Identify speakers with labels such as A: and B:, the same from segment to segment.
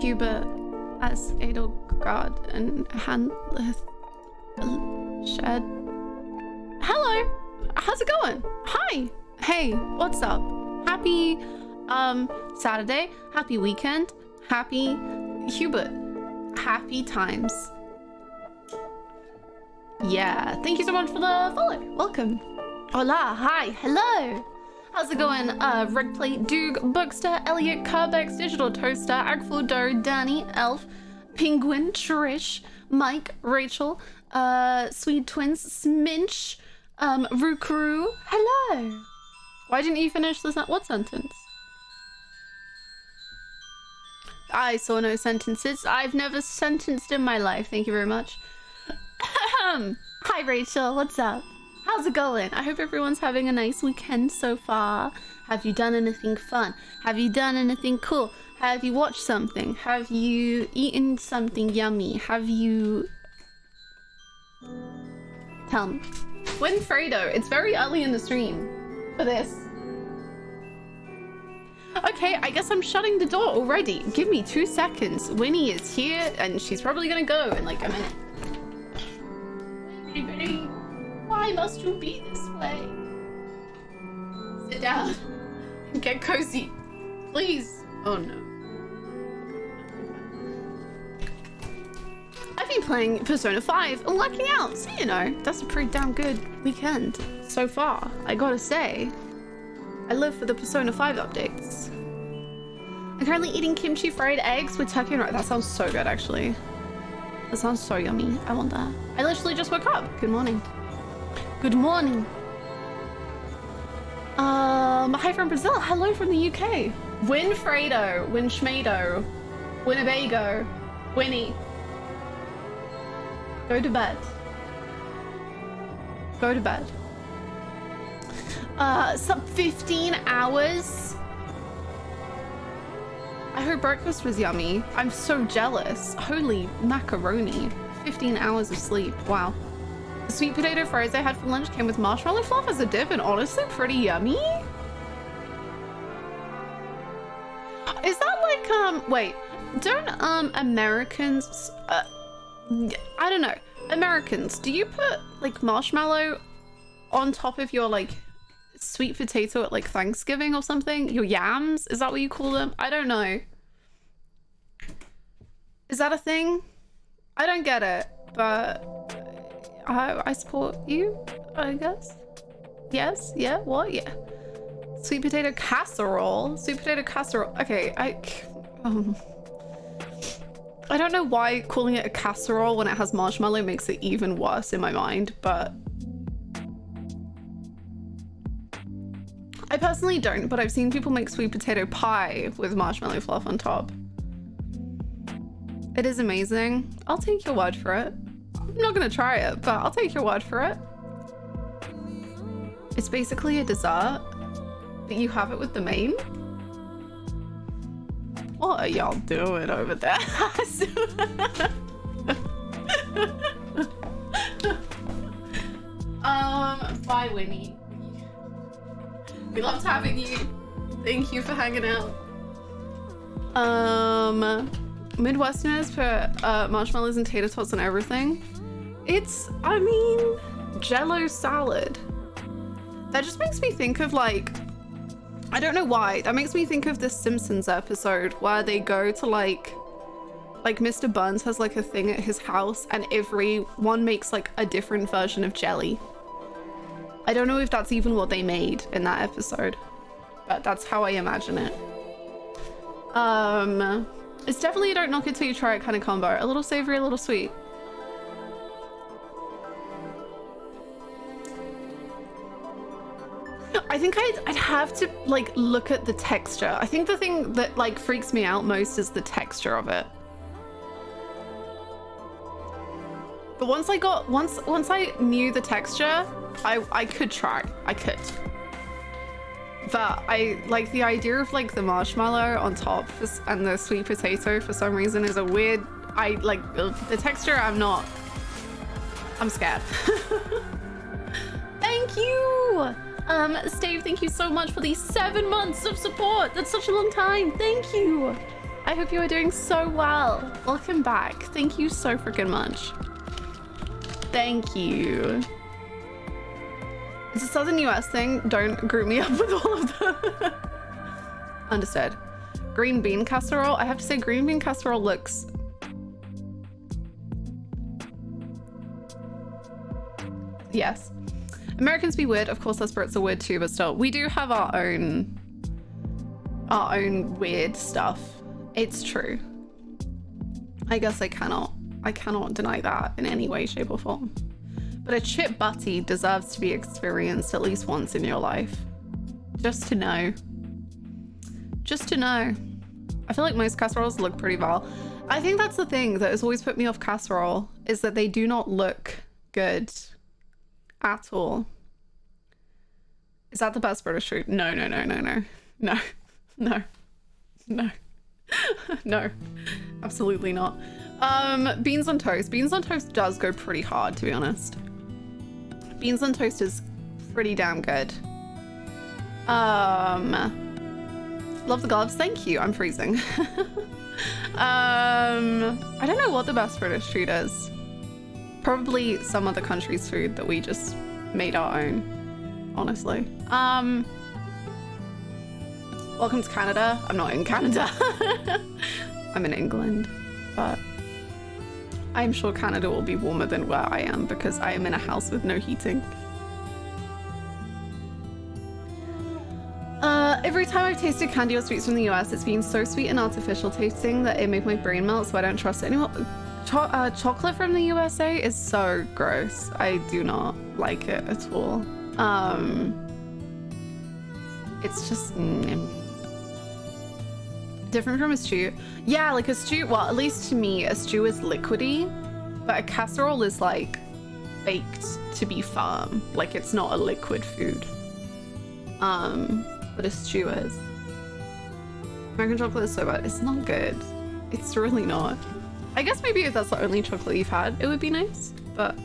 A: Hubert as Edelgard and Handleth Shed. Hello, how's it going? Hi, hey, what's up? Happy Saturday, happy weekend, happy Hubert, happy times. Yeah, thank you so much for the follow. Welcome. Hola, hi, hello. How's it going? Red Plate, Doog, Bookster, Elliot, Carbex, Digital Toaster, Agful, Doe, Danny, Elf, Penguin, Trish, Mike, Rachel, Sweet Twins, Sminch, Rukuru. Hello. Why didn't you finish the what sentence? I saw no sentences. I've never sentenced in my life. Thank you very much. Hi, Rachel. What's up? How's it going? I hope everyone's having a nice weekend so far. Have you done anything fun? Have you done anything cool? Have you watched something? Have you eaten something yummy? Have you... Tell me. Winfredo, it's very early in the stream for this. Okay, I guess I'm shutting the door already. Give me 2 seconds. Winnie is here and she's probably gonna go in like a minute. Why must you be this way? Sit down and get cozy, please. Oh no. I've been playing Persona 5 and working out, so you know, that's a pretty damn good weekend so far, I gotta say. I live for the Persona 5 updates. I'm currently eating kimchi fried eggs with turkey and rice. That sounds so good, actually. That sounds so yummy. I want that. I literally just woke up. Good morning. Good morning. Hi from Brazil. Hello from the UK. Winfredo, Winschmedo, Winnebago, Winnie. Go to bed. Go to bed. Sub 15 hours. I hope breakfast was yummy. I'm so jealous. Holy macaroni. 15 hours of sleep. Wow. The sweet potato fries I had for lunch came with marshmallow fluff as a dip and honestly pretty yummy. Is that like, wait, don't, Americans, I don't know. Americans, do you put like marshmallow on top of your like sweet potato at like Thanksgiving or something? Your yams? Is that what you call them? I don't know. Is that a thing? I don't get it, but I support you, I guess. Yes, yeah, what? Yeah. Sweet potato casserole. Sweet potato casserole. Okay, I don't know why calling it a casserole when it has marshmallow makes it even worse in my mind, but I personally don't, but I've seen people make sweet potato pie with marshmallow fluff on top. It is amazing. I'll take your word for it. I'm not gonna try it, but I'll take your word for it. It's basically a dessert, but you have it with the main. What are y'all doing over there? Bye, Winnie. We loved having you. Thank you for hanging out. Midwesterners put marshmallows and tater tots on everything. It's, I mean, Jello salad. That just makes me think of like, I don't know why. That makes me think of this Simpsons episode where they go to like Mr. Burns has like a thing at his house and everyone makes like a different version of jelly. I don't know if that's even what they made in that episode, but that's how I imagine it. It's definitely a don't knock it till you try it kind of combo. A little savory, a little sweet. I think I'd have to like look at the texture. I think the thing that like freaks me out most is the texture of it. But once I knew the texture, I could try. I could. But I like the idea of like the marshmallow on top and the sweet potato for some reason is a weird, I like the texture. I'm scared. Thank you. Stave, thank you so much for these 7 months of support. That's such a long time. Thank you. I hope you are doing so well. Welcome back. Thank you so freaking much. Thank you. It's a Southern US thing. Don't group me up with all of them. Understood. Green bean casserole. I have to say green bean casserole looks... Yes. Americans be weird. Of course, us Brits are weird too, but still, we do have our own weird stuff. It's true. I guess I cannot deny that in any way, shape, or form. But a chip butty deserves to be experienced at least once in your life. Just to know. Just to know. I feel like most casseroles look pretty vile. I think that's the thing that has always put me off casserole, is that they do not look good at all. Is that the best British food? No. No, absolutely not. Beans on toast. Beans on toast does go pretty hard, to be honest. Beans on toast is pretty damn good. Love the gloves. Thank you. I'm freezing. I don't know what the best British food is. Probably some other country's food that we just made our own, honestly. Welcome to Canada. I'm not in Canada. I'm in England, but I'm sure Canada will be warmer than where I am because I am in a house with no heating. Every time I've tasted candy or sweets from the US, it's been so sweet and artificial tasting that it made my brain melt, so I don't trust it anymore. Chocolate from the USA is so gross. I do not like it at all. It's just different from a stew. Yeah, like a stew, well, at least to me, a stew is liquidy, but a casserole is like baked to be firm. Like it's not a liquid food. But a stew is. American chocolate is so bad. It's not good. It's really not. I guess maybe if that's the only chocolate you've had, it would be nice. But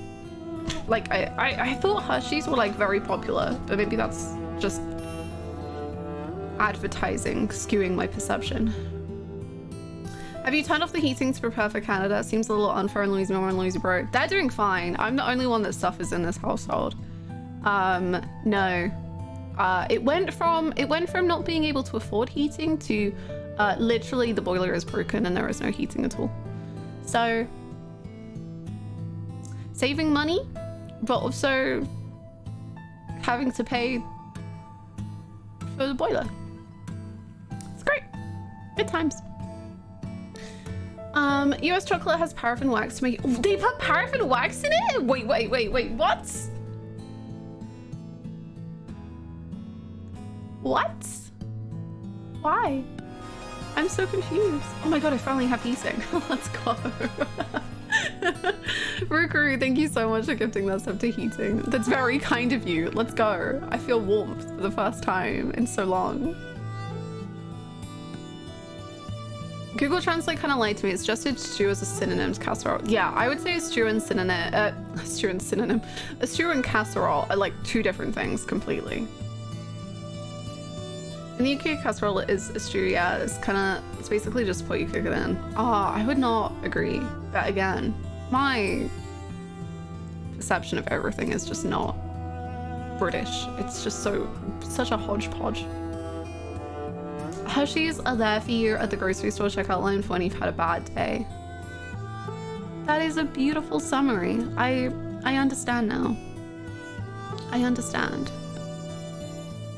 A: like I thought Hershey's were like very popular, but maybe that's just advertising skewing my perception. Have you turned off the heating to prepare for Canada? Seems a little unfair on Louise Mama and Louise Bro. They're doing fine. I'm the only one that suffers in this household. No. It went from not being able to afford heating to literally the boiler is broken and there is no heating at all. So saving money, but also having to pay for the boiler. It's great. Good times. US chocolate has paraffin wax to make it. They put paraffin wax in it? Wait, what? What? Why? I'm so confused. Oh my god, I finally have heating. Let's go. Rukuru, thank you so much for gifting that stuff to heating. That's very kind of you. Let's go. I feel warmth for the first time in so long. Google Translate kind of lied to me. It's just a stew as a synonym to casserole. Yeah, I would say a stew and synonym. A stew and casserole are like two different things completely. In the UK, casserole is a stew. Yeah, it's basically just what you cook it in. I would not agree. But again, my perception of everything is just not British. It's just such a hodgepodge. Hershey's are there for you at the grocery store checkout line for when you've had a bad day. That is a beautiful summary. I understand now. I understand.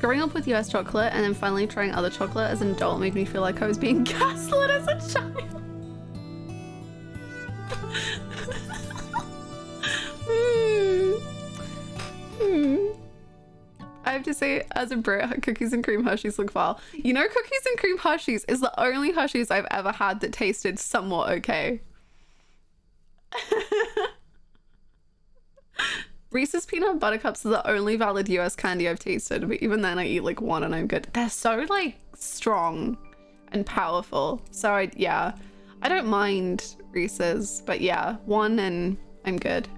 A: Growing up with US chocolate and then finally trying other chocolate as an adult made me feel like I was being gaslit as a child. I have to say, as a Brit, cookies and cream Hershey's look foul. You know, cookies and cream Hershey's is the only Hershey's I've ever had that tasted somewhat okay. Reese's Peanut Butter Cups are the only valid US candy I've tasted, but even then I eat like one and I'm good. They're so like strong and powerful. So I don't mind Reese's, but yeah, one and I'm good.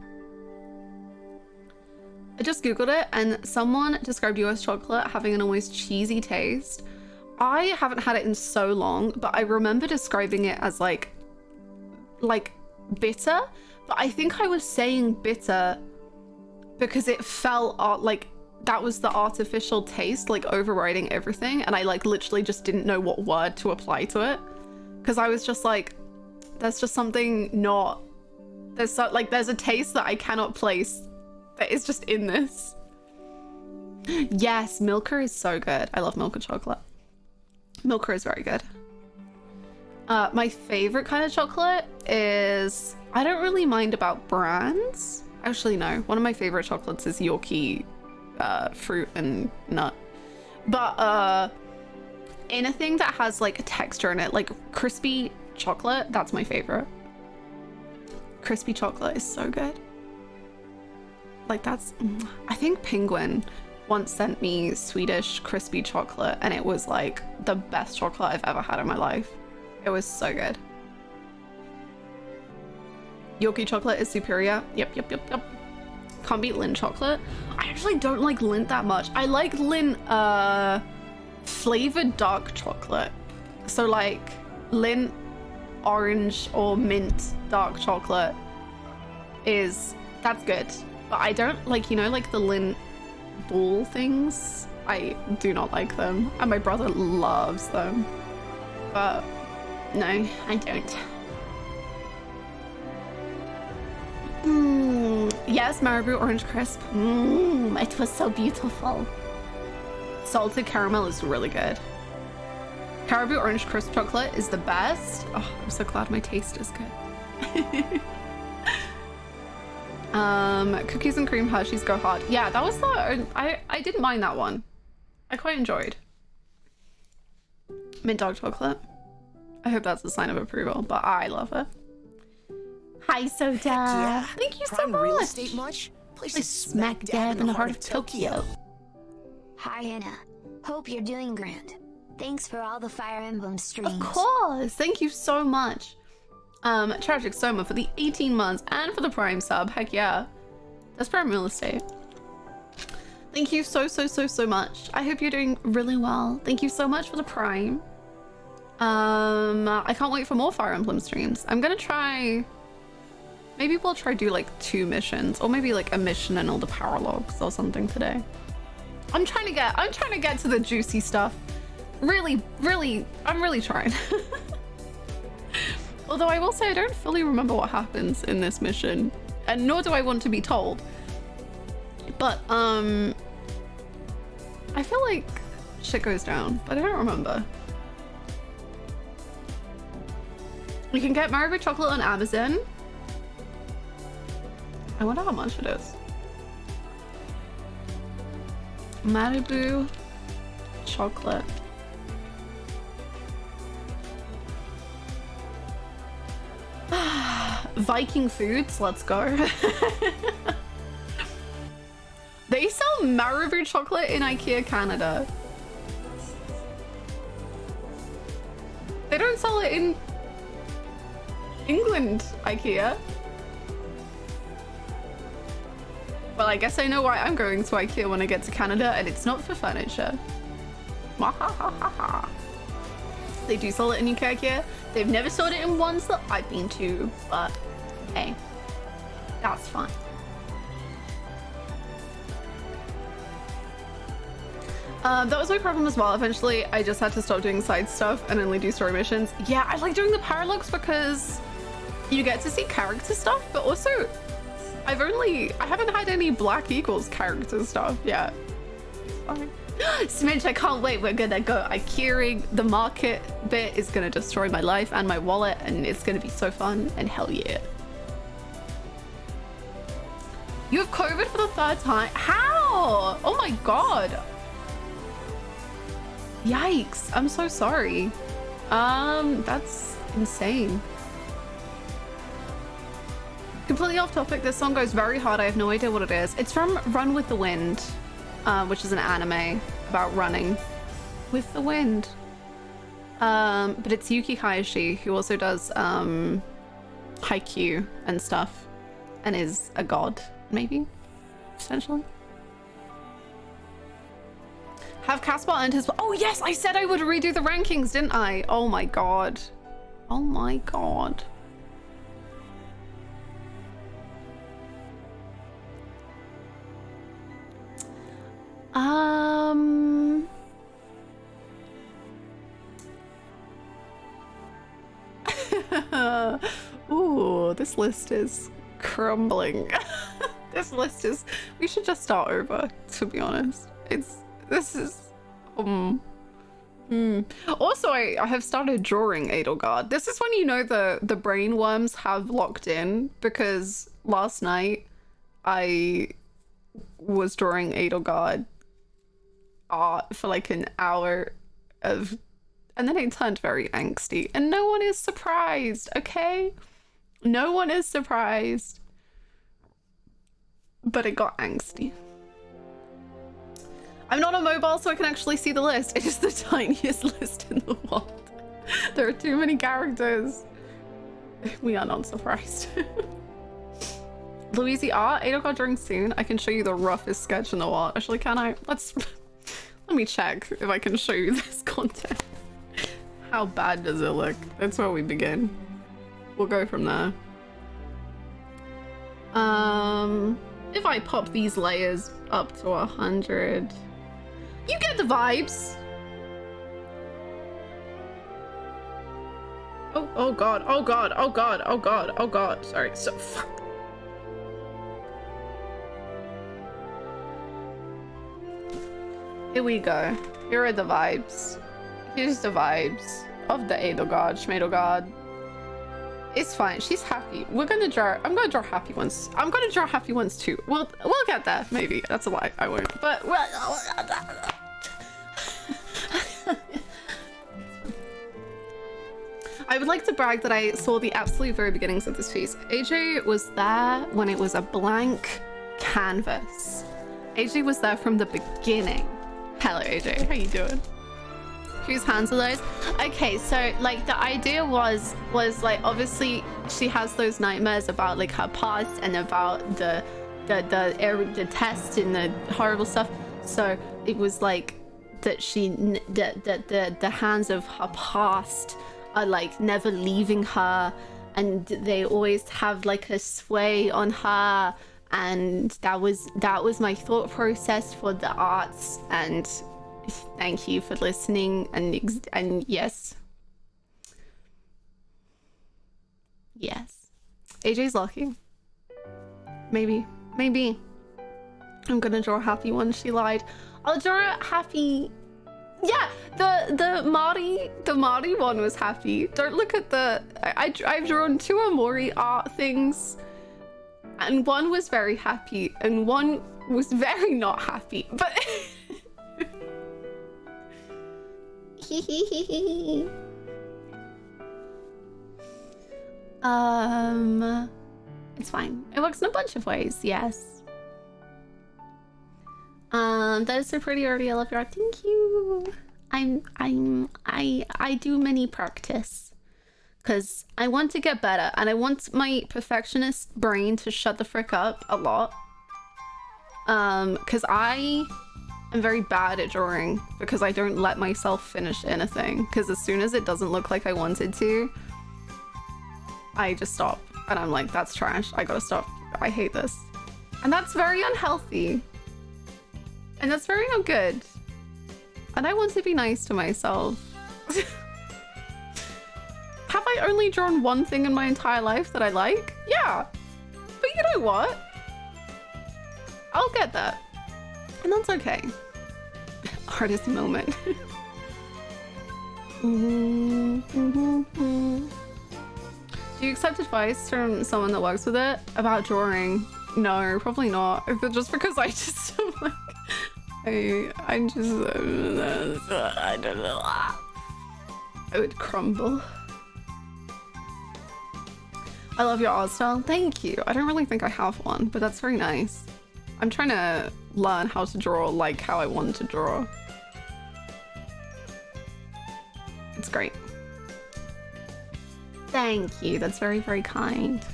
A: I just googled it and someone described US chocolate having an almost cheesy taste. I haven't had it in so long, but I remember describing it as like bitter, but I think I was saying bitter because it felt like that was the artificial taste like overriding everything, and I like literally just didn't know what word to apply to it because I was just like, there's just something not, there's a taste that I cannot place that is just in this. Yes, Milka is so good. I love Milka chocolate. Milka is very good. My favorite kind of chocolate is, I don't really mind about brands. Actually, no. One of my favorite chocolates is Yorkie fruit and nut. But anything that has like a texture in it, like crispy chocolate, that's my favorite. Crispy chocolate is so good. Like that's, I think Penguin once sent me Swedish crispy chocolate and it was like the best chocolate I've ever had in my life. It was so good. Yorkie chocolate is superior. Yep. Can't beat Lindt chocolate. I actually don't like Lindt that much. I like Lindt flavored dark chocolate. So like Lindt orange or mint dark chocolate that's good. But I don't like, you know, like the Lindt ball things. I do not like them. And my brother loves them. But no, I don't. Yes, Marabou Orange Crisp. It was so beautiful. Salted caramel is really good. Caribou Orange Crisp chocolate is the best. Oh, I'm so glad my taste is good. Cookies and cream Hershey's go hard. Yeah, that was the I didn't mind that one. I quite enjoyed. Mint dark chocolate. I hope that's a sign of approval, but I love it. Hi, Soda.
B: Yeah.
A: Thank you so
B: Prime
A: much.
B: real estate much? Place is
A: smack dab in the heart of Tokyo.
C: Hi, Hannah. Hope you're doing grand. Thanks for all the Fire Emblem streams.
A: Of course. Thank you so much. Tragic Soma for the 18 months and for the Prime sub. Heck yeah. That's Prime Real Estate. Thank you so much. I hope you're doing really well. Thank you so much for the Prime. I can't wait for more Fire Emblem streams. I'm gonna try, maybe we'll try do like 2 missions, or maybe like a mission and all the power logs or something today. I'm trying to get to the juicy stuff. Really, I'm really trying. Although I will say I don't fully remember what happens in this mission, and nor do I want to be told. But I feel like shit goes down, but I don't remember. You can get Marabou chocolate on Amazon. I wonder how much it is. Marabou chocolate. Viking Foods, let's go. They sell Marabou chocolate in IKEA Canada. They don't sell it in England IKEA. Well, I guess I know why I'm going to IKEA when I get to Canada, and it's not for furniture. They do sell it in UK IKEA. They've never sold it in ones that I've been to, but hey, that's fine. That was my problem as well. Eventually, I just had to stop doing side stuff and only do story missions. Yeah, I like doing the paralogs because you get to see character stuff, but also I haven't had any Black Eagles character stuff yet. Fine. Smidge, I can't wait. We're gonna go Ikeering. The market bit is gonna destroy my life and my wallet, and it's gonna be so fun, and hell yeah. You have COVID for the 3rd time? How? Oh my god. Yikes, I'm so sorry. That's insane. Completely off topic, this song goes very hard. I have no idea what it is. It's from Run with the Wind, which is an anime about running with the wind. But it's Yuki Hayashi, who also does Haikyuu and stuff, and is a god, maybe, essentially. Have Caspar earned his... Oh yes, I said I would redo the rankings, didn't I? Oh my god. Oh my god. Ooh, this list is crumbling. This list is... We should just start over, to be honest. This is... Also, I have started drawing Edelgard. This is when you know the brain worms have locked in, because last night I was drawing Edelgard art for like an hour of... And then it turned very angsty. And no one is surprised, okay? No one is surprised. But it got angsty. I'm not on mobile, so I can actually see the list. It is the tiniest list in the world. There are too many characters. We are not surprised. Louise art, Edelgard drawing soon. I can show you the roughest sketch in the world. Actually, can I? Let me check if I can show you this content. How bad does it look? That's where we begin. We'll go from there. If I pop these layers up to 100, you get the vibes. Oh god, oh god, oh god, oh god, oh god. Sorry, so fuck. Here we go. Here are the vibes. Here's the vibes of the Edelgard, Schmedelgard. It's fine. She's happy. We're gonna draw. I'm gonna draw happy ones. I'm gonna draw happy ones too. We'll get there. Maybe that's a lie. I won't. But I would like to brag that I saw the absolute very beginnings of this piece. AJ was there when it was a blank canvas. AJ was there from the beginning. Hello, AJ. How you doing? Whose hands are those? Okay, so like the idea was like, obviously she has those nightmares about like her past and about the test and the horrible stuff. So it was like that the hands of her past are like never leaving her, and they always have like a sway on her, and that was my thought process for the arts. And thank you for listening. And yes, AJ's lucky. Maybe I'm gonna draw a happy one. She lied. I'll draw a happy. Yeah, the Mari one was happy. Don't look at the... I've drawn 2 Amori art things, and one was very happy and one was very not happy, but it's fine. It works in a bunch of ways. Yes. That is so pretty, already. I love your art. Thank you. I do mini practice because I want to get better, and I want my perfectionist brain to shut the frick up a lot. Because I am very bad at drawing because I don't let myself finish anything. Because as soon as it doesn't look like I wanted to, I just stop, and I'm like, that's trash. I gotta stop. I hate this, and that's very unhealthy. And that's very not good. And I want to be nice to myself. Have I only drawn one thing in my entire life that I like? Yeah. But you know what? I'll get that. And that's okay. Artist moment. Do you accept advice from someone that works with it about drawing? No, probably not. Just because I just am like, I don't know. I would crumble. I love your art style. Thank you. I don't really think I have one, but that's very nice. I'm trying to learn how to draw like how I want to draw. It's great. Thank you. That's very, very kind.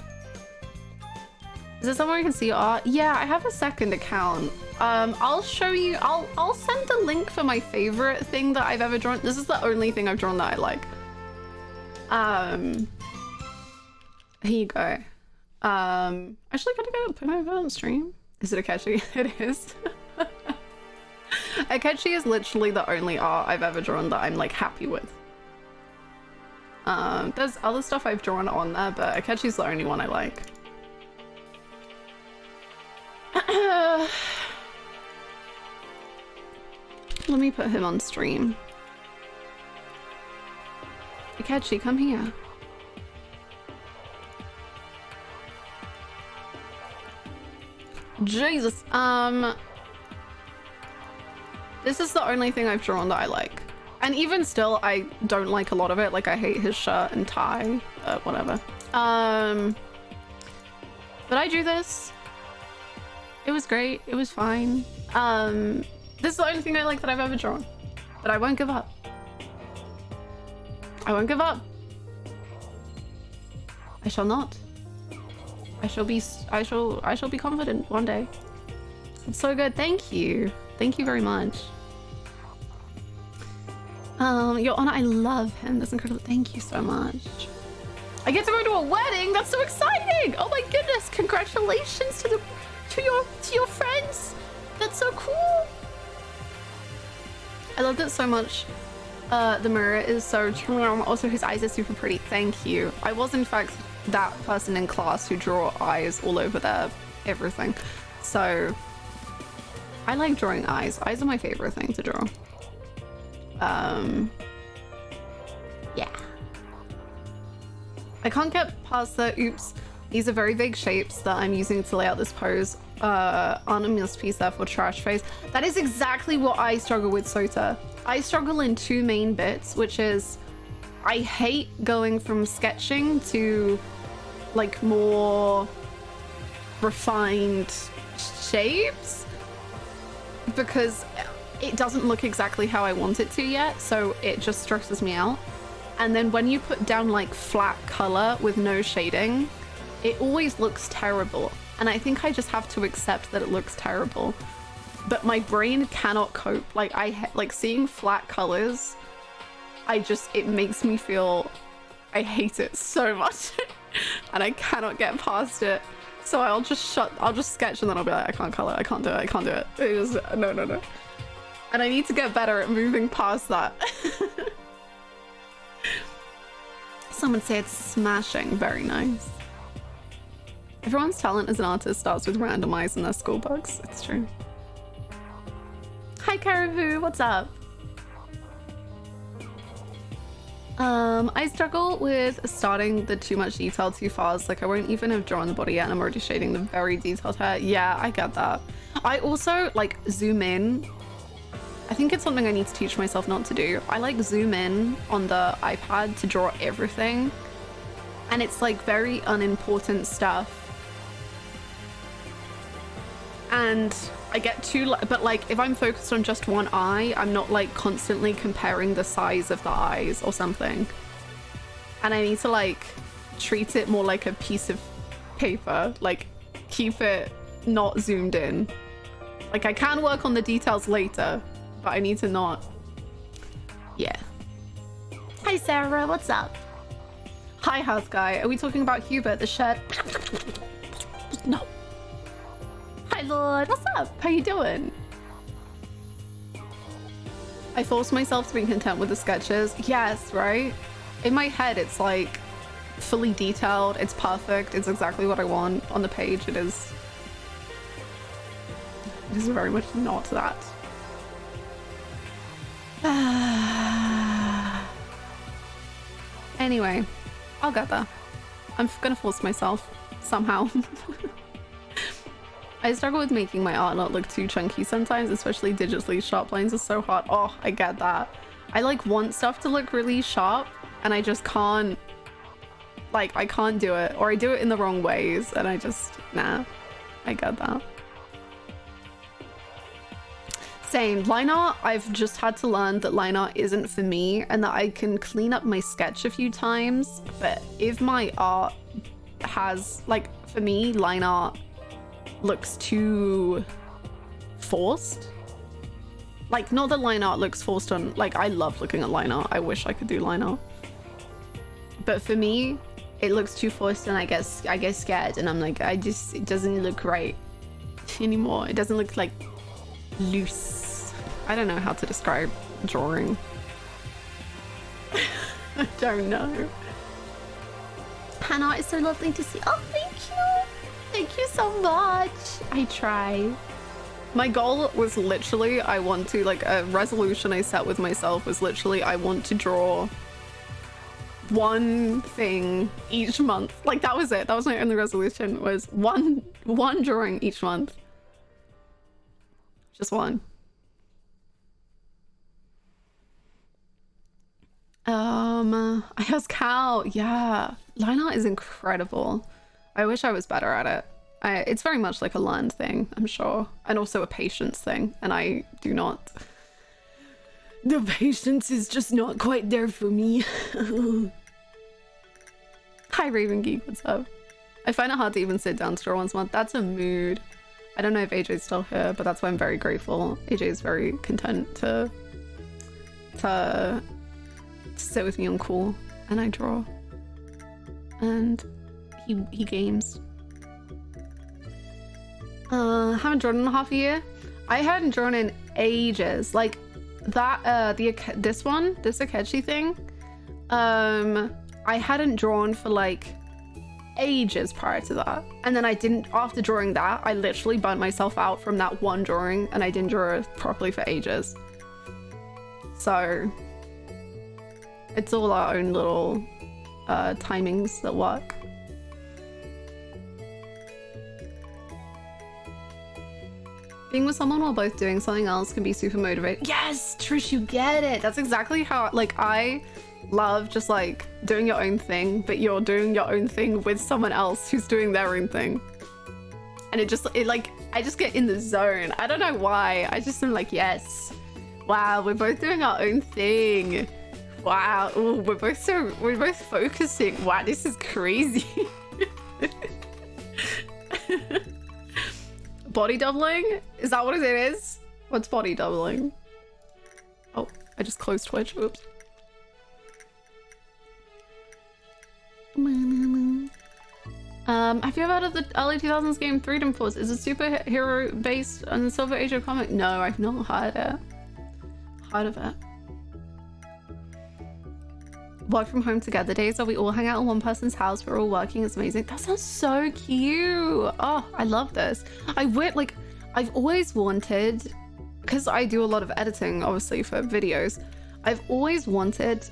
A: Is there somewhere I can see your art? Yeah, I have a second account. I'll show you. I'll send the link for my favorite thing that I've ever drawn. This is the only thing I've drawn that I like. Here you go. Actually, gotta go put my on stream. Is it Akechi? It is. Akechi is literally the only art I've ever drawn that I'm like happy with. There's other stuff I've drawn on there, but Akechi's the only one I like. Let me put him on stream. Akechi, come here. Jesus. This is the only thing I've drawn that I like. And even still, I don't like a lot of it. Like, I hate his shirt and tie, whatever. But I drew this. It was great. It was fine. This is the only thing I like that I've ever drawn. But I won't give up. I won't give up. I shall not. I shall be confident one day. It's so good. Thank you. Thank you very much. Your Honor, I love him. That's incredible. Thank you so much. I get to go to a wedding. That's so exciting. Oh my goodness. Congratulations to your friends. That's so cool. I loved it so much. The mirror is so charming. Also, his eyes are super pretty. Thank you. I was in fact that person in class who draw eyes all over their everything. So I like drawing eyes. Eyes are my favorite thing to draw. Yeah. I can't get past the oops. These are very vague shapes that I'm using to lay out this pose. On a masterpiece, therefore trash face. That is exactly what I struggle with, Sota. I struggle in two main bits, which is I hate going from sketching to like more refined shapes because it doesn't look exactly how I want it to yet, so it just stresses me out. And then when you put down like flat color with no shading, it always looks terrible. And I think I just have to accept that it looks terrible. But my brain cannot cope. Like like seeing flat colors, it makes me feel, I hate it so much. And I cannot get past it. So I'll just sketch and then I'll be like, I can't color, I can't do it, I can't do it. It is, no. And I need to get better at moving past that. Someone said smashing, very nice. Everyone's talent as an artist starts with randomized in their school books. It's true. Hi Caribou, what's up? I struggle with starting the too much detail too fast. Like I won't even have drawn the body yet and I'm already shading the very detailed hair. Yeah, I get that. I also like zoom in. I think it's something I need to teach myself not to do. I like zoom in on the iPad to draw everything. And it's like very unimportant stuff. And I get too, but like if I'm focused on just one eye, I'm not like constantly comparing the size of the eyes or something. And I need to like treat it more like a piece of paper, like keep it not zoomed in. Like I can work on the details later, but I need to not. Yeah. Hi Sarah, what's up? Hi House Guy, are we talking about Hubert the shed? No. Hi Lord, what's up? How you doing? I force myself to be content with the sketches. Yes, right? In my head, it's like fully detailed. It's perfect. It's exactly what I want. On the page, it is very much not that. Anyway, I'll get there. I'm gonna force myself somehow. I struggle with making my art not look too chunky sometimes, especially digitally. Sharp lines are so hard. Oh, I get that. I like want stuff to look really sharp and I just can't, like, I can't do it, or I do it in the wrong ways and I just, nah, I get that. Same. Line art, I've just had to learn that line art isn't for me and that I can clean up my sketch a few times, but if my art has, like, for me, line art looks too forced. Like, not that line art looks forced on, like, I love looking at line art. I wish I could do line art. But for me, it looks too forced and I get scared and I'm like, it doesn't look right anymore. It doesn't look like loose. I don't know how to describe drawing. I don't know. Hannah, it's so lovely to see. Oh, thank you. Thank you so much. I try. My goal was literally, I want to, like, a resolution I set with myself was literally, I want to draw one thing each month. Like, that was it. That was my only resolution, was one drawing each month. Just one. I asked Cal. Yeah, line art is incredible. I wish I was better at it. It's very much like a learned thing, I'm sure, and also a patience thing, and I do not. The patience is just not quite there for me. Hi Raven Geek, what's up? I find it hard to even sit down to draw once a month. That's a mood. I don't know if AJ's still here, but that's why I'm very grateful. AJ is very content to sit with me on call, and I draw, and he games. Haven't drawn in half a year. I hadn't drawn in ages. Like that, this Akechi thing. I hadn't drawn for like ages prior to that, and then I didn't. After drawing that, I literally burnt myself out from that one drawing, and I didn't draw properly for ages. So it's all our own little timings that work. Being with someone while both doing something else can be super motivating. Yes, Trish, you get it. That's exactly how, like, I love just like doing your own thing, but you're doing your own thing with someone else who's doing their own thing. And I just get in the zone. I don't know why. I just am like, yes. Wow, we're both doing our own thing. Wow. Ooh, we're both focusing. Wow, this is crazy. Body doubling? Is that what it is? What's body doubling? Oh, I just closed Twitch. Oops. Have you ever heard of the early 2000s game Freedom Force? Is it superhero based on the Silver Age of comic? No, I've not heard it. Heard of it. Work from home together days where we all hang out in one person's house. We're all working. It's amazing. That sounds so cute. Oh, I love this. I've always wanted, because I do a lot of editing, obviously, for videos. I've always wanted,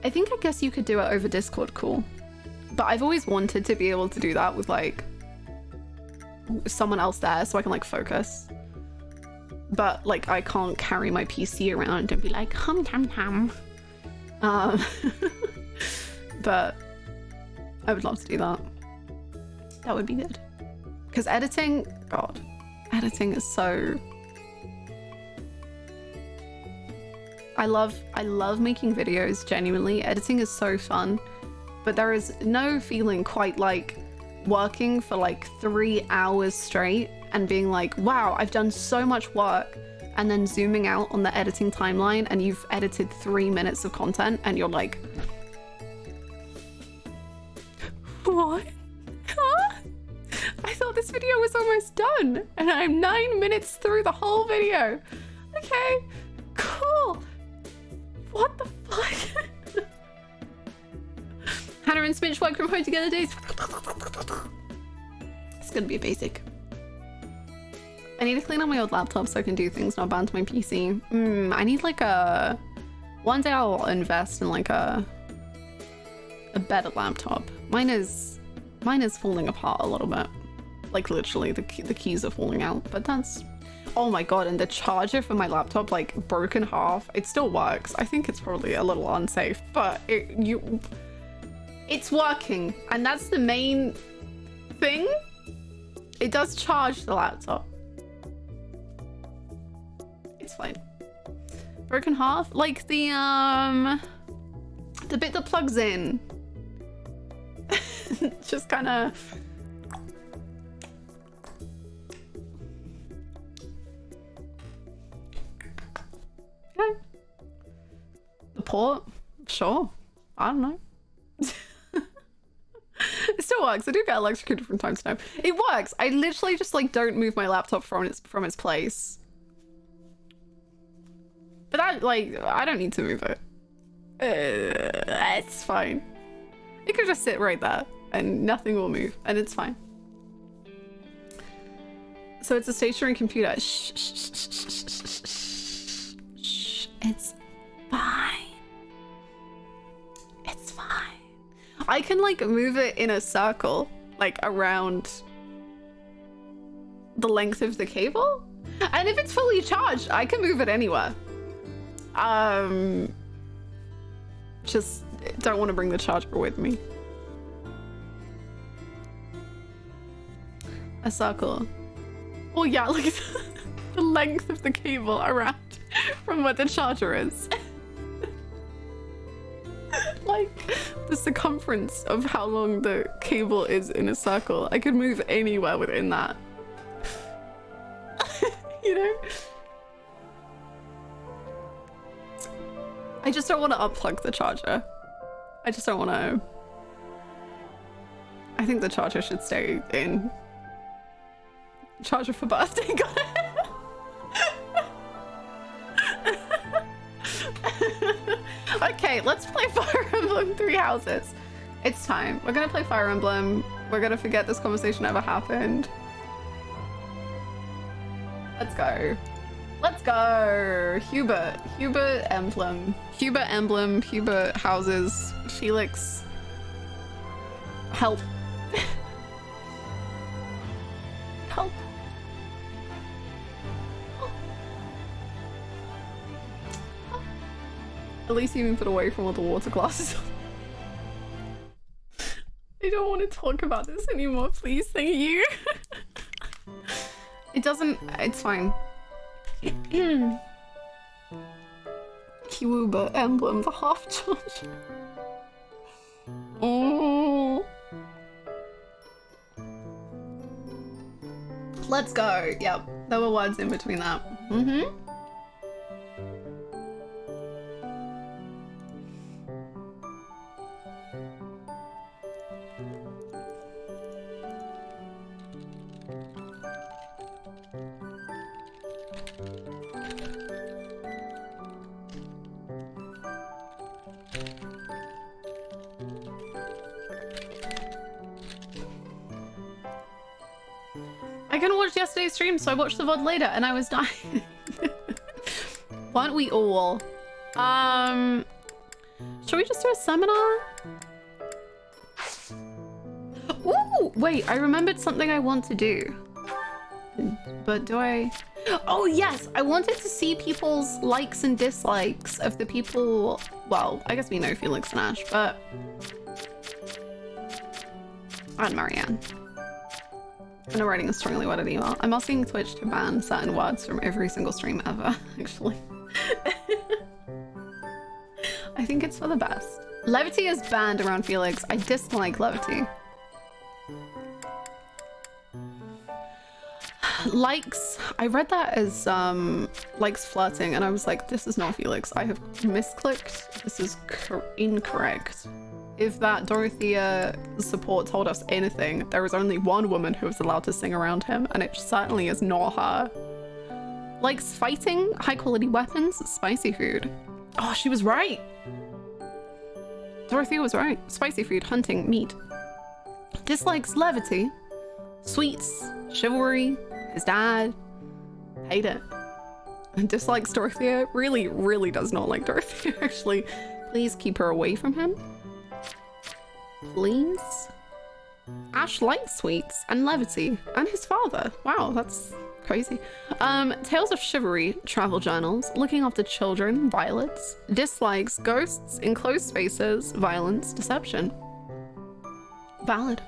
A: I guess you could do it over Discord, cool. But I've always wanted to be able to do that with like someone else there so I can like focus. But like I can't carry my PC around and be like hum. But I would love to do that. That would be good. Because editing, God, editing is so... I love making videos, genuinely. Editing is so fun. But there is no feeling quite like working for like 3 hours straight and being like, wow, I've done so much work, and then zooming out on the editing timeline and you've edited 3 minutes of content and you're like, what? Huh? I thought this video was almost done and I'm 9 minutes through the whole video. Okay, cool. What the fuck? Hannah and Smitch work from home together days. It's gonna be a basic. I need to clean up my old laptop so I can do things not bound to my PC. I need like a... One day I'll invest in like a better laptop. Mine is falling apart a little bit. Like literally the keys are falling out, but that's... Oh my god, and the charger for my laptop like broke in half. It still works. I think it's probably a little unsafe, but it's working, and that's the main thing. It does charge the laptop. It's fine. Broken half? Like the bit that plugs in. Just kind of... Okay. The port? Sure. I don't know. It still works. I do get electrocuted from time to time. It works. I literally just like don't move my laptop from its place. But that, like, I don't need to move it. It's fine. It could just sit right there and nothing will move and it's fine. So it's a stationary computer. Shh, shh, shh, shh, shh, shh, shh, shh. It's fine. It's fine. I can like move it in a circle, like around the length of the cable. And if it's fully charged, I can move it anywhere. Just don't want to bring the charger with me. A circle. Oh yeah, like the length of the cable around from where the charger is. Like the circumference of how long the cable is in a circle. I could move anywhere within that. You know? I just don't want to unplug the charger. I just don't want to... I think the charger should stay in. Charger for birthday, got it. Okay, let's play Fire Emblem Three Houses. It's time. We're gonna play Fire Emblem. We're gonna forget this conversation ever happened. Let's go. Let's go. Hubert Emblem. Hubert Emblem, Hubert Houses, Felix. Help. Help. At least you moved it away from all the water glasses. I don't want to talk about this anymore, please, thank you. It doesn't, it's fine. Hubert Emblem, the half charge. Oh. Let's go. Yep, there were words in between that. I couldn't watch yesterday's stream, so I watched the VOD later and I was dying. Weren't we all? Should we just do a seminar? Ooh, wait, I remembered something I want to do. But do I? Oh yes, I wanted to see people's likes and dislikes of the people, well, I guess we know Felix and Ash, but... and Marianne. And I'm writing a strongly worded email. I'm asking Twitch to ban certain words from every single stream ever, actually. I think it's for the best. Levity is banned around Felix. I dislike levity. Likes, I read that as likes flirting and I was like, this is not Felix. I have misclicked. This is incorrect. If that Dorothea support told us anything, there is only one woman who is allowed to sing around him, and it certainly is not her. Likes fighting, high quality weapons, spicy food. Oh, she was right. Dorothea was right. Spicy food, hunting, meat. Dislikes levity, sweets, chivalry, his dad. Hate it. And dislikes Dorothea. Really, really does not like Dorothea, actually. Please keep her away from him. Please. Ash likes sweets and levity and his father. Wow, that's crazy. Tales of chivalry, travel journals, looking after children, violets. Dislikes ghosts, enclosed spaces, violence, deception. Valid.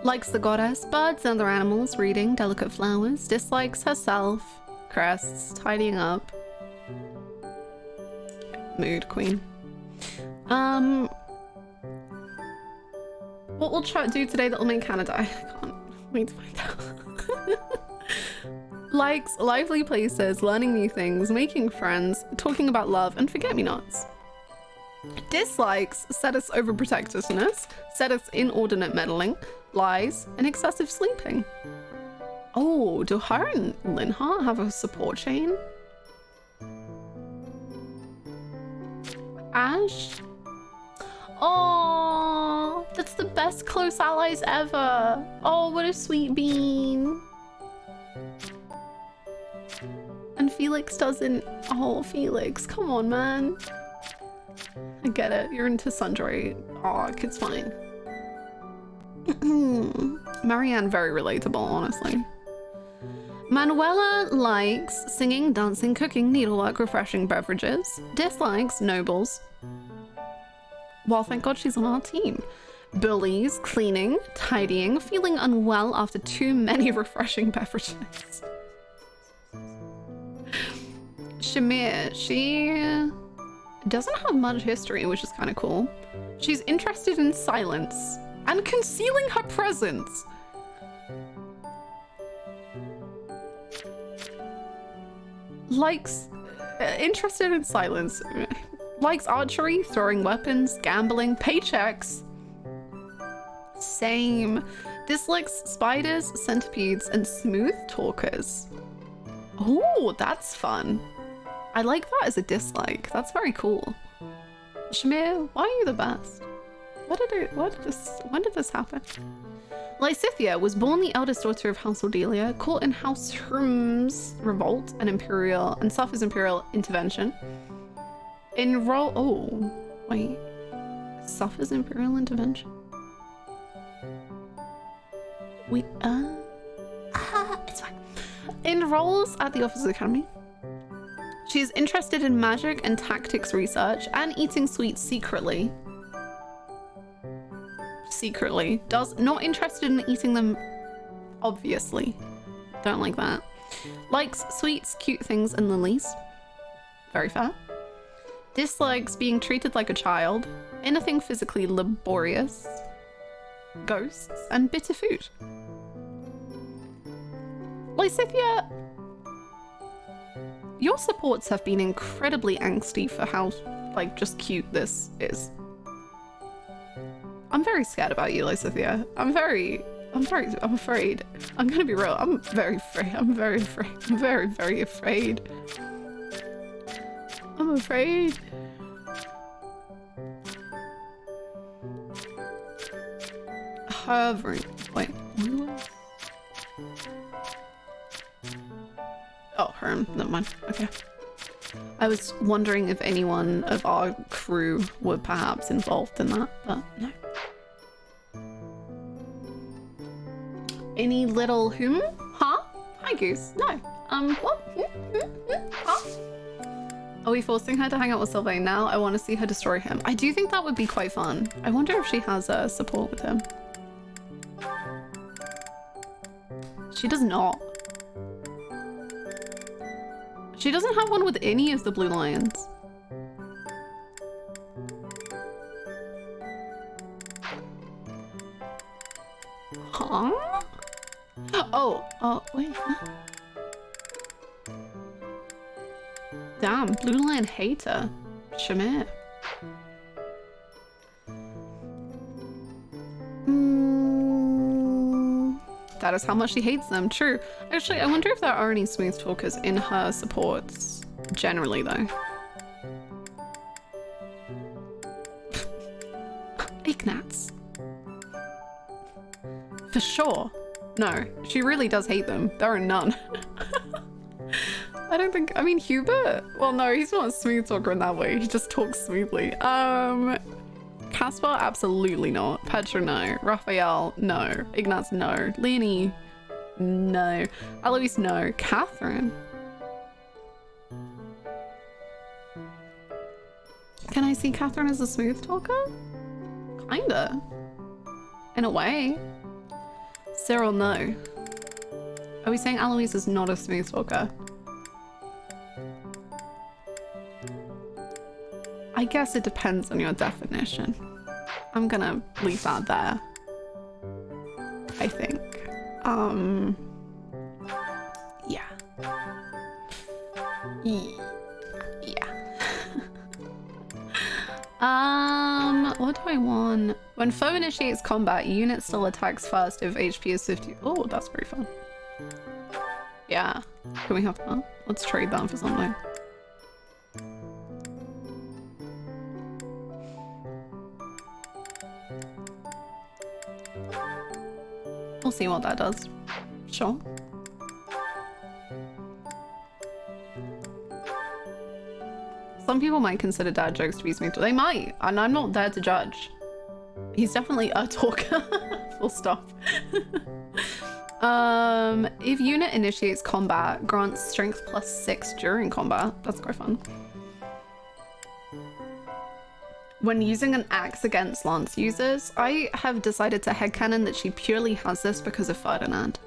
A: Likes the goddess, birds and other animals, reading, delicate flowers. Dislikes herself, crests, tidying up. Mood queen. What will chat do today that will make Hannah die? I can't wait to find out. Likes lively places, learning new things, making friends, talking about love, and forget-me-nots. Dislikes Seth's overprotectiveness, Seth's inordinate meddling, lies, and excessive sleeping. Oh, do her and Linhart have a support chain? Ash? Oh, that's the best close allies ever. Oh, what a sweet bean. And Felix doesn't. Oh, Felix, come on, man. I get it. You're into Sundry. Oh, it's fine. Marianne, very relatable, honestly. Manuela likes singing, dancing, cooking, needlework, refreshing beverages. Dislikes nobles. Well, thank God she's on our team. Bullies, cleaning, tidying, feeling unwell after too many refreshing beverages. Shamir, she doesn't have much history, which is kind of cool. She's interested in silence and concealing her presence. Likes, interested in silence. Likes archery, throwing weapons, gambling, paychecks. Same. Dislikes spiders, centipedes, and smooth talkers. Oh, that's fun. I like that as a dislike. That's very cool. Shamir, why are you the best? When did this happen? Lysithia was born the eldest daughter of House Cordelia, caught in House Hrum's revolt and suffers imperial intervention. Suffers imperial intervention? It's fine. Enrolls at the Officers Academy. She's interested in magic and tactics research and eating sweets secretly. Not interested in eating them, obviously. Don't like that. Likes sweets, cute things, and lilies. Very fair. Dislikes being treated like a child, anything physically laborious, ghosts, and bitter food. Lysithia, your supports have been incredibly angsty for how, just cute this is. I'm very scared about you, Lysithia. I'm afraid. I'm gonna be real. I'm very afraid. I'm very afraid. I'm very, very afraid. I'm afraid. Hovering. Wait. Oh, Herm. Never mind. Okay. I was wondering if anyone of our crew were perhaps involved in that, but no. Any little whom? Huh? Hi, Goose. No. What? Huh? Are we forcing her to hang out with Sylvain now? I want to see her destroy him. I do think that would be quite fun. I wonder if she has support with him. She does not. She doesn't have one with any of the Blue Lions. Huh? Oh, wait. Damn, Blue Lion hater. Shamir. That is how much she hates them. True. Actually, I wonder if there are any smooth talkers in her supports. Generally, though. Ignatz. For sure. No, she really does hate them. There are none. I don't think, I mean, Hubert? Well, no, he's not a smooth talker in that way. He just talks smoothly. Caspar, absolutely not. Petra, no. Raphael, no. Ignatz, no. Leonie, no. Eloise, no. Catherine. Can I see Catherine as a smooth talker? Kinda. In a way. Cyril, no. Are we saying Eloise is not a smooth talker? I guess it depends on your definition. I'm gonna leave that there. I think. Yeah. Yeah. What do I want? When foe initiates combat, unit still attacks first if HP is 50. Oh, that's very fun. Yeah. Can we have that? Let's trade that for something. We'll see what that does. Sure. Some people might consider dad jokes to be smooth. They might, and I'm not there to judge. He's definitely a talker. Full stop. If unit initiates combat, grants strength +6 during combat. That's quite fun. When using an axe against lance users, I have decided to headcanon that she purely has this because of Ferdinand.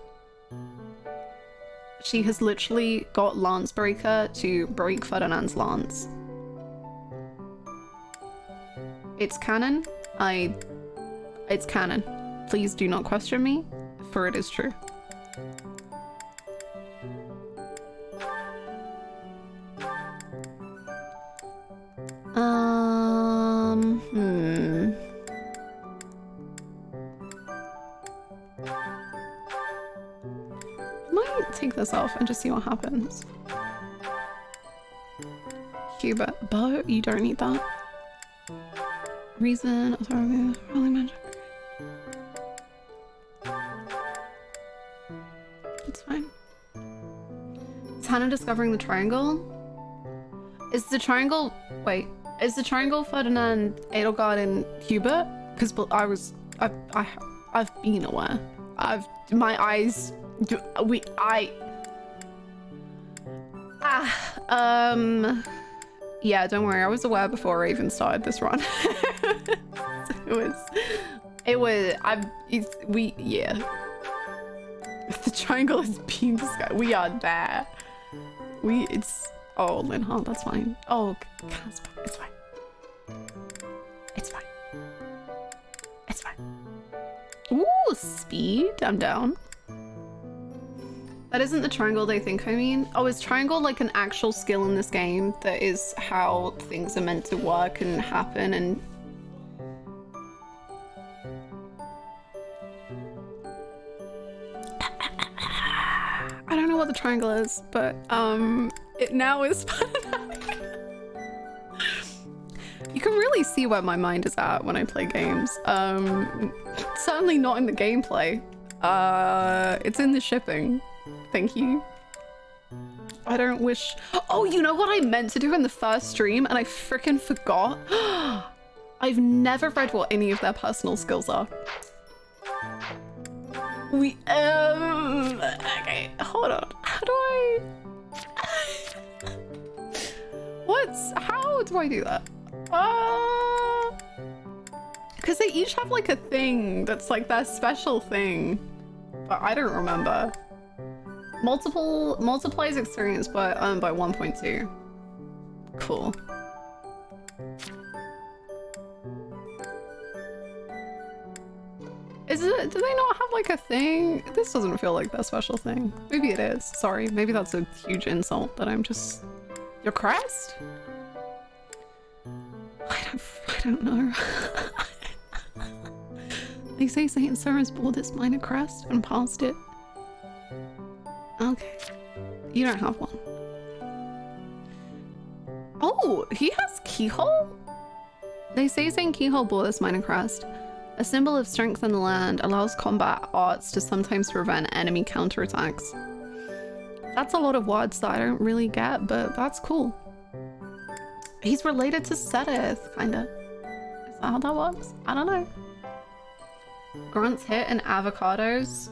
A: She has literally got Lance Breaker to break Ferdinand's lance. It's canon. It's canon. Please do not question me, for it is true. Might take this off and just see what happens. Hubert, bow, you don't need that. Reason, authority, holy magic. It's fine. Is Hannah discovering the triangle? Is the triangle, wait, is the triangle Ferdinand, Edelgard, and Hubert? Because I've been aware. My eyes, yeah, don't worry, I was aware before I even started this run. Yeah. If the triangle is being discussed, we are there. Oh, Linhart, that's fine. Oh, Casper, it's fine. It's fine. It's fine. Ooh, speed, I'm down. That isn't the triangle they think I mean. Oh, is triangle like an actual skill in this game that is how things are meant to work and happen and... I don't know what the triangle is, but it now is You can really see where my mind is at when I play games. Certainly not in the gameplay. It's in the shipping. Thank you. I don't wish... Oh, you know what I meant to do in the first stream and I freaking forgot? I've never read what any of their personal skills are. Okay, hold on. How do I... How do I do that? Because they each have like a thing that's like their special thing. But I don't remember. Multiplies experience by 1.2. Cool. Do they not have like a thing? This doesn't feel like their special thing. Maybe it is. Sorry, maybe that's a huge insult that I'm just... Your crest? I don't know. They say Saint Sarah's bore this minor crest and passed it. Okay. You don't have one. Oh, he has keyhole? They say St. Keyhole bore this minor crest. A symbol of strength in the land, allows combat arts to sometimes prevent enemy counterattacks. That's a lot of words that I don't really get, but that's cool. He's related to Seteth, kinda. Is that how that works? I don't know. Grants hit and avocados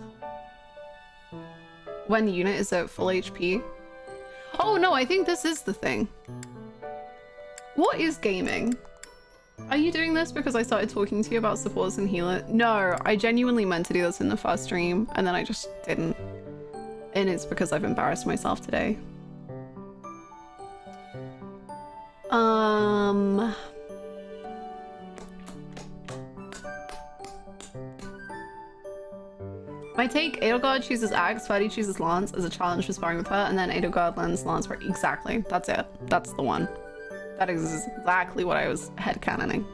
A: when the unit is at full HP. Oh no, I think this is the thing. What is gaming? Are you doing this because I started talking to you about supports and healer? No, I genuinely meant to do this in the first stream and then I just didn't. And it's because I've embarrassed myself today. My take, Edelgard chooses Axe, Ferdy chooses Lance as a challenge for sparring with her, and then Edelgard lands Lance for exactly. That's it. That's the one. That is exactly what I was headcanoning.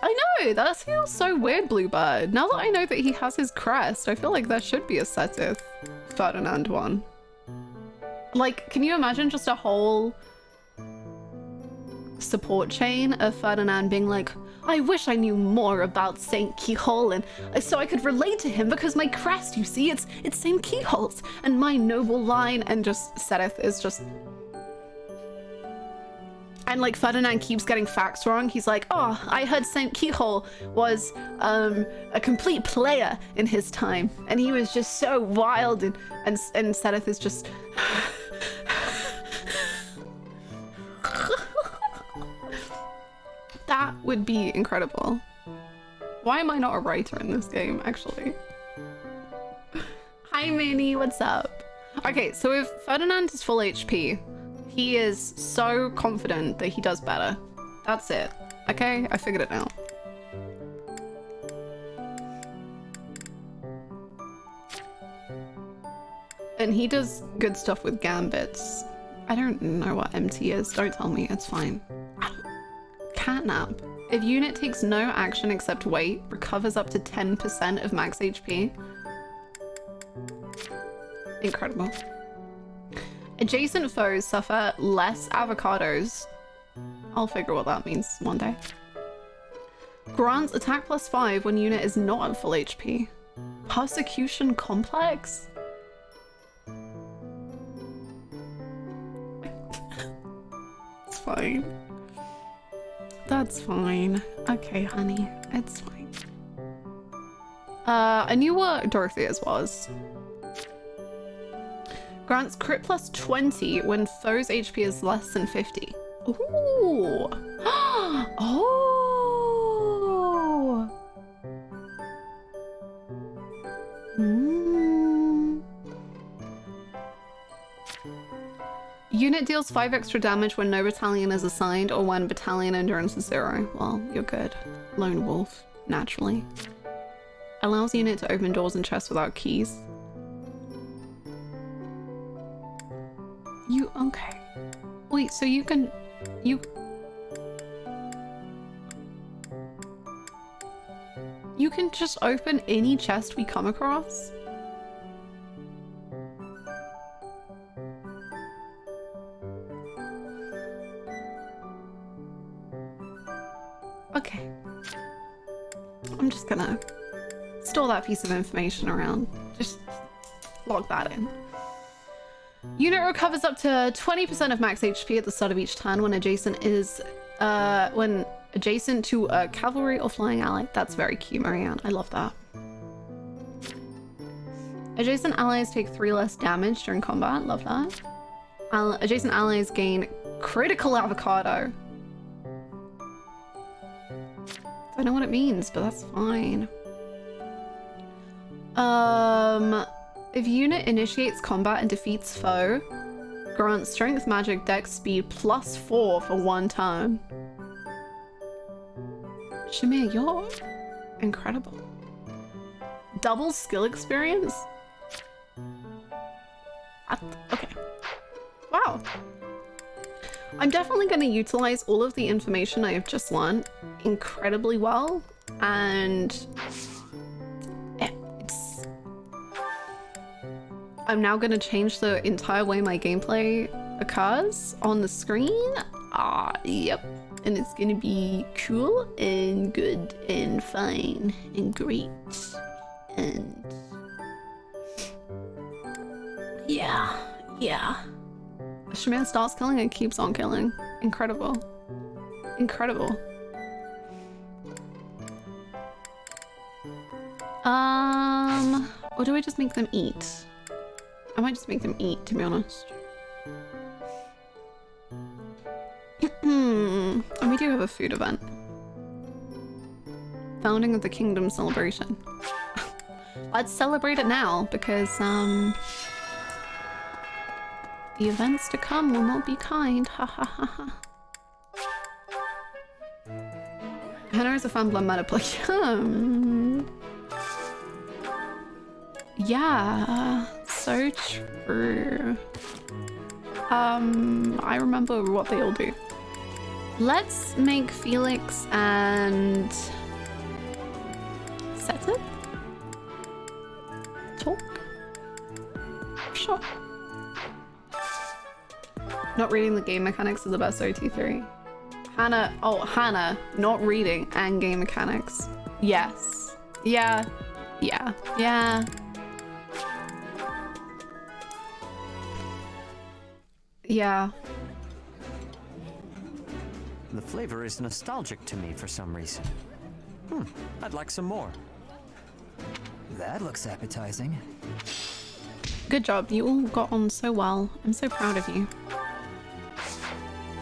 A: I know, that feels so weird, Bluebird. Now that I know that he has his crest, I feel like there should be a Seteth Ferdinand one. Like, can you imagine just a whole support chain of Ferdinand being like, I wish I knew more about St. Keyhole and so I could relate to him because my crest, you see, it's St. Keyhole's and my noble line, and just Seteth is just... And like Ferdinand keeps getting facts wrong. He's like, oh, I heard St. Keyhole was a complete player in his time and he was just so wild, and Seteth is just... That would be incredible. Why am I not a writer in this game, actually? Hi, Minnie, what's up? Okay, so if Ferdinand is full HP, he is so confident that he does better. That's it. Okay, I figured it out. And he does good stuff with gambits. I don't know what MT is. Don't tell me, it's fine. Catnap. If unit takes no action except wait, recovers up to 10% of max HP. Incredible. Adjacent foes suffer less avocados. I'll figure what that means one day. Grants attack +5 when unit is not at full HP. Persecution complex? It's fine. That's fine. Okay, honey. It's fine. I knew what Dorothea's was. Grants crit +20 when foe's HP is less than 50. Ooh. Oh. Unit deals 5 extra damage when no battalion is assigned or when battalion endurance is 0. Well, you're good. Lone wolf, naturally. Allows unit to open doors and chests without keys. You, okay. Wait, so you can, you can just open any chest we come across? Okay. I'm just gonna store that piece of information around. Just log that in. Unit recovers up to 20% of max HP at the start of each turn when adjacent to a cavalry or flying ally. That's very cute, Marianne. I love that. Adjacent allies take 3 less damage during combat. Love that. Adjacent allies gain critical avocado. I don't know what it means, but that's fine. If unit initiates combat and defeats foe, grants strength, magic, dex, speed +4 for 1 turn. Shamir, you're incredible. Double skill experience? Okay. Wow. I'm definitely going to utilize all of the information I have just learned incredibly well, and I'm now going to change the entire way my gameplay occurs on the screen. Yep. and it's gonna be cool and good and fine and great and yeah. Shamir starts killing and keeps on killing. Incredible. Or do I just make them eat? I might just make them eat, to be honest. And we do have a food event. Founding of the Kingdom celebration. Let's celebrate it now, because the events to come will not be kind. Ha ha ha ha. Hannah is a Emblem meta play. Yeah, so true. I remember what they all do. Let's make Felix and set it. Talk. Sure. Not reading the game mechanics is the best OT3. Hannah, not reading and game mechanics. Yes. Yeah.
B: The flavor is nostalgic to me for some reason. I'd like some more. That looks appetizing.
A: Good job, you all got on so well. I'm so proud of you.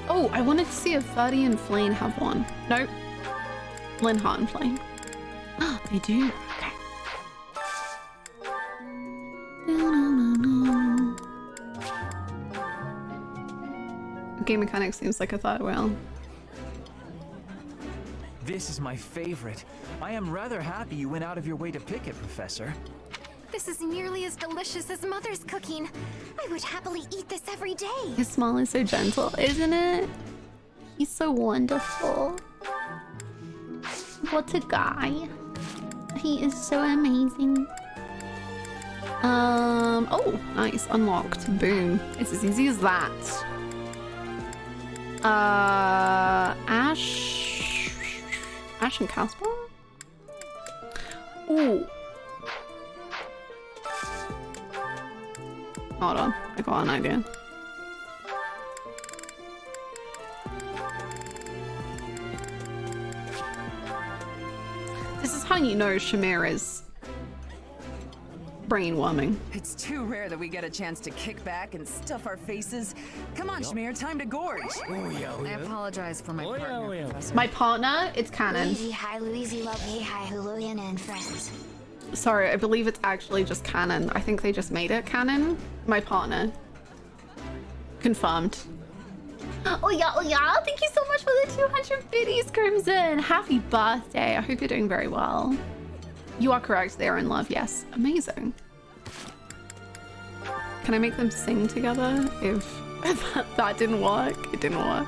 A: Oh, I wanted to see if Ferdy and Flane have one. Nope. Linhart and Flane. Ah, they do. Okay. Game mechanics seems like a third wheel.
D: This is my favorite. I am rather happy you went out of your way to pick it, Professor.
E: This is nearly as delicious as Mother's cooking. I would happily eat this every day.
A: His smile is so gentle, isn't it? He's so wonderful. What a guy. He is so amazing. Oh, nice. Unlocked. Boom. It's as easy as that. Ash and Casper? Ooh. Hold on, I got an idea. This is how you know Shamir is brainworming.
F: It's too rare that we get a chance to kick back and stuff our faces. Come on, Shamir, time to gorge. I apologize for my partner, Professor.
A: My partner, it's canon.
C: Luigi, hi, Louise, love, hey, hi, Huluian, and friends.
A: Sorry, I believe it's actually just canon. I think they just made it canon. My partner. Confirmed. Oh yeah, thank you so much for the 200 biddies, Crimson. Happy birthday. I hope you're doing very well. You are correct, they are in love, yes. Amazing. Can I make them sing together? If that didn't work, it didn't work.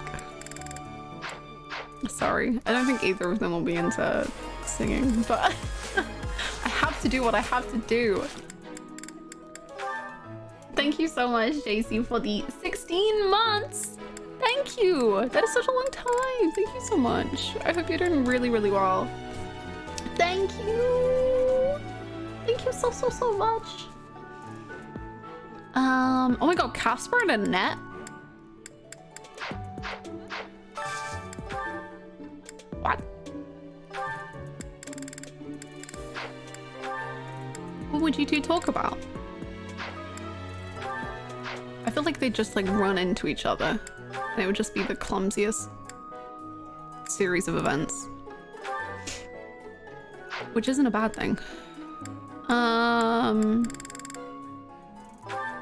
A: Sorry, I don't think either of them will be into singing, but I have to do what I have to do. Thank you so much, JC, for the 16 months. Thank you. That is such a long time. Thank you so much. I hope you're doing really, really well. Thank you. Thank you so much. Oh my god, Casper and Annette? What? What would you two talk about? I feel like they'd just like run into each other. And it would just be the clumsiest series of events. Which isn't a bad thing.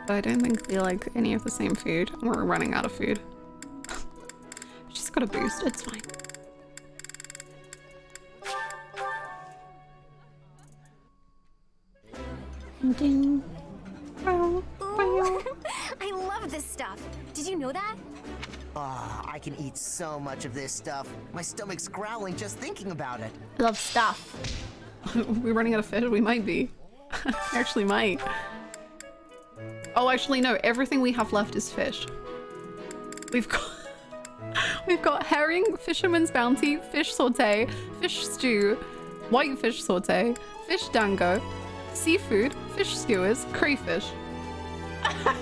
A: But I don't think they like any of the same food. We're running out of food. She's got a boost, it's fine.
E: Ooh, I love this stuff. Did you know that?
B: I can eat so much of this stuff. My stomach's growling just thinking about it.
A: I love stuff. We're running out of fish? We might be. Actually might. Oh, actually no, everything we have left is fish. We've We've got herring, fisherman's bounty, fish saute, fish stew, white fish saute, fish dango, seafood, fish skewers, crayfish. I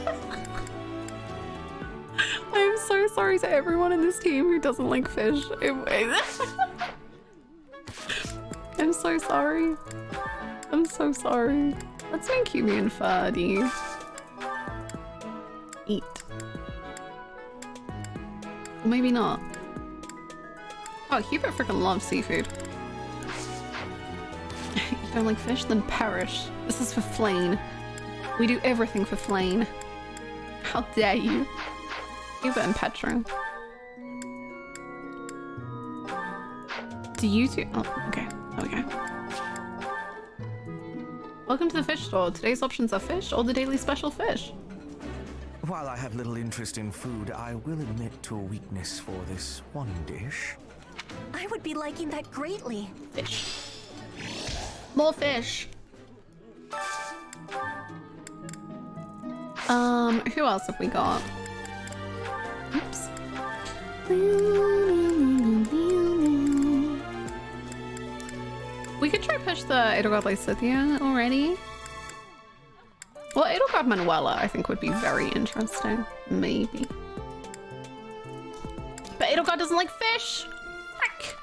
A: am so sorry to everyone in this team who doesn't like fish. I'm so sorry. I'm so sorry. Let's make you and Ferdy eat. Or maybe not. Oh, Hubert freaking loves seafood. You don't like fish? Then perish. This is for Flane. We do everything for Flane. How dare you? Hubert and Petra. Do you two? Oh, okay. There we go. Welcome to the fish store. Today's options are fish or the daily special fish.
G: While I have little interest in food, I will admit to a weakness for this one dish.
E: I would be liking that greatly.
A: Fish. More fish. Who else have we got? Oops. We could try push the Edelgard Lysithia already. Well, Edelgard Manuela I think would be very interesting. Maybe. But Edelgard doesn't like fish! Frick!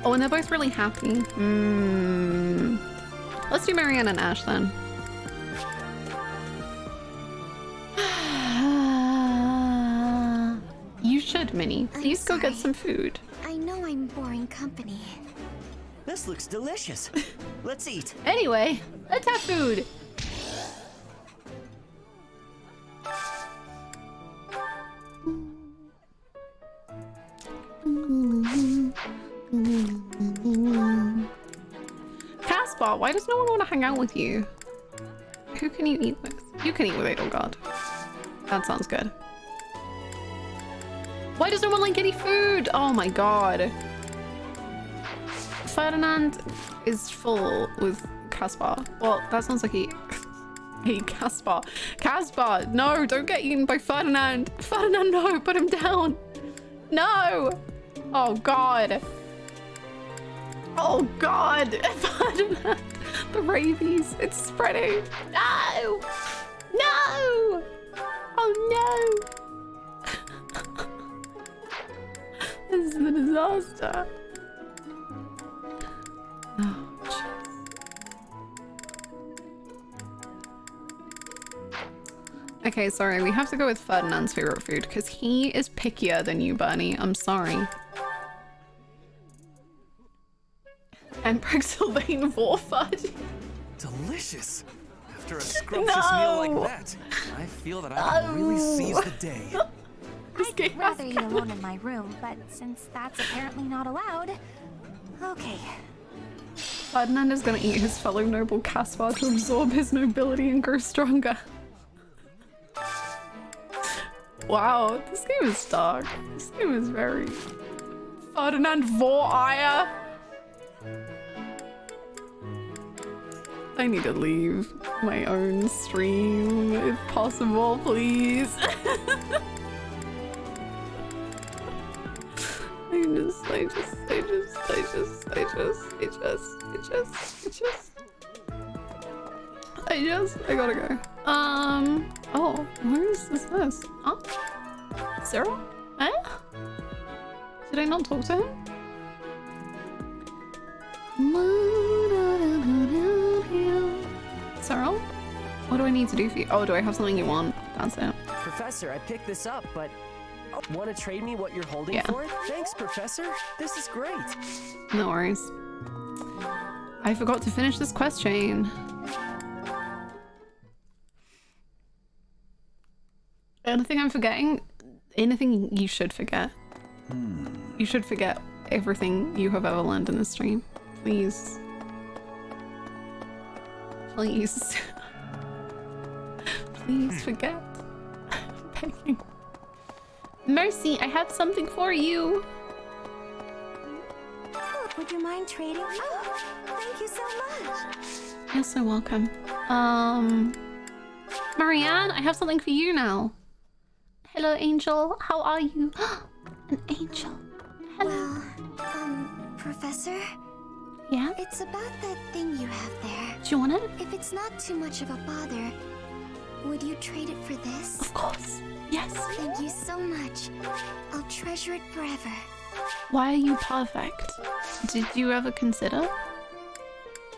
A: Oh, and they're both really happy. Let's do Marianne and Ash then. You should, Minnie. Please go get some food.
E: I know I'm boring company.
B: This looks delicious. Let's eat.
A: Anyway, let's have food. Caspar, why does no one want to hang out with you? Who can you eat with? You can eat with Edelgard. That sounds good. Why does no one like any food? Oh my god. Ferdinand is full with Caspar. Well, that sounds like he... Hey, Caspar. Caspar, no, don't get eaten by Ferdinand. Ferdinand, no, put him down. No. Oh god. Oh god. Ferdinand. The rabies, it's spreading. No. No. Oh no. This is a disaster. Oh, jeez. Okay, sorry, we have to go with Ferdinand's favorite food because he is pickier than you, Bernie. I'm sorry. And Sylvain Vorfud.
G: Delicious! After a scrumptious meal like that, I feel that I can really seize the day.
E: I'd rather eat alone in my room, but since that's apparently not allowed, okay.
A: Ferdinand is gonna eat his fellow noble Caspar to absorb his nobility and grow stronger. Wow, this game is dark. This game is very... Ferdinand Vor-Ire. I need to leave my own stream if possible, please. I gotta go. Oh, where is this? Huh? Sarah? Eh? Did I not talk to him? Sarah? What do I need to do for you? Oh, do I have something you want? That's it.
H: Professor, I picked this up, but want to trade me what you're holding
A: Yeah.
H: for it? Thanks, Professor. This is great.
A: No worries. I forgot to finish this quest chain. Anything I'm forgetting? Anything you should forget. You should forget everything you have ever learned in this stream. Please. Please. Please forget. I'm begging. Mercy, I have something for you.
E: Oh, would you mind trading? Oh, thank you so much.
A: You're so welcome. Marianne, I have something for you now. Hello, Angel. How are you? An angel. Hello.
E: Professor?
A: Yeah?
E: It's about that thing you have there.
A: Do you want it?
E: If it's not too much of a bother, would you trade it for this?
A: Of course. Yes.
E: Thank you so much. I'll treasure it forever.
A: Why are you perfect? Did you ever consider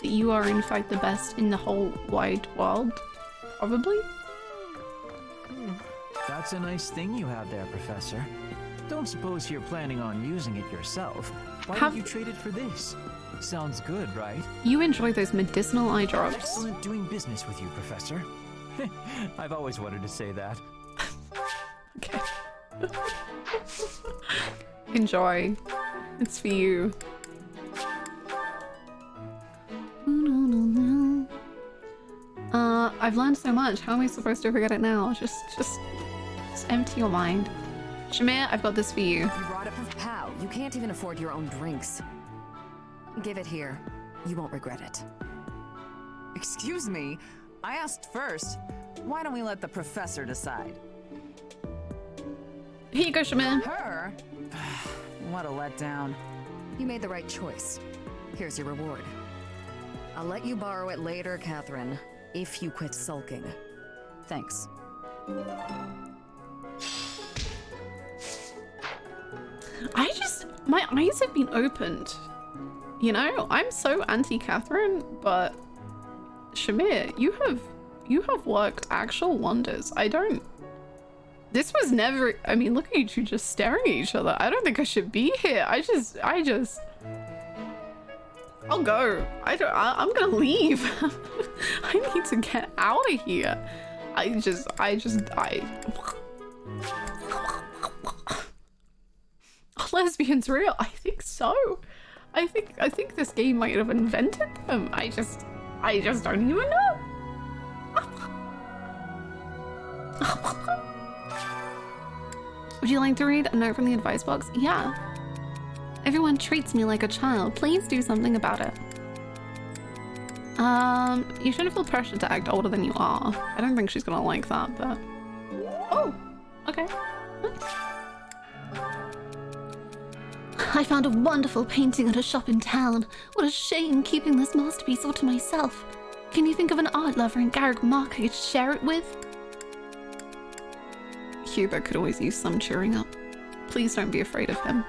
A: that you are in fact the best in the whole wide world? Probably?
D: That's a nice thing you have there, Professor. Don't suppose you're planning on using it yourself. Why would you trade it for this? Sounds good, right?
A: You enjoy those medicinal eye drops.
D: Excellent doing business with you, Professor. I've always wanted to say that.
A: Okay. Enjoy. It's for you. I've learned so much. How am I supposed to forget it now? Just empty your mind. Shamir, I've got this for you.
F: You brought it for Pow. You can't even afford your own drinks. Give it here. You won't regret it. Excuse me? I asked first. Why don't we let the professor decide?
A: Here you go, Shamir.
F: Her? What a letdown. You made the right choice. Here's your reward. I'll let you borrow it later, Catherine, if you quit sulking. Thanks.
A: My eyes have been opened. You know, I'm so anti-Catherine, but Shamir, you have worked actual wonders. This was never, I mean, look at you two just staring at each other. I don't think I should be here. I'll go. I'm gonna leave. I need to get out of here. Are lesbians real? I think so. I think this game might have invented them. I just don't even know. Would you like to read a note from the advice box? Yeah. Everyone treats me like a child. Please do something about it. You shouldn't feel pressured to act older than you are. I don't think she's gonna like that, but... Oh, okay. Nice. I found a wonderful painting at a shop in town. What a shame keeping this masterpiece all to myself. Can you think of an art lover in Garrick Mark I could share it with? Hubert could always use some cheering up. Please don't be afraid of him.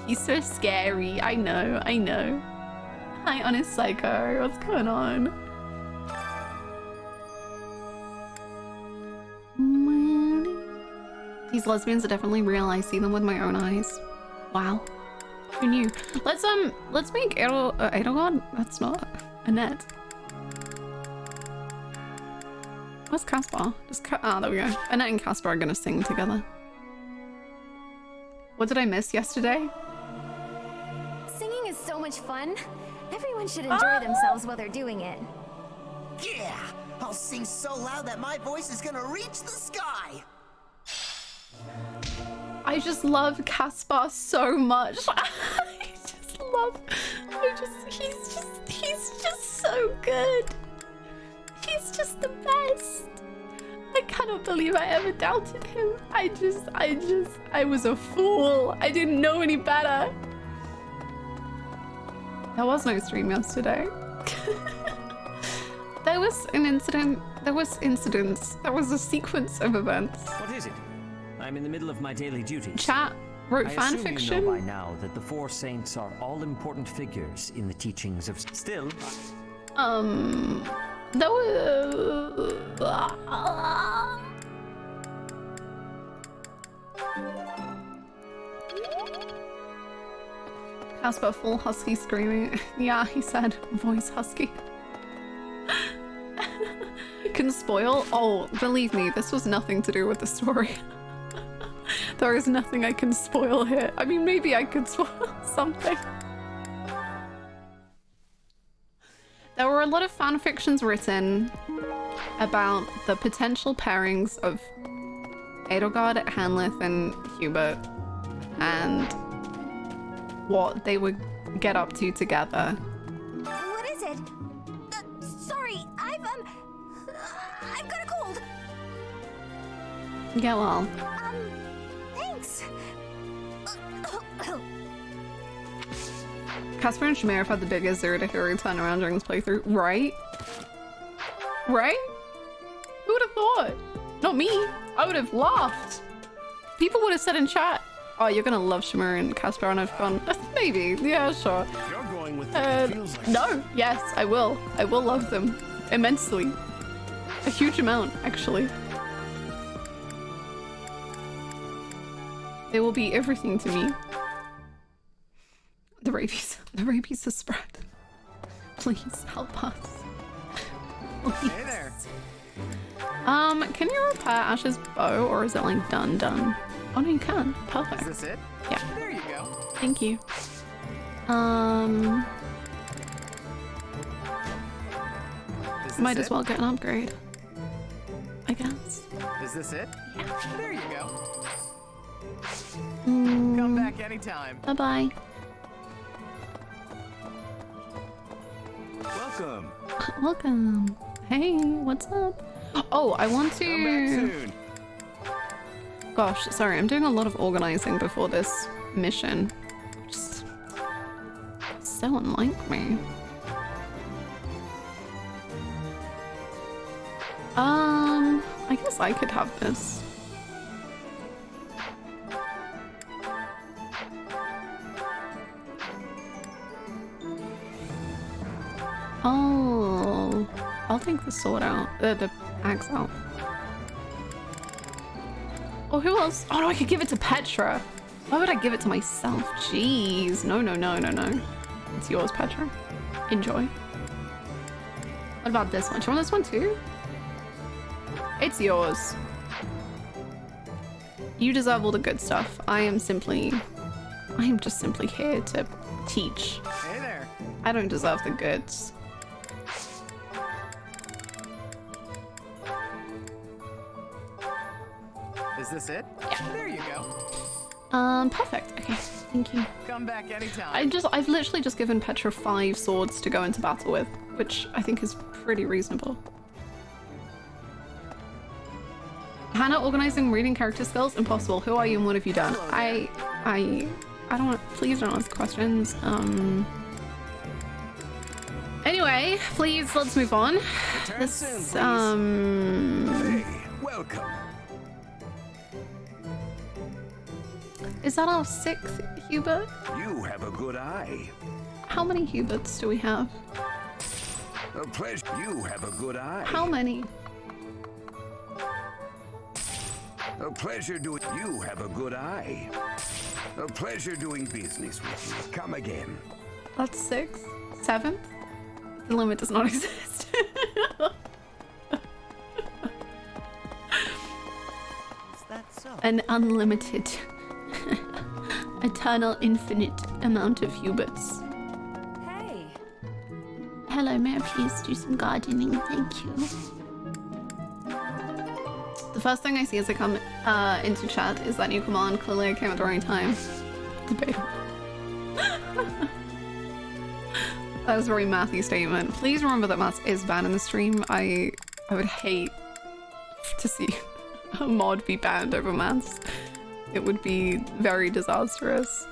A: He's so scary. I know. Hi, Honest Psycho. What's going on? These lesbians are definitely real. I see them with my own eyes. Wow. Who knew? Let's make Edelgard? That's not Annette. Where's Caspar? There we go. Annette and Caspar are gonna sing together. What did I miss yesterday?
E: Singing is so much fun. Everyone should enjoy themselves while they're doing it.
I: Yeah! I'll sing so loud that my voice is gonna reach the sky!
A: I just love Caspar so much. He's just so good. He's just the best. I cannot believe I ever doubted him. I was a fool. I didn't know any better. There was no stream yesterday. There was an incident. There was incidents. There was a sequence of events.
B: What is it? I'm in the middle of my daily duties.
A: Chat wrote
B: I
A: fan
B: assume
A: fiction.
B: You know by now that the four saints are all important figures in the teachings of. Still.
A: There was. Caspar full husky screaming. Yeah, he said voice husky. Can spoil? Oh, believe me, this was nothing to do with the story. There is nothing I can spoil here. I mean, maybe I could spoil something. There were a lot of fan fictions written about the potential pairings of Edelgard, Hanlith, and Hubert, and what they were get up to together.
E: What is it? Sorry, I've got a cold.
A: Get well.
E: Thanks.
A: Casper and Shamir have had the biggest zero to hero turnaround during this playthrough, right? Right? Who would have thought? Not me. I would have laughed. People would have said in chat, "Oh, you're gonna love Shamir and Casper," and I've gone, maybe, yeah, sure.
G: You're going with what feels like.
A: No, yes, I will. I will love them immensely. A huge amount, actually. They will be everything to me. The rabies has spread. Please help us. Please.
F: Hey there.
A: Can you repair Ash's bow, or is it like done? Oh no, you can. Perfect.
F: Is this it?
A: Yeah.
F: There you go.
A: Thank you.
F: Is this
A: Might
F: it?
A: as well get an upgrade, I guess.
F: Is this it?
A: Yeah.
F: There you go.
A: Mm,
F: Come back anytime.
A: bye-bye.
G: Welcome.
A: Welcome. Hey, what's up? Oh, I want
G: Come back
A: to...
G: soon.
A: Gosh, sorry, I'm doing a lot of organizing before this mission. Just so unlike me. I guess I could have this. Oh, I'll take the sword out, the axe out. Oh, who else? Oh no, I could give it to Petra. Why would I give it to myself? Jeez, no. It's yours, Petra. Enjoy. What about this one? Do you want this one too? It's yours. You deserve all the good stuff. I am just simply here to teach.
F: Hey there.
A: I don't deserve the goods.
F: Is this it?
A: Yeah.
F: There you go.
A: Perfect. Okay, thank you.
F: Come back anytime.
A: I've literally just given Petra 5 swords to go into battle with, which I think is pretty reasonable. Hannah, organizing reading character skills? Impossible. Who are you and what have you done? I don't want, please don't ask questions. Anyway, please, let's move on.
G: Return
A: This,
G: soon, please. Hey, welcome.
A: Is that our 6th Hubert?
G: You have a good eye.
A: How many Huberts do we have?
G: A pleasure. You have a good eye.
A: How many?
G: A pleasure doing. You have a good eye. A pleasure doing business with you. Come again.
A: That's 6th? 7th? The limit does not exist.
I: Is that so?
A: An unlimited, eternal, infinite amount of Huberts.
F: Hey.
A: Hello, may I please do some gardening? Thank you. The first thing I see as I come into chat is that new command. Clearly I came at the right time. Debatable. That was a very mathy statement. Please remember that maths is banned in the stream. I would hate to see a mod be banned over maths. It would be very disastrous.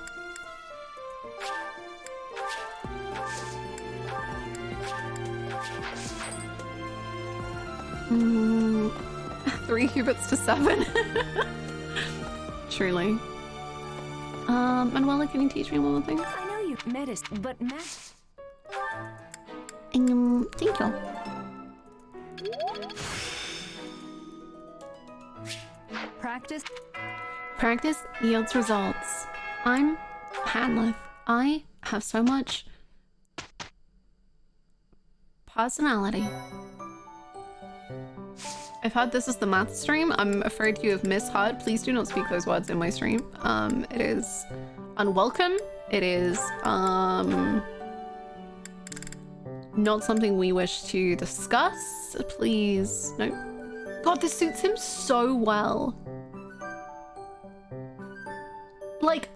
A: Mm, 3 Huberts to 7. Truly. Manuela, can you teach me one more thing?
F: I know you medicine, but math.
A: Thank you.
F: Practice.
A: Practice yields results. I'm Hanleth. I have so much personality. I've heard this is the math stream. I'm afraid you have misheard. Please do not speak those words in my stream. It is unwelcome. It is not something we wish to discuss. Please, no. God, this suits him so well. Like,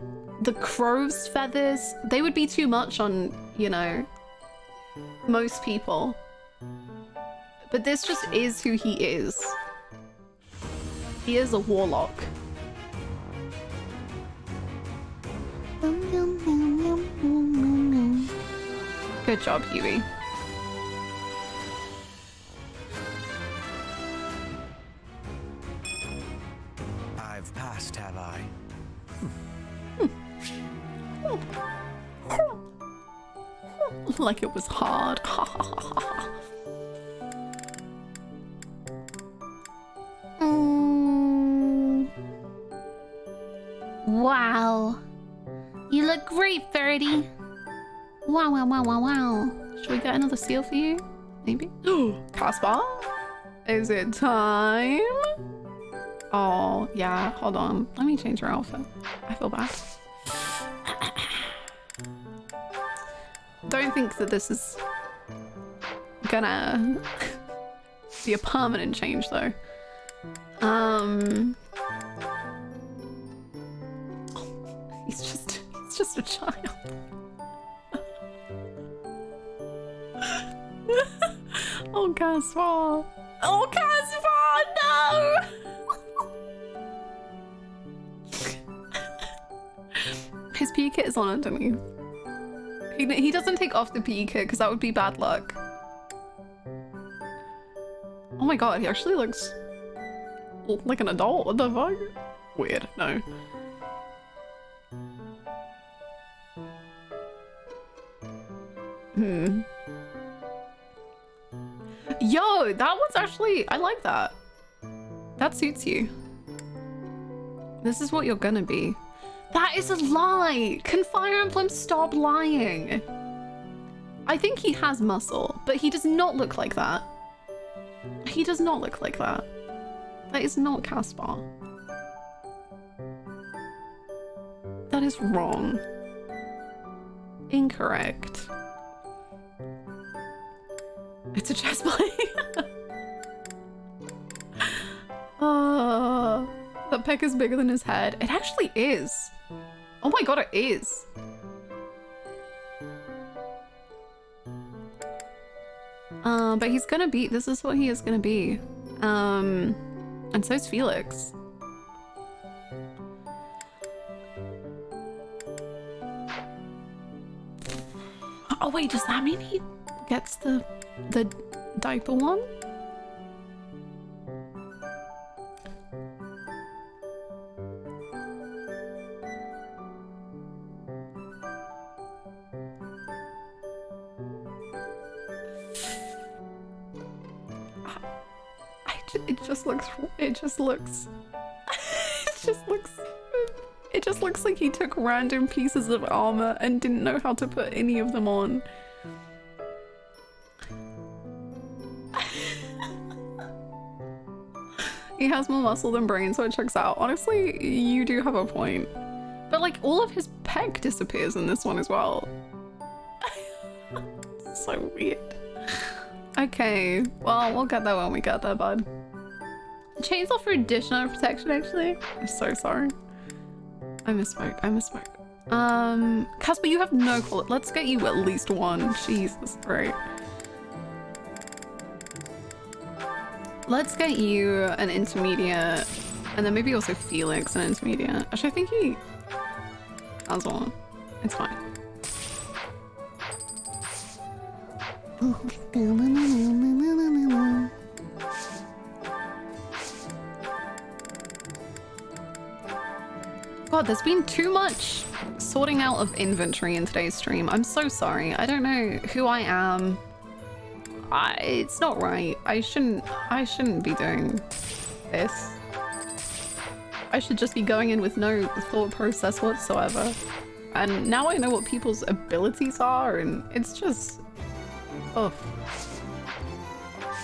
A: the crow's feathers, they would be too much on, you know, most people. But this just is who he is. He is a warlock. Good job, Huey.
D: I've passed, have I?
A: Like it was hard. Wow. You look great, Ferdy. Wow, wow, wow, wow, wow. Should we get another seal for you? Maybe? Caspar? Is it time? Oh, yeah, hold on. Let me change your outfit. I feel bad. Don't think that this is gonna be a permanent change though. He's just a child. Oh, Caspar. Oh, Caspar, no! His PE kit is on underneath. He doesn't take off the PE kit because that would be bad luck. Oh my god, he actually looks like an adult. What the fuck? Weird, no. Yo, that one's actually, I like that. That suits you. This is what you're gonna be. That is a lie! Can Fire Emblem stop lying? I think he has muscle, but he does not look like that. He does not look like that. That is not Caspar. That is wrong. Incorrect. It's a chest plate. That peck is bigger than his head. It actually is. Oh my god, it is. But he's gonna be, this is what he is gonna be. And so's Felix. Oh wait, does that mean he gets the diaper one? It just looks like he took random pieces of armor and didn't know how to put any of them on. He has more muscle than brain, so it checks out. Honestly, you do have a point. But like, all of his peg disappears in this one as well. So weird. Okay, well, we'll get there when we get there, bud. Chainsaw for additional protection, actually. I'm so sorry. I misspoke. Casper, you have no quality. Let's get you at least one. Jesus, great. Let's get you an intermediate, and then maybe also Felix an intermediate. Actually, I think he has one. It's fine. God, there's been too much sorting out of inventory in today's stream. I'm so sorry. I don't know who I am. It's not right. I shouldn't be doing this. I should just be going in with no thought process whatsoever. And now I know what people's abilities are, and it's just... oh.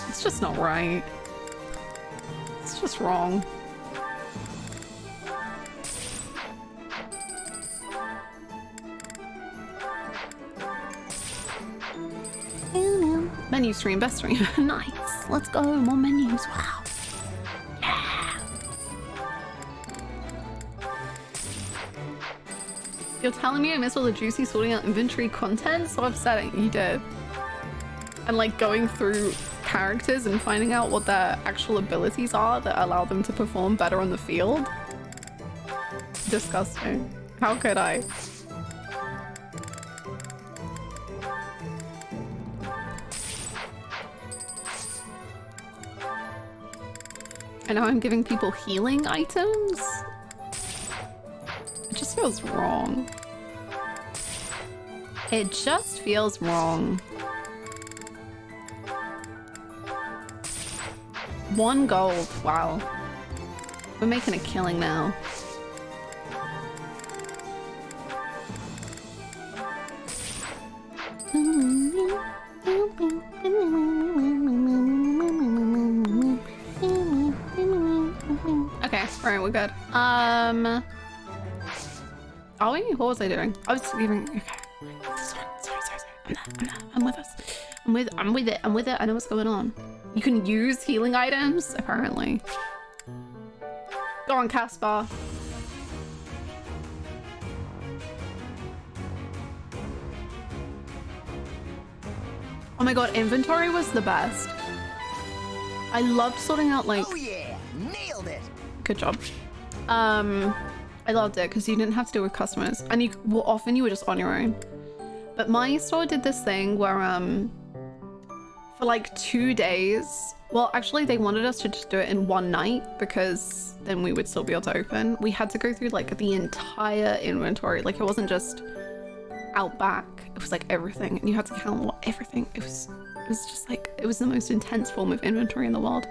A: It's just not right. It's just wrong. Menu stream, best stream. Nice. Let's go. More menus. Wow. Yeah. You're telling me I missed all the juicy sorting out inventory content? So upsetting. You did. And like going through characters and finding out what their actual abilities are that allow them to perform better on the field. Disgusting. How could I? And now I'm giving people healing items? It just feels wrong. It just feels wrong. 1 gold. Wow. We're making a killing now. Okay, alright, we're good. Are we? What was I doing? I was leaving. Okay. Sorry. I'm with us. I'm with it. I know what's going on. You can use healing items, apparently. Go on, Caspar. Oh my god, inventory was the best. I loved sorting out like...
I: Oh yeah, nailed it.
A: Good job. I loved it because you didn't have to deal with customers, and often you were just on your own. But my store did this thing where for like 2 days, well actually they wanted us to just do it in 1 night because then we would still be able to open. We had to go through like the entire inventory. Like it wasn't just out back, it was like everything, and you had to count everything. It was just like, it was the most intense form of inventory in the world.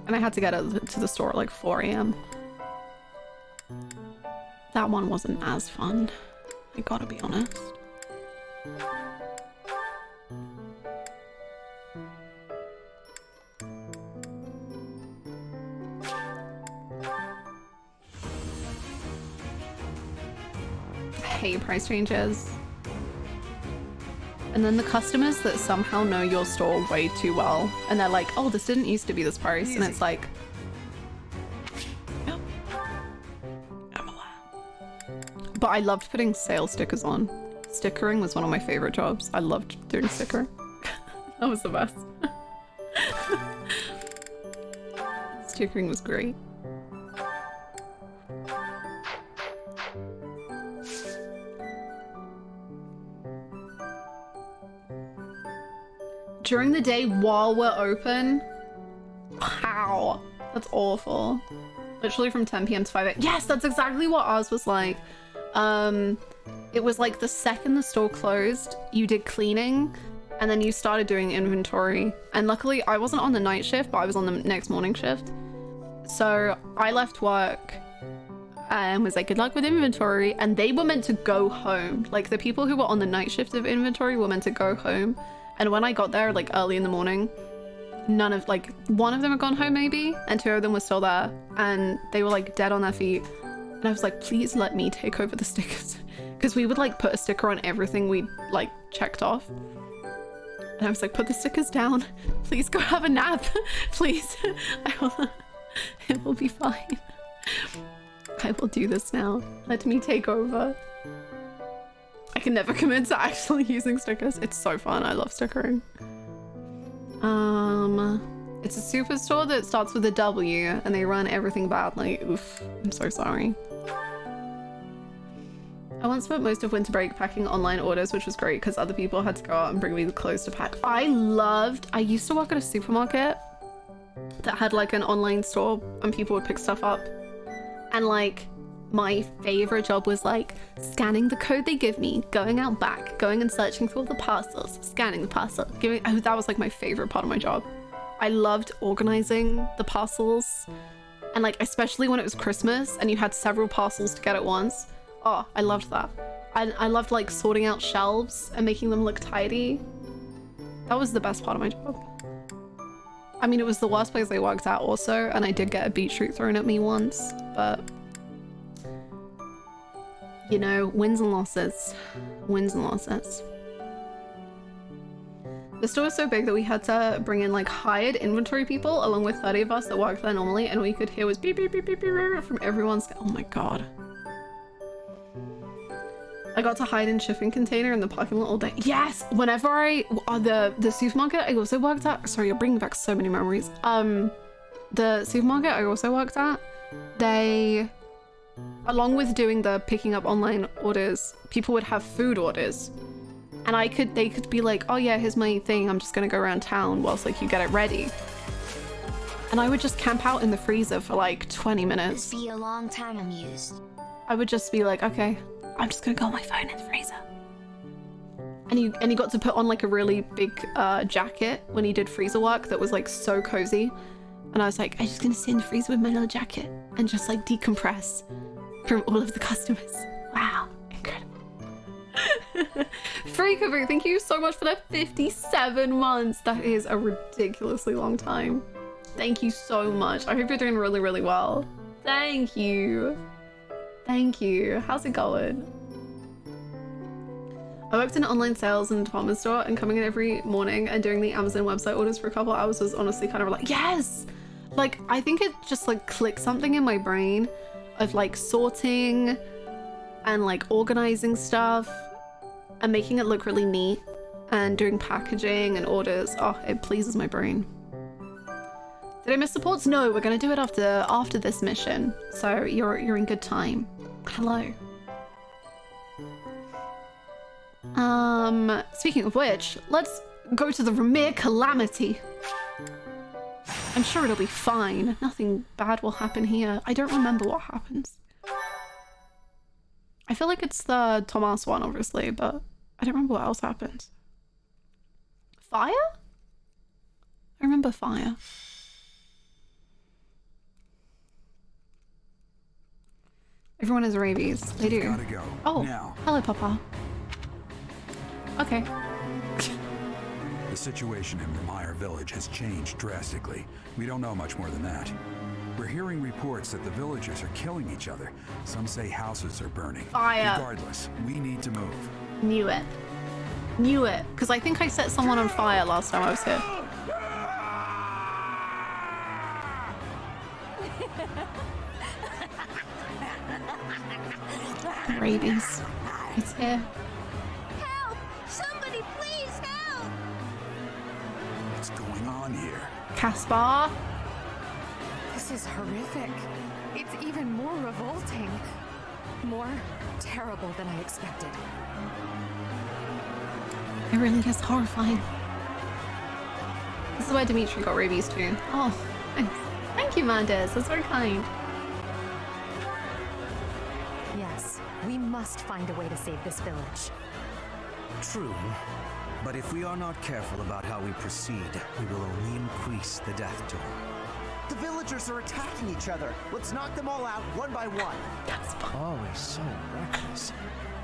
A: And I had to get it to the store at like 4 AM. That one wasn't as fun, I gotta be honest. I hate price changes. And then the customers that somehow know your store way too well, and they're like, oh, this didn't used to be this price. And it's like, yep, I'm aware. But I loved putting sale stickers on. Stickering was one of my favorite jobs. I loved doing stickering. That was the best. Stickering was great. During the day while we're open? Wow, that's awful. Literally from 10 PM to 5 AM. Yes, that's exactly what ours was like. It was like the second the store closed, you did cleaning, and then you started doing inventory. And luckily I wasn't on the night shift, but I was on the next morning shift. So I left work and was like, good luck with inventory. And they were meant to go home. Like the people who were on the night shift of inventory were meant to go home. And when I got there like early in the morning, one of them had gone home maybe, and 2 of them were still there. And they were like dead on their feet. And I was like, please let me take over the stickers. Because we would like put a sticker on everything we like checked off. And I was like, put the stickers down. Please go have a nap. Please. It will be fine. I will do this now. Let me take over. I can never commit to actually using stickers. It's so fun. I love stickering. It's a superstore that starts with a W and they run everything badly. Oof. I'm so sorry. I once spent most of winter break packing online orders, which was great because other people had to go out and bring me the clothes to pack. I used to work at a supermarket that had like an online store and people would pick stuff up. And like my favorite job was like scanning the code they give me, going out back, going and searching through all the parcels, scanning the parcel, that was like my favorite part of my job. I loved organizing the parcels, and like especially when it was Christmas and you had several parcels to get at once. Oh, I loved that. I loved like sorting out shelves and making them look tidy. That was the best part of my job. I mean, it was the worst place I worked at also, and I did get a beetroot thrown at me once, but you know, wins and losses. Wins and losses. The store was so big that we had to bring in like hired inventory people along with 30 of us that worked there normally, and all you could hear was beep beep beep beep beep, beep from everyone's. Oh my god. I got to hide in shipping container in the parking lot all day. Yes, whenever the supermarket I also worked at. Sorry, you're bringing back so many memories. The supermarket I also worked at, they, along with doing the picking up online orders, people would have food orders, and they could be like, oh yeah, here's my thing. I'm just gonna go around town whilst like you get it ready. And I would just camp out in the freezer for like 20 minutes.
C: Be a long time amused.
A: I would just be like, okay, I'm just gonna go on my phone in the freezer. And he got to put on like a really big jacket when he did freezer work that was like so cozy. And I was like, I'm just gonna sit in the freezer with my little jacket and just like decompress from all of the customers. Wow, incredible. Freakabook, thank you so much for that 57 months. That is a ridiculously long time. Thank you so much. I hope you're doing really, really well. Thank you. Thank you. How's it going? I worked in online sales in a department store, and coming in every morning and doing the Amazon website orders for a couple hours was honestly kind of like, yes! Like, I think it just like clicked something in my brain of like sorting and like organizing stuff and making it look really neat and doing packaging and orders. Oh, it pleases my brain. Did I miss supports? No, we're gonna do it after this mission. So you're in good time. Hello. Speaking of which, let's go to the Ramir Calamity. I'm sure it'll be fine. Nothing bad will happen here. I don't remember what happens. I feel like it's the Tomas one, obviously, but I don't remember what else happens. Fire? I remember fire. Everyone has rabies. They do.
G: Gotta go.
A: Oh,
G: now.
A: Hello, Papa. Okay.
J: The situation in Ramire Village has changed drastically. We don't know much more than that. We're hearing reports that the villagers are killing each other. Some say houses are burning.
A: Fire.
J: Regardless, we need to move.
A: Knew it. Knew it. Because I think I set someone on fire last time I was here. Rabies. It's here.
E: Help! Somebody please help!
J: What's going on here?
A: Caspar.
F: This is horrific. It's even more revolting. More terrible than I expected.
A: It really is horrifying. This is why Dimitri got rabies too. Oh, thanks. Thank you, Mandes. That's very kind.
F: Yes, we must find a way to save this village.
B: True. But if we are not careful about how we proceed, we will only increase the death toll.
I: The villagers are attacking each other. Let's knock them all out one by one.
D: Always so reckless.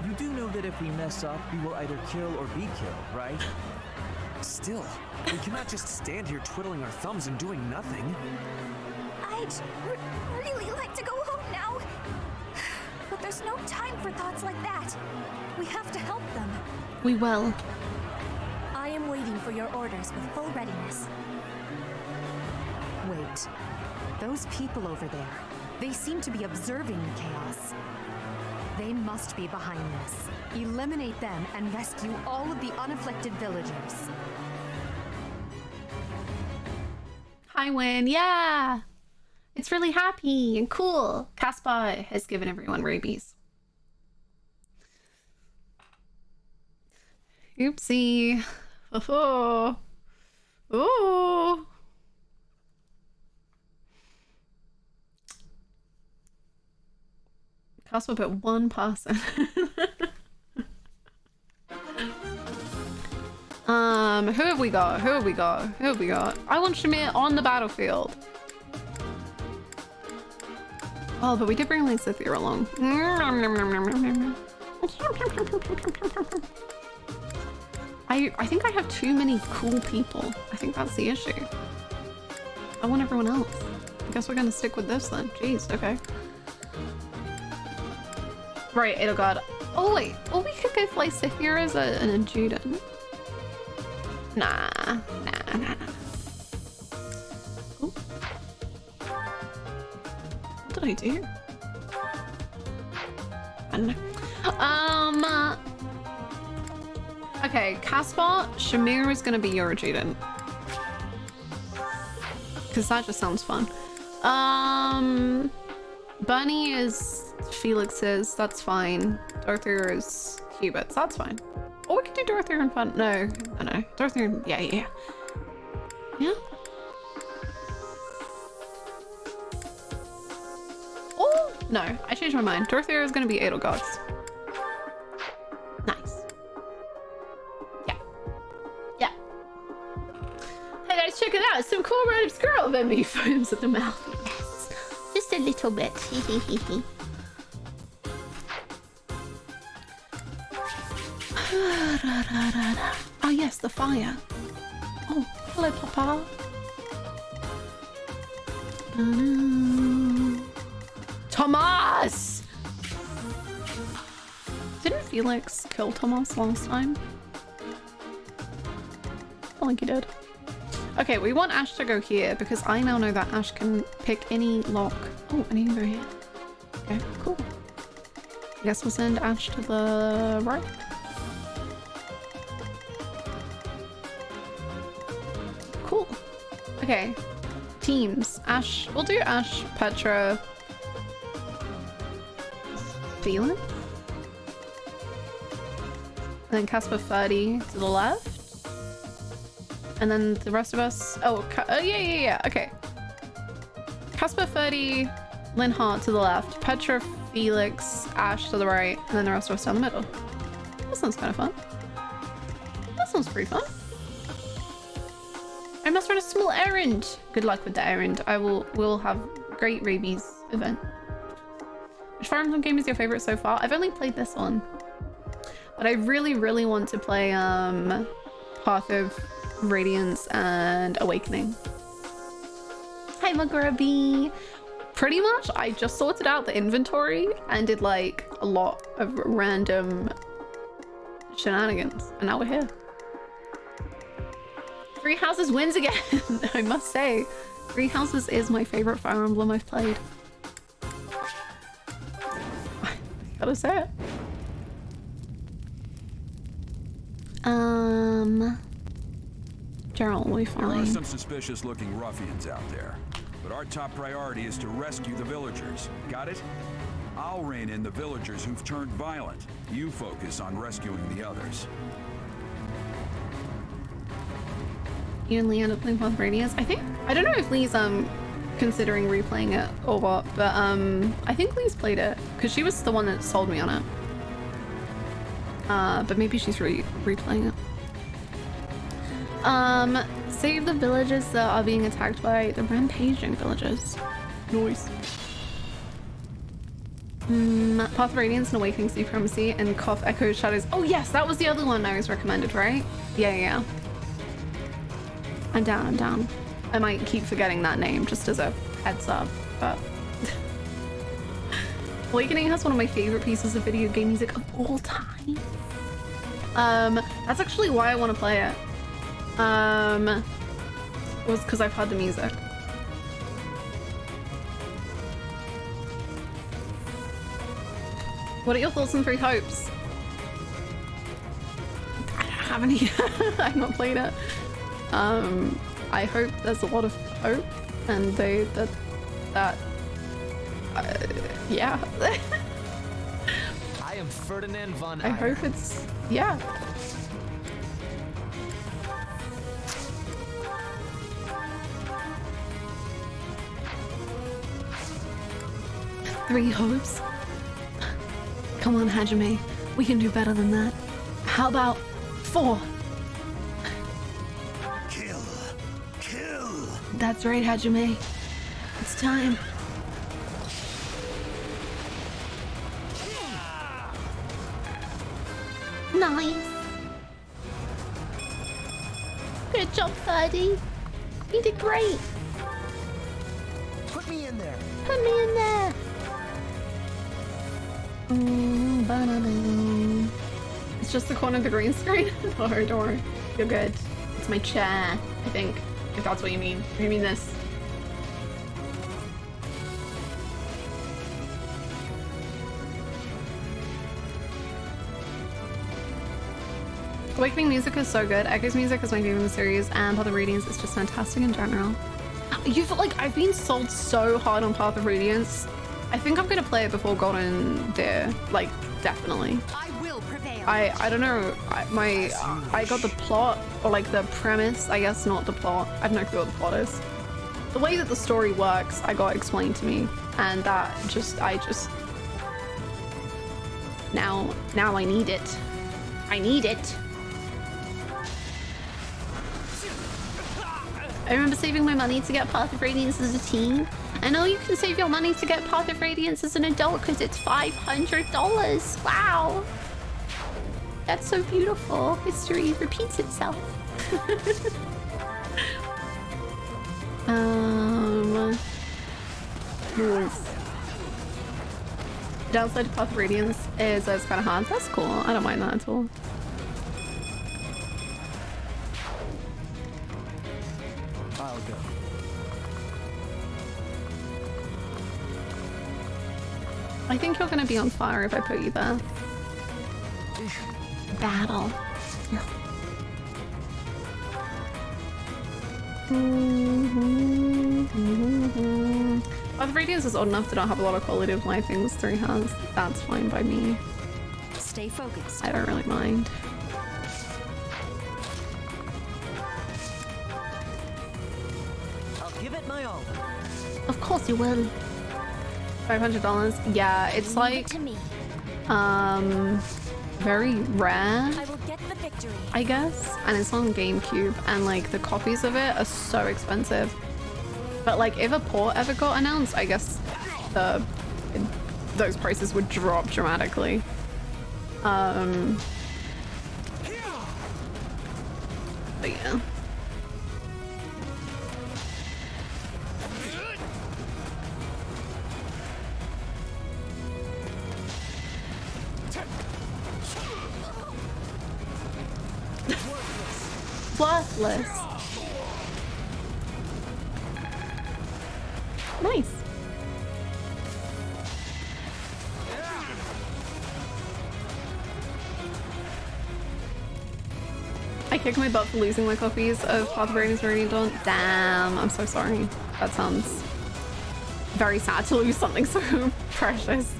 D: You do know that if we mess up, we will either kill or be killed, right?
H: Still, we cannot just stand here twiddling our thumbs and doing nothing.
E: I'd really like to go home now. But there's no time for thoughts like that. We have to help them.
A: We will.
E: I am waiting for your orders with full readiness.
F: Wait, those people over there, they seem to be observing the chaos. They must be behind this. Eliminate them and rescue all of the unafflicted villagers.
A: Hi, Win. Yeah. It's really happy and cool. Caspar has given everyone rabies. Oopsie. Oh. Oh. Caspar put one person. Who have we got? Who have we got? Who have we got? I want Shamir on the battlefield. Oh, but we did bring Lysithia along. I think I have too many cool people. I think that's the issue. I want everyone else. I guess we're gonna stick with this then. Jeez, okay. Right, Edelgard. Oh wait, well we could go Lysithia as an adjutant. Nah. Ooh. What did I do? I don't know. Okay, Caspar, Shamir is gonna be your adjutant. Because that just sounds fun. Bernie is Felix's, that's fine. Dorothea is Hubert's, that's fine. Or we could do Dorothea and Fun. No. Dorothea and, yeah. Oh, no, I changed my mind. Dorothea is gonna be Edelgard's. Nice. Yeah. Hey guys, check it out. Some cool random squirrel baby foams at the mouth. Yes. Just a little bit. Oh yes, the fire. Oh, hello, Papa. Thomas! Didn't Felix kill Thomas last time? I don't think he did. Okay, we want Ash to go here because I now know that Ash can pick any lock. Oh, and he can go here. Okay, cool. I guess we'll send Ash to the right. Cool. Okay. Teams. Ash. We'll do Ash, Petra, Phelan. And then Casper 30 to the left. And then the rest of us. Oh, yeah. Okay. Casper 30, Linhart to the left, Petra, Felix, Ash to the right, and then the rest of us down the middle. That sounds kind of fun. That sounds pretty fun. I must run a small errand. Good luck with the errand. We'll have great rabies event. Which Fire Emblem game is your favorite so far? I've only played this one, but I really want to play Path of Radiance and Awakening. Hi Mugrabee. Pretty much I just sorted out the inventory and did like a lot of random shenanigans, and now we're here. Three Houses wins again. I must say, Three Houses is my favorite Fire Emblem I've played. I gotta say it. Gerald will be fine.
J: There are some suspicious-looking ruffians out there, but our top priority is to rescue the villagers. Got it? I'll rein in the villagers who've turned violent. You focus on rescuing the others.
A: You and Lee end up playing Path of Radiance. I don't know if Lee's considering replaying it or what, but I think Lee's played it because she was the one that sold me on it. But maybe she's replaying it. Save the villages that are being attacked by the rampaging villagers. Noise. Path of Radiance and Awakening Supremacy and Koth Echo Shadows. Oh yes, that was the other one I was recommended, right? Yeah. I'm down. I might keep forgetting that name just as a heads up, but Awakening has one of my favorite pieces of video game music of all time. That's actually why I want to play it. Was because I've heard the music. What are your thoughts on Three Hopes? I don't have any. I've not played it. I hope there's a lot of hope, and yeah.
H: I am Ferdinand von
A: I hope it's, yeah. Three hopes? Come on, Hajime. We can do better than that. How about 4?
I: Kill!
A: That's right, Hajime. It's time. Nice. Good job, Ferdy. You did great.
I: Put me in there.
A: Put me in there. It's just the corner of the green screen. No, don't worry. You're good. It's my chair, I think. If that's what you mean. If you mean this. Awakening music is so good. Echo's music is my favorite in the series, and Path of Radiance is just fantastic in general. I've been sold so hard on Path of Radiance. I think I'm gonna play it before Golden Deer, like definitely.
E: I will prevail.
A: I don't know. I got the plot or like the premise. I guess not the plot. I have no clue what the plot is. The way that the story works, I got explained to me, and that I just now I need it. I need it. I remember saving my money to get Path of Radiance as a teen. I know you can save your money to get Path of Radiance as an adult because it's $500. Wow. That's so beautiful. History repeats itself. Yes. The downside to Path of Radiance is that it's kind of hard. That's cool. I don't mind that at all.
D: I'll go.
A: I think you're gonna be on fire if I put you there. Battle. Path of Radiance is old enough to not have a lot of quality of life things 3 has. That's fine by me.
E: Stay focused.
A: I don't really mind.
I: I'll give it my all.
A: Of course you will. $500. Yeah, it's like
E: to me.
A: very rare,
E: I will get the victory.
A: I guess, and it's on GameCube, and like the copies of it are so expensive. But like if a port ever got announced, I guess those prices would drop dramatically. But yeah. Worthless. Nice. I kicked my butt for losing my copies of Path of Radiance already done. Damn, I'm so sorry. That sounds very sad to lose something so precious.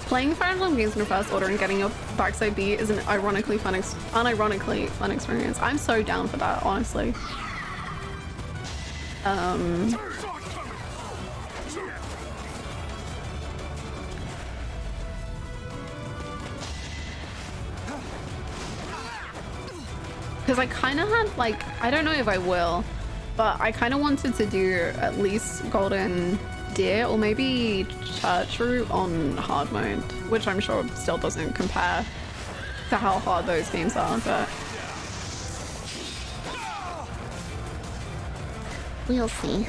A: Playing Fire Emblem games in reverse order and getting your backside beat is an unironically fun experience. I'm so down for that, honestly. Because I kind of had, like, I don't know if I will, but I kind of wanted to do at least Golden Deer or maybe Church Route on hard mode, which I'm sure still doesn't compare to how hard those games are, but we'll see.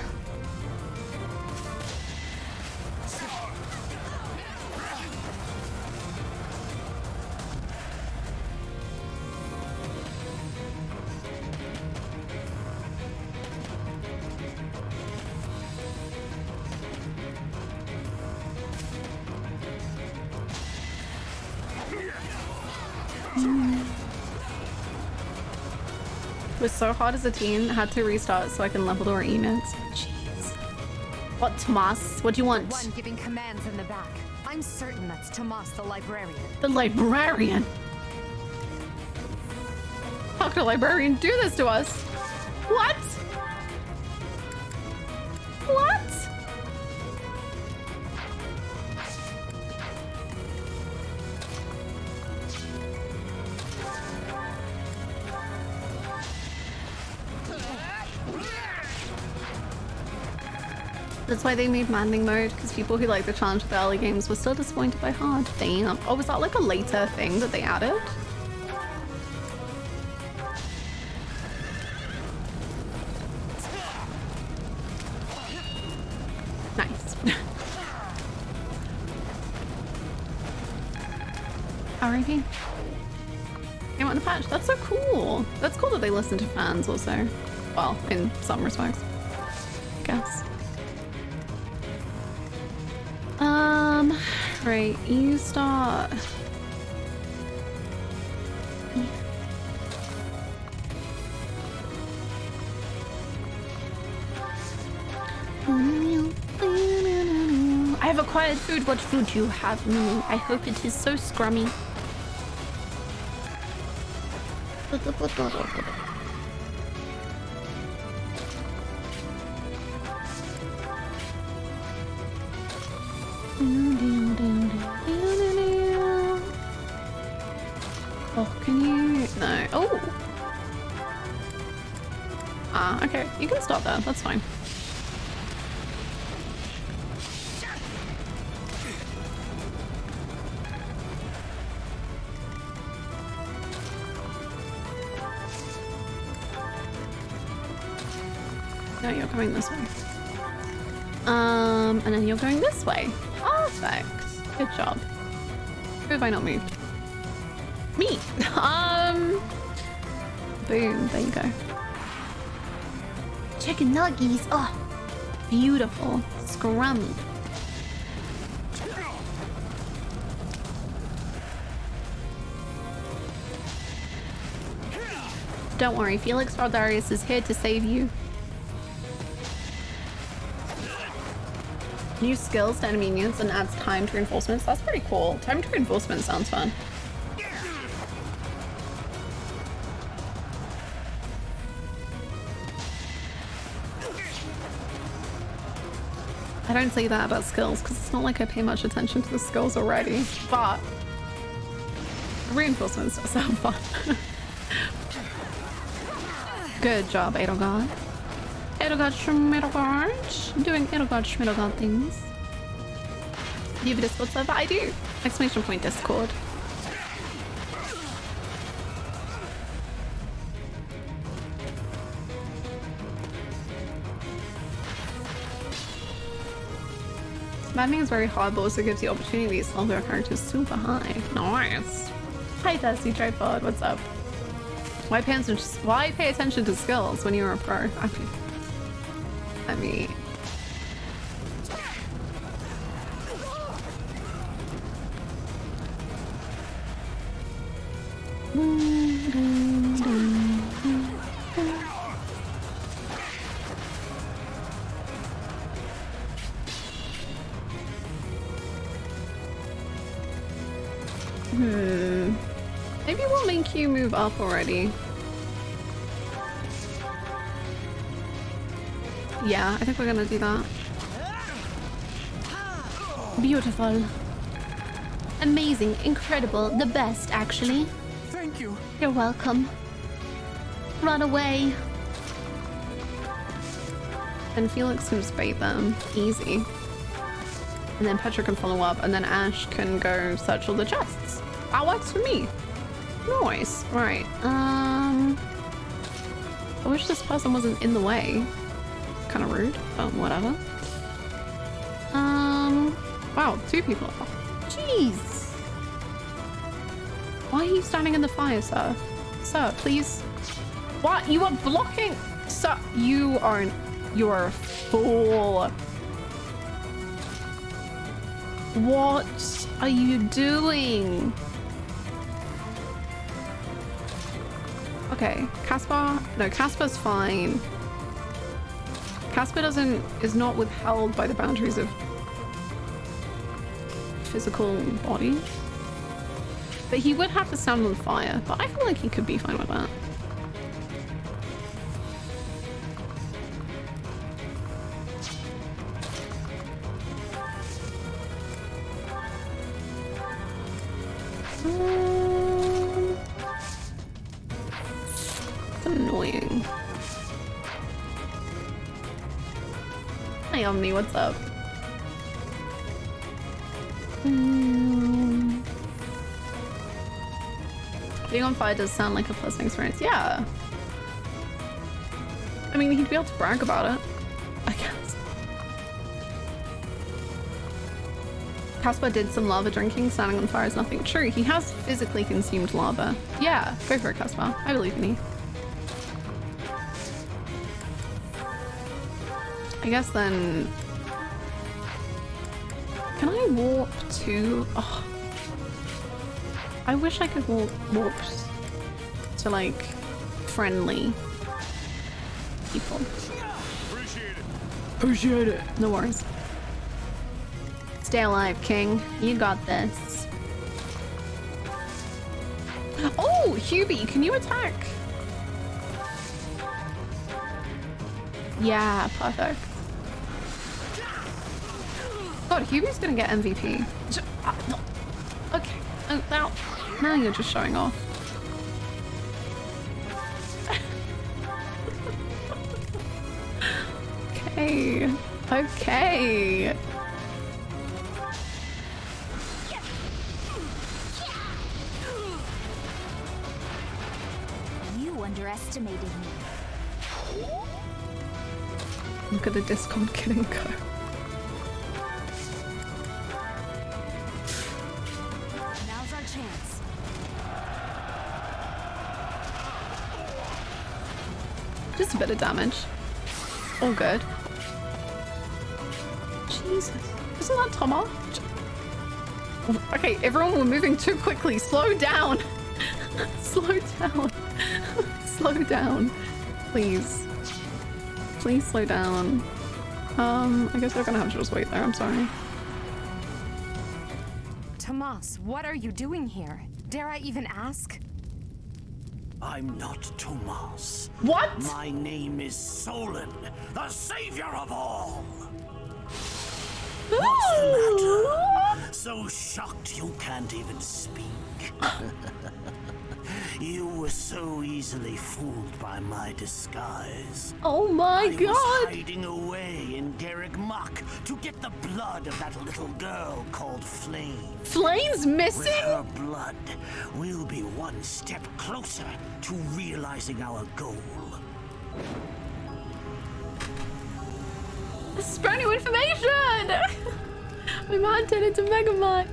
A: Was so hard as a teen, had to restart so I can level or emotes. Jeez. What, Tomas? What do you want?
F: One giving commands in the back. I'm certain that's Tomas the librarian.
A: The librarian? How could a librarian do this to us? What? What? That's why they made Manding mode, because people who like the challenge of the early games were still disappointed by hard. Damn. Oh, was that like a later thing that they added? Nice. Alrighty. Came out in the patch. That's so cool. That's cool that they listen to fans also. Well, in some respects, I guess. Right, you start. I have acquired food. What food do you have? I hope it is so scrummy. Oh, can you? No. Oh. Ah, okay. You can stop there. That's fine. No, you're going this way. And then you're going this way. Perfect. Good job. Who have I not moved? Me. Boom. There you go. Chicken nuggies. Oh, beautiful. Scrummy. Don't worry, Felix Rodarius is here to save you. New skills to enemy minions and adds timed reinforcements. That's pretty cool. Timed reinforcements sounds fun. I don't say that about skills because it's not like I pay much attention to the skills already, but reinforcements sound fun. Good job, Edelgard. Edelgard Schmiddelgard. Doing Edelgard Schmiddelgard things. Do you have a Discord server? I do. Exclamation point Discord. Maddening is very hard, but also gives you opportunities to level your characters super high. Nice. Hi, Thirsty Tripod. What's up? Why pay attention to skills when you're a pro? I mean... Maybe we'll make you move up already. Yeah, I think we're gonna do that. Beautiful. Amazing, incredible, the best actually.
H: Thank you.
A: You're welcome. Run away. And Felix can just bait them. Easy. And then Petra can follow up, and then Ash can go search all the chests. That works for me. Nice. Right. I wish this person wasn't in the way. Kind of rude, but whatever. Wow, 2 people. Jeez. Why are you standing in the fire, sir? Sir, please. What? You are blocking. Sir, you are a fool. What are you doing? Okay, Caspar. No, Caspar's fine. Caspar is not withheld by the boundaries of physical body. But he would have to stand on fire, but I feel like he could be fine with that. It's annoying. Hi Omni, what's up? Being on fire does sound like a pleasant experience. Yeah. I mean, he'd be able to brag about it, I guess. Caspar did some lava drinking. Standing on fire is nothing. True, he has physically consumed lava. Yeah, go for it, Caspar. I believe in you. I guess then... Can I warp to... Oh. I wish I could warp to, like, friendly people. Appreciate it. No worries. Stay alive, King. You got this. Oh, Hubie, can you attack? Yeah, perfect. God, Hubie's gonna get MVP. Okay. Oh, now you're just showing off. Okay. Okay.
E: You underestimated me.
A: Look at the discount kidding go.
E: Now's our chance.
A: Just a bit of damage. All good. Jesus. Isn't that Thomas? Okay, everyone, we're moving too quickly. Slow down. Slow down. Slow down. Please. Please slow down. I guess we're gonna have to just wait there. I'm sorry.
F: Tomas, what are you doing here? Dare I even ask?
K: I'm not Tomas.
A: What?
K: My name is Solon, the savior of all. What's the matter? So shocked you can't even speak. You were so easily fooled by my disguise.
A: Oh my God!
K: I was hiding away in Derek Mock to get the blood of that little girl called Flame.
A: Flame's missing?
K: With her blood, we'll be one step closer to realizing our goal.
A: This is brand new information! My man turned into Megamite.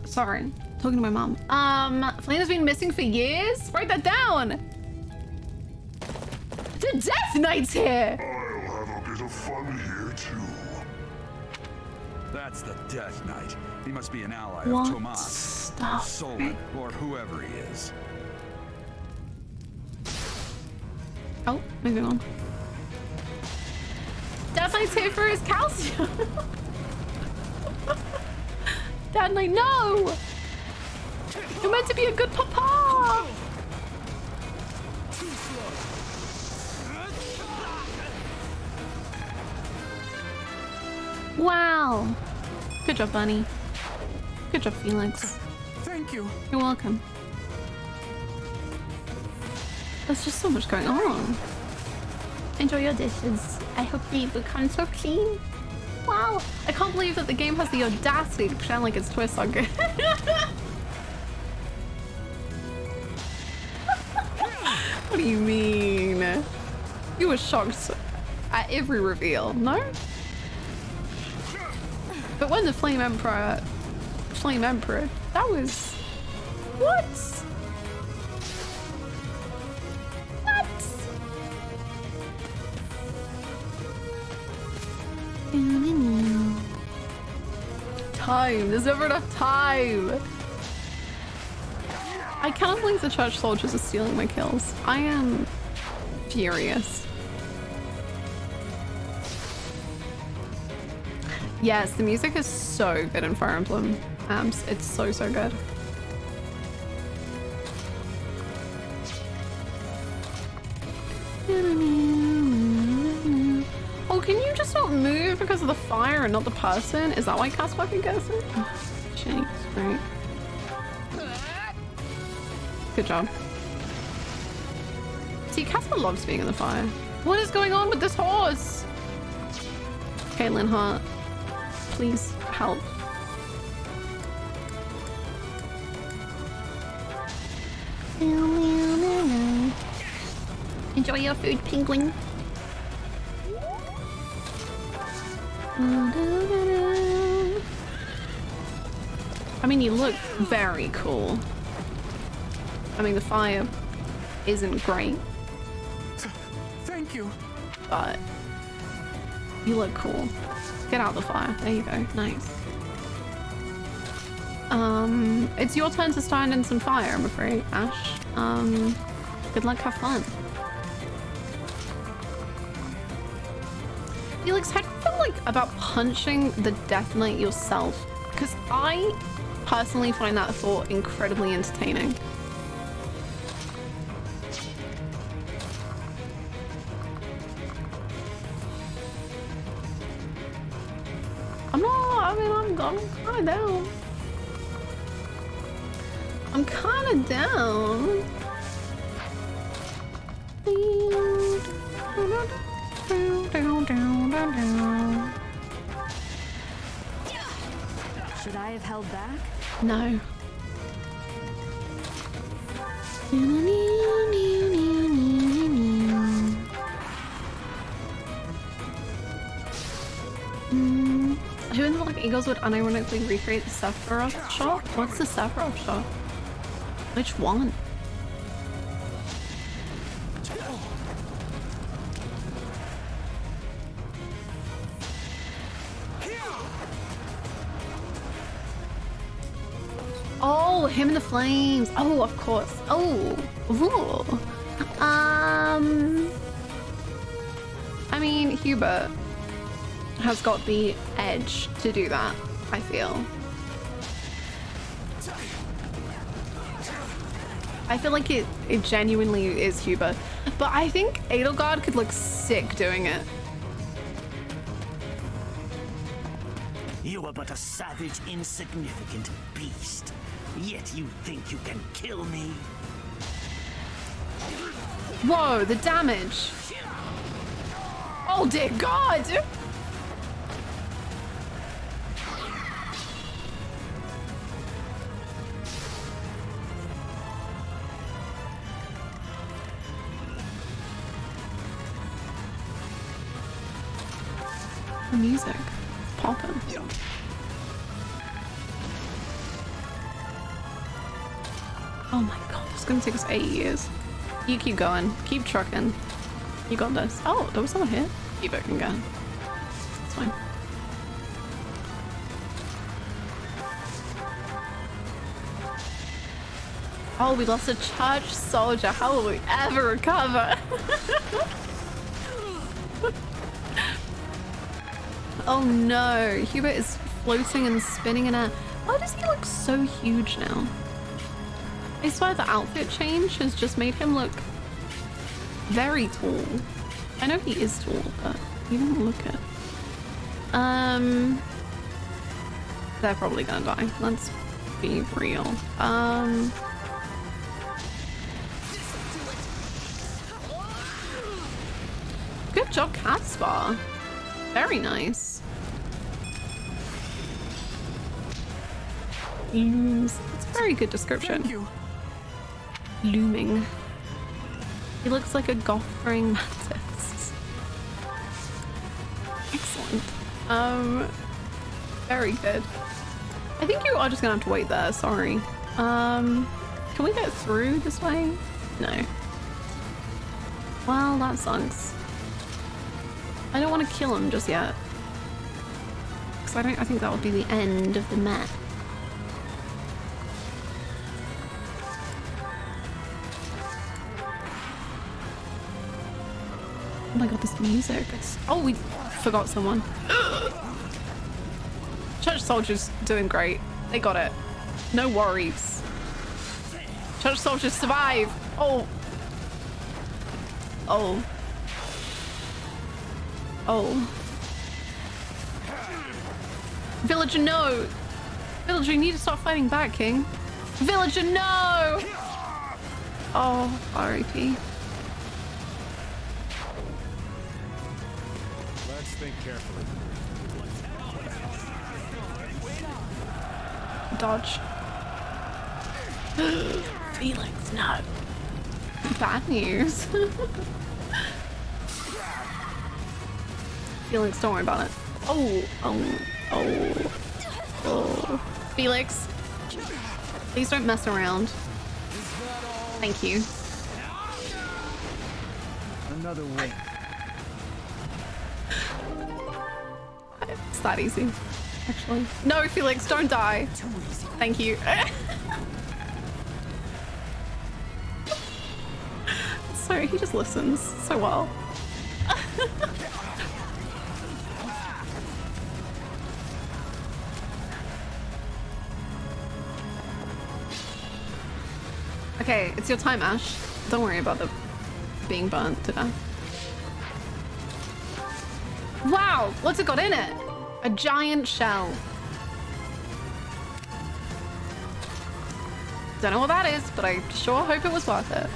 A: Sorry. Talking to my mom. Flame has been missing for years? Write that down! The Death Knight's here!
L: I'll have a bit of fun here too.
J: That's the Death Knight. He must be an ally
A: What?
J: of Tomas, or Solon, or whoever he is.
A: Oh, moving on. Death Knight's here for his calcium! Dad Knight, no! You're meant to be a good papa! Wow! Good job, Bunny. Good job, Felix.
H: Thank you.
A: You're welcome. There's just so much going on. Enjoy your dishes. I hope they become so clean. Wow, I can't believe that the game has the audacity to pretend like it's Twist on good. What do you mean? You were shocked at every reveal, no? But when the Flame Emperor, that was... What? Time. There's never enough time. I cannot believe the church soldiers are stealing my kills. I am furious. Yes, the music is so good in Fire Emblem amps. It's so, so good. Oh, can you just not move because of the fire and not the person? Is that why Casper can get it? Oh, jeez, right. Good job. See, Casper loves being in the fire. What is going on with this horse? Caitlin Hart, please help. Enjoy your food, penguin. I mean, you look very cool. I mean, the fire isn't great.
H: Thank you.
A: But you look cool. Get out the fire. There you go. Nice. It's your turn to stand in some fire, I'm afraid, Ash. Good luck, have fun. Felix, how do you feel like about punching the Death Knight yourself? Because I personally find that thought incredibly entertaining. I'm kind of down. I'm kind of down.
F: Should I have held back?
A: No. Who in the like Eagles would unironically recreate the Sephiroth shot? What's the Sephiroth shot? Which one? Oh, him in the flames. Oh, of course. Oh, ooh. I mean, Hubert has got the edge to do that, I feel. I feel like it genuinely is Hubert. But I think Edelgard could look sick doing it.
K: You are but a savage, insignificant beast. Yet you think you can kill me?
A: Whoa, the damage. Oh dear God! The music. Poppin'. Oh my God, it's gonna take us 8 years. You keep going. Keep trucking. You got this. Oh, there was someone here. Keep it can go. It's fine. Oh, we lost a church soldier. How will we ever recover? Oh no, Hubert is floating and spinning in air. Why does he look so huge now? I swear the outfit change has just made him look very tall. I know he is tall, but he didn't look it. They're probably gonna die. Let's be real. Good job, Caspar. Very nice. Looms. That's a very good description.
H: Thank you.
A: Looming. He looks like a goth praying mantis. Excellent. Very good. I think you are just gonna have to wait there, sorry. Can we get through this way? No. Well, that sucks. I don't want to kill him just yet. Because I think that would be the end of the map. Oh my God, this music. Oh, we forgot someone. Church soldiers doing great. They got it. No worries. Church soldiers survive. Oh. Oh. Oh. Villager, no! Villager, you need to stop fighting back, King. Villager, no! Oh, R.I.P.
H: Let's think carefully.
A: Dodge. Felix, no. Bad news. Felix, don't worry about it. Oh. Felix, please don't mess around. Thank you.
D: Another win.
A: It's that easy, actually. No, Felix, don't die. Thank you. Sorry, he just listens so well. Okay, it's your time, Ash. Don't worry about the being burnt to death. Wow, what's it got in it? A giant shell. Don't know what that is, but I sure hope it was worth it.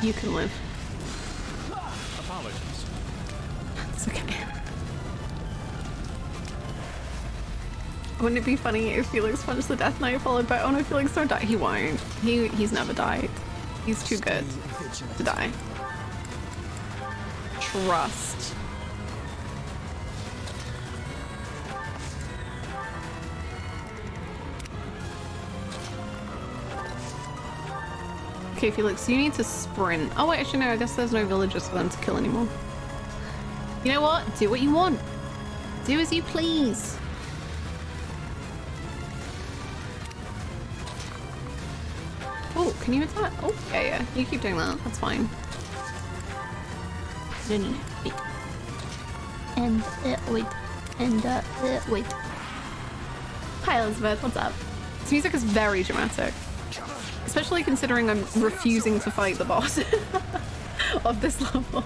A: You can live.
H: Apologies.
A: It's okay. Wouldn't it be funny if Felix punched the Death Knight followed by, oh no, Felix don't die. He won't. He's never died. He's too good to die. Trust. Okay, Felix, you need to sprint. Oh wait, actually no, I guess there's no villagers for them to kill anymore. You know what? Do what you want. Do as you please. Oh, can you attack? Oh, yeah. You keep doing that. That's fine. No, no, no. Wait. And, wait. And, wait. Hi, Elizabeth. What's up? This music is very dramatic. Especially considering I'm refusing to fight the boss of this level.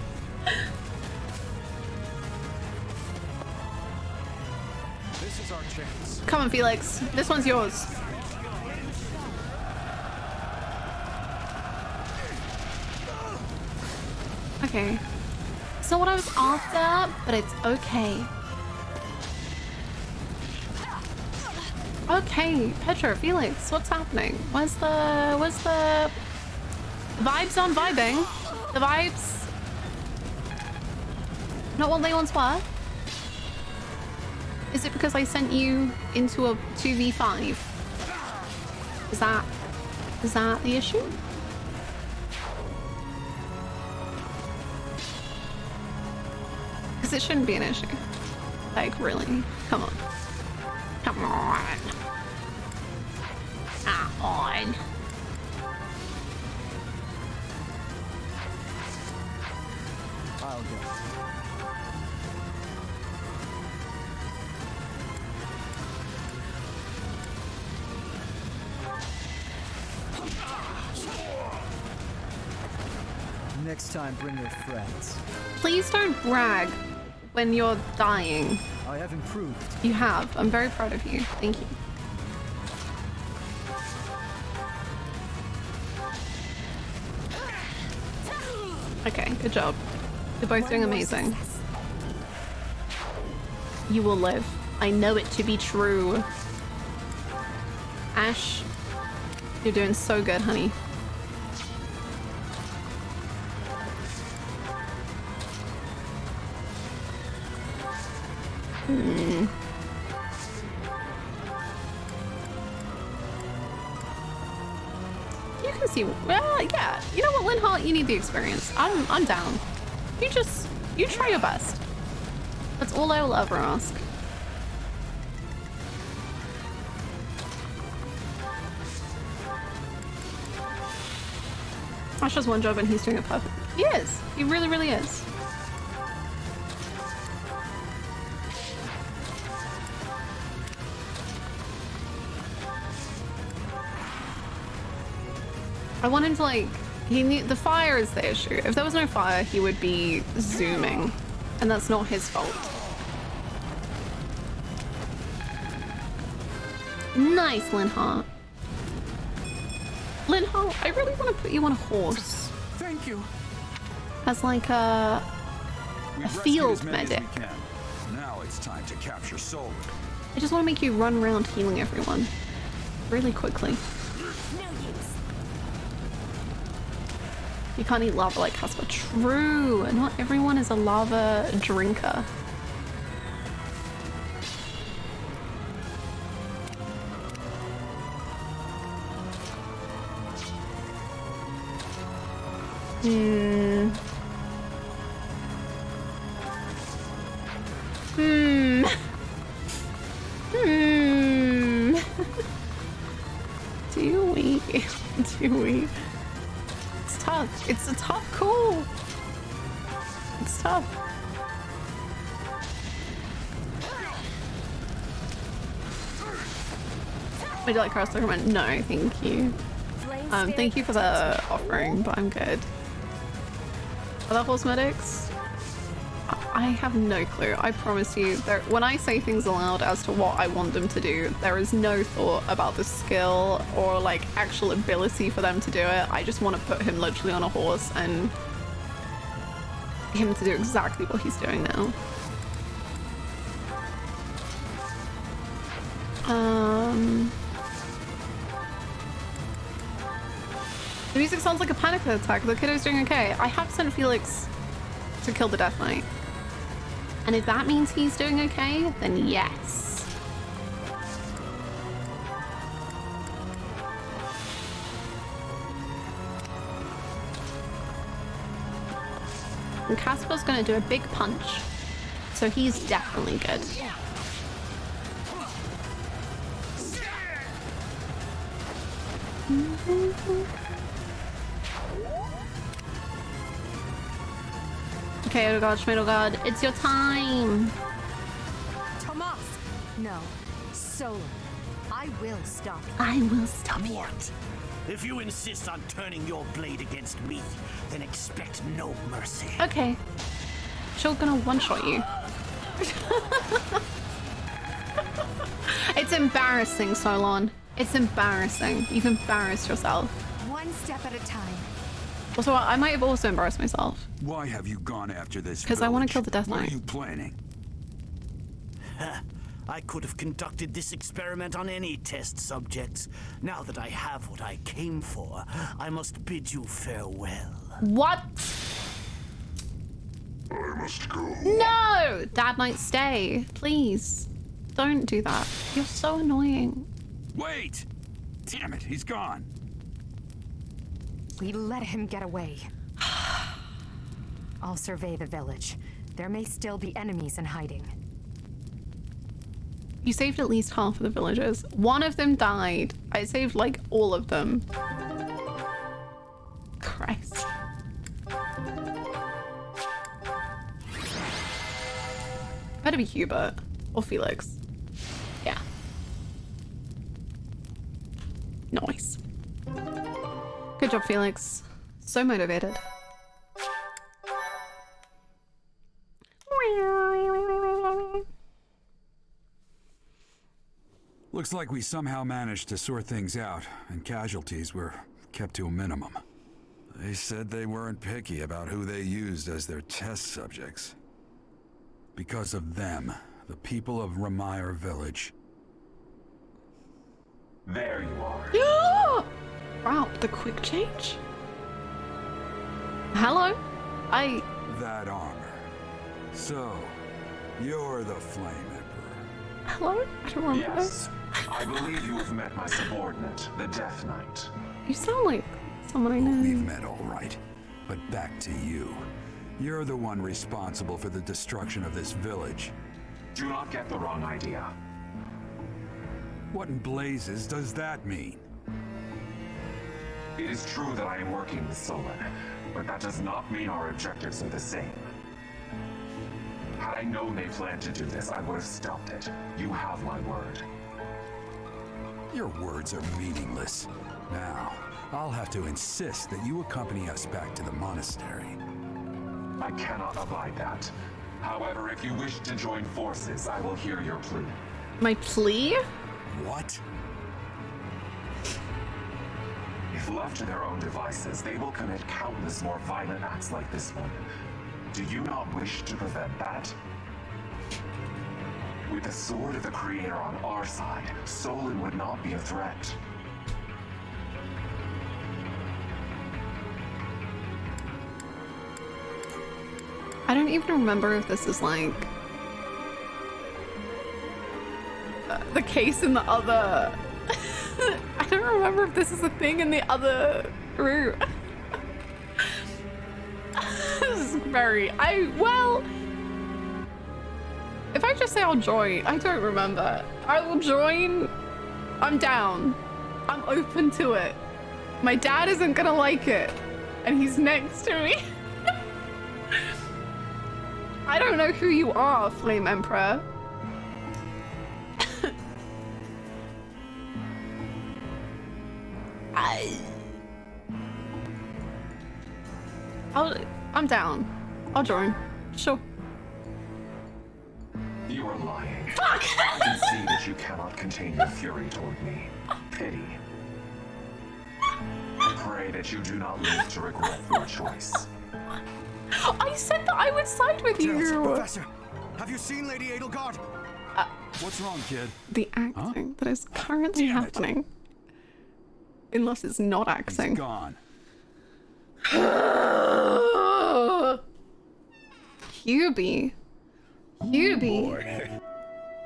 H: This is our chance.
A: Come on, Felix. This one's yours. Okay. It's not what I was after, but it's okay. Okay, Petra, Felix, what's happening? Where's the vibes on vibing? The vibes not what they once were? Is it because I sent you into a 2v5? Is that the issue? Because it shouldn't be an issue. Like, really? Come on. Come on. Come on.
D: I'll go. Next time, bring your friends.
A: Please don't brag when you're dying.
D: I have improved.
A: You have. I'm very proud of you. Thank you. Okay, good job. You're both doing amazing. You will live. I know it to be true. Ash, you're doing so good, honey. You can see, well, yeah. You know what, Linhart, you need the experience. I'm down. You try your best. That's all I will ever ask. Ash does one job and he's doing it perfect. He is. He really, really is. I want him to, like, he knew the fire is the issue. If there was no fire, he would be zooming, and that's not his fault. Nice, Linhart. Linhart, I really want to put you on a horse.
J: Thank you.
A: As like a field medic.
J: Now it's time to capture Solar.
A: I just want to make you run around healing everyone really quickly. You can't eat lava like Casper. True. Not everyone is a lava drinker. Do we? It's tough. It's a tough call. It's tough. Would you like cross recommend? No, thank you. Thank you for the offering, but I'm good. Other horse medics? I have no clue. I promise you, when I say things aloud as to what I want them to do, there is no thought about the skill or like actual ability for them to do it. I just want to put him literally on a horse and him to do exactly what he's doing now. The music sounds like a panic attack. The kiddo's doing okay. I have sent Felix to kill the Death Knight. And if that means he's doing okay, then yes. And Casper's gonna do a big punch, so he's definitely good. Okay, oh god, Schmiddle God, it's your time!
E: Tomas! No. Solar. I will stop you.
A: I will stop you.
K: What? If you insist on turning your blade against me, then expect no mercy.
A: Okay. She'll gonna one-shot you. It's embarrassing, Solon. It's embarrassing. You've embarrassed yourself.
E: One step at a time.
A: Also, I might have also embarrassed myself.
J: Why have you gone after this?
A: Because I want to kill the Death Knight.
J: What are you planning?
K: I could have conducted this experiment on any test subjects. Now that I have what I came for, I must bid you farewell.
A: What?
L: I must go.
A: No! Dad Knight, stay. Please. Don't do that. You're so annoying.
J: Wait! Damn it, he's gone.
E: We let him get away. I'll survey the village. There may still be enemies in hiding.
A: You saved at least half of the villagers. One of them died. I saved like all of them. Christ. Better be Hubert or Felix. Yeah. Nice. Good job, Felix. So motivated.
J: Looks like we somehow managed to sort things out, and casualties were kept to a minimum.
M: They said they weren't picky about who they used as their test subjects.
J: Because of them, the people of Ramire Village.
N: There you are.
A: Wow, the quick change? Hello?
J: That armor. So, you're the Flame Emperor.
A: Hello? I don't remember.
N: Yes. I believe you have met my subordinate, the Death Knight.
A: You sound like someone I know.
J: We've met all right. But back to you. You're the one responsible for the destruction of this village.
N: Do not get the wrong idea.
J: What in blazes does that mean?
N: It is true that I am working with Solon, but that does not mean our objectives are the same. Had I known they planned to do this, I would have stopped it. You have my word.
J: Your words are meaningless. Now, I'll have to insist that you accompany us back to the monastery.
N: I cannot abide that. However, if you wish to join forces, I will hear your plea.
A: My plea?
J: What?
N: If left to their own devices, they will commit countless more violent acts like this one. Do you not wish to prevent that? With the sword of the Creator on our side, Solon would not be a threat.
A: I don't even remember if this is like the case in the other. I don't remember if this is a thing in the other route. This is very. Well, if I just say I'll join, I don't remember. I will join. I'm down. I'm open to it. My dad isn't gonna like it, and he's next to me. I don't know who you are, Flame Emperor. I'm down. I'll join. Sure.
N: You are lying.
A: Fuck!
N: I can see that you cannot contain your fury toward me. Pity. I pray that you do not live to regret your choice.
A: I said that I would side with you.
H: Professor, have you seen Lady Edelgard?
J: What's wrong, kid?
A: The acting that is currently happening. Unless it's not acting.
J: He's gone.
A: Hubie.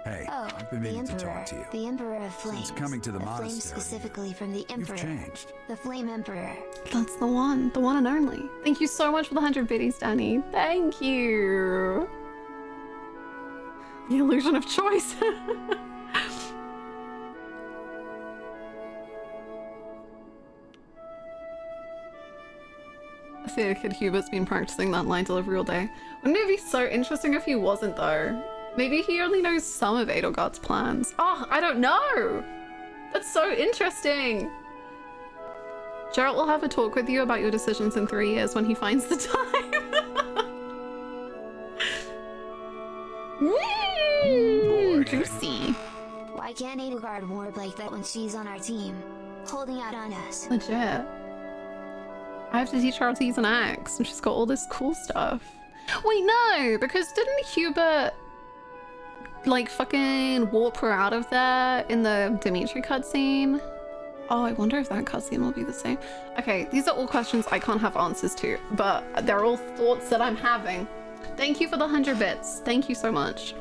J: Hey,
C: Oh,
J: I've been
C: the
J: meaning to
C: Emperor.
J: talk to you.
C: The Emperor of Flames.
J: Since coming to the
C: Flame
J: monastery,
C: specifically from the Emperor.
J: you've changed.
C: The Flame Emperor.
A: That's the one and only. Thank you so much for the 100 biddies, Danny. Thank you. The illusion of choice. Theater kid Hubert's been practicing that line delivery all day. Wouldn't it be so interesting if he wasn't though? Maybe he only knows some of Edelgard's plans. Oh, I don't know. That's so interesting. Jarrett will have a talk with you about your decisions in 3 years when he finds the time. Juicy.
C: Why can't Edelgard ward like that when she's on our team? Holding out on us.
A: Legit. I have to teach her how to use an axe, and she's got all this cool stuff. Wait, no, because didn't Hubert like fucking warp her out of there in the Dimitri cutscene? Oh, I wonder if that cutscene will be the same. Okay, these are all questions I can't have answers to, but they're all thoughts that I'm having. Thank you for the 100 bits. Thank you so much.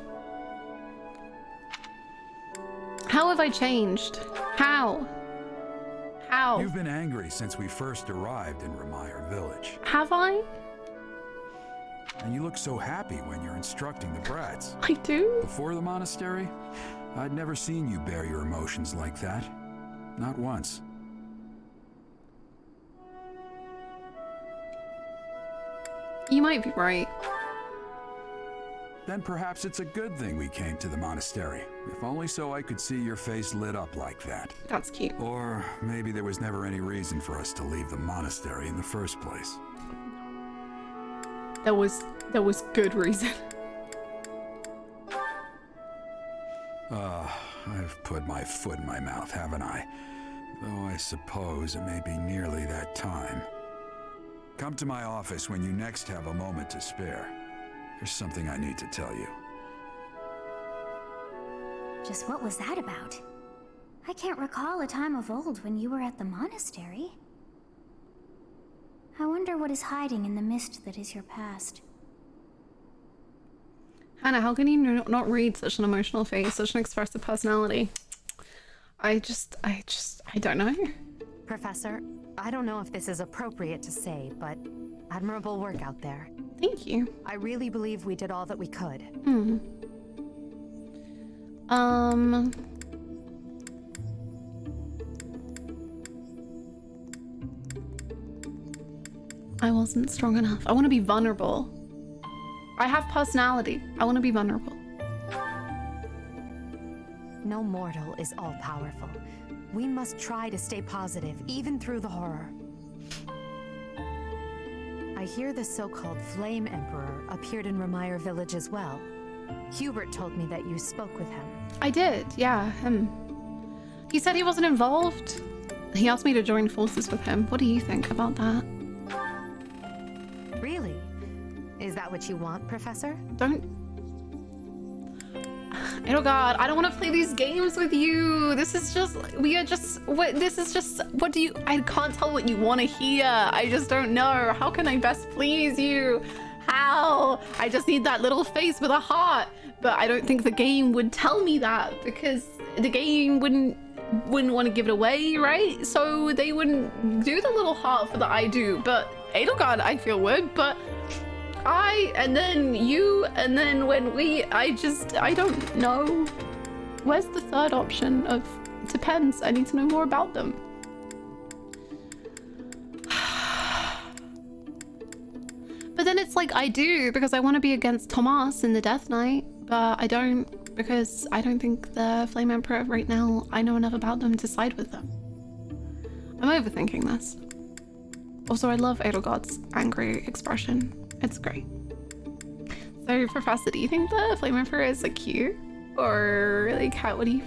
A: How have I changed? How? How?
J: You've been angry since we first arrived in Remire Village.
A: Have I?
J: And you look so happy when you're instructing the brats.
A: I do?
J: Before the monastery, I'd never seen you bear your emotions like that. Not once.
A: You might be right.
J: Then perhaps it's a good thing we came to the monastery. If only so I could see your face lit up like that.
A: That's cute.
J: Or maybe there was never any reason for us to leave the monastery in the first place.
A: There was good reason.
J: I've put my foot in my mouth, haven't I? Though I suppose it may be nearly that time. Come to my office when you next have a moment to spare. There's something I need to tell you.
E: Just what was that about? I can't recall a time of old when you were at the monastery. I wonder what is hiding in the mist that is your past.
A: Hannah, how can you not read such an emotional face, such an expressive personality? I don't know.
O: Professor, I don't know if this is appropriate to say, but admirable work out there.
A: Thank you.
O: I really believe we did all that we could.
A: I wasn't strong enough. I want to be vulnerable. I have personality. I want to be vulnerable.
O: No mortal is all-powerful. We must try to stay positive, even through the horror. I hear the so-called Flame Emperor appeared in Remire Village as well. Hubert told me that you spoke with him.
A: I did, yeah, him. He said he wasn't involved. He asked me to join forces with him. What do you think about that?
O: Really? Is that what you want, Professor?
A: Don't... Oh god, I don't want to play these games with you. This is just... We are just... What? This is just... What do you... I can't tell what you want to hear. I just don't know. How can I best please you? How? I just need that little face with a heart. But I don't think the game would tell me that because the game wouldn't want to give it away, right? So they wouldn't do the little heart for the I do. But Edelgard, I feel would, but I, and then you, and then when we, I don't know. Where's the third option of, it depends. I need to know more about them. But then it's like, I do, because I want to be against Tomas in the Death Knight, but I don't, because I don't think the Flame Emperor right now, I know enough about them to side with them. I'm overthinking this. Also, I love Edelgard's angry expression. It's great. So, Professor, do you think the Flame Emperor is like cute? Or like, how would he,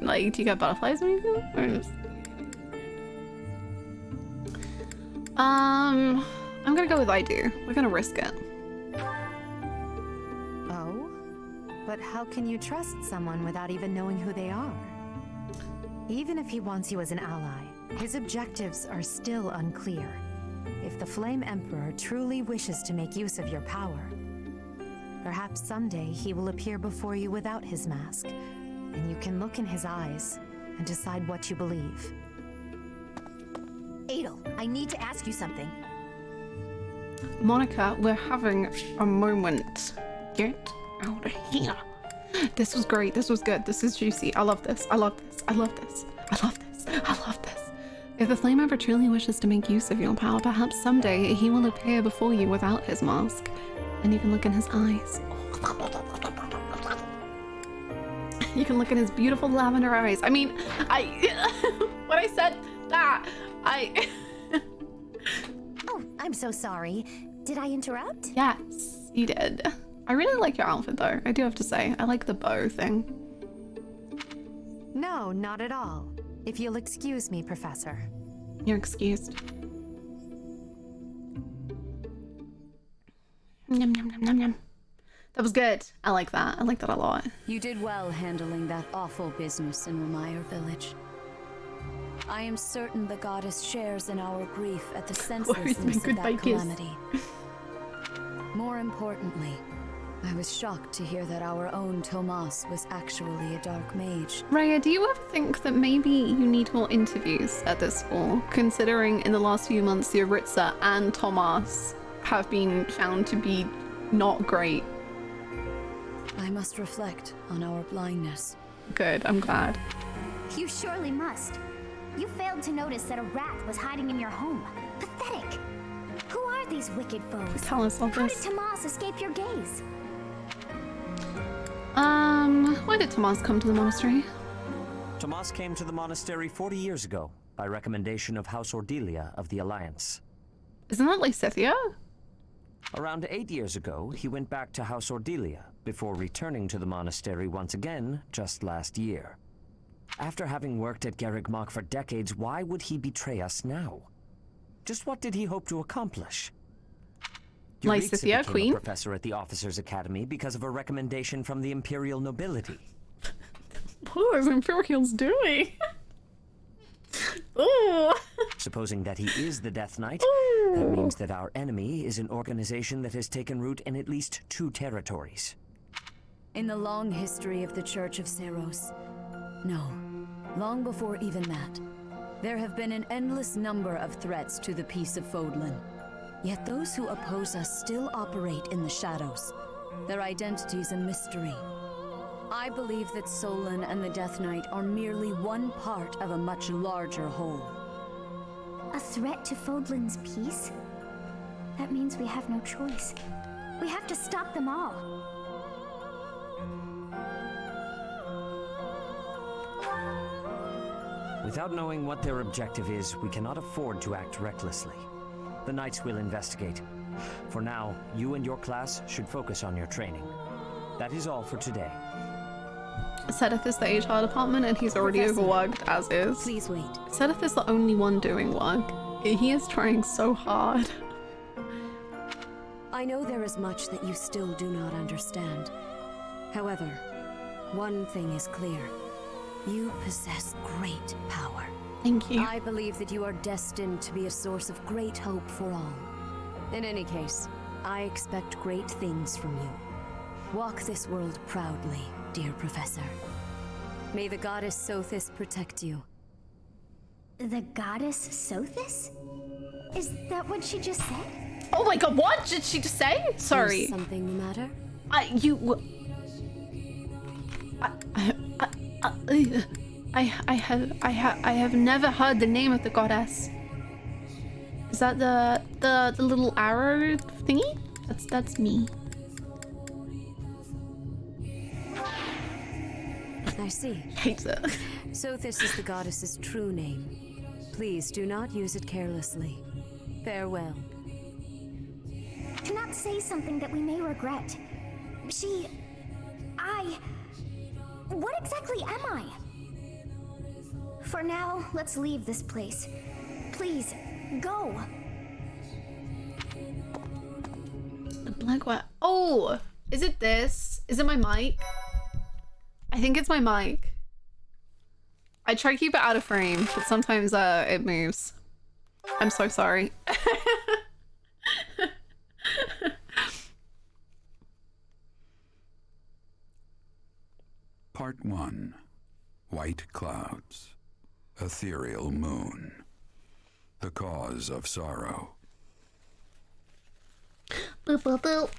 A: like, do you get butterflies when you feel? Or just... I'm gonna go with I do. We're gonna risk it.
O: Oh? But how can you trust someone without even knowing who they are? Even if he wants you as an ally, his objectives are still unclear. If the Flame Emperor truly wishes to make use of your power, perhaps someday he will appear before you without his mask, and you can look in his eyes and decide what you believe.
E: Adel, I need to ask you something.
A: Monica, we're having a moment. Get out of here. This was great. This was good. This is juicy. I love this. I love this. I love this. I love this. I love this. If the Flame Emperor truly wishes to make use of your power, perhaps someday he will appear before you without his mask, and you can look in his eyes. You can look in his beautiful lavender eyes. I mean, when I said that,
E: Oh, I'm so sorry. Did I interrupt?
A: Yes, you did. I really like your outfit though, I do have to say. I like the bow thing.
O: No, not at all. If you'll excuse me, Professor.
A: You're excused. Yum, yum, yum, yum, yum. That was good. I like that. I like that a lot.
P: You did well handling that awful business in Remire Village. I am certain the goddess shares in our grief at the senselessness of that calamity. More importantly, I was shocked to hear that our own Tomas was actually a dark mage.
A: Raya, do you ever think that maybe you need more interviews at this school, considering in the last few months the Aritza and Tomas have been found to be not great?
P: I must reflect on our blindness.
A: Good, I'm glad.
E: You surely must. You failed to notice that a rat was hiding in your home. Pathetic. Who are these wicked foes?
A: Tell us all
E: How
A: this.
E: did Tomas escape your gaze?
A: Why did Tomas come to the monastery?
B: Tomas came to the monastery 40 years ago, by recommendation of House Ordelia of the Alliance.
A: Isn't that Lysithia?
B: Around 8 years ago, he went back to House Ordelia, before returning to the monastery once again, just last year. After having worked at Garreg-Mach for decades, why would he betray us now? Just what did he hope to accomplish?
A: Lysithia,
B: became
A: queen?
B: a professor at the Officers' Academy because of a recommendation from the Imperial nobility.
A: What are those Imperials doing? Ooh.
B: Supposing that he is the Death Knight, that means that our enemy is an organization that has taken root in at least 2 territories.
P: In the long history of the Church of Seros, no, long before even that, there have been an endless number of threats to the peace of Fodlan. Yet those who oppose us still operate in the shadows, their identities a mystery. I believe that Solon and the Death Knight are merely one part of a much larger whole.
E: A threat to Fodlan's peace? That means we have no choice. We have to stop them all.
B: Without knowing what their objective is, we cannot afford to act recklessly. The Knights will investigate. For now, you and your class should focus on your training. That is all for today.
A: Sedith is the HR department and he's already overworked as is.
P: Please wait.
A: Sedith is the only one doing work. He is trying so hard.
P: I know there is much that you still do not understand. However, one thing is clear. You possess great power.
A: Thank you.
P: I believe that you are destined to be a source of great hope for all. In any case, I expect great things from you. Walk this world proudly, dear Professor. May the goddess Sothis protect you.
E: The goddess Sothis? Is that what she just said?
A: Oh my god, what did she just say? Sorry.
P: Is something the matter?
A: I have never heard the name of the goddess. Is that the little arrow thingy? That's me.
P: I see.
A: Hates it.
P: Sothis is the goddess's true name. Please do not use it carelessly. Farewell.
E: Do not say something that we may regret. What exactly am I? For now, let's leave this place. Please, go.
A: The black one. Oh, is it this? Is it my mic? I think it's my mic. I try to keep it out of frame, but sometimes it moves. I'm so sorry.
J: Part 1. White Clouds. Ethereal Moon. The Cause of Sorrow.
A: Boop, boop, boop.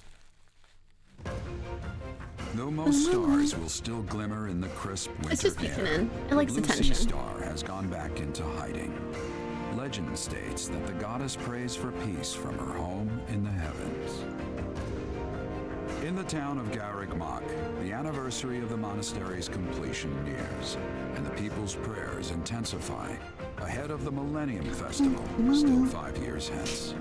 J: Though most stars will still glimmer in the crisp winter
A: It's just peeking
J: air,
A: in. It likes
J: the Blue
A: attention.
J: Sea Star has gone back into hiding. Legend states that the goddess prays for peace from her home in the heavens. In the town of Garreg-Mach, the anniversary of the monastery's completion nears, and the people's prayers intensify ahead of the Millennium Festival, still 5 years hence.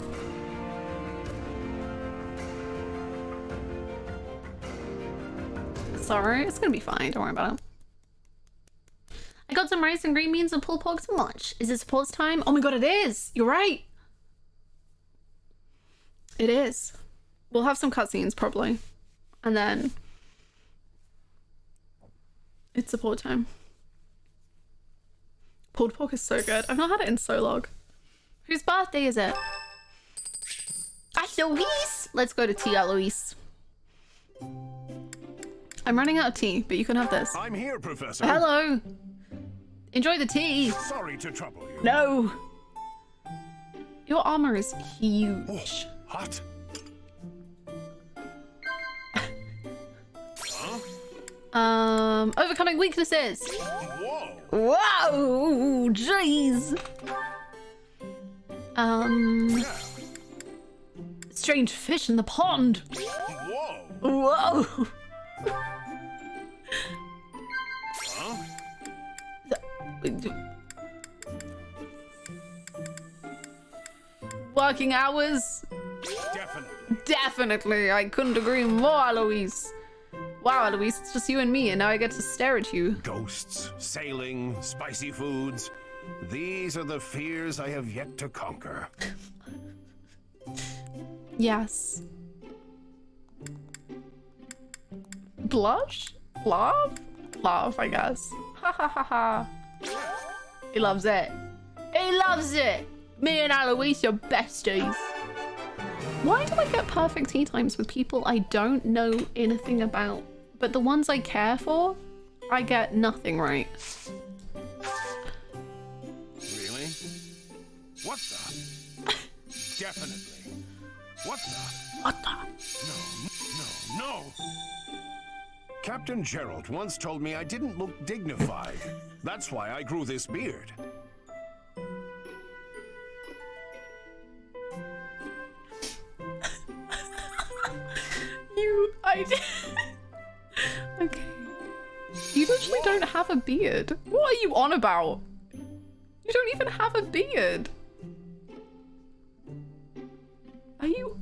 A: Sorry, it's gonna be fine. Don't worry about it. I got some rice and green beans and pulled pork for lunch. Is it pause time? Oh my god, it is! You're right! It is. We'll have some cutscenes probably. And then it's support time. Pulled pork is so good. I've not had it in so long. Whose birthday is it? Alois! Let's go to tea, Alois. I'm running out of tea, but you can have this.
K: I'm here, Professor.
A: Hello. Enjoy the tea.
K: Sorry to trouble you.
A: No. Your armor is huge.
K: Oh, hot.
A: Overcoming weaknesses.
K: Whoa.
A: Whoa, jeez. Strange fish in the pond.
K: Whoa.
A: Whoa. Working hours? Definitely. I couldn't agree more, Eloise. Wow, Eloise, it's just you and me, and now I get to stare at you.
K: Ghosts, sailing, spicy foods. These are the fears I have yet to conquer.
A: Yes. Blush? Love? Love, I guess. Ha ha ha ha. He loves it. He loves it! Me and Eloise are besties. Why do I get perfect tea times with people I don't know anything about? But the ones I care for, I get nothing right.
K: Really? What the? Definitely. What the?
A: What the?
K: No. Captain Gerald once told me I didn't look dignified. That's why I grew this beard.
A: Okay. You literally don't have a beard. What are you on about? You don't even have a beard. Are you...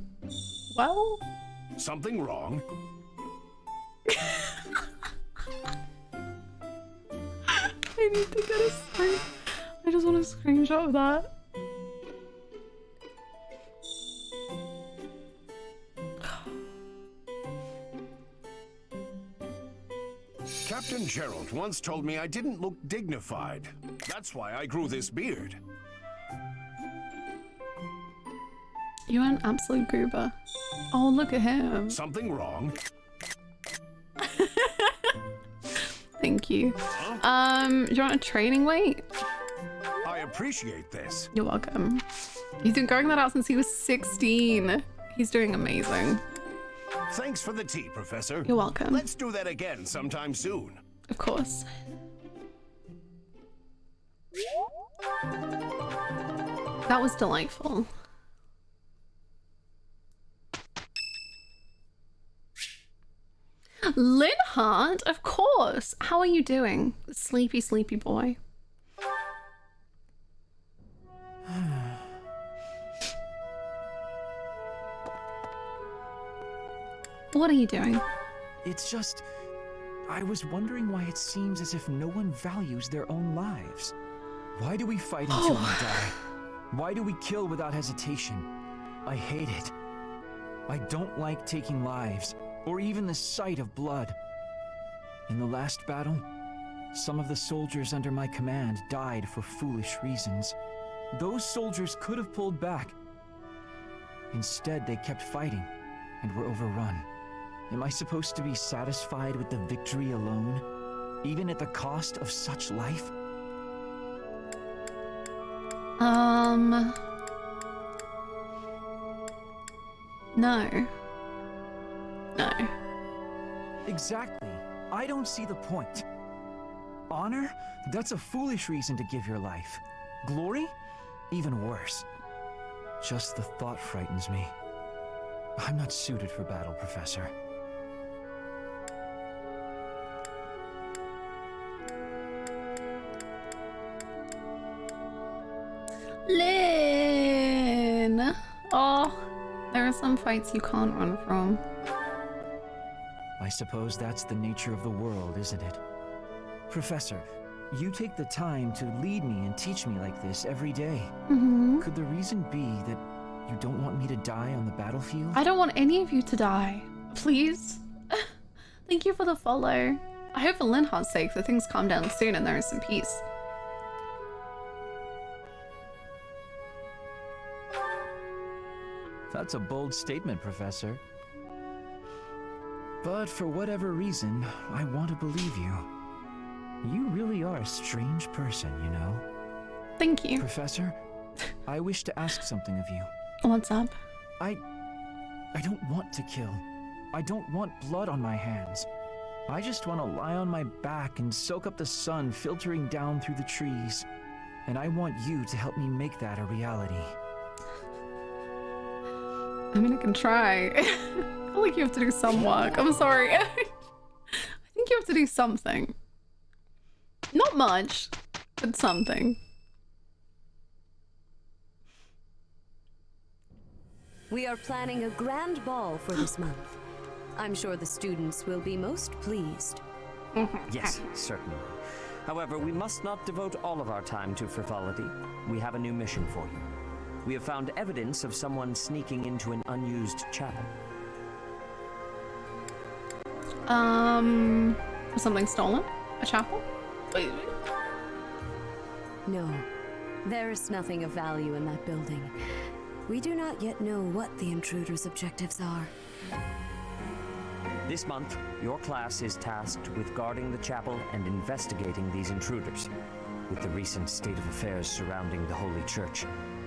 A: well?
K: Something wrong?
A: I need to get a screen. I just want a screenshot of that.
Q: Captain Gerald once told me I didn't look dignified. That's why I grew this beard.
A: You're an absolute goober. Oh, look at him.
Q: Something wrong?
A: Thank you. Do you want a training weight?
Q: I appreciate this.
A: You're welcome. He's been growing that out since he was 16. He's doing amazing.
Q: Thanks for the tea, Professor.
A: You're welcome.
Q: Let's do that again sometime soon.
A: Of course. That was delightful. Linhardt, of course. How are you doing, sleepy, sleepy boy? What are you doing?
D: It's just... I was wondering why it seems as if no one values their own lives. Why do we fight until we die? Why do we kill without hesitation? I hate it. I don't like taking lives, or even the sight of blood. In the last battle, some of the soldiers under my command died for foolish reasons. Those soldiers could have pulled back. Instead, they kept fighting and were overrun. Am I supposed to be satisfied with the victory alone, even at the cost of such life?
A: No. No.
D: Exactly. I don't see the point. Honor? That's a foolish reason to give your life. Glory? Even worse. Just the thought frightens me. I'm not suited for battle, Professor.
A: Lynn! Oh, there are some fights you can't run from.
D: I suppose that's the nature of the world, isn't it? Professor, you take the time to lead me and teach me like this every day. Could the reason be that you don't want me to die on the battlefield?
A: I don't want any of you to die. Please? Thank you for the follow. I hope for Linhardt's sake that things calm down soon and there is some peace.
D: That's a bold statement, Professor. But for whatever reason, I want to believe you. You really are a strange person, you know?
A: Thank you.
D: Professor, I wish to ask something of you.
A: What's up?
D: I don't want to kill. I don't want blood on my hands. I just want to lie on my back and soak up the sun filtering down through the trees. And I want you to help me make that a reality.
A: I mean, I can try. I feel like you have to do some work. I'm sorry. I think you have to do something. Not much, but something.
P: We are planning a grand ball for this month. I'm sure the students will be most pleased.
B: Yes, certainly. However, we must not devote all of our time to frivolity. We have a new mission for you. We have found evidence of someone sneaking into an unused chapel.
A: Was something stolen? A chapel? Wait.
P: No, there is nothing of value in that building. We do not yet know what the intruder's objectives are.
B: This month, your class is tasked with guarding the chapel and investigating these intruders. With the recent state of affairs surrounding the Holy Church,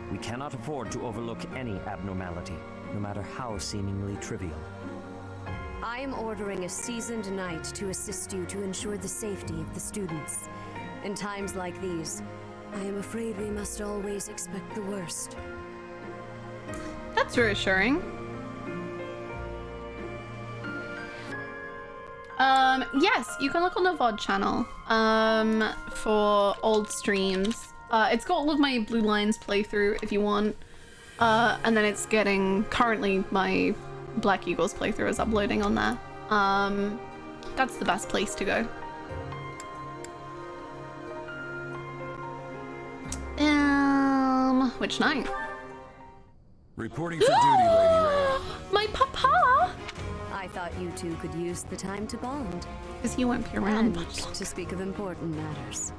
B: we cannot afford to overlook any abnormality, no matter how seemingly trivial.
P: I am ordering a seasoned knight to assist you to ensure the safety of the students. In times like these, I am afraid we must always expect the worst.
A: That's reassuring. Yes, you can look on the VOD channel for old streams. It's got all of my Blue Lions playthrough if you want. And then it's getting, currently my Black Eagles playthrough is uploading on there. That's the best place to go. Which night?
J: Reporting for duty, Lady Ray.
A: My papa!
P: I thought you two could use the time to bond.
A: Because he won't be around.
P: And to speak of important matters.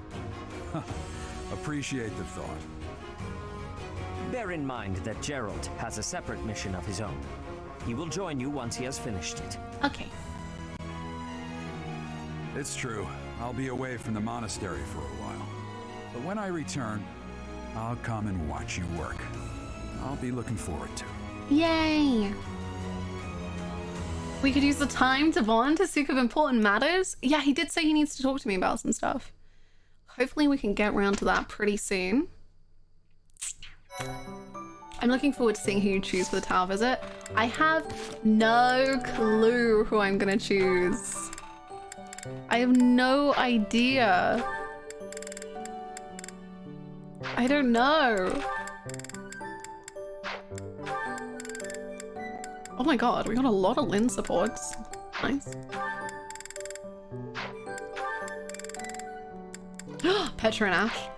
J: Appreciate the thought.
B: Bear in mind that Gerald has a separate mission of his own. He will join you once he has finished it.
A: Okay.
J: It's true. I'll be away from the monastery for a while. But when I return, I'll come and watch you work. I'll be looking forward to it.
A: Yay! We could use the time to bond to speak of important matters. Yeah, he did say he needs to talk to me about some stuff. Hopefully we can get around to that pretty soon. I'm looking forward to seeing who you choose for the tower visit. I have no clue who I'm gonna choose. I have no idea. I don't know. Oh my god, we got a lot of Lynn supports. Nice. Petra and Ash.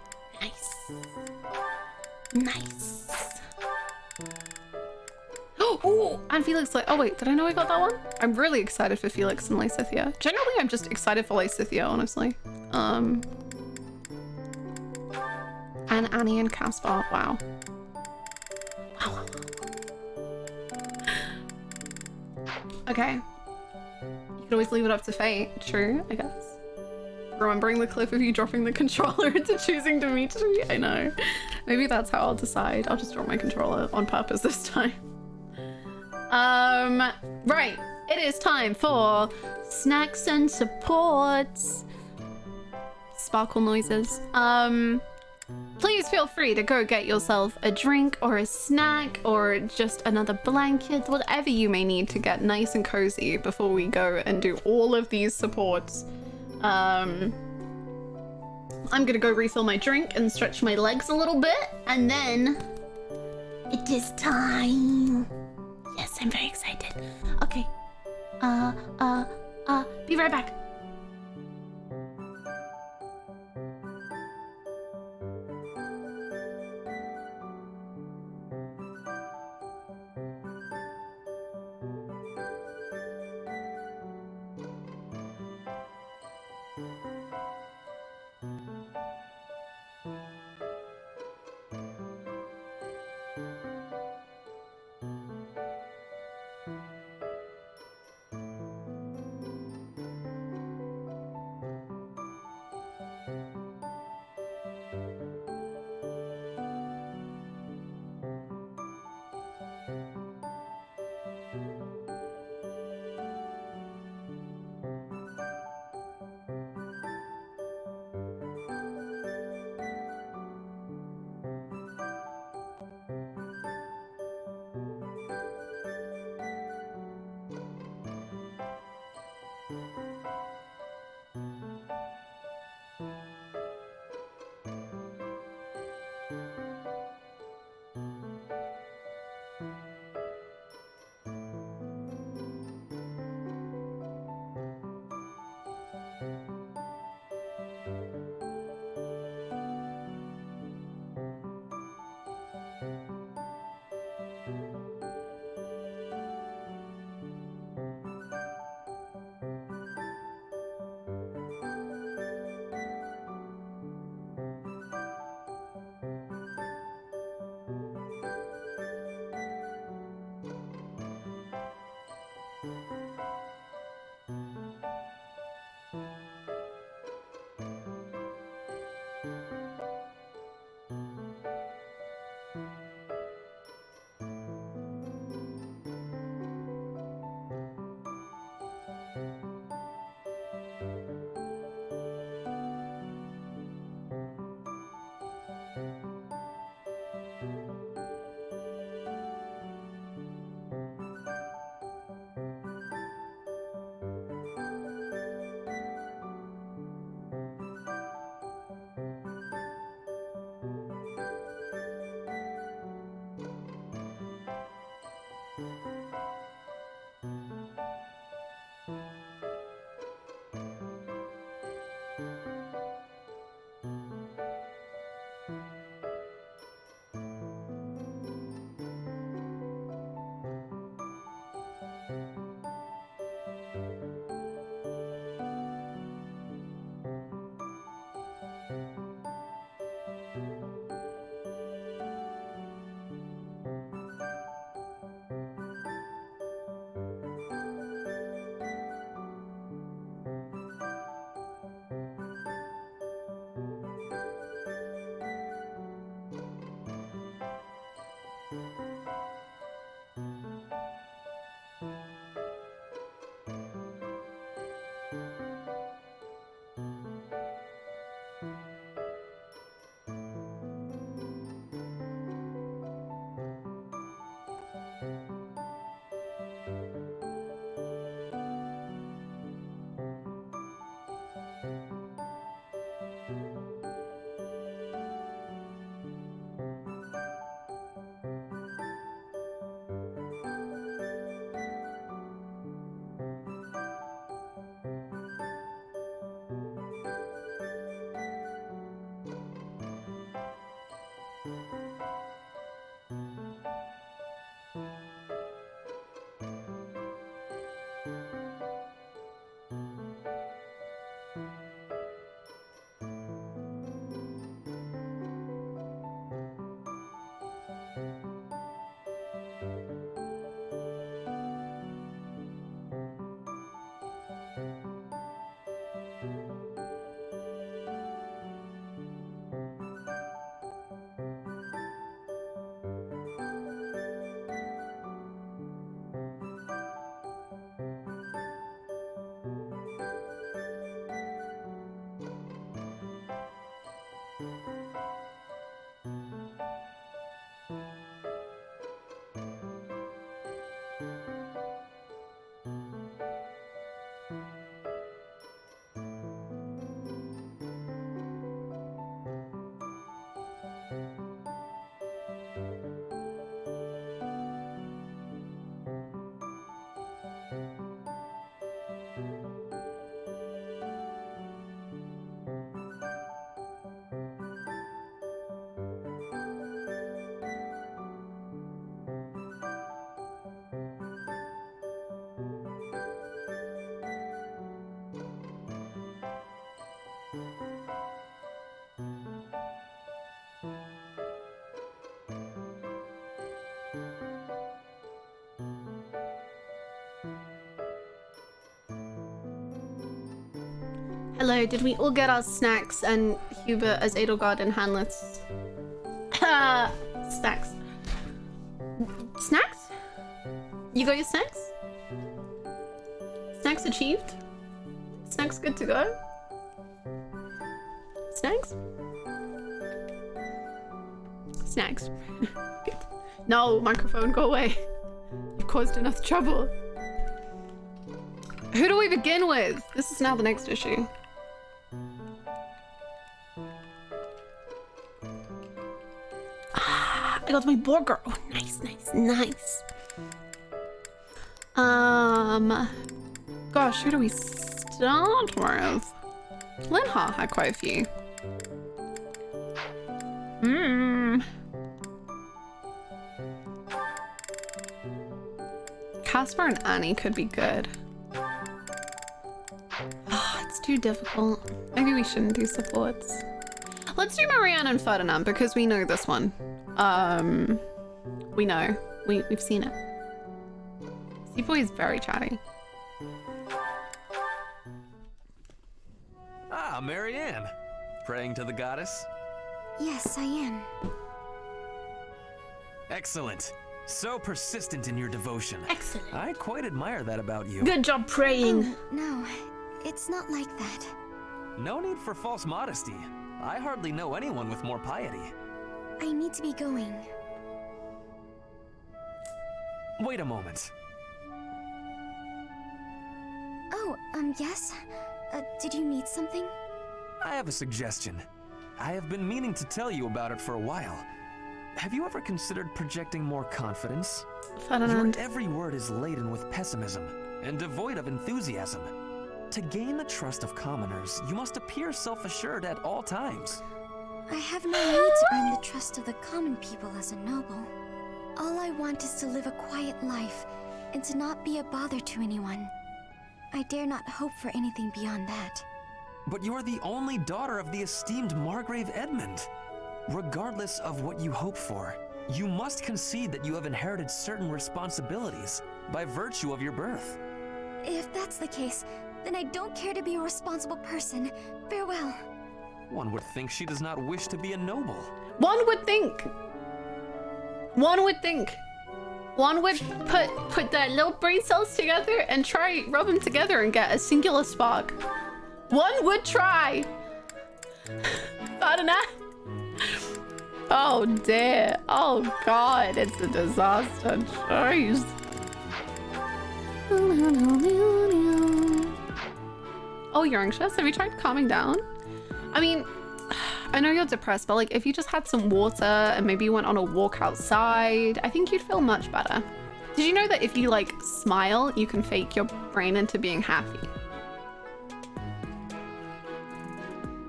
A: Nice. Nice. Oh, and Felix, like, oh wait, did I know I got that one? I'm really excited for Felix and Lysithea. Generally, I'm just excited for Lysithea, honestly. And Annie and Caspar, wow. Wow. Okay. You can always leave it up to fate. True, I guess. Remembering the clip of you dropping the controller into choosing Dimitri? I know. Maybe that's how I'll decide. I'll just drop my controller on purpose this time. Right. It is time for snacks and supports. Sparkle noises. Please feel free to go get yourself a drink or a snack or just another blanket, whatever you may need to get nice and cozy before we go and do all of these supports. I'm gonna go refill my drink and stretch my legs a little bit, and then it is time. Yes, I'm very excited. Okay. Be right back. Hello, did we all get our snacks and Hubert as Edelgard and Hanless? Snacks. Snacks? You got your snacks? Snacks achieved? Snacks good to go? Snacks? Snacks. No, microphone, go away. You've caused enough trouble. Who do we begin with? This is now the next issue. I got my burger. Oh, nice, nice, nice. Gosh, who do we start with? Linha had quite a few. Casper and Annie could be good. Oh, it's too difficult. Maybe we shouldn't do supports. Let's do Marianne and Ferdinand because we know this one. We know. We've seen it. Seaboy is very chatty.
H: Ah, Marianne. Praying to the goddess?
E: Yes, I am.
H: Excellent. So persistent in your devotion.
A: Excellent.
H: I quite admire that about you.
A: Good job praying.
E: Oh, no, it's not like that.
H: No need for false modesty. I hardly know anyone with more piety.
E: I need to be going.
H: Wait a moment.
E: Oh, yes? Did you need something?
H: I have a suggestion. I have been meaning to tell you about it for a while. Have you ever considered projecting more confidence?
A: Ferdinand.
H: Your every word is laden with pessimism and devoid of enthusiasm. To gain the trust of commoners, you must appear self-assured at all times.
E: I have no need to earn the trust of the common people as a noble. All I want is to live a quiet life and to not be a bother to anyone. I dare not hope for anything beyond that.
H: But you are the only daughter of the esteemed Margrave Edmund. Regardless of what you hope for, you must concede that you have inherited certain responsibilities by virtue of your birth.
E: If that's the case, then I don't care to be a responsible person. Farewell.
H: One would think she does not wish to be a noble.
A: One would think. One would think. One would put their little brain cells together and try rub them together and get a singular spark. One would try. Ferdinand. Oh dear. Oh god, it's a disaster. Jeez. Oh, you're anxious? Have you tried calming down? I mean, I know you're depressed, but like if you just had some water and maybe you went on a walk outside, I think you'd feel much better. Did you know that if you like smile, you can fake your brain into being happy?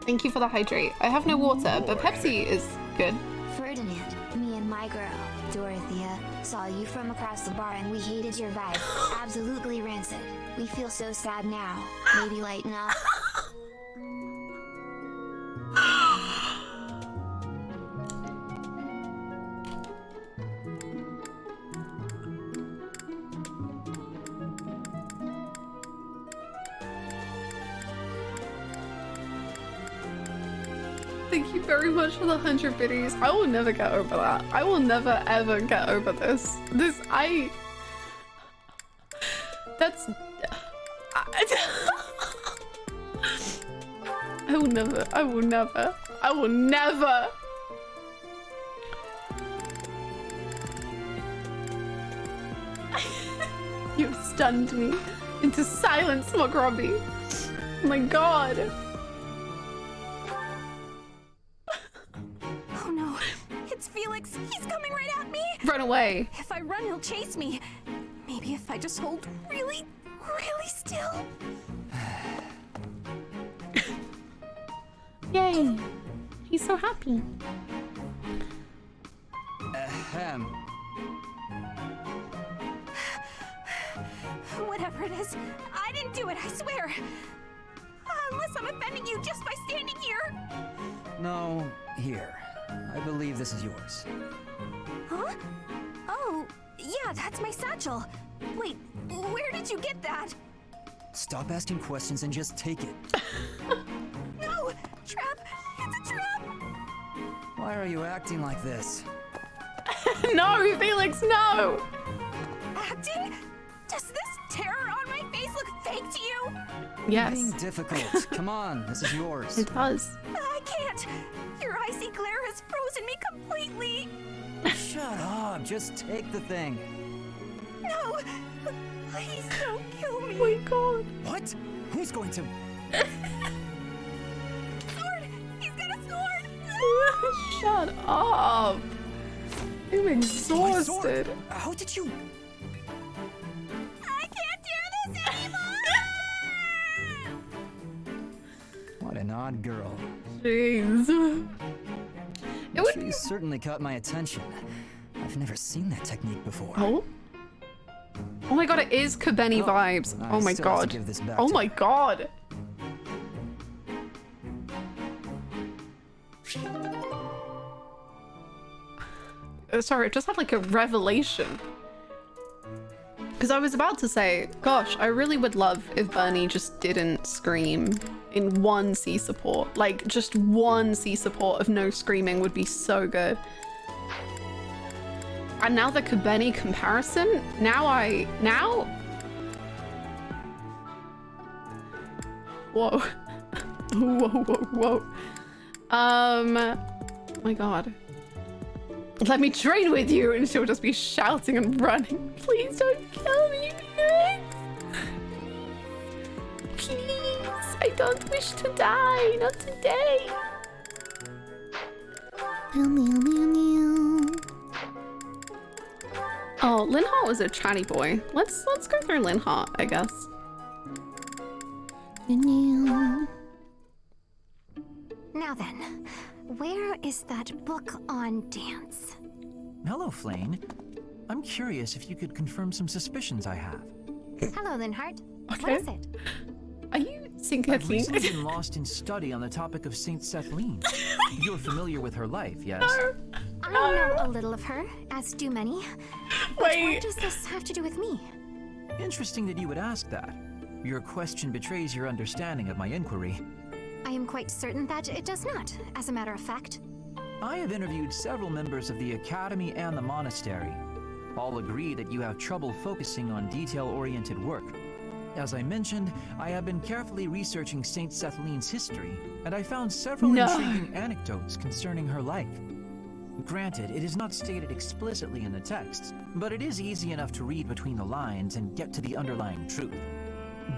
A: Thank you for the hydrate. I have no water, but Pepsi is good.
C: Ferdinand, me and my girl, Dorothea, saw you from across the bar and we hated your vibe. Absolutely rancid. We feel so sad now. Maybe lighten up.
A: Thank you very much for the 100 biddies. I will never get over that. I will never ever get over this. I will never. I will never. You've stunned me into silence, Robbie. Oh my god.
E: Oh no, it's Felix. He's coming right at me.
A: Run away.
E: If I run, he'll chase me. Maybe if I just hold really, really still.
A: Yay. He's so happy.
D: Ahem.
E: Whatever it is, I didn't do it, I swear. Unless I'm offending you just by standing here.
D: No, here. I believe this is yours.
E: Huh? Oh, yeah, that's my satchel. Wait, where did you get that?
D: Stop asking questions and just take it.
E: No! Trap! It's a trap!
D: Why are you acting like this?
A: No, Felix, no!
E: Acting? Does this terror on my face look fake to you?
A: Yes.
D: Being difficult. Come on, this is yours.
A: It does.
E: I can't. Your icy glare has frozen me completely.
D: Shut up. Just take the thing.
E: No! Please don't kill me.
A: Oh my god.
D: What? Who's going to...
E: Sword! He's got a sword!
A: Shut up. I'm exhausted.
D: Sword? How did you...
E: I can't do this anymore!
D: What an odd girl.
A: Jeez.
D: She's certainly caught my attention. I've never seen that technique before.
A: Oh? Oh my god, it is Kabeni vibes.
D: I
A: Oh my
D: still have to
A: god.
D: give this back
A: Oh
D: to
A: my
D: her.
A: god. Sorry, it just had like a revelation. Because I was about to say, gosh, I really would love if Bernie just didn't scream in one C support. Like, just one C support of no screaming would be so good. And now the Kabeni comparison, now... Whoa. Whoa, whoa, whoa. Oh my god. Let me train with you, and she'll just be shouting and running. Please don't kill me, Felix. Please, I don't wish to die, not today. Oh, Linhart was a chatty boy. Let's go through Linhart, I guess.
E: Now then, where is that book on dance?
D: Hello, Flane. I'm curious if you could confirm some suspicions I have.
E: Hello, Linhart.
A: Okay.
E: What is it?
A: Are you St.
D: I've
A: Kathleen?
D: recently been lost in study on the topic of Saint Sethlene. You're familiar with her life, yes?
E: I know a little of her, as do many. But what
A: Wait.
E: does this have to do with me?
D: Interesting that you would ask that. Your question betrays your understanding of my inquiry.
E: I am quite certain that it does not, as a matter of fact.
D: I have interviewed several members of the Academy and the Monastery. All agree that you have trouble focusing on detail-oriented work. As I mentioned, I have been carefully researching Saint Sethlene's history, and I found several intriguing anecdotes concerning her life. Granted, it is not stated explicitly in the text, but it is easy enough to read between the lines and get to the underlying truth.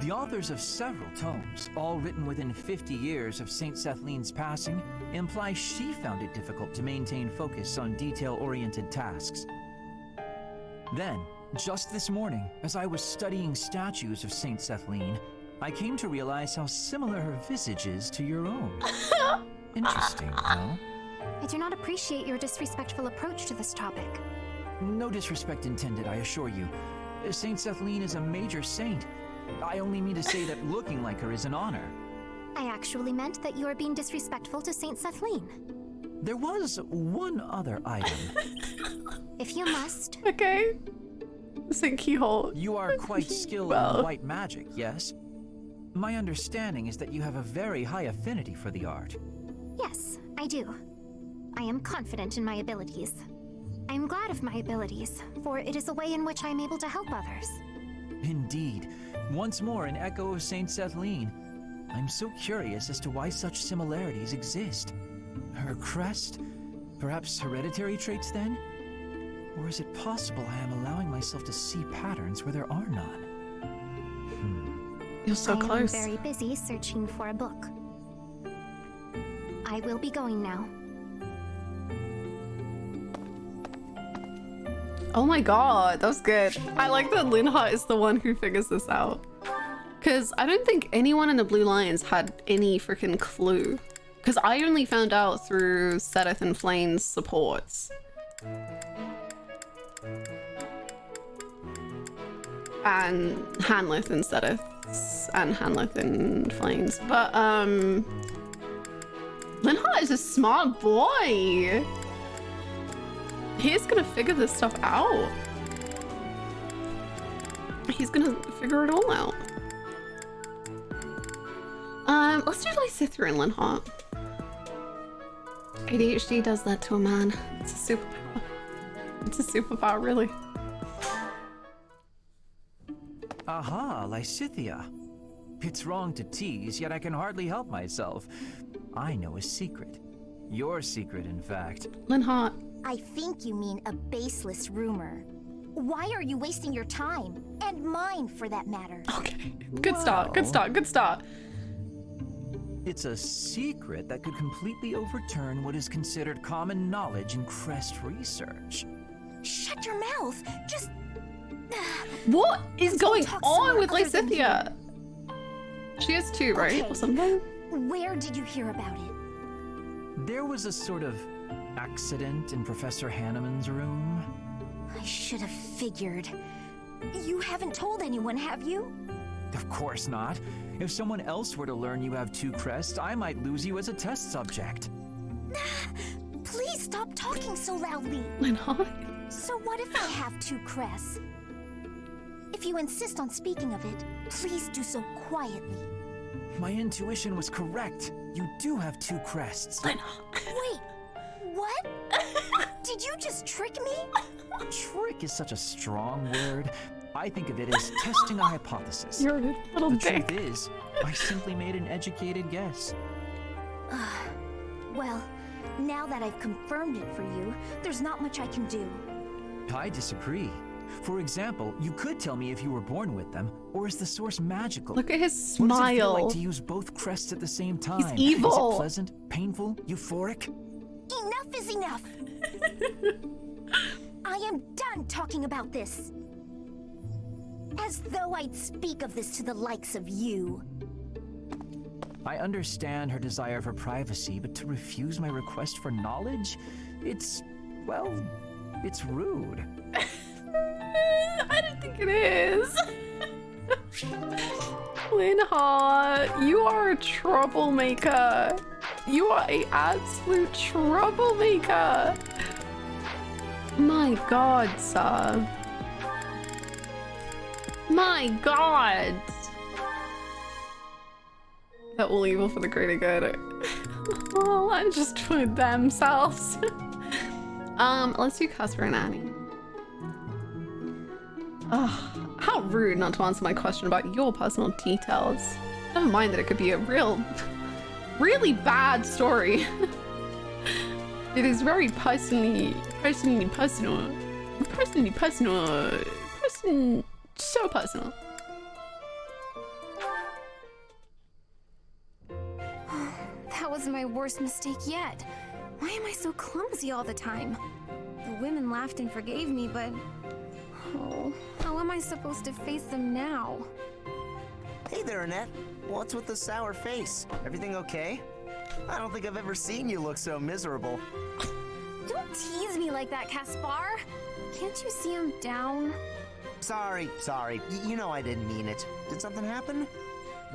D: The authors of several tomes, all written within 50 years of Saint Sethlene's passing, imply she found it difficult to maintain focus on detail-oriented tasks. Then, just this morning, as I was studying statues of Saint Sethlene, I came to realize how similar her visage is to your own. Interesting, no?
E: I do not appreciate your disrespectful approach to this topic.
D: No disrespect intended, I assure you. Saint Sethlene is a major saint. I only mean to say that looking like her is an honor.
E: I actually meant that you are being disrespectful to Saint Sethlene.
D: There was one other item.
E: If you must.
A: Okay. St. Keyhole.
D: You are quite skilled in white magic, yes? My understanding is that you have a very high affinity for the art.
E: Yes, I do. I am confident in my abilities. I am glad of my abilities, for it is a way in which I am able to help others.
D: Indeed. Once more an echo of Saint Sethlene. I'm so curious as to why such similarities exist. Her crest? Perhaps hereditary traits then? Or is it possible I am allowing myself to see patterns where there are none?
A: You're so close.
C: I am very busy searching for a book. I will be going now.
A: Oh my god, that was good. I like that Linhart is the one who figures this out. Because I don't think anyone in the Blue Lions had any freaking clue. Because I only found out through Sedith and Flane's supports. And Hanlith and Sedith's, and Hanlith and Flane's. But, Linhart is a smart boy. He's gonna figure this stuff out. He's gonna figure it all out. Let's do Lysithra and Linhart. ADHD does that to a man. It's a superpower. It's a superpower, really.
D: Aha, Lysithia. It's wrong to tease, yet I can hardly help myself. I know a secret. Your secret, in fact.
A: Linhart.
R: I think you mean a baseless rumor. Why are you wasting your time? And mine, for that matter.
A: Okay. Good start, good start, good start.
D: It's a secret that could completely overturn what is considered common knowledge in Crest research.
R: Shut your mouth! Just...
A: What is going on with
R: Lysithia?
A: She has two, right? Or something?
R: Where did you hear about it?
D: There was a sort of accident in Professor Hanneman's room.
R: I should have figured. You haven't told anyone, have you?
D: Of course not. If someone else were to learn you have two crests, I might lose you as a test subject.
R: Please stop talking so loudly.
A: Linhart?
R: So what if I have two crests? If you insist on speaking of it, please do so quietly.
D: My intuition was correct. You do have two crests.
R: Wait, what? Did you just trick me?
D: Trick is such a strong word. I think of it as testing a hypothesis.
A: You're a little dick.
D: The truth is, I simply made an educated guess.
R: Well, now that I've confirmed it for you, there's not much I can do.
D: I disagree. For example, you could tell me if you were born with them, or is the source magical?
A: Look at his smile.
D: What does it feel like to use both crests at the same time?
A: He's evil.
D: Is it pleasant, painful, euphoric?
R: Enough is enough! I am done talking about this. As though I'd speak of this to the likes of you.
D: I understand her desire for privacy, but to refuse my request for knowledge? It's, well, it's rude.
A: I don't think it is. Linhart, you are a troublemaker. You are an absolute troublemaker. My god, sir. My god. They're all evil for the greater good. Oh, I'm just for themselves. Let's do Casper and Annie. Ugh, how rude not to answer my question about your personal details. Never mind that it could be a really bad story. It is very personal, so personal.
E: That was my worst mistake yet. Why am I so clumsy all the time? The women laughed and forgave me, but... Oh, how am I supposed to face them now?
I: Hey there, Annette. What's with the sour face? Everything okay? I don't think I've ever seen you look so miserable.
E: Don't tease me like that, Caspar. Can't you see I'm down?
I: Sorry. You know I didn't mean it. Did something happen?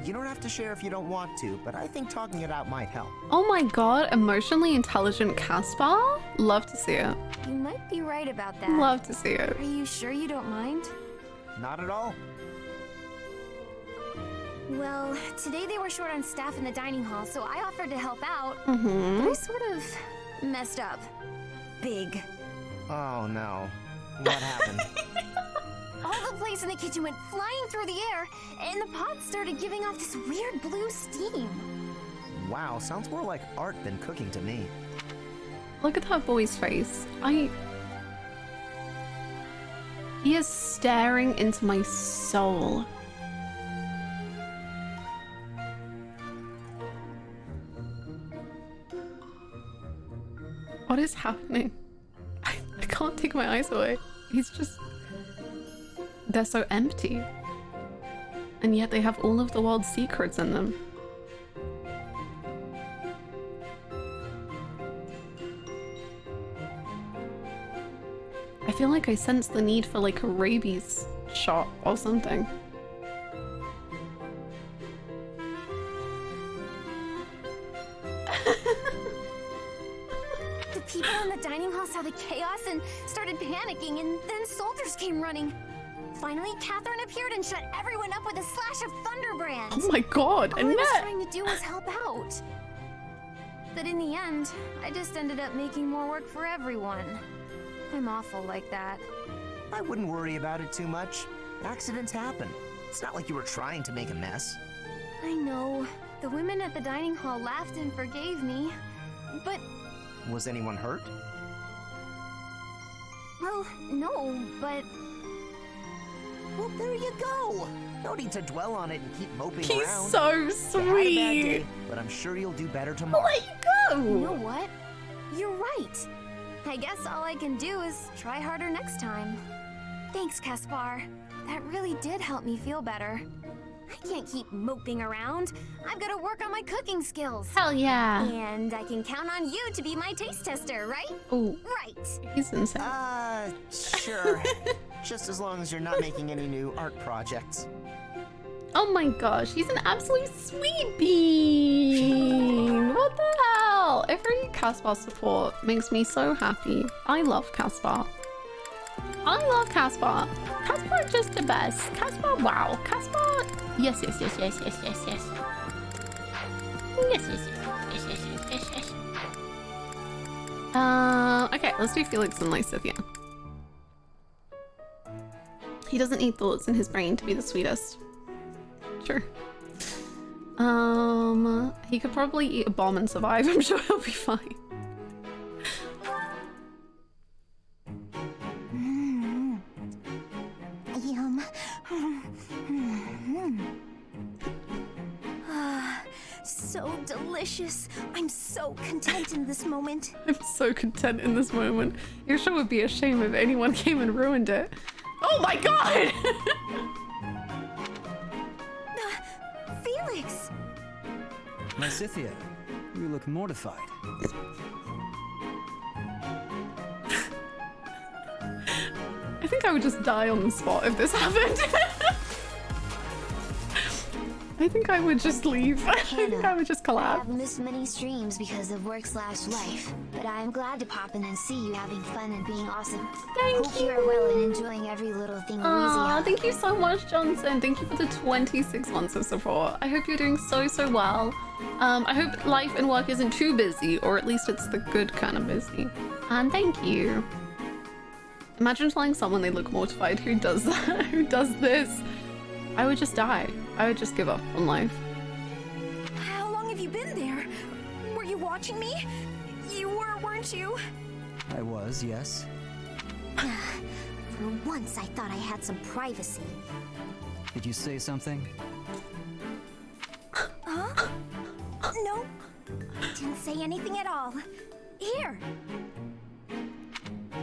I: You don't have to share if you don't want to, but I think talking it out might help.
A: Oh my god, emotionally intelligent Caspar? Love to see it.
E: You might be right about that.
A: Love to see it.
E: Are you sure you don't mind?
I: Not at all.
E: Well, today they were short on staff in the dining hall, so I offered to help out.
A: Mm-hmm.
E: But I sort of messed up. Big.
I: Oh no. What happened?
E: All the plates in the kitchen went flying through the air, and the pots started giving off this weird blue steam.
I: Wow, sounds more like art than cooking to me.
A: Look at that boy's face. He is staring into my soul. What is happening? I can't take my eyes away. He's just... They're so empty. And yet they have all of the world's secrets in them. I feel like I sense the need for like a rabies shot or something.
R: The people in the dining hall saw the chaos and started panicking, and then soldiers came running. Finally, Catherine appeared and shut everyone up with a slash of thunderbrand.
A: Oh my god,
R: All I was trying to do was help out. But in the end, I just ended up making more work for everyone. I'm awful like that.
I: I wouldn't worry about it too much. Accidents happen. It's not like you were trying to make a mess.
R: I know. The women at the dining hall laughed and forgave me. But...
I: Was anyone hurt?
R: Well, no, but...
I: Well, there you go. No need to dwell on it and keep moping
A: He's
I: around.
A: so
I: You had a bad
A: sweet.
I: day, but I'm sure you'll do better tomorrow.
A: Let you
R: You
A: go.
R: know what? You're right. I guess all I can do is try harder next time. Thanks, Caspar. That really did help me feel better. I can't keep moping around. I've got to work on my cooking skills.
A: Hell yeah.
R: And I can count on you to be my taste tester, right?
A: Oh,
R: right.
A: He's insane.
I: Sure. Just as long as you're not making any new art projects.
A: Oh my gosh, he's an absolute sweet bean! What the hell? Every Caspar support makes me so happy. I love Caspar. I love Caspar. Caspar is just the best. Caspar, wow. Caspar, yes, yes, yes, yes, yes, yes, yes. Yes, yes, yes, yes, yes, yes, yes, yes. Okay, let's do Felix and Lysithia. He doesn't need thoughts in his brain to be the sweetest. Sure. He could probably eat a bomb and survive. I'm sure he'll be fine.
R: Yum. So delicious. I'm so content in this moment.
A: I'm so content in this moment. Your show would be a shame if anyone came and ruined it. Oh my god!
R: Felix!
S: Lysithia, you look mortified.
A: I think I would just die on the spot if this happened. I think I would just leave. I think I would just collapse.
C: I've missed many streams because of work/life, but I am glad to pop in and see you having fun and being awesome. Hope you are well and enjoying every little thing.
A: Aw, thank you so much, Johnson. Thank you for the 26 months of support. I hope you're doing so well. I hope life and work isn't too busy, or at least it's the good kind of busy. And thank you. Imagine telling someone they look mortified who does that, who does this. I would just die. I would just give up on life.
R: How long have you been there? Were you watching me? You were, weren't you?
S: I was, yes.
R: For once, I thought I had some privacy.
S: Did you say something?
R: Huh? No. Didn't say anything at all. Here.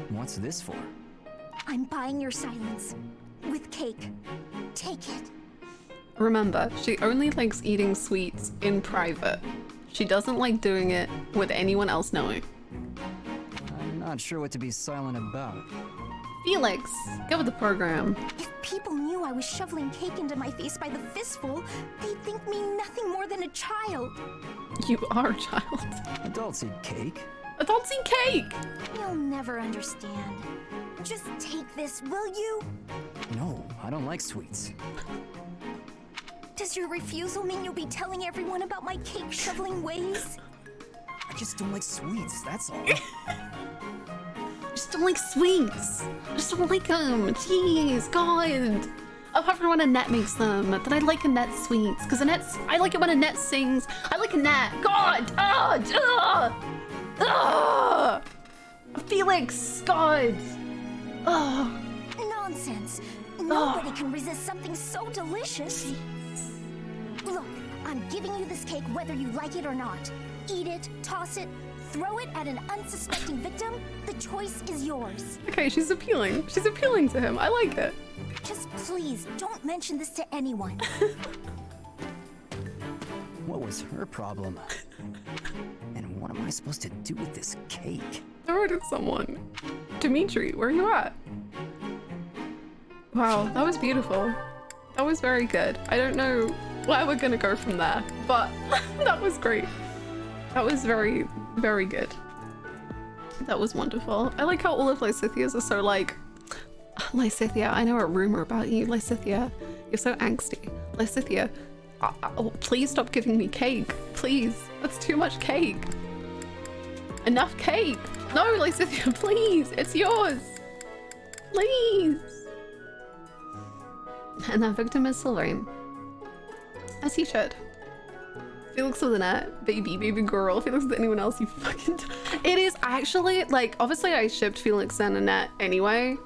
S: What's this for?
R: I'm buying your silence. With cake. Take it.
A: Remember, she only likes eating sweets in private. She doesn't like doing it with anyone else knowing.
S: I'm not sure what to be silent about.
A: Felix, go with the program.
R: If people knew I was shoveling cake into my face by the fistful, they'd think me nothing more than a child.
A: You are a child.
S: Adults eat cake.
A: Adults eat cake!
R: You'll never understand. Just take this, will you?
S: No, I don't like sweets.
R: Does your refusal mean you'll be telling everyone about my cake shoveling ways?
S: I just don't like sweets, that's all.
A: I just don't like sweets. I just don't like them. Jeez, God. Apart from when Annette makes them, then I like Annette sweets. Because I like it when Annette sings. I like Annette. God. Felix! God! Oh.
R: Nonsense. Nobody can resist something so delicious. Look, I'm giving you this cake whether you like it or not. Eat it, toss it, throw it at an unsuspecting victim. The choice is yours.
A: Okay, she's appealing. She's appealing to him. I like it.
R: Just please, don't mention this to anyone.
S: What was her problem? And what am I supposed to do with this cake?
A: Throw it at someone. Dimitri, where are you at? Wow, that was beautiful. That was very good. I don't know where we're gonna go from there, but that was great. That was very, very good. That was wonderful. I like how all of Lysithia's are so like, Lysithia, I know a rumor about you. Lysithia, you're so angsty. Lysithia, please stop giving me cake. Please, that's too much cake. Enough cake. No, Lysithia, please, it's yours. Please. And that victim is Sylvain. As he should. Felix with an baby girl. Felix with anyone else, you fucking... It is actually, like, obviously I shipped Felix and Annette anyway.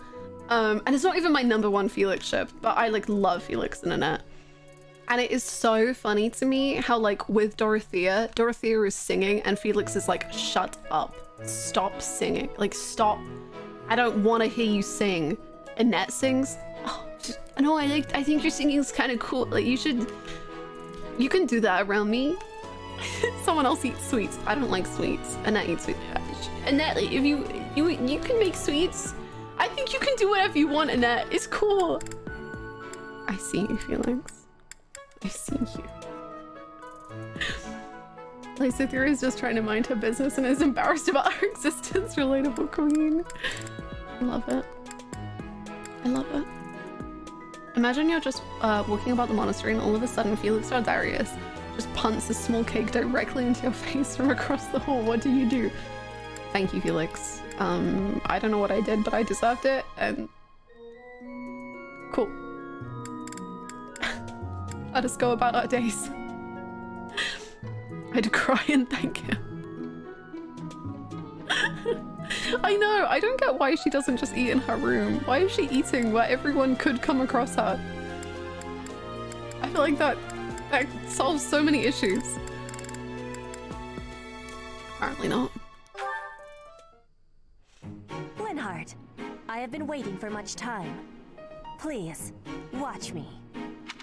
A: And it's not even my #1 Felix ship, but I, like, love Felix and Annette. And it is so funny to me how, like, with Dorothea is singing and Felix is like, shut up. Stop singing. Like, stop. I don't want to hear you sing. Annette sings. Oh, no, I think your singing is kind of cool. Like, you can do that around me. Someone else eats sweets. I don't like sweets. Annette eats sweets. Annette, if you can make sweets. I think you can do whatever you want, Annette. It's cool. I see you, Felix. I see you. Lysithia is just trying to mind her business and is embarrassed about her existence. Relatable queen. I love it. I love it. Imagine you're just walking about the monastery and all of a sudden Felix Ardarius just punts a small cake directly into your face from across the hall. What do you do? Thank you, Felix. I don't know what I did, but I deserved it, and... Cool. Let us go about our days. I'd cry and thank him. I know, I don't get why she doesn't just eat in her room. Why is she eating where everyone could come across her? I feel like that solves so many issues. Apparently not.
T: Linhardt, I have been waiting for much time. Please, watch me.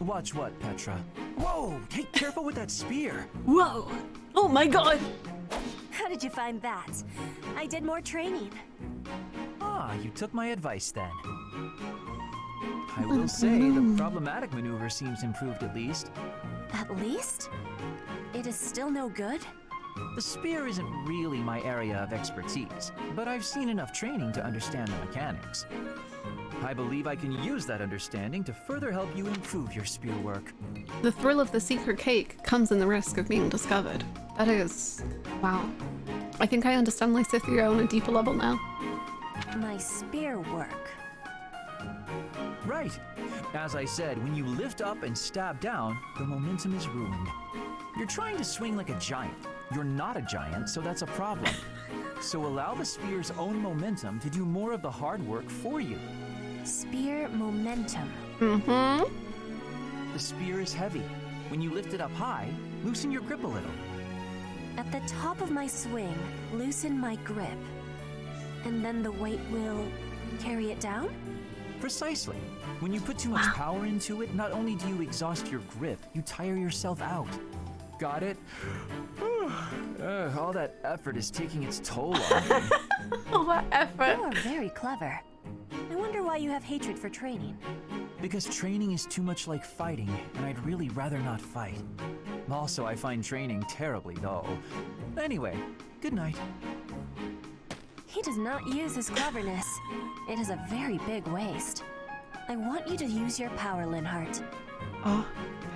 D: Watch what, Petra? Whoa! Hey, careful with that spear!
T: Whoa!
A: Oh my god!
T: How did you find that? I did more training.
D: Ah, you took my advice then. I will say, the problematic maneuver seems improved at least.
T: At least? It is still no good?
D: The spear isn't really my area of expertise, but I've seen enough training to understand the mechanics. I believe I can use that understanding to further help you improve your spear work.
A: The thrill of the secret cake comes in the risk of being discovered. That is... wow. I think I understand Lysithia on a deeper level now.
T: My spear work.
D: Right. As I said, when you lift up and stab down, the momentum is ruined. You're trying to swing like a giant. You're not a giant, so that's a problem. So allow the spear's own momentum to do more of the hard work for you.
T: Spear momentum.
A: Mm-hmm.
D: The spear is heavy. When you lift it up high, loosen your grip a little.
T: At the top of my swing, loosen my grip. And then the weight will carry it down?
D: Precisely. When you put too much power into it, not only do you exhaust your grip, you tire yourself out. Got it? All that effort is taking its toll on me.
A: All that effort.
T: You are very clever. I wonder why you have hatred for training.
D: Because training is too much like fighting, and I'd really rather not fight. Also, I find training terribly dull. Anyway, good night.
T: He does not use his cleverness. It is a very big waste. I want you to use your power, Linhardt.
A: Oh,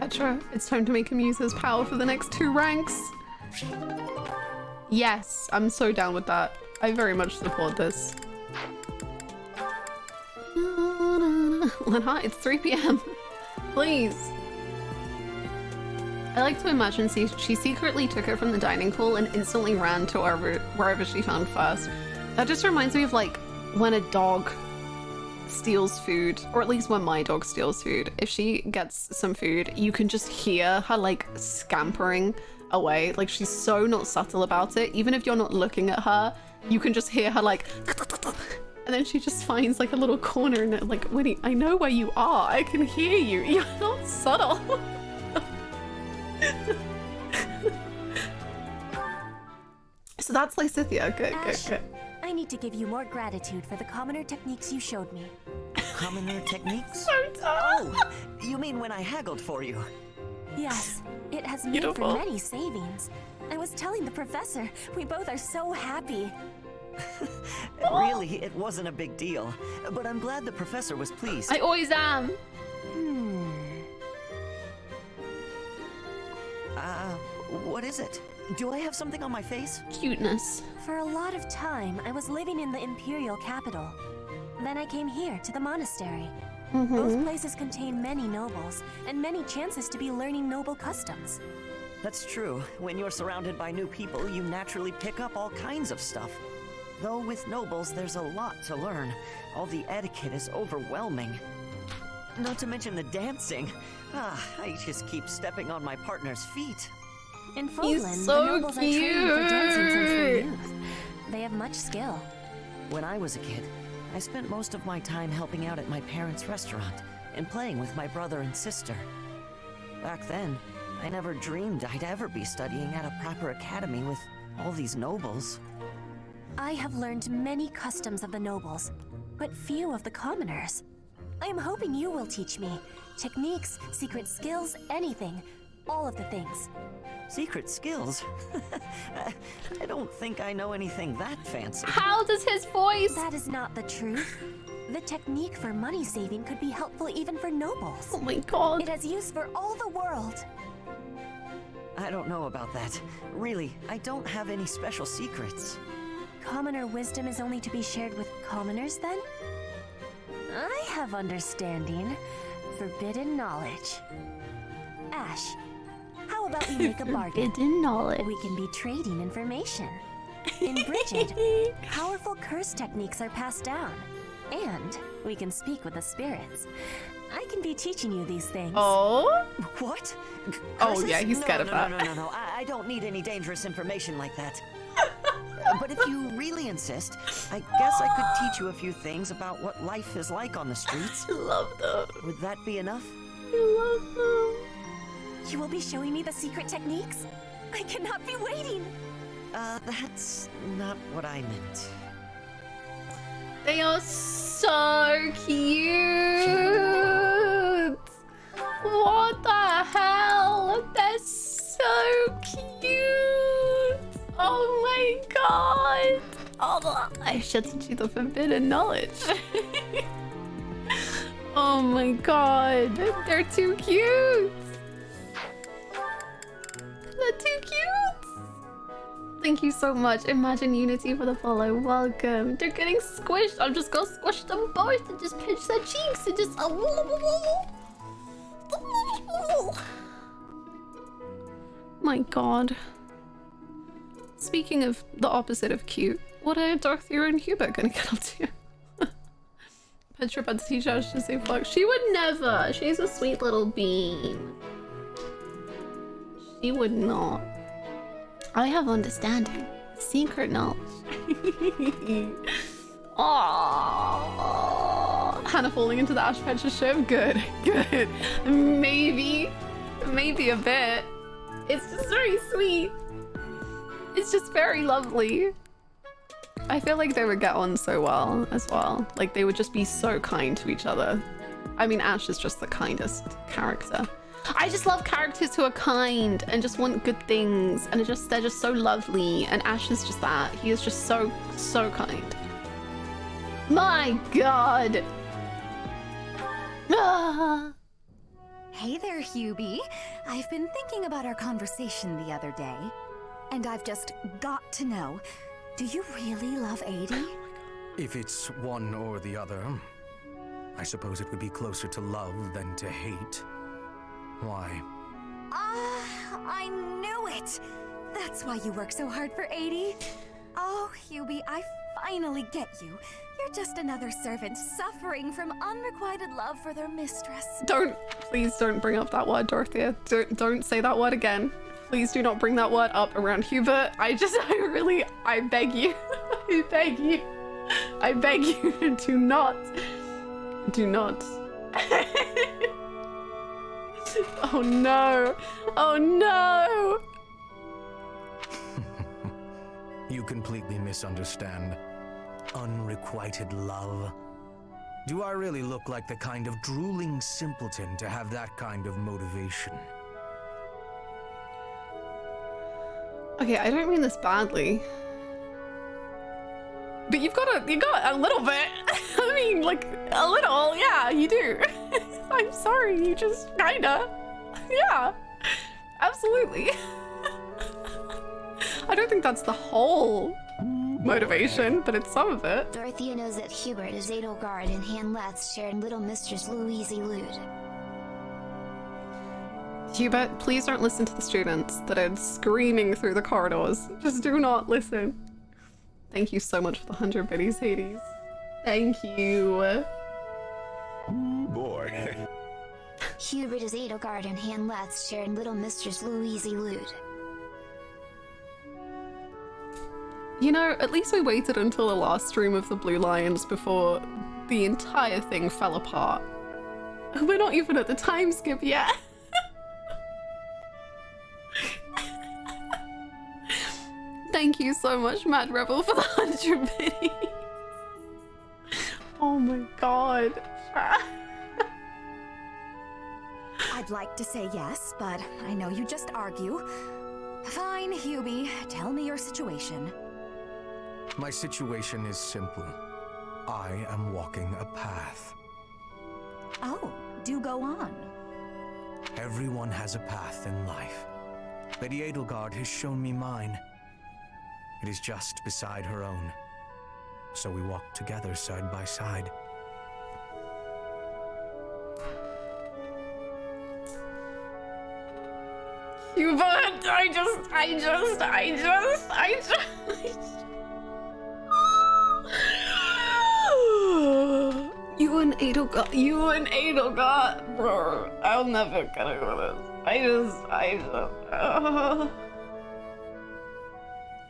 A: Petra, it's time to make him use his power for the next 2 ranks. Yes, I'm so down with that. I very much support this. Linhardt, it's 3 p.m. Please. I like to imagine she secretly took it from the dining hall and instantly ran to wherever she found first. That just reminds me of like when a dog steals food, or at least when my dog steals food. If she gets some food, you can just hear her like scampering away. Like she's so not subtle about it. Even if you're not looking at her, you can just hear her like, and then she just finds like a little corner and like, Winnie, I know where you are. I can hear you. You're not subtle. So that's Lysithia. Good,
T: Ash,
A: good.
T: I need to give you more gratitude for the commoner techniques you showed me.
B: Commoner techniques?
A: So
B: oh, you mean when I haggled for you?
T: Yes, it has made
A: Beautiful.
T: for many savings. I was telling the professor, we both are so happy.
B: Really, it wasn't a big deal, but I'm glad the professor was pleased.
A: I always am.
B: What is it? Do I have something on my face?
A: Cuteness.
T: For a lot of time, I was living in the Imperial capital. Then I came here to the monastery. Both places contain many nobles, and many chances to be learning noble customs.
B: That's true. When you're surrounded by new people, you naturally pick up all kinds of stuff. Though with nobles, there's a lot to learn. All the etiquette is overwhelming. Not to mention the dancing. I just keep stepping on my partner's feet.
T: In
A: He's
T: Fodlan,
A: so
T: the nobles are trained for dancing since their
A: cute.
T: youth. They have much skill.
B: When I was a kid, I spent most of my time helping out at my parents' restaurant and playing with my brother and sister. Back then, I never dreamed I'd ever be studying at a proper academy with all these nobles.
T: I have learned many customs of the nobles, but few of the commoners. I am hoping you will teach me. Techniques, secret skills, anything. All of the things.
B: Secret skills? I don't think I know anything that fancy.
A: How does his voice?
T: That is not the truth. The technique for money saving could be helpful even for nobles.
A: Oh my god.
T: It has use for all the world.
B: I don't know about that. Really, I don't have any special secrets.
T: Commoner wisdom is only to be shared with commoners, then? I have understanding. Forbidden knowledge. Ash, how about we make a bargain?
A: Forbidden knowledge.
T: We can be trading information. In Bridget, powerful curse techniques are passed down. And we can speak with the spirits. I can be teaching you these things.
A: Oh?
B: What?
A: Oh yeah, he's scared of that.
B: No. I don't need any dangerous information like that. But if you really insist, I guess I could teach you a few things about what life is like on the streets.
A: I love them.
B: Would that be enough?
A: I love them.
T: You will be showing me the secret techniques? I cannot be waiting.
B: That's not what I meant.
A: They are so cute. What the hell? They're so cute. Oh my god. Oh, I should teach you the forbidden knowledge. Oh my god. They're too cute. They're too cute. Thank you so much, Imagine Unity, for the follow. Welcome. They're getting squished. I'm just gonna squish them both and just pinch their cheeks and just. My god. Speaking of the opposite of cute, what are Dorothea and Hubert gonna get up to? Petra about to teach Ash to say fuck. She would never. She's a sweet little bean. She would not. I have understanding. Secret knowledge. Aww. Hannah falling into the Ash Petra ship? Good. Good. Maybe a bit. It's just very sweet. It's just very lovely. I feel like they would get on so well as well. Like they would just be so kind to each other. I mean, Ash is just the kindest character. I just love characters who are kind and just want good things, and they're just so lovely, and Ash is just that. He is just so kind. My god. Ah.
O: Hey there, Hubie. I've been thinking about our conversation the other day, and I've just got to know, do you really love Adie?
D: If it's one or the other, I suppose it would be closer to love than to hate. Why?
O: I knew it! That's why you work so hard for Adie.
E: Oh, Hubie, I finally get you. You're just another servant suffering from unrequited love for their mistress.
A: Please don't bring up that word, Dorothea. Don't say that word again. Please do not bring that word up around Hubert. I beg you. I beg you, do not. Oh no. Oh no.
K: You completely misunderstand. Unrequited love. Do I really look like the kind of drooling simpleton to have that kind of motivation?
A: Okay, I don't mean this badly. But you've got a little bit. I mean, like, a little, yeah, you do. I'm sorry, you just kinda. Yeah, absolutely. I don't think that's the whole motivation, but it's some of it.
C: Dorothea knows that Hubert is Edelgard and Hanleth's shared little mistress Louise Elude.
A: Hubert, please don't listen to the students that are screaming through the corridors. Just do not listen. Thank you so much for the 100 biddies, Hades. Thank you.
G: Boy.
C: Hubert is Edelgard and Hanleth's shared little mistress Louise Elude.
A: You know, at least we waited until the last stream of the Blue Lions before the entire thing fell apart. We're not even at the time skip yet. Thank you so much, Mad Rebel, for the 100 biddies. Oh my god.
E: I'd like to say yes, but I know you just argue. Fine, Hubie, tell me your situation.
K: My situation is simple. I am walking a path.
E: Oh, do go on.
K: Everyone has a path in life. Lady Edelgard has shown me mine. It is just beside her own. So we walk together side by side.
A: Hubert, I just. You and Edelgard, bro. I'll never get over this.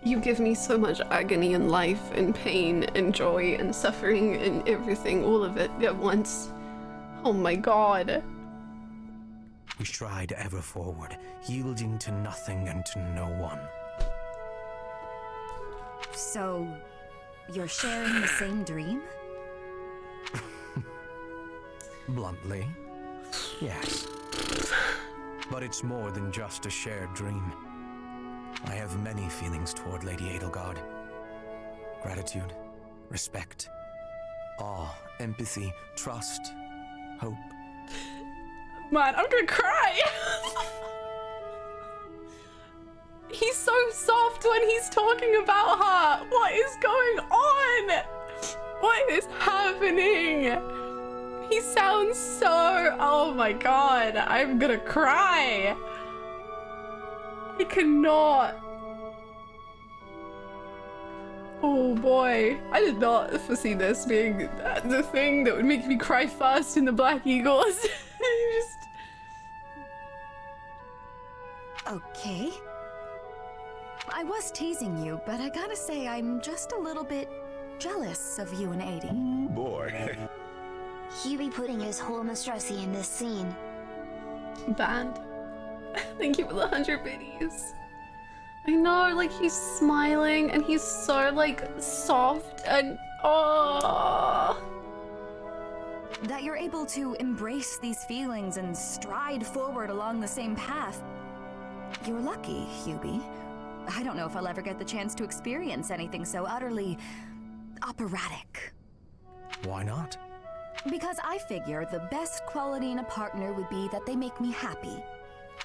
A: You give me so much agony in life, and pain, and joy, and suffering, and everything, all of it at once. Oh my god.
K: We stride ever forward, yielding to nothing and to no one.
E: So, you're sharing the same dream?
K: Bluntly, yes. But it's more than just a shared dream. I have many feelings toward Lady Edelgard. Gratitude, respect, awe, empathy, trust, hope.
A: Man, I'm gonna cry! He's so soft when he's talking about her! What is going on? What is happening? He sounds so... Oh my god, I'm gonna cry! I cannot. Oh boy, I did not foresee this being the thing that would make me cry first in the Black Eagles.
E: Okay. I was teasing you, but I gotta say I'm just a little bit jealous of you and Adi.
G: Boy.
C: Hubie putting his whole mistressy in this scene.
A: Banned. Thank you for the 100 biddies. I know, like, he's smiling and he's so, like, soft and... Oh.
E: That you're able to embrace these feelings and stride forward along the same path. You're lucky, Hubie. I don't know if I'll ever get the chance to experience anything so utterly operatic.
K: Why not?
E: Because I figure the best quality in a partner would be that they make me happy.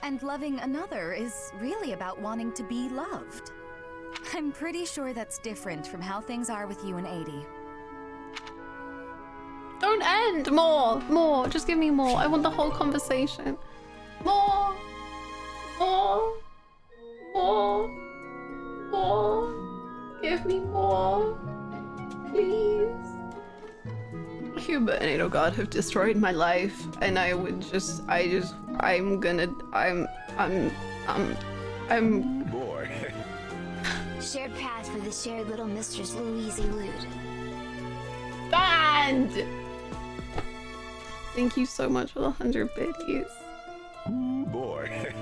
E: And loving another is really about wanting to be loved. I'm pretty sure that's different from how things are with you and Adi.
A: Don't end! More! Just give me more. I want the whole conversation. More! More! More! More! Give me more. Please. Hubert and Edelgard have destroyed my life, and I'm
Q: Boy.
C: Shared path for the shared little mistress Louise Elude.
A: Banned! Thank you so much for the 100 biddies.
Q: Boy.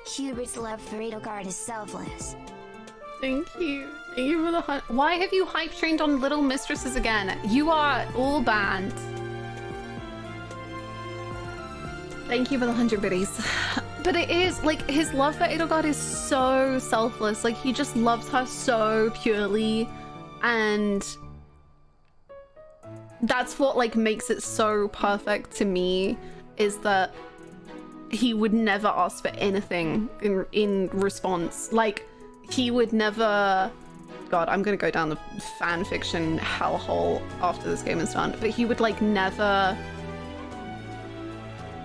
C: Hubert's love for Edelgard is selfless.
A: Thank you. Thank you for the Why have you hype trained on little mistresses again? You are all banned. Thank you for the 100 biddies. But it is, like, his love for Edelgard is so selfless. Like, he just loves her so purely. And that's what, like, makes it so perfect to me, is that he would never ask for anything in response. Like, he would never... God, I'm gonna go down the fan fiction hellhole after this game is done. But he would, like, never...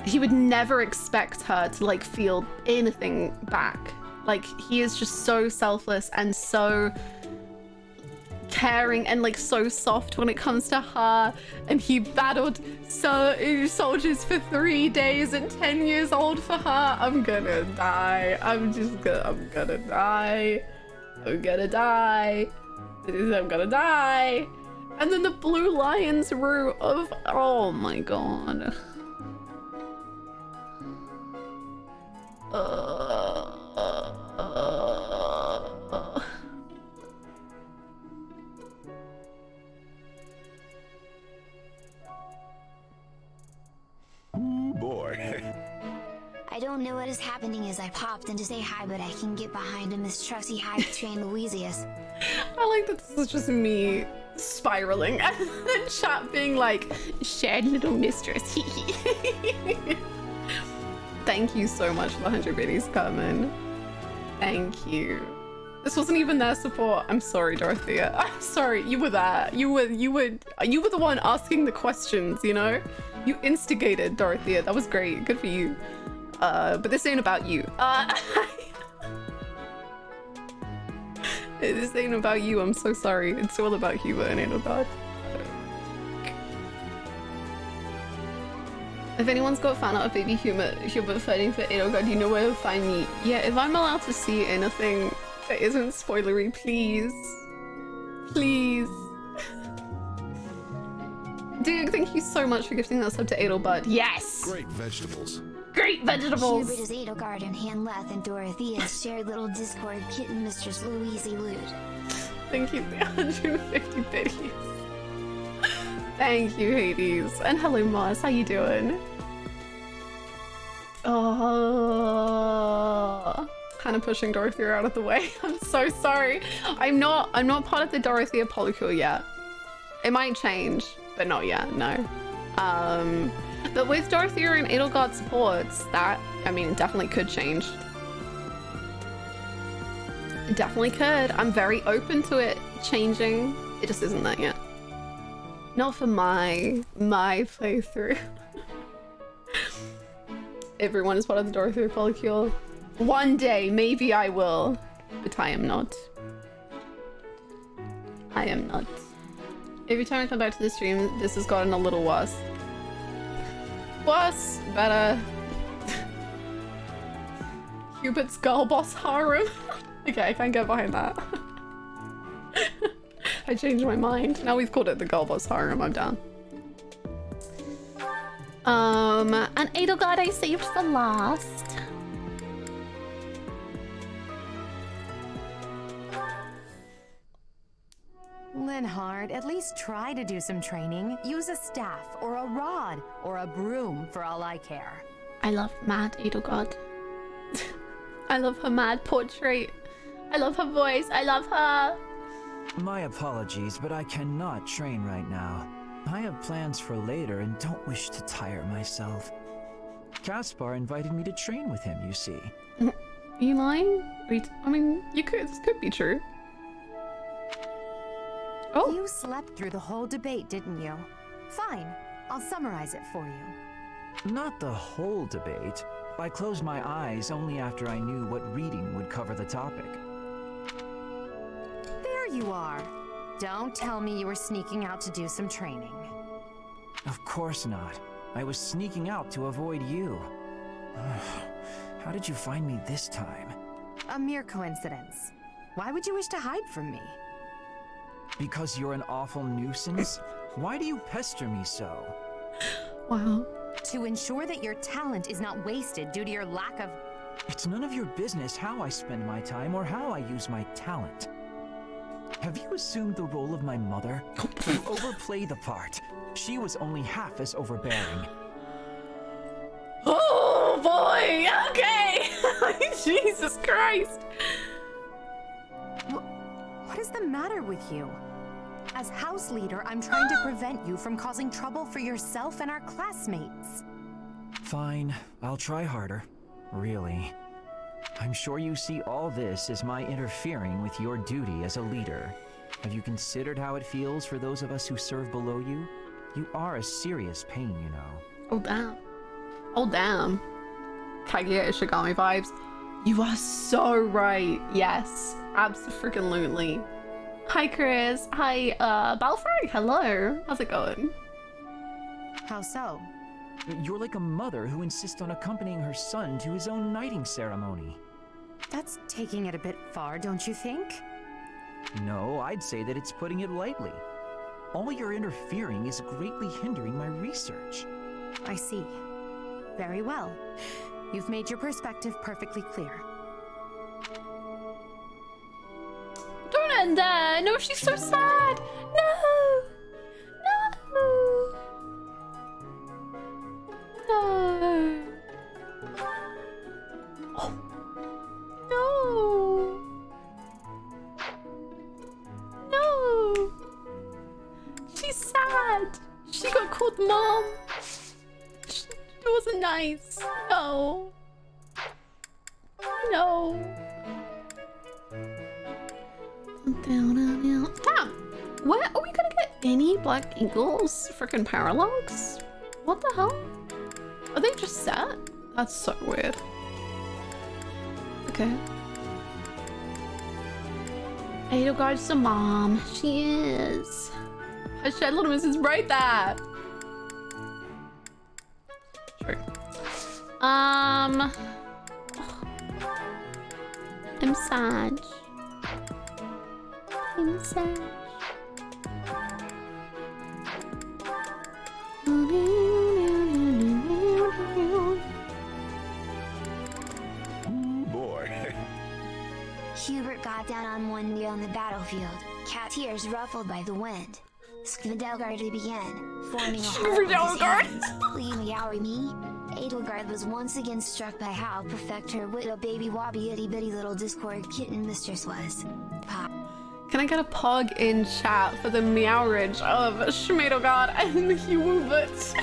A: He would never expect her to, like, feel anything back. Like, he is just so selfless and so caring and, like, so soft when it comes to her. And he battled soldiers for 3 days at 10 years old for her. I'm gonna die. I'm gonna die. I'm gonna die. I'm gonna die. And then the Blue Lion's root of... Oh my god.
Q: Boy.
C: I don't know what is happening as I popped in to say hi, but I can get behind a Miss Trusty Hype-trained Louisias.
A: I like that this is just me spiraling and then chat being like, shared little mistress. Thank you so much for the 100 biddies, Carmen. Thank you. This wasn't even their support. I'm sorry, Dorothea. I'm sorry. You were there. You were the one asking the questions, you know? You instigated, Dorothea. That was great. Good for you. But this ain't about you. This ain't about you. I'm so sorry. It's all about Hubert and Edelgard. If anyone's got fan art of baby Hubert fighting for Edelgard, you know where to find me. Yeah, if I'm allowed to see anything that isn't spoilery, please. Please. Dude, thank you so much for gifting that sub to Edelbud. Yes!
Q: Great vegetables.
A: Great vegetables!
C: Hubert is Edelgard and Hanleth, and Dorothea's shared little Discord kitten Mistress Louise Elude.
A: Thank you for the 150 biddies. Thank you, Hades. And hello, Moss. How you doing? Oh, kind of pushing Dorothea out of the way. I'm so sorry. I'm not part of the Dorothea polycule yet. It might change, but not yet. No. But with Dorothea and Edelgard supports, that, I mean, it definitely could change. It definitely could. I'm very open to it changing. It just isn't that yet. Not for my playthrough. Everyone is part of the Dorothea polycule. One day, maybe I will, but I am not. I am not. Every time I come back to the stream, this has gotten a little worse. Worse, better. Hubert's girl boss harem. Okay, I can't get behind that. I changed my mind. Now we've called it the girl boss harem. I'm down. And Edelgard I saved for last.
O: Linhard, at least try to do some training. Use a staff, or a rod, or a broom, for all I care.
A: I love mad Edelgard. I love her mad portrait. I love her voice. I love her.
D: My apologies, but I cannot train right now. I have plans for later and don't wish to tire myself. Caspar invited me to train with him, you see.
A: Are you lying? I mean, this could be true. Oh.
O: You slept through the whole debate, didn't you? Fine, I'll summarize it for you.
D: Not the whole debate. I closed my eyes only after I knew what reading would cover the topic.
O: There you are. Don't tell me you were sneaking out to do some training.
D: Of course not. I was sneaking out to avoid you. How did you find me this time?
O: A mere coincidence. Why would you wish to hide from me?
D: Because you're an awful nuisance? Why do you pester me so?
A: Wow.
O: To ensure that your talent is not wasted due to your lack of...
D: It's none of your business how I spend my time or how I use my talent. Have you assumed the role of my mother? You overplay the part. She was only half as overbearing.
A: Oh boy, okay. Jesus Christ.
O: What is the matter with you? As house leader, I'm trying to prevent you from causing trouble for yourself and our classmates.
D: Fine, I'll try harder. Really. I'm sure you see all this as my interfering with your duty as a leader. Have you considered how it feels for those of us who serve below you? You are a serious pain, you know.
A: Oh damn. Oh damn. Kaguya Ishigami vibes. You are so right. Yes, absolutely. Hi Chris. Hi Balfrey. Hello. How's it going?
O: How so?
D: You're like a mother who insists on accompanying her son to his own knighting ceremony.
O: That's taking it a bit far, don't you think?
D: No, I'd say that it's putting it lightly. All your interfering is greatly hindering my research.
O: I see. Very well. You've made your perspective perfectly clear.
A: Don't end there. No, she's so sad. No. No. No. Oh. No. No. She's sad. She got called mom. It wasn't nice. No. No. Damn. Where are we gonna get any Black Eagles freaking paralogs? What the hell? Are they just set? That's so weird. Okay. Edelgard's the mom. She is. Her Shedlin is right there. True. I'm sad. I'm sad.
G: Boy.
C: Hubert got down on one knee on the battlefield, cat ears ruffled by the wind. Skvidelgard began, forming a heart with his hands. Please meow me. Edelgard was once again struck by how perfect her widow baby wobby itty bitty little Discord kitten mistress was. Pop.
A: Can I get a pug in chat for the meowridge of Schmedelgard and Hubert?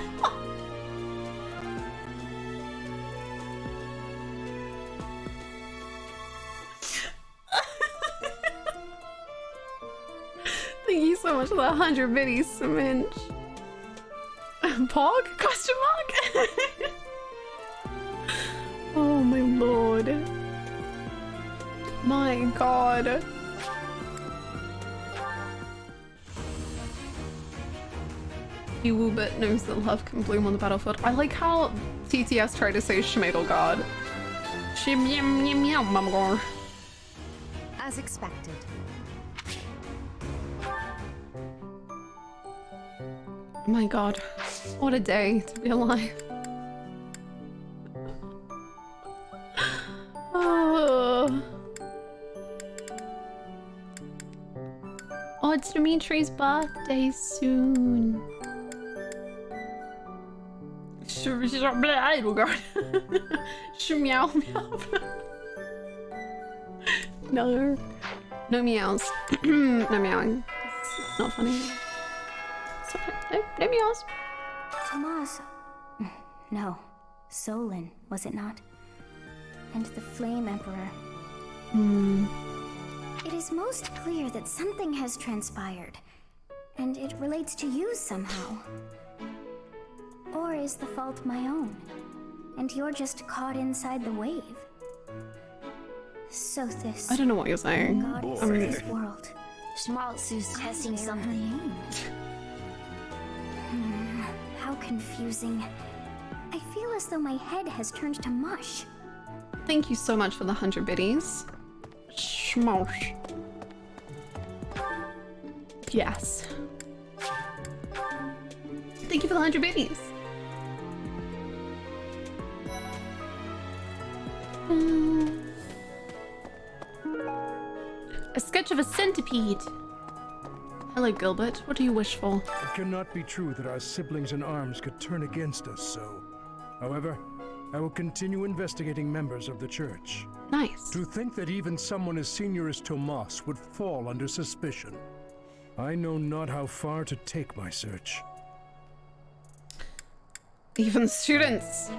A: Thank you so much for the 100 biddies, Minch. Pog? Question mark? Oh my lord. My god. Hubert knows that love can bloom on the battlefield. I like how TTS tried to say Schmedelgard.
O: As expected.
A: Oh my god. What a day to be alive. Oh, it's Dimitri's birthday soon. Meow meow. No. No meows. No meowing. It's not funny. It's okay. No meows.
R: Tomas. No. Solon, was it not? And the Flame Emperor. It is most clear that something has transpired, and it relates to you somehow. Or is the fault my own, and you're just caught inside the wave? Sothis.
A: I don't know what you're saying.
R: God of this world.
C: Schmaltzu's testing something.
R: How confusing. I feel as though my head has turned to mush.
A: Thank you so much for the 100 biddies. Schmosh. Yes. Thank you for the 100 biddies. A sketch of a centipede. Hello, Gilbert. What do you wish for?
U: It cannot be true that our siblings in arms could turn against us so. However, I will continue investigating members of the church.
A: Nice.
U: To think that even someone as senior as Tomas would fall under suspicion. I know not how far to take my search.
A: Even the students.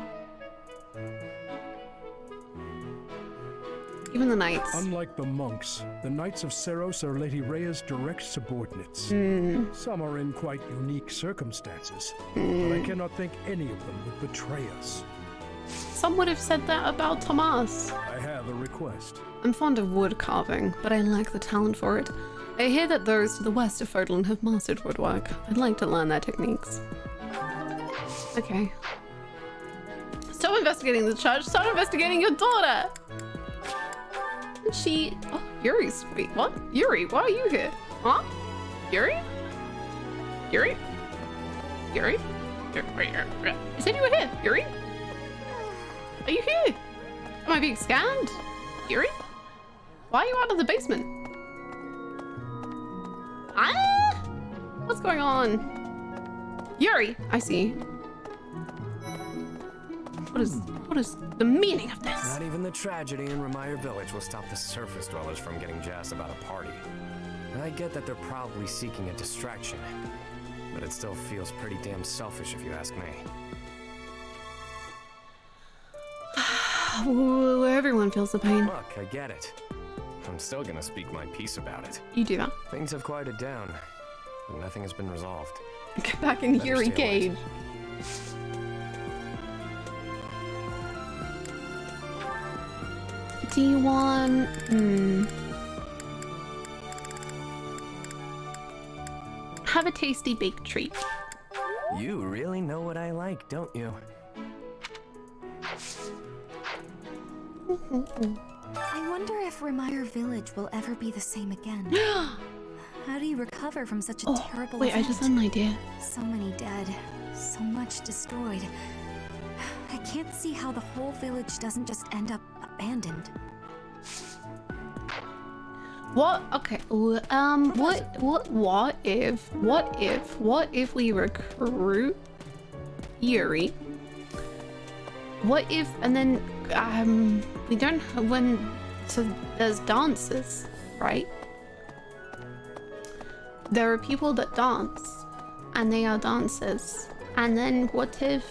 A: Even the knights.
U: Unlike the monks, the Knights of Seros are Lady Rhea's direct subordinates. Some are in quite unique circumstances, but I cannot think any of them would betray us.
A: Some would have said that about Tomas.
U: I have a request.
A: I'm fond of wood carving, but I lack the talent for it. I hear that those to the west of Fodlan have mastered woodwork. I'd like to learn their techniques. Okay. Stop investigating the church. Start investigating your daughter. She... Oh, Yuri's... Wait, what? Yuri, why are you here? Huh? Yuri? Yuri? Yuri? You said you were here. Yuri? Are you here? Am I being scanned? Yuri? Why are you out of the basement? Ah! What's going on? Yuri, I see. What is the meaning of this?
H: Not even the tragedy in Remire Village will stop the surface dwellers from getting jazzed about a party. I get that they're probably seeking a distraction, but it still feels pretty damn selfish if you ask me.
A: Everyone feels the pain.
H: Look, I get it. I'm still gonna speak my piece about it.
A: You do that.
H: Things have quieted down, but nothing has been resolved.
A: Get back in Yuri cage. Do you want... Have a tasty baked treat.
H: You really know what I like, don't you?
E: I wonder if Remire Village will ever be the same again. How do you recover from such a terrible
A: wait,
E: event?
A: I just had an idea.
E: So many dead, so much destroyed. I can't see how the whole village doesn't just end up abandoned.
A: What? Okay. What if we recruit Yuri? What if, and then, we don't have so there's dances, right? There are people that dance, and they are dancers. And then what if...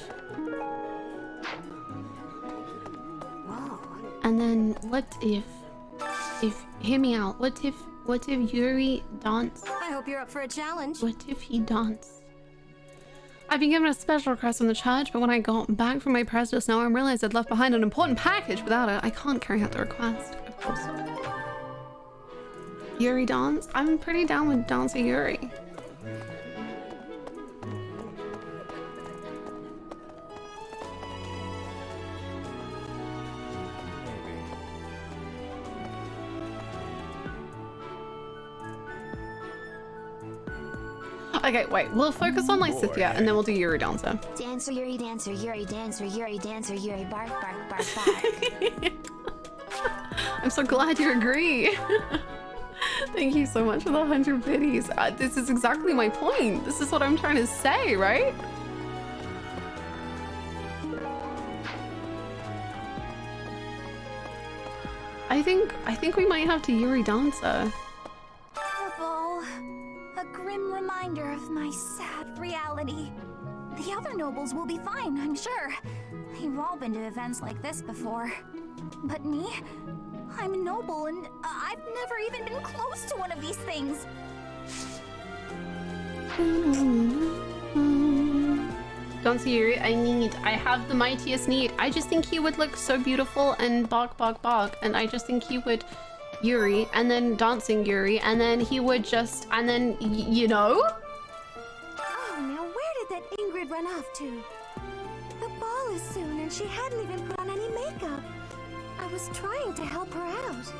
E: Whoa.
A: And then what if, hear me out, what if Yuri danced?
R: I hope you're up for a challenge.
A: What if he danced? I've been given a special request from the church, but when I got back from my press just now, I realized I'd left behind an important package. Without it, I can't carry out the request, of course. Yuri dance? I'm pretty down with dancing Yuri. Okay, wait, we'll focus on Lysithia and then we'll do Yuri Dancer.
C: Dancer, Yuri, dancer, Yuri, dancer, Yuri, dancer, Yuri, bark, bark, bark, bark.
A: I'm so glad you agree. Thank you so much for the 100 biddies. This is exactly my point. This is what I'm trying to say, right? I think we might have to Yuri Dancer.
R: Horrible. A grim reminder of my sad reality. The other nobles will be fine, I'm sure. They've all been to events like this before. But me? I'm a noble and I've never even been close to one of these things.
A: Dancer Yuri, I have the mightiest need. I just think he would look so beautiful and bark, bark, bark. And I just think he would Yuri, and then dancing Yuri, and then he would just, and then, you know?
E: Oh, now where did that Ingrid run off to? The ball is soon, and she hadn't even put on any makeup. I was trying to help her out.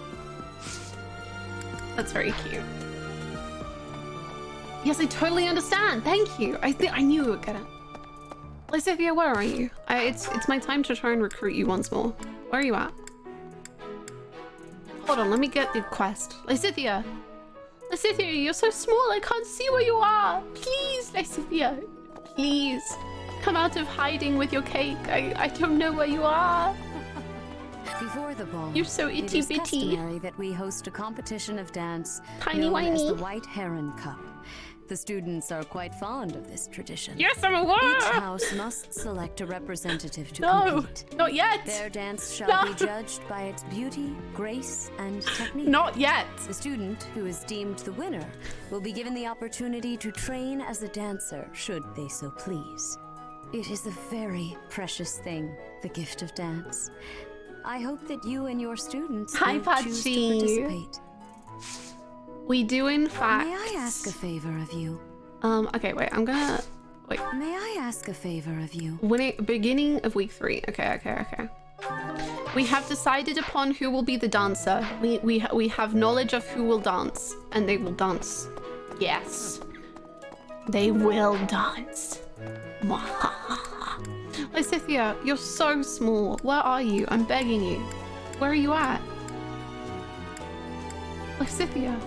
A: That's very cute. Yes, I totally understand. Thank you. I knew you would get it. Lysithia, where are you? It's my time to try and recruit you once more. Where are you at? Hold on, let me get the quest. Lysithia! Lysithia, you're so small, I can't see where you are! Please, Lysithia! Please! Come out of hiding with your cake. I don't know where you are.
P: Before the ball,
A: you're so itty
P: it is
A: bitty.
P: Customary that we host a competition of dance
A: Tiny
P: known as
A: whiny.
P: the White Heron Cup. The students are quite fond of this tradition.
A: Yes, I'm aware.
P: Each house must select a representative to compete.
A: Not yet.
P: Their dance shall be judged by its beauty, grace, and technique.
A: Not yet.
P: The student who is deemed the winner will be given the opportunity to train as a dancer, should they so please. It is a very precious thing, the gift of dance. I hope that you and your students
A: Hi,
P: will choose to
A: Pachi.
P: participate.
A: We do, in fact.
P: May I ask a favor of you?
A: Okay, wait, I'm gonna... Wait.
P: May I ask a favor of you?
A: Beginning of week 3. Okay. We have decided upon who will be the dancer. We have knowledge of who will dance. And they will dance. Yes. They will dance. Lysithia, you're so small. Where are you? I'm begging you. Where are you at? Lysithia,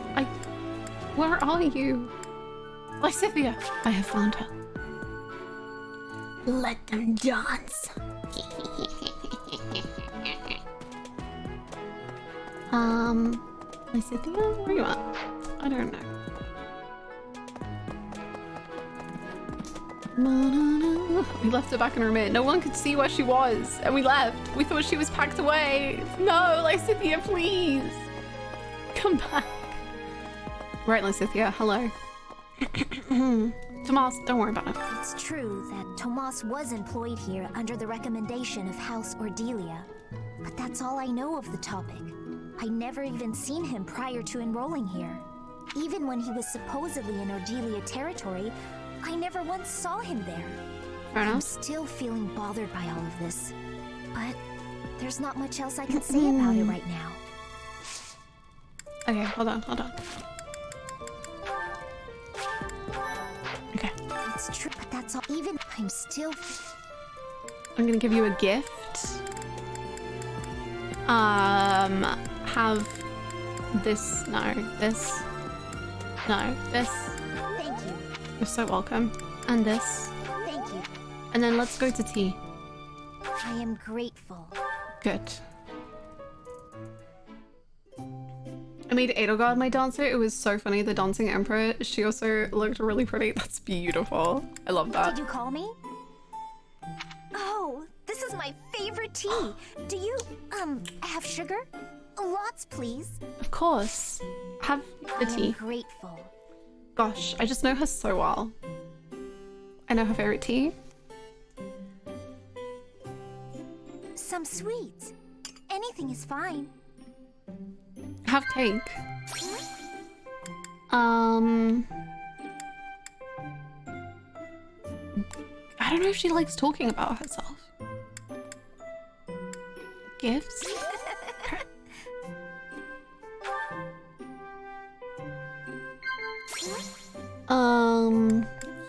A: where are you? Lysithia, I have found her. Let them dance. Lysithia, where are you at? I don't know. We left her back in her mid. No one could see where she was, and we left. We thought she was packed away. No, Lysithia, please. Come back. Right, Lysithia, hello. Tomas, don't worry about it.
C: It's true that Tomas was employed here under the recommendation of House Ordelia. But that's all I know of the topic. I never even seen him prior to enrolling here. Even when he was supposedly in Ordelia territory, I never once saw him there.
A: Fair enough.
C: I'm still feeling bothered by all of this. But there's not much else I can say about it right now.
A: Okay, hold on. Okay.
C: It's true, but that's all. Even I'm still...
A: I'm gonna give you a gift. Have this. No, this. No, this.
C: Thank you.
A: You're so welcome. And this.
C: Thank you.
A: And then let's go to tea.
C: I am grateful.
A: Good. I made Edelgard my dancer. It was so funny. The dancing emperor. She also looked really pretty. That's beautiful. I love that.
C: Did you call me? Oh, this is my favorite tea. Do you, have sugar? Lots, please.
A: Of course. Have the tea.
C: I am grateful.
A: Gosh, I just know her so well. I know her favorite tea.
C: Some sweets. Anything is fine.
A: Have cake. I don't know if she likes talking about herself. Gifts?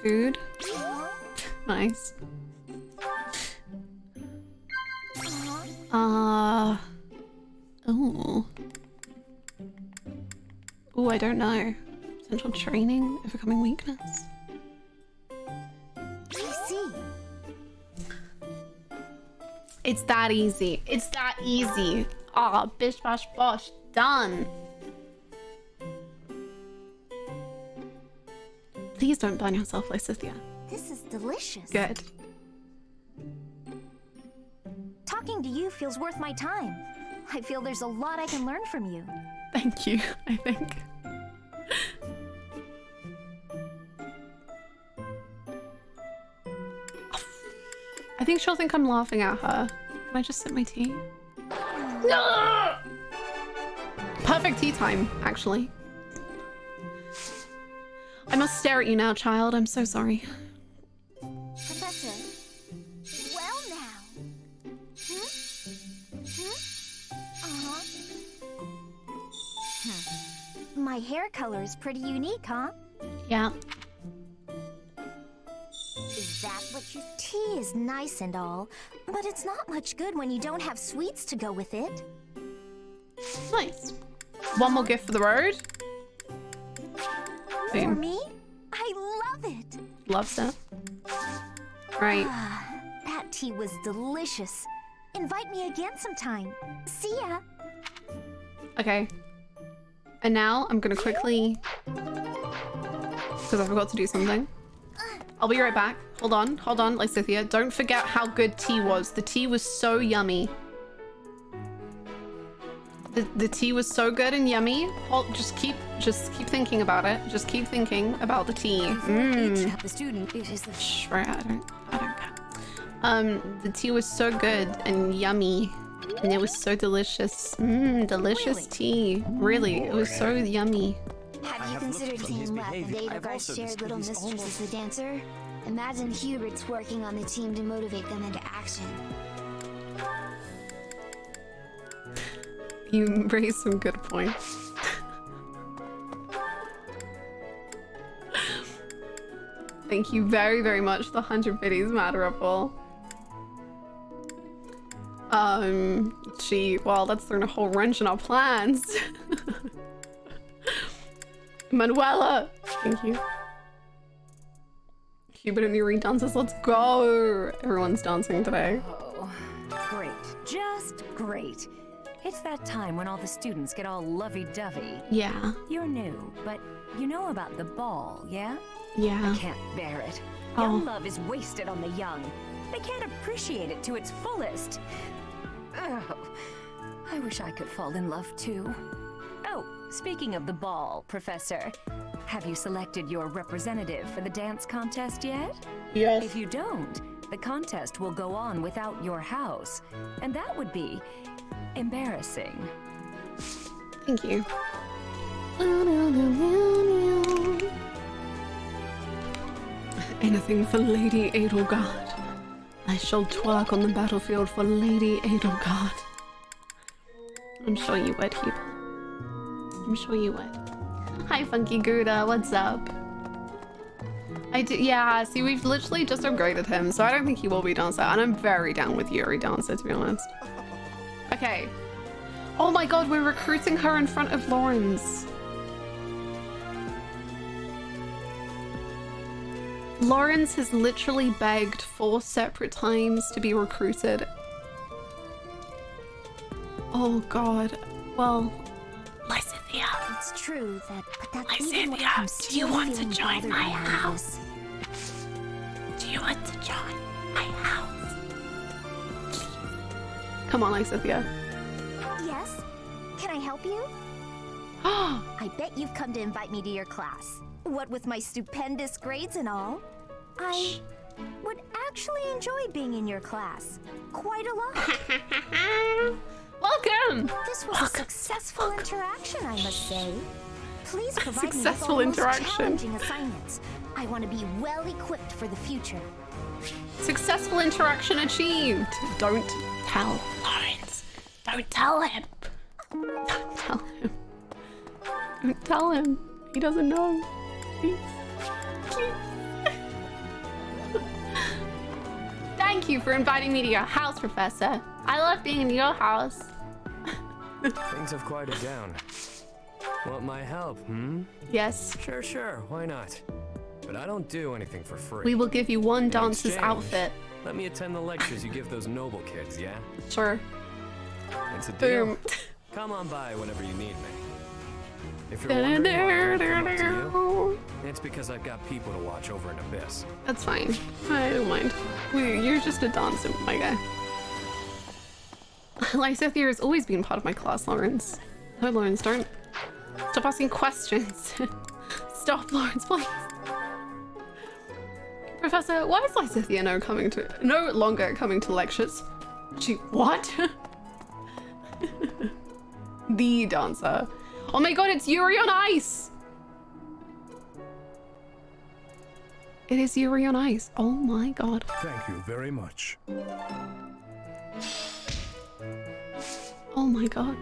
A: Food. Nice. Oh, I don't know. Potential training, overcoming weakness.
C: I see.
A: It's that easy. It's that easy. Ah, bish bash bosh. Done. Please don't burn yourself, Lysithia.
C: This is delicious.
A: Good.
C: Talking to you feels worth my time. I feel there's a lot I can learn from you.
A: Thank you, I think. I think she'll think I'm laughing at her. Can I just sip my tea? No! Perfect tea time, actually. I must stare at you now, child. I'm so sorry.
R: Professor. Well now. Uh-huh. My hair color is pretty unique, huh?
A: Yeah.
R: Is that what you... Tea is nice and all, but it's not much good when you don't have sweets to go with it.
A: Nice. One more gift for the road.
R: For
A: Boom.
R: me? I love it.
A: Loves it. Right.
R: That tea was delicious. Invite me again sometime. See ya.
A: Okay. And now I'm gonna quickly, because I forgot to do something. I'll be right back. Hold on, Lysithia. Don't forget how good tea was. The tea was so yummy. The tea was so good and yummy. Just keep thinking about it. Just keep thinking about the tea.
P: The student is the
A: Right, I don't care. The tea was so good and yummy, and it was so delicious. Delicious tea. Really, it was so yummy.
C: Have you considered teaming up and Edelgard's shared little mistress as the dancer? Imagine Hubert's working on the team to motivate them into action.
A: You raised some good points. Thank you very, very much. The 100 biddies, Madderable. Gee, well, that's throwing a whole wrench in our plans. Manuela, thank you. Hubert and Yuri dances, let's go! Everyone's dancing today.
P: Oh, great. Just great. It's that time when all the students get all lovey-dovey.
A: Yeah.
P: You're new, but you know about the ball, yeah?
A: Yeah.
P: I can't bear it. Young love is wasted on the young. They can't appreciate it to its fullest. Oh, I wish I could fall in love too. Oh, speaking of the ball, Professor, have you selected your representative for the dance contest yet?
A: Yes.
P: If you don't, the contest will go on without your house, and that would be embarrassing.
A: Thank you. Anything for Lady Edelgard. I shall twerk on the battlefield for Lady Edelgard. I'm sure you would, Hubert. I'm sure you would. Hi, Funky Gouda. What's up? Yeah, see, we've literally just upgraded him, so I don't think he will be Dancer, and I'm very down with Yuri Dancer, to be honest. Okay. Oh my god, we're recruiting her in front of Lawrence. Lawrence has literally begged 4 separate times to be recruited. Oh god. Well, Lysithia.
R: It's true that, but that's
A: Lysithia, do you want to join my house? Do you want to join my house? Please. Come on, Lysithia.
R: Yes? Can I help you? I bet you've come to invite me to your class. What with my stupendous grades and all, I would actually enjoy being in your class. Quite a lot.
A: Welcome!
R: This was a successful interaction, I must say. Please provide me with
A: Successful
R: all the most
A: interaction.
R: challenging assignments. I want to be well equipped for the future.
A: Successful interaction achieved. Don't tell Lawrence. Don't tell him. Don't tell him. Don't tell him. He doesn't know. Please. Please. Thank you for inviting me to your house, Professor. I love being in your house.
H: Things have quieted down. Want my help, hmm?
A: Yes.
H: Sure, why not? But I don't do anything for free.
A: We will give you one
H: In
A: dancer's
H: exchange,
A: outfit.
H: Let me attend the lectures you give those noble kids, yeah?
A: Sure.
H: It's a deal.
A: Boom.
H: Come on by whenever you need me. If you're wondering why I come up to you, it's because I've got people to watch over an abyss.
A: That's fine. I don't mind. You're just a dancer, my guy. Lysithia has always been part of my class, Lawrence. No, Lawrence, don't. Stop asking questions. Stop, Lawrence, please. Professor, why is Lysithia no longer coming to lectures? She, what? The dancer. Oh my god, it's Yuri on Ice! It is Yuri on Ice. Oh my god.
U: Thank you very much.
A: Oh my god.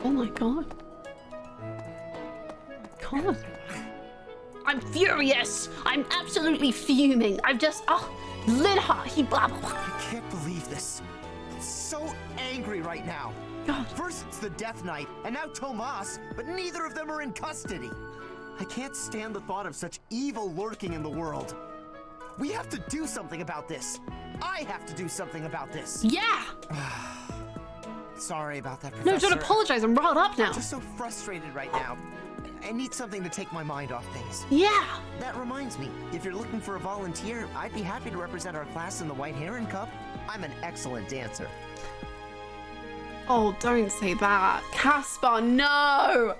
A: Oh my god. God. I'm furious! I'm absolutely fuming! I've just, Linhardt, he blah blah blah.
I: I can't believe this. I'm so angry right now.
A: God.
I: First it's the Death Knight, and now Tomas, but neither of them are in custody. I can't stand the thought of such evil lurking in the world. We have to do something about this. I have to do something about this.
A: Yeah!
I: Sorry about that, Professor.
A: No, don't apologize. I'm riled up now.
I: I'm just so frustrated right now. I need something to take my mind off things.
A: Yeah!
I: That reminds me, if you're looking for a volunteer, I'd be happy to represent our class in the White Heron Cup. I'm an excellent dancer.
A: Oh, don't say that. Caspar, no!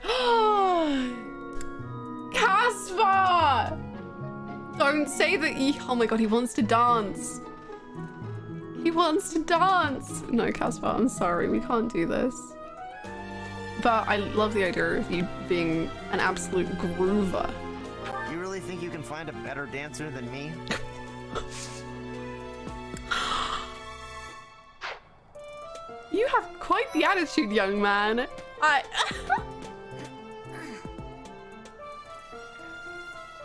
A: Caspar! Don't say that he... Oh my god, he wants to dance. He wants to dance. No, Caspar, I'm sorry. We can't do this. But I love the idea of you being an absolute groover.
I: You really think you can find a better dancer than me?
A: You have quite the attitude, young man.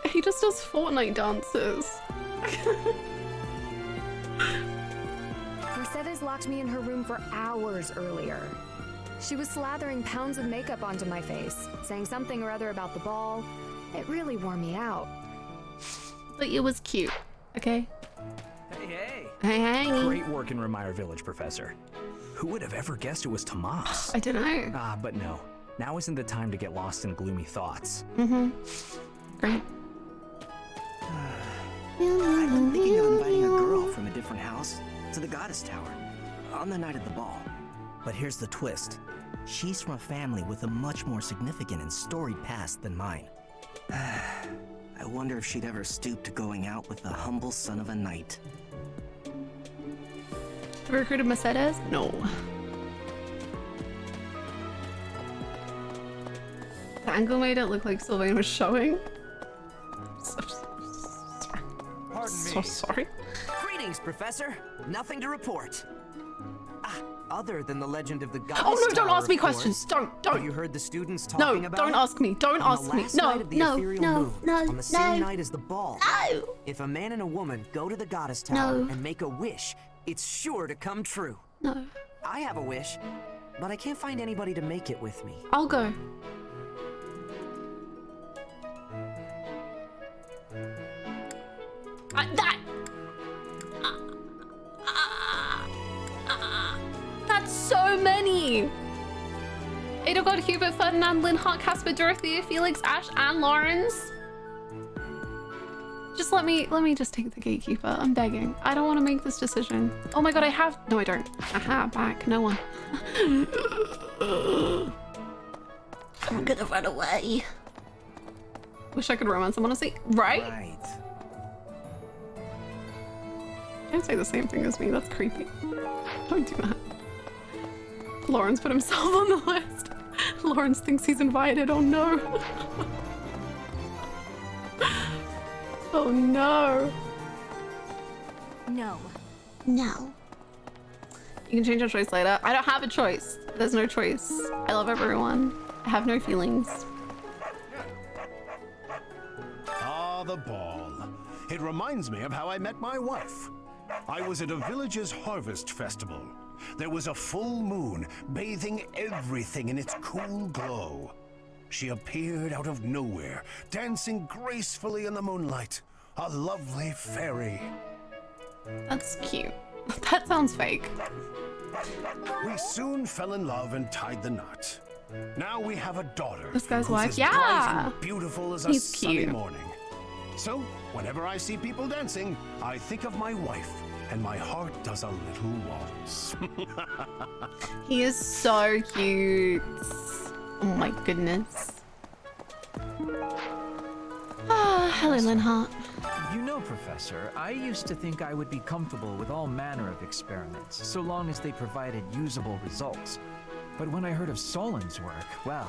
A: He just does Fortnite dances.
F: Mercedes locked me in her room for hours earlier. She was slathering pounds of makeup onto my face, saying something or other about the ball. It really wore me out.
A: But it was cute, okay?
D: Hey, hey.
A: Hey, hey.
D: Great work in Remire Village, Professor. Who would have ever guessed it was Tomas?
A: I don't know.
D: But no. Now isn't the time to get lost in gloomy thoughts.
A: Mm-hmm. Great.
S: I've been thinking of inviting a girl from a different house to the Goddess Tower on the night of the ball. But here's the twist. She's from a family with a much more significant and storied past than mine. I wonder if she'd ever stoop to going out with the humble son of a knight.
A: Have you recruited Mercedes? No. The angle made it look like Sylvain was showing. So sorry.
I: Greetings, Professor. Nothing to report. Other than the legend of the Goddess
A: Oh no, don't
I: Tower,
A: ask me
I: of course.
A: questions. Don't.
I: Have you heard the students talking about
A: don't
I: it?
A: ask me. Don't
I: On
A: ask
I: the
A: me.
I: last
A: No,
I: night of the
A: no,
I: ethereal
A: no,
I: moon,
A: no,
I: on the same
A: no.
I: night as the ball.
A: No.
I: If a man and a woman go to the Goddess Tower
A: No.
I: and make a wish, it's sure to come true.
A: No.
I: I have a wish, but I can't find anybody to make it with me.
A: I'll go. That's so many. Edelgard, Hubert, Ferdinand, Linhardt, Casper, Dorothea, Felix, Ash, and Lawrence. Just let me just take the gatekeeper. I'm begging. I don't want to make this decision. Oh my god, I have. No, I don't. Aha, back. No one. I'm gonna run away. Wish I could romance him, honestly. Right? Don't say the same thing as me. That's creepy. Don't do that. Lawrence put himself on the list. Lawrence thinks he's invited. Oh no. Oh no.
F: No.
A: No. You can change your choice later. I don't have a choice. There's no choice. I love everyone. I have no feelings.
Q: Ah, the ball. It reminds me of how I met my wife. I was at a village's harvest festival. There was a full moon, bathing everything in its cool glow. She appeared out of nowhere, dancing gracefully in the moonlight. A lovely fairy.
A: That's cute. That sounds fake.
Q: We soon fell in love and tied the knot. Now we have a daughter.
A: This guy's
Q: who's
A: wife?
Q: as
A: Yeah.
Q: bright and beautiful as a
A: He's
Q: sunny
A: cute.
Q: morning. So, whenever I see people dancing, I think of my wife, and my heart does a little waltz.
A: He is so cute. Oh my goodness. Ah, hello, Linhardt.
D: You know, Professor, I used to think I would be comfortable with all manner of experiments, so long as they provided usable results. But when I heard of Solon's work, well,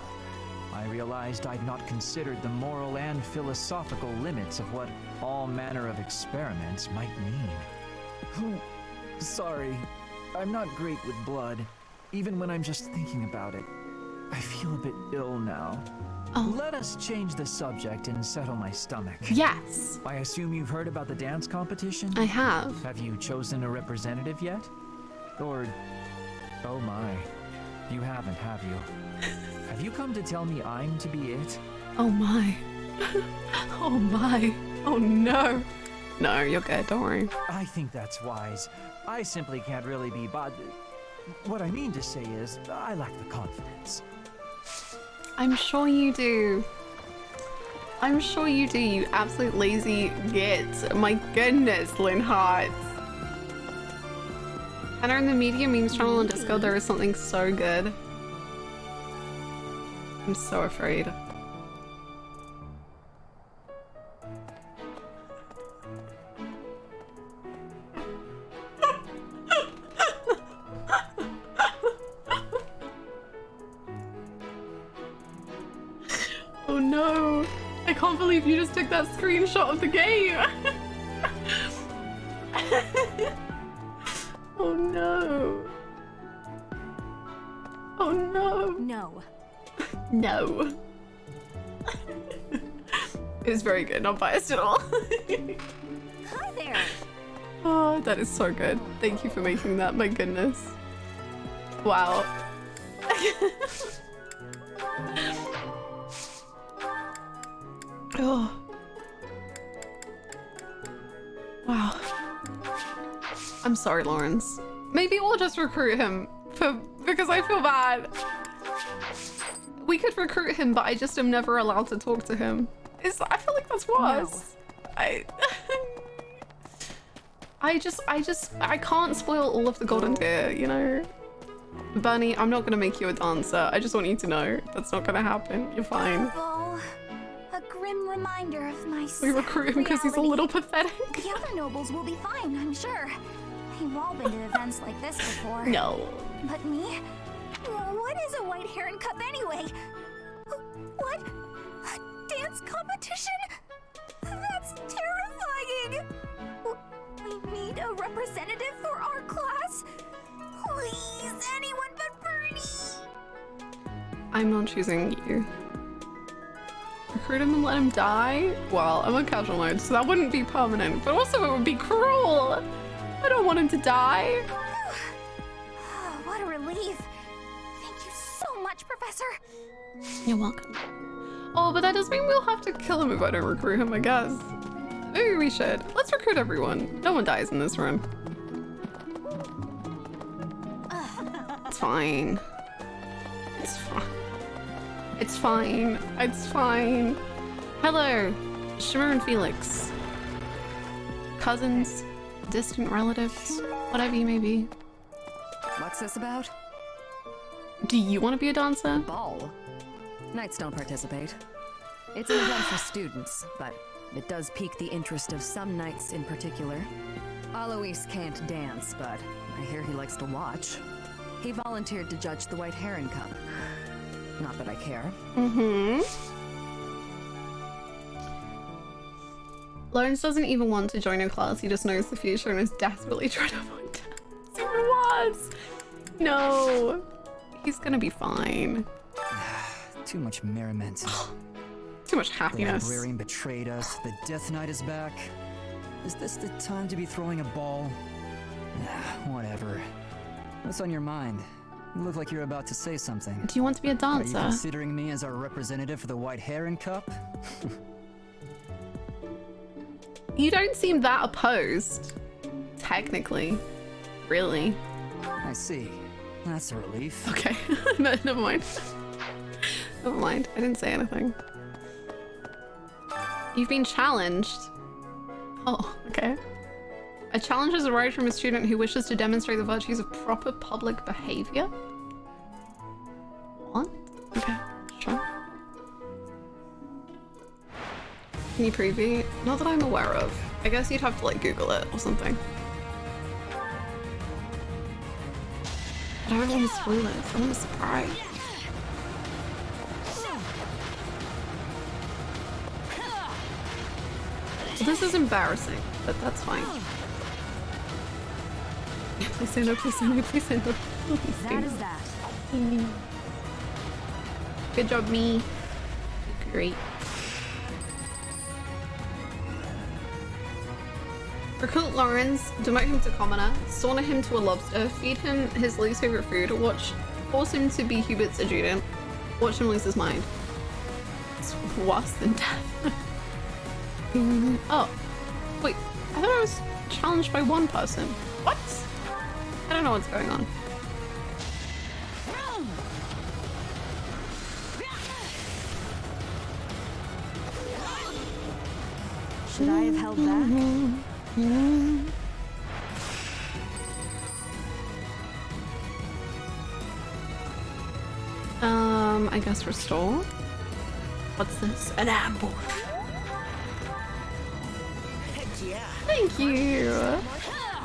D: I realized I'd not considered the moral and philosophical limits of what all manner of experiments might mean. Oh, sorry. I'm not great with blood, even when I'm just thinking about it. I feel a bit ill now.
A: Oh.
D: Let us change the subject and settle my stomach.
A: Yes.
D: I assume you've heard about the dance competition?
A: I have.
D: Have you chosen a representative yet? Or... oh my. You haven't, have you? Have you come to tell me I'm to be it?
A: Oh my. Oh my. Oh no. No, you're good, don't worry.
D: I think that's wise. I simply can't really be bothered. What I mean to say is, I lack the confidence.
A: I'm sure you do. I'm sure you do, you absolute lazy git. My goodness, Lynn Hart. Hannah in the Media Memes channel on Discord, there is something so good. I'm so afraid. Oh no! I can't believe you just took that screenshot of the game! Oh no! Oh no!
R: No.
A: No. It was very good, not biased at all.
R: Hi there!
A: Oh, that is so good. Thank you for making that, my goodness. Wow. Oh. Wow. I'm sorry, Lawrence. Maybe we'll just recruit him because I feel bad. We could recruit him, but I just am never allowed to talk to him. I feel like that's worse. No. I can't spoil all of the golden deer, you know? Bunny, I'm not gonna make you a dancer. I just want you to know that's not gonna happen. You're fine.
R: Oh, a grim reminder of my
A: We recruit him because he's a little pathetic.
R: The other nobles will be fine, I'm sure. We've all been to events like this before.
A: No.
R: But me? What is a white heron cup anyway? What? A dance competition? That's terrifying! We need a representative for our class? Please, anyone but Bernie!
A: I'm not choosing you. Recruit him and let him die? Well, I'm on casual mode, so that wouldn't be permanent, but also it would be cruel! I don't want him to die.
R: What a relief. Thank you so much, Professor.
A: You're welcome. Oh, but that does mean we'll have to kill him if I don't recruit him, I guess. Maybe we should. Let's recruit everyone. No one dies in this room. It's fine. It's fine. It's fine. It's fine. Hello, Shimmer and Felix. Cousins, distant relatives, whatever you may be.
L: What's this about?
A: Do you want to be a dancer?
L: Ball. Knights don't participate. It's an event for students, but it does pique the interest of some knights in particular. Alois can't dance, but I hear he likes to watch. He volunteered to judge the White Heron Cup. Not that I care.
A: Mm-hmm. Lawrence doesn't even want to join a class, he just knows the future and is desperately trying to avoid death. It's even worse! No! He's gonna be fine.
K: Too much merriment.
A: Too much happiness.
K: The librarian betrayed us. The Death Knight is back. Is this the time to be throwing a ball? Whatever. What's on your mind? You look like you're about to say something.
A: Do you want to be a dancer?
K: Are you considering me as our representative for the White Heron Cup?
A: You don't seem that opposed. Technically. Really.
K: I see. That's a relief.
A: Okay. No, never mind. Never mind. I didn't say anything. You've been challenged. Oh, okay. A challenge is arrived from a student who wishes to demonstrate the virtues of proper public behavior. What? Okay, sure. Can you preview? Not that I'm aware of. I guess you'd have to like Google it or something. I don't want to spoil this. I want to surprise. Well, this is embarrassing, but that's fine. Please say no, please say no, please say no. Please say
P: That
A: no.
P: is that.
A: Good job, me. Great. Recruit Lawrence, demote him to commoner, sauna him to a lobster, feed him his least favorite food, force him to be Hubert's adjutant, watch him lose his mind. It's worse than death. Oh, wait, I thought I was challenged by one person. What? I don't know what's going on.
P: Should I have held back?
A: I guess restore? What's this? An ambush.
I: Heck yeah.
A: Thank you.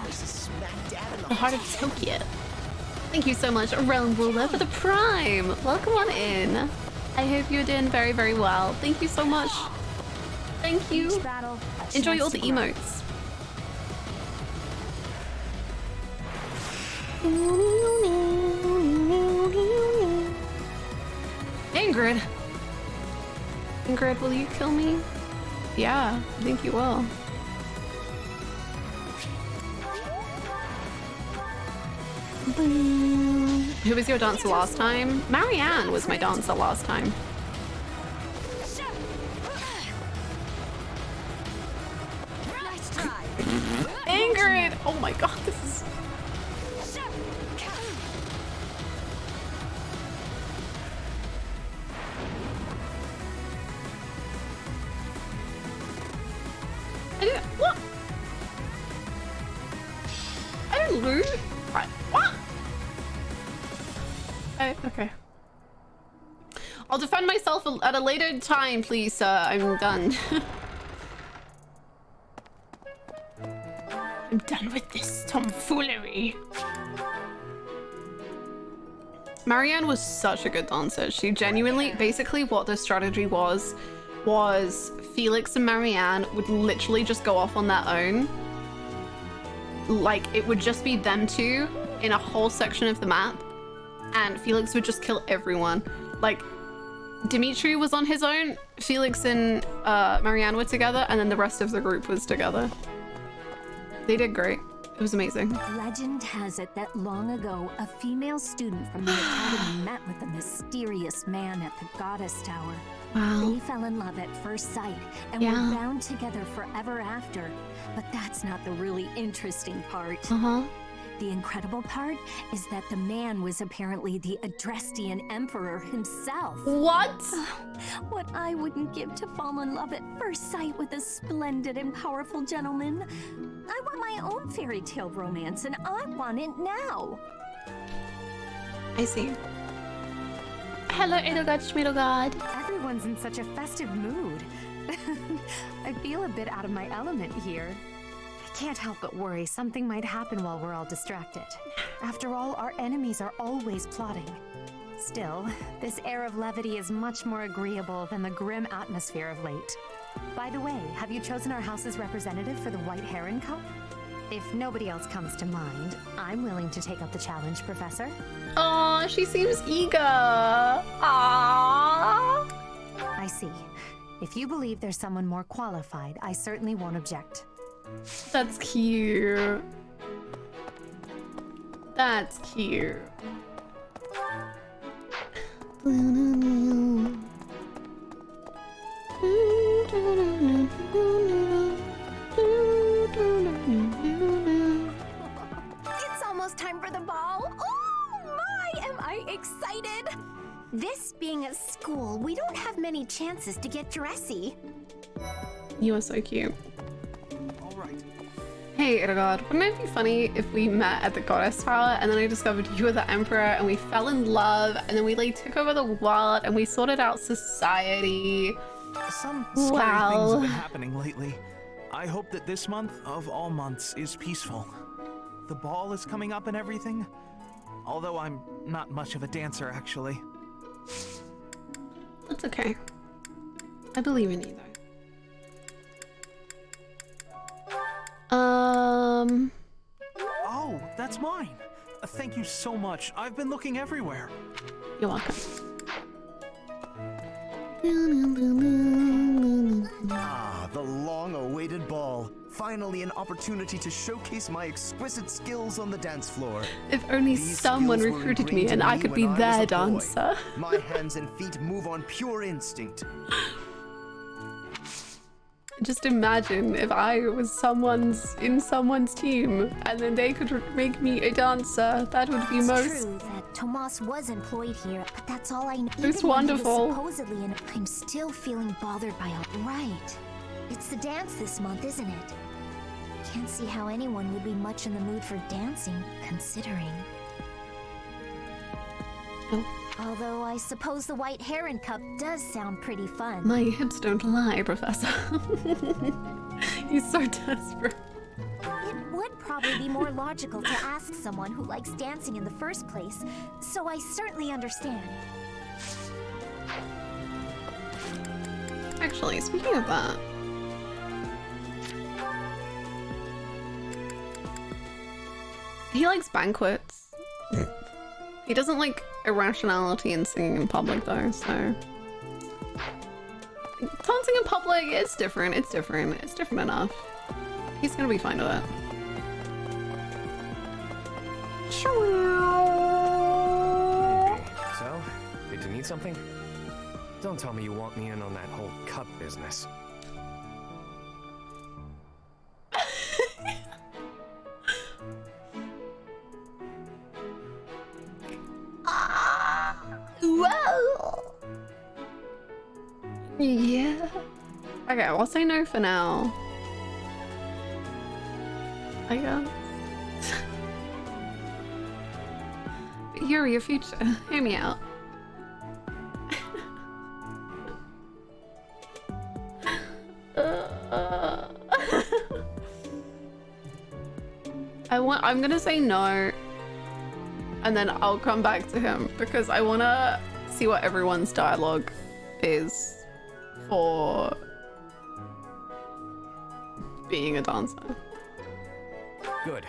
I: This is smack dab in
A: The heart of Tokyo. Thank you so much, Realm Ruler, for the Prime. Welcome on in. I hope you're doing very, very well. Thank you so much. Thank you. Enjoy all the emotes. Ingrid. Ingrid, will you kill me? Yeah, I think you will. Who was your dancer last time? Marianne was my dancer last time. Ingrid! Oh my god, this is... I didn't... What? I didn't lose? Right, what? Okay. I'll defend myself at a later time, please, sir. I'm done. I'm done with this tomfoolery. Marianne was such a good dancer. She genuinely, basically what the strategy was Felix and Marianne would literally just go off on their own. Like, it would just be them two in a whole section of the map, and Felix would just kill everyone. Like, Dimitri was on his own, Felix and Marianne were together, and then the rest of the group was together. They did great. It was amazing.
M: Legend has it that long ago, a female student from the academy met with a mysterious man at the Goddess Tower.
A: Wow.
M: They fell in love at first sight and were bound together forever after. But that's not the really interesting part. The incredible part is that the man was apparently the Adrestian Emperor himself.
A: What?
M: What I wouldn't give to fall in love at first sight with a splendid and powerful gentleman. I want my own fairy tale romance, and I want it now.
A: I see. Hello, Edelgard Schmiedelgard.
O: Everyone's in such a festive mood. I feel a bit out of my element here. I can't help but worry something might happen while we're all distracted. After all, our enemies are always plotting. Still, this air of levity is much more agreeable than the grim atmosphere of late. By the way, have you chosen our house's representative for the White Heron Cup? If nobody else comes to mind, I'm willing to take up the challenge, Professor.
A: Aw, she seems eager. Aww.
O: I see. If you believe there's someone more qualified, I certainly won't object.
A: That's cute. That's cute.
R: It's almost time for the ball. Oh my, am I excited! This being a school, we don't have many chances to get dressy.
A: You are so cute. Hey, Edelgard, wouldn't it be funny if we met at the Goddess Tower and then I discovered you were the Emperor and we fell in love and then we like took over the world and we sorted out society?
K: Some scary things have been happening lately. I hope that this month, of all months, is peaceful. The ball is coming up and everything.
N: Although I'm not much of a dancer, actually.
A: That's okay. I believe in you, though.
N: Oh, that's mine. Thank you so much. I've been looking everywhere.
A: You're welcome.
I: Ah, the long-awaited ball. Finally an opportunity to showcase my exquisite skills on the dance floor.
A: If only someone recruited me and I could be their dancer.
I: My hands and feet move on pure instinct.
A: Just imagine if I was in someone's team and then they could make me a dancer. That would be
C: It's
A: most...
C: true that Tomas was employed here, but that's all I know.
A: It's
C: Even when he was
A: wonderful.
C: supposedly in, I'm still feeling bothered by it. Right. It's the dance this month, isn't it? Can't see how anyone would be much in the mood for dancing, considering.
A: Oh.
C: Although I suppose the White Heron Cup does sound pretty fun.
A: My hips don't lie, Professor. He's so desperate.
C: It would probably be more logical to ask someone who likes dancing in the first place, so I certainly understand.
A: Actually, speaking of that... He likes banquets. He doesn't like irrationality in singing in public though, so... Dancing in public, it's different, it's different enough. He's gonna be fine with it.
V: So, did you need something? Don't tell me you want me in on that whole cup business.
A: Whoa! Yeah. Okay, I'll say no for now. I guess. But Yuri, your future. Hear me out. I'm gonna say no, and then I'll come back to him because I wanna see what everyone's dialogue is for being a dancer.
V: Good.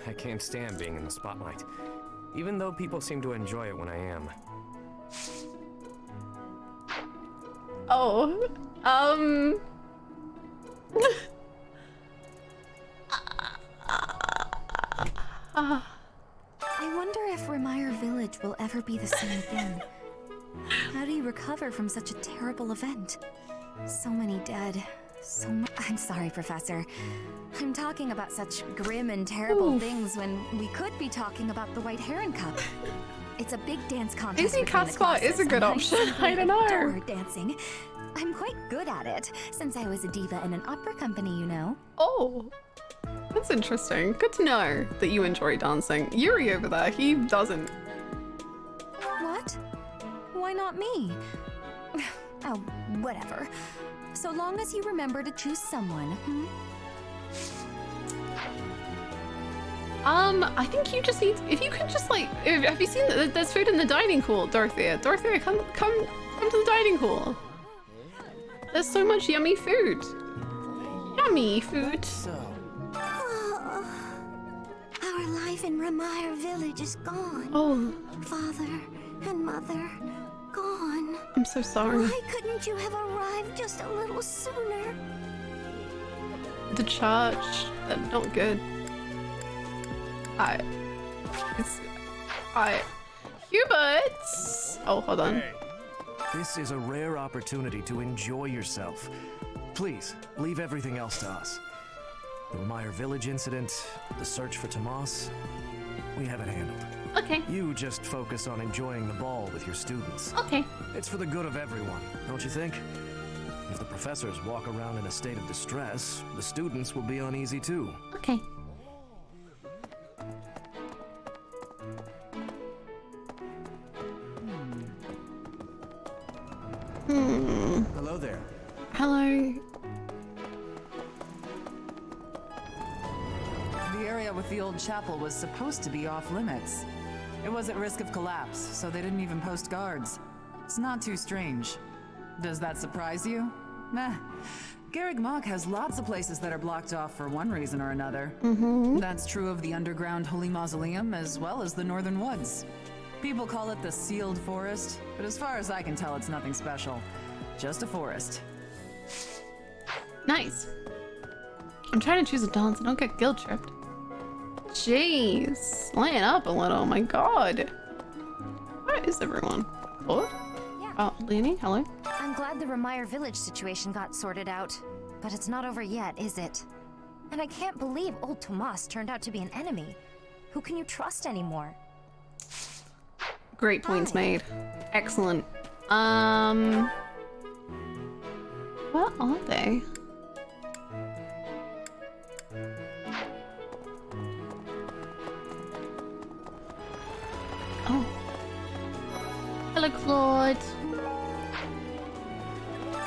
V: I can't stand being in the spotlight, even though people seem to enjoy it when I am.
A: Oh,
E: I wonder if Remire Village will ever be the same again. How do you recover from such a terrible event? So many dead. I'm sorry, Professor. I'm talking about such grim and terrible things when we could be talking about the White Heron Cup. It's a big dance contest.
A: Maybe Caspar is a good option. I don't know.
E: Adore dancing. I'm quite good at it, since I was a diva in an opera company, you know.
A: Oh, that's interesting. Good to know that you enjoy dancing. Yuri over there, he doesn't.
E: What? Why not me? Oh, whatever. So long as you remember to choose someone, hmm?
A: I think you just need, if you can just like, have you seen that there's food in the dining hall, Dorothea? Dorothea, come to the dining hall. There's so much yummy food. Yummy food.
C: Oh, our life in Remire Village is gone.
A: Oh.
C: Father and mother, gone.
A: I'm so sorry.
C: Why couldn't you have arrived just a little sooner?
A: The church, not good. Hubert! Oh, hold on.
H: This is a rare opportunity to enjoy yourself. Please, leave everything else to us. The Remire Village incident, the search for Tomas, we have it handled.
A: Okay.
H: You just focus on enjoying the ball with your students.
A: Okay.
H: It's for the good of everyone, don't you think? If the professors walk around in a state of distress, the students will be uneasy too.
A: Okay.
K: Hello there.
A: Hello.
L: The area with the old chapel was supposed to be off limits.
J: It was at risk of collapse, so they didn't even post guards. It's not too strange. Does that surprise you? Meh. Garreg Mach has lots of places that are blocked off for one reason or another. That's true of the underground Holy Mausoleum as well as the Northern Woods. People call it the Sealed Forest, but as far as I can tell, it's nothing special. Just a forest.
A: Nice. I'm trying to choose a dance and don't get guilt tripped. Jeez, line up a little. My God. Where is everyone? What?
T: Yeah.
A: Oh, Leonie, hello.
T: I'm glad the Remire village situation got sorted out, but it's not over yet, is it? And I can't believe old Tomas turned out to be an enemy. Who can you trust anymore?
A: Great points made. Excellent. What are they? Oh. Hello, Claude.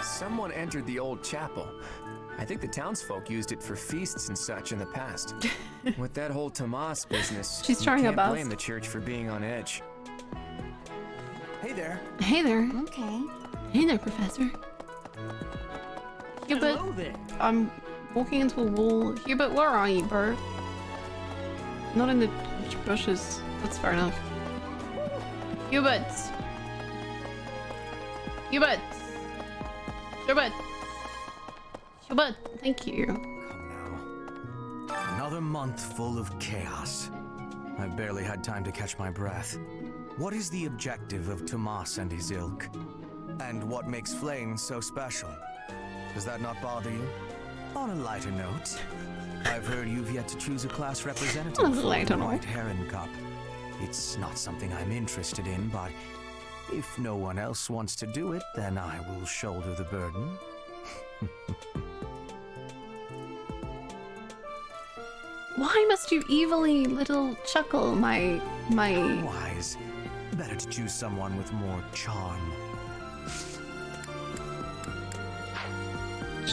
V: Someone entered the old chapel. I think the townsfolk used it for feasts and such in the past. With that whole Tomas business,
A: She's trying her
V: you
A: best.
V: can't blame the church for being on edge.
K: Hey there.
A: Hey there.
T: Okay.
A: Hey there, Professor. Hubert,
W: Hello there.
A: I'm walking into a wall. Hubert, where are you, bro? Not in the bushes. That's fair enough. Hubert! Hubert! Hubert! Hubert, thank you.
K: Another month full of chaos. I've barely had time to catch my breath. What is the objective of Tomas and his ilk? And what makes Flame so special? Does that not bother you? On a lighter note, I've heard you've yet to choose a class representative
A: On a
K: for
A: lighter
K: the
A: note.
K: White Heron Cup. It's not something I'm interested in, but if no one else wants to do it, then I will shoulder the burden.
A: Why must you evilly little chuckle, my...
K: Wise. Better to choose someone with more charm.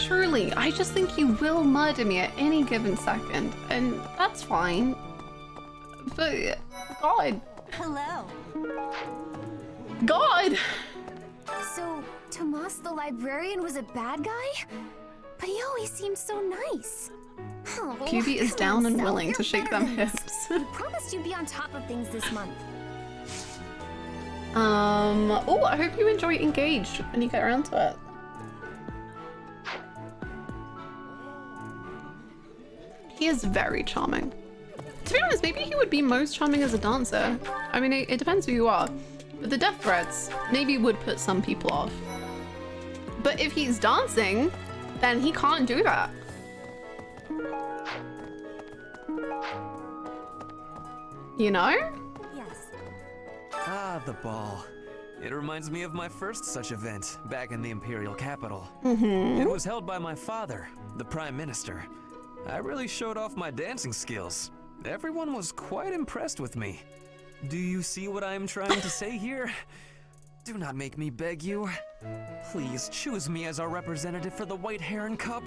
A: Truly, I just think you will murder me at any given second, and that's fine. But, God.
T: Hello.
A: God!
T: So, Tomas the librarian was a bad guy? But he always seemed so nice. Oh,
A: QB is
T: come
A: down
T: on,
A: and
T: Self,
A: willing
T: you're
A: to shake
T: better
A: them
T: than this.
A: hips.
T: You promised you'd be on top of things this month.
A: Oh, I hope you enjoy Engaged when you get around to it. He is very charming. To be honest, maybe he would be most charming as a dancer. I mean, it depends who you are. But the death threats maybe would put some people off. But if he's dancing, then he can't do that. You know?
T: Yes.
H: Ah, the ball. It reminds me of my first such event, back in the Imperial capital. It was held by my father, the Prime Minister. I really showed off my dancing skills. Everyone was quite impressed with me. Do you see what I am trying to say here? Do not make me beg you. Please choose me as our representative for the White Heron Cup.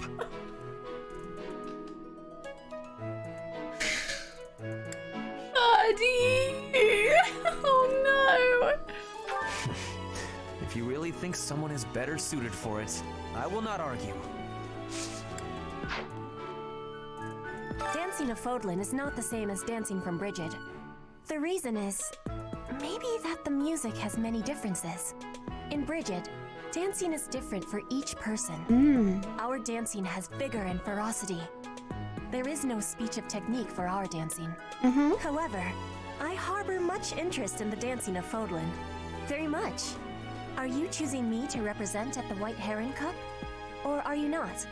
A: Buddy! Oh no!
H: If you really think someone is better suited for it, I will not argue.
T: Dancing of Fodlan is not the same as dancing from Brigid. The reason is, maybe that the music has many differences. In Brigid, dancing is different for each person. Our dancing has vigor and ferocity. There is no speech of technique for our dancing. However, I harbor much interest in the dancing of Fodlan. Very much. Are you choosing me to represent at the White Heron Cup? Or are you not?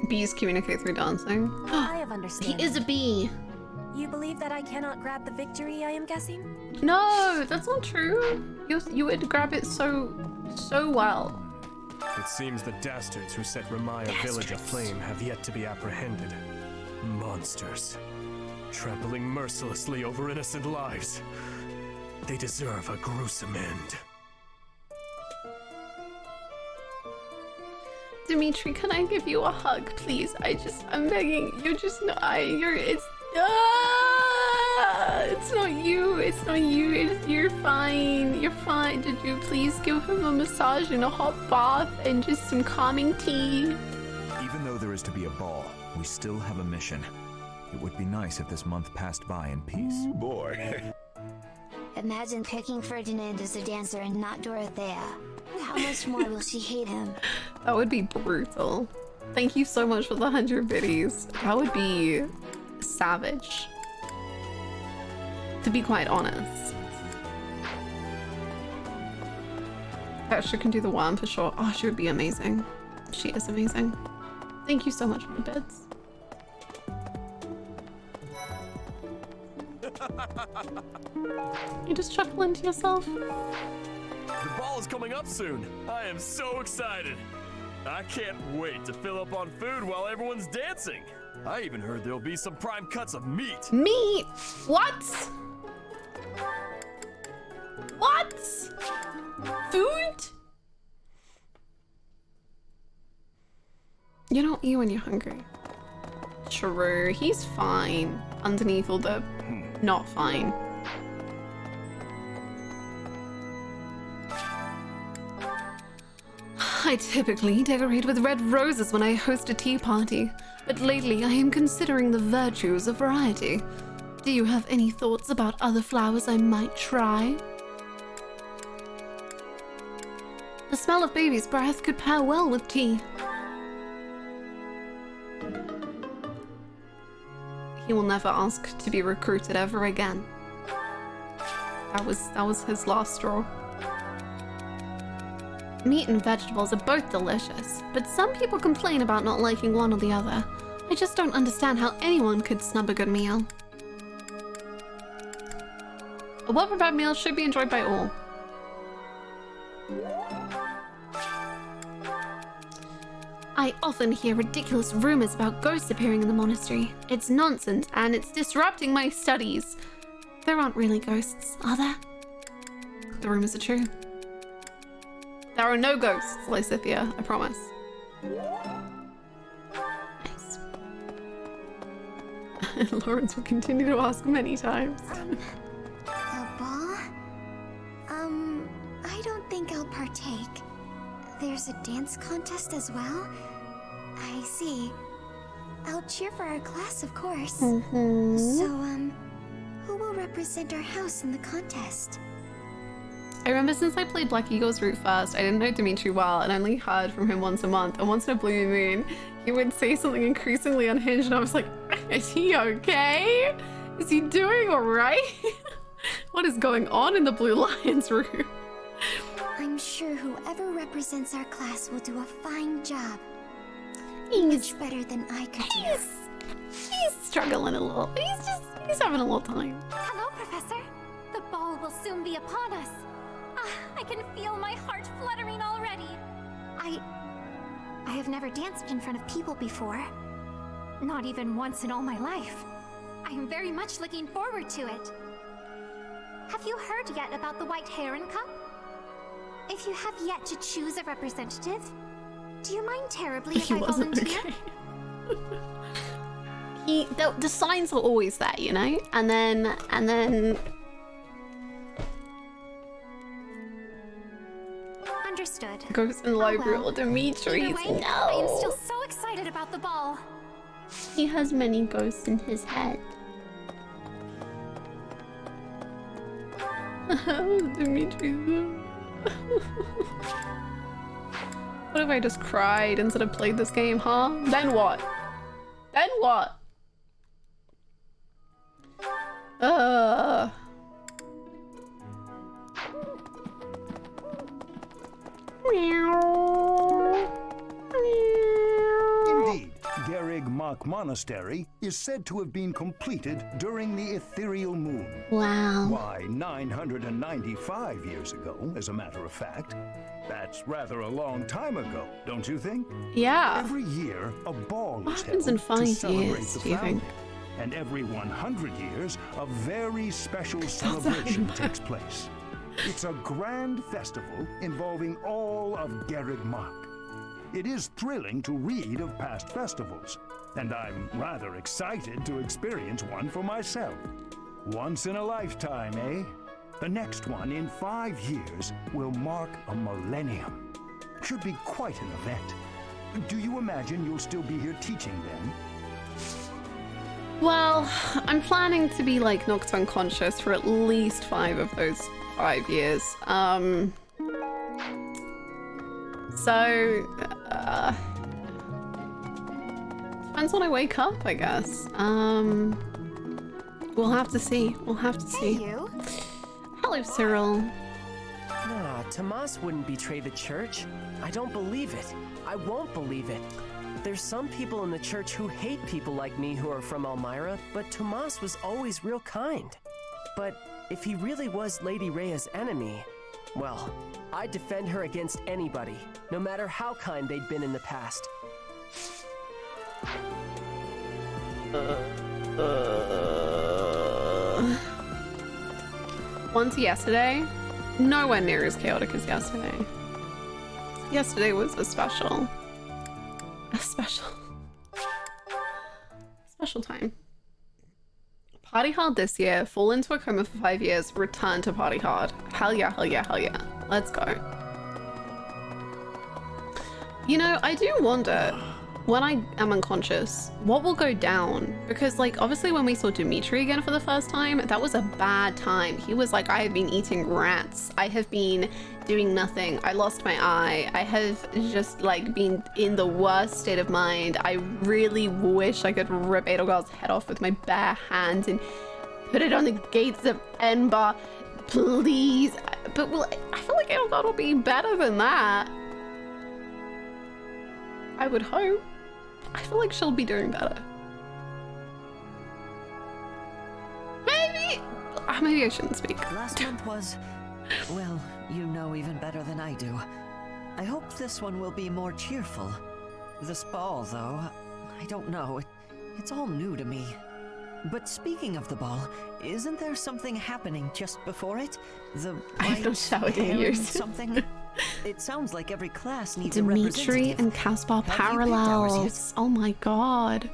A: Bees communicate through dancing.
T: I have understood.
A: He is a bee.
T: You believe that I cannot grab the victory, I am guessing?
A: No, that's not true. You would grab it so well.
U: It seems the dastards who set Remire village aflame have yet to be apprehended. Monsters. Trampling mercilessly over innocent lives. They deserve a gruesome end.
A: Dimitri, can I give you a hug, please? I'm begging. You're just not. It's. It's not you. It's not you. You're fine. You're fine. Did you please give him a massage and a hot bath and just some calming tea?
D: Even though there is to be a ball, we still have a mission. It would be nice if this month passed by in peace.
Q: Boy.
C: Imagine picking Ferdinand as a dancer and not Dorothea. How much more will she hate him?
A: That would be brutal. Thank you so much for the 100 biddies. That would be savage, to be quite honest. She can do the worm for sure. Oh, she would be amazing. She is amazing. Thank you so much for the bits. You just chuckle into yourself.
U: The ball is coming up soon. I am so excited. I can't wait to fill up on food while everyone's dancing. I even heard there'll be some prime cuts of meat.
A: Meat? What? What? Food? You don't eat when you're hungry. True, he's fine underneath all the not fine. I typically decorate with red roses when I host a tea party, but lately I am considering the virtues of variety. Do you have any thoughts about other flowers I might try? The smell of baby's breath could pair well with tea. He will never ask to be recruited ever again. That was his last straw. Meat and vegetables are both delicious, but some people complain about not liking one or the other. I just don't understand how anyone could snub a good meal. A well-prepared meal should be enjoyed by all. I often hear ridiculous rumors about ghosts appearing in the monastery. It's nonsense, and it's disrupting my studies. There aren't really ghosts, are there? The rumors are true. There are no ghosts, Lysithia, I promise. Nice. Lawrence will continue to ask many times.
E: A ball? I don't think I'll partake. There's a dance contest as well? I see. I'll cheer for our class, of course. So, who will represent our house in the contest?
A: I remember since I played Black Eagle's route first, I didn't know Dimitri well and only heard from him once a month, and once in a blue moon, he would say something increasingly unhinged and I was like, is he okay? Is he doing alright? What is going on in the Blue Lion's room?
E: I'm sure whoever represents our class will do a fine job.
A: Much
E: better than I could do.
A: He's struggling a little. He's having a little time.
M: Hello, Professor. The ball will soon be upon us. I can feel my heart fluttering already.
E: I have never danced in front of people before.
M: Not even once in all my life. I am very much looking forward to it. Have you heard yet about the White Heron Cup? If you have yet to choose a representative, do you mind terribly if I volunteer?
A: Okay. The signs are always there, you know? And then...
M: Understood.
A: Goes in the library or Dimitri's.
M: Either way,
A: No!
M: I am still so excited about the ball.
A: He has many ghosts in his head. Dimitri's. What if I just cried instead of played this game, huh? Then what? Then what?
Q: Indeed, Garrig Mach Monastery is said to have been completed during the ethereal moon.
A: Wow.
Q: Why, 995 years ago, as a matter of fact. That's rather a long time ago, don't you think?
A: Yeah.
Q: Every year, a ball
A: What
Q: is
A: happens
Q: held
A: in 5
Q: to celebrate
A: years,
Q: the
A: do you think?
Q: founding. And every 100 years, a very special celebration takes place. It's a grand festival involving all of Garrig Mach. It is thrilling to read of past festivals, and I'm rather excited to experience one for myself. Once in a lifetime, eh? The next one, in 5 years, will mark a millennium. Should be quite an event. Do you imagine you'll still be here teaching then?
A: Well, I'm planning to be like knocked unconscious for at least 5 of those 5 years. So, depends when I wake up, I guess. We'll have to see. We'll have to see.
T: Hey, you.
A: Hello, Cyril.
B: Nah, Tomas wouldn't betray the church. I don't believe it. I won't believe it. There's some people in the church who hate people like me who are from Elmira, but Tomas was always real kind. But if he really was Lady Rhea's enemy, well, I'd defend her against anybody, no matter how kind they'd been in the past.
A: Once yesterday, nowhere near as chaotic as yesterday. Yesterday was a special time. Party hard this year, fall into a coma for 5 years, return to party hard. Hell yeah, hell yeah, hell yeah. Let's go. You know, I do wonder, when I am unconscious, what will go down? Because like, obviously when we saw Dimitri again for the first time, that was a bad time. He was like, I have been eating rats. I have been doing nothing. I lost my eye. I have just like been in the worst state of mind. I really wish I could rip Edelgard's head off with my bare hands and put it on the gates of Enbar. Please. But well, I feel like Edelgard will be better than that. I would hope. I feel like she'll be doing better. Maybe. Maybe I shouldn't speak.
G: Last month was, well, you know even better than I do. I hope this one will be more cheerful. This ball, though, I don't know. It's all new to me. But speaking of the ball, isn't there something happening just before it? The
A: I don't shout at you.
G: Something. It sounds like every class needs a
A: Dimitri
G: representative.
A: and Caspar
G: Have you picked ours
A: parallels. Oh my god.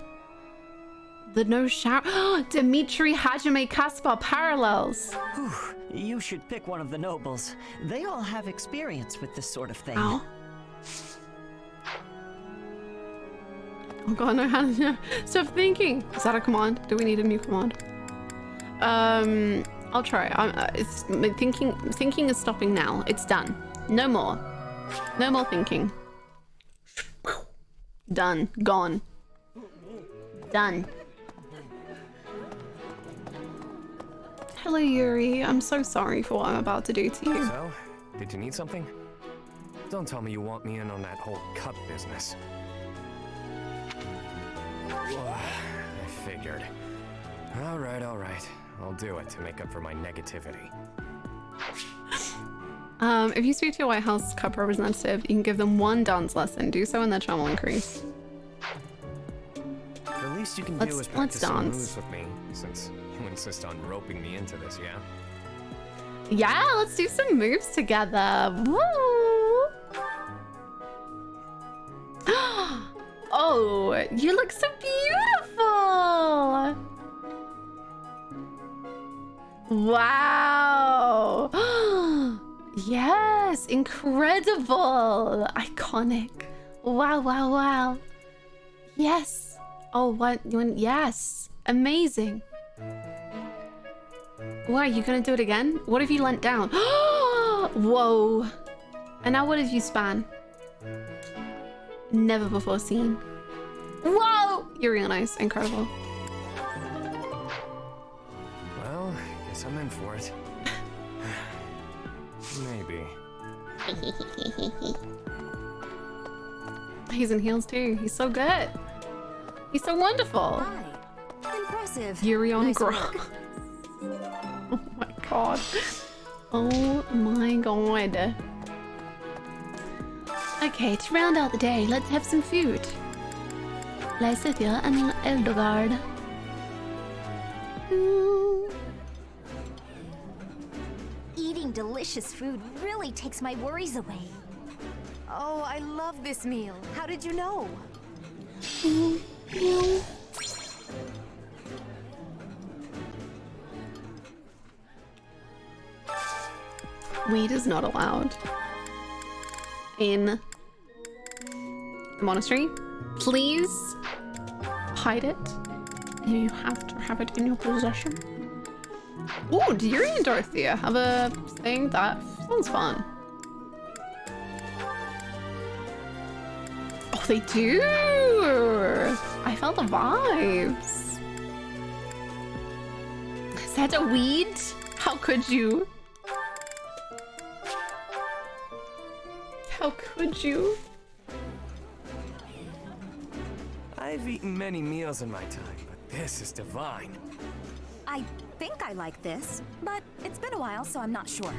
A: The no shout. Dimitri, Hajime, Caspar parallels.
G: Whew, you should pick one of the nobles. They all have experience with this sort of thing.
A: Ow. Oh god, no, Hannah. Stop thinking. Is that a command? Do we need a new command? I'll try. It's thinking is stopping now. It's done. No more. No more thinking. Done. Gone. Done. Hello, Yuri. I'm so sorry for what I'm about to do to you.
V: So, did you need something? Don't tell me you want me in on that whole cup business. I figured. All right. I'll do it to make up for my negativity.
A: If you speak to your White House Cup representative, you can give them 1 dance lesson. Do so and their charm will increase.
V: The least you can do is practice some
A: dance.
V: moves with me, since you insist on roping me into this, yeah?
A: Yeah, let's do some moves together. Woo! Oh, you look so beautiful! Wow! Yes, incredible! Iconic. Wow. Yes. Oh, what? Yes. Amazing. Why, are you gonna do it again? What if you leant down? Whoa. And now what if you span? Never before seen. Whoa! You're real nice. Incredible.
V: Well, guess I'm in for it. Maybe.
A: He's in heels too. He's so good. He's so wonderful.
P: Impressive.
A: Yuri on
P: Nice
A: Grok.
P: work.
A: Oh my god. Oh my god. Okay, to round out the day, let's have some food. Lycithia and Eldogard.
M: Eating delicious food really takes my worries away.
F: Oh, I love this meal. How did you know?
A: Weed is not allowed in the monastery. Please hide it. You have to have it in your possession. Oh, do Yuri and Dorothea have a thing? That sounds fun. Oh, they do! I felt the vibes. Is that a weed? How could you? How could you?
V: I've eaten many meals in my time, but this is divine.
O: I think I like this, but it's been a while, so I'm not sure.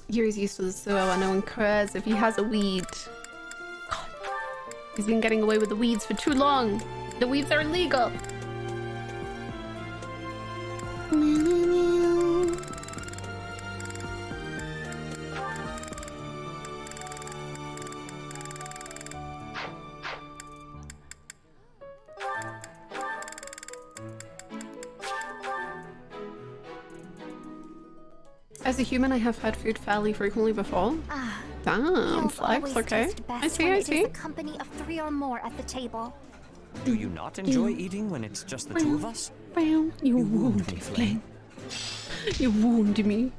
A: Yuri's used to the sewer, no one cares if he has a weed. God. He's been getting away with the weeds for too long. The weeds are illegal. As a human, I have had food fairly frequently before. Damn, flex, okay. I see, I see.
R: It is the company of 3 or more at the table.
V: Do you not enjoy eating when it's just the two of us?
A: You wound me, Flame. You wound me.